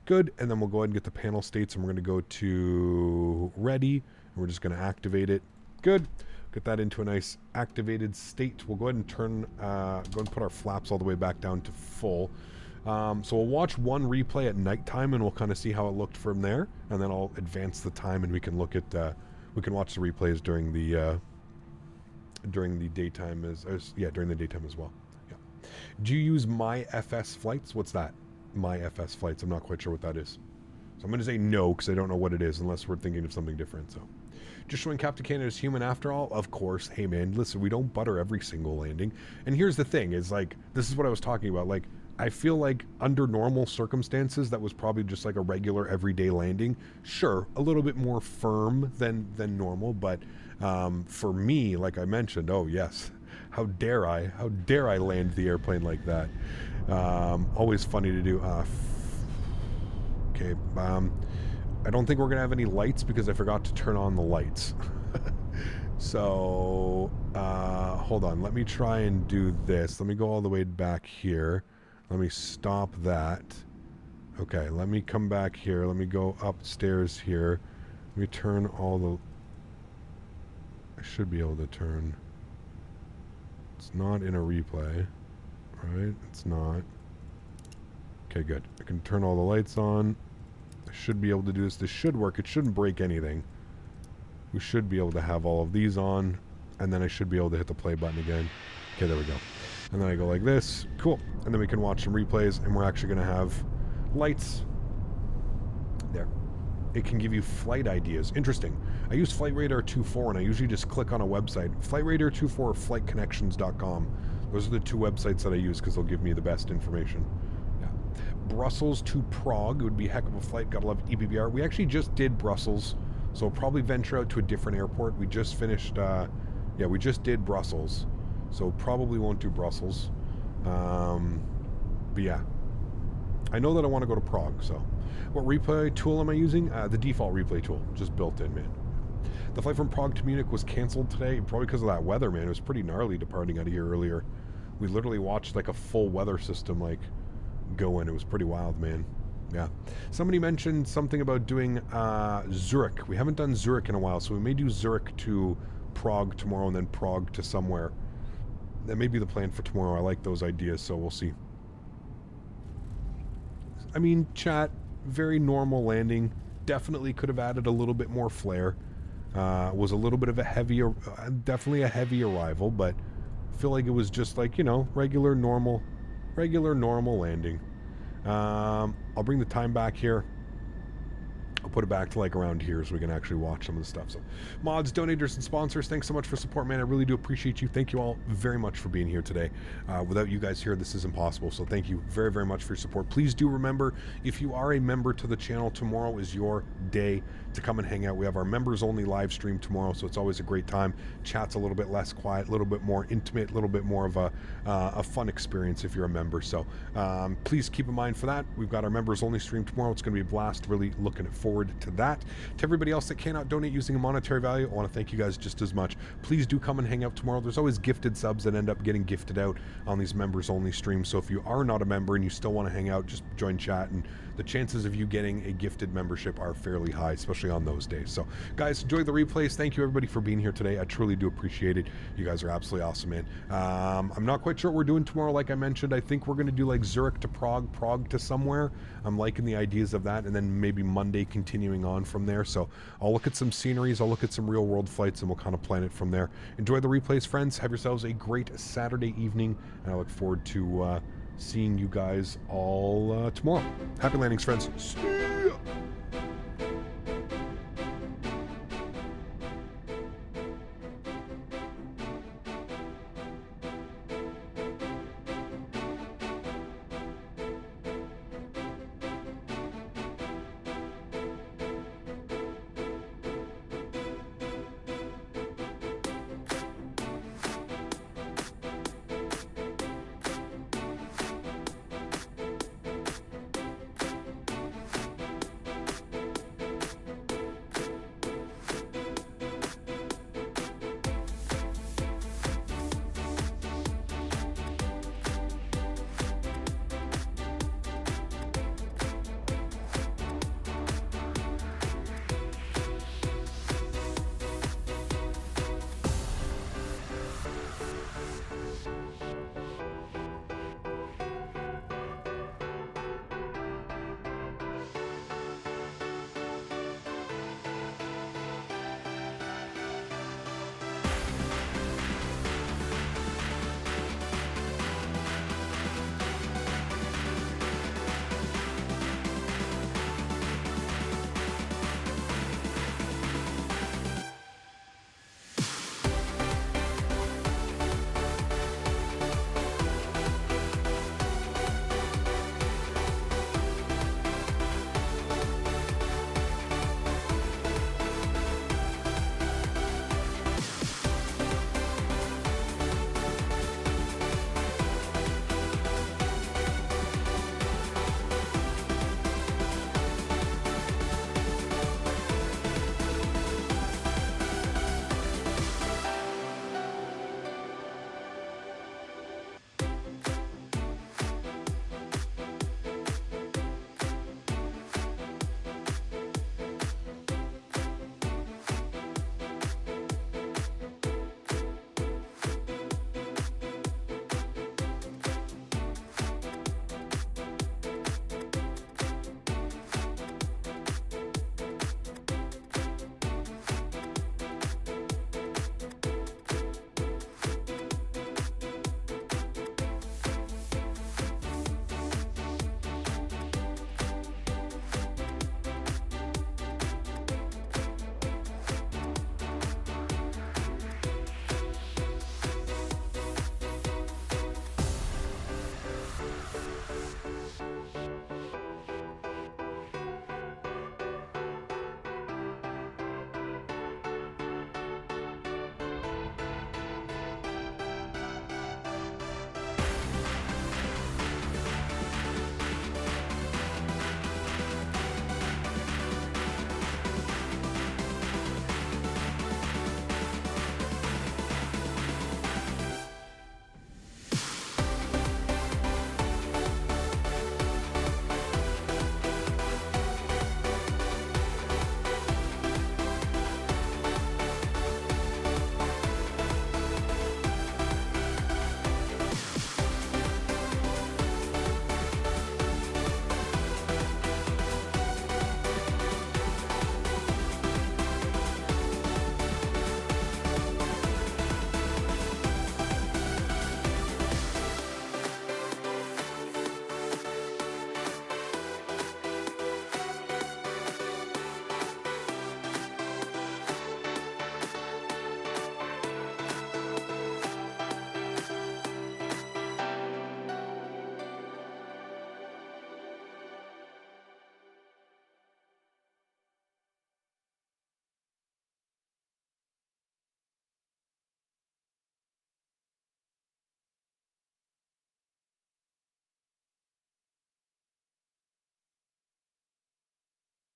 Good. And then we'll go ahead and get the panel states, and we're going to go to ready, and we're just going to activate it. Good. Get that into a nice activated state. We'll go ahead and turn go and put our flaps all the way back down to full. So we'll watch one replay at nighttime, and we'll kind of see how it looked from there, and then I'll advance the time, and we can look at we can watch the replays during the daytime during the daytime as well. Yeah. Do you use MyFS flights? What's that? MyFS flights. I'm not quite sure what that is. So I'm going to say no, because I don't know what it is, unless we're thinking of something different. So just showing Captain Canada is human after all. Of course. Hey man, listen, we don't butter every single landing. And here's the thing: is like, this is what I was talking about. Like, I feel like under normal circumstances, that was probably just like a regular everyday landing. Sure, a little bit more firm than normal, but for me, like I mentioned, oh yes, how dare I land the airplane like that? Always funny to do. Okay, I don't think we're gonna have any lights because I forgot to turn on the lights. So hold on, let me try and do this. Let me go all the way back here. Let me stop that. Okay, let me come back here. Let me go upstairs here. Let me turn all the... I should be able to turn... It's not in a replay, right? It's not. Okay, good. I can turn all the lights on. I should be able to do this. This should work. It shouldn't break anything. We should be able to have all of these on, and then I should be able to hit the play button again. Okay, there we go. And then I go like this. Cool. And then we can watch some replays, and we're actually going to have lights. There. It can give you flight ideas. Interesting. I use Flight Radar 2.4 and I usually just click on a website. Flight Radar 2.4 or flightconnections.com. Those are the two websites that I use because they'll give me the best information. Yeah. Brussels to Prague. It would be a heck of a flight. Gotta love EBBR. We actually just did Brussels, so we'll probably venture out to a different airport. We just finished, we just did Brussels, so probably won't do Brussels. But yeah. I know that I want to go to Prague, so. What replay tool am I using? The default replay tool, just built in, man. The flight from Prague to Munich was canceled today, probably because of that weather, man. It was pretty gnarly departing out of here earlier. We literally watched like a full weather system like go in. It was pretty wild, man. Yeah. Somebody mentioned something about doing Zurich. We haven't done Zurich in a while, so we may do Zurich to Prague tomorrow and then Prague to somewhere. That may be the plan for tomorrow. I like those ideas, so we'll see. I mean, chat, very normal landing. Definitely could have added a little bit more flair. Was a little bit of a heavier, definitely a heavy arrival, but I feel like it was just like, you know, regular normal landing. I'll bring the time back here. I'll put it back to like around here so we can actually watch some of the stuff. So mods, donators, and sponsors, thanks so much for support, man. I really do appreciate you. Thank you all very much for being here today. Without you guys here, this is impossible. So thank you very, very much for your support. Please do remember, if you are a member to the channel, tomorrow is your day to come and hang out. We have our members only live stream tomorrow, so it's always a great time. Chat's a little bit less quiet, a little bit more intimate, a little bit more of a fun experience if you're a member. So please keep in mind for that. We've got our members only stream tomorrow. It's going to be a blast. Really looking forward to that. To everybody else that cannot donate using a monetary value, I want to thank you guys just as much. Please do come and hang out tomorrow. There's always gifted subs that end up getting gifted out on these members only streams. So if you are not a member and you still want to hang out, just join chat, and the chances of you getting a gifted membership are fairly high, especially on those days. So guys, enjoy the replays. Thank you everybody for being here today. I truly do appreciate it. You guys are absolutely awesome, man. I'm not quite sure what we're doing tomorrow. Like I mentioned, I think we're going to do like Zurich to Prague, Prague to somewhere. I'm liking the ideas of that, and then maybe Monday continuing on from there. So I'll look at some sceneries, I'll look at some real world flights, and we'll kind of plan it from there. Enjoy the replays, friends. Have yourselves a great Saturday evening, and I look forward to seeing you guys all tomorrow. Happy landings, friends.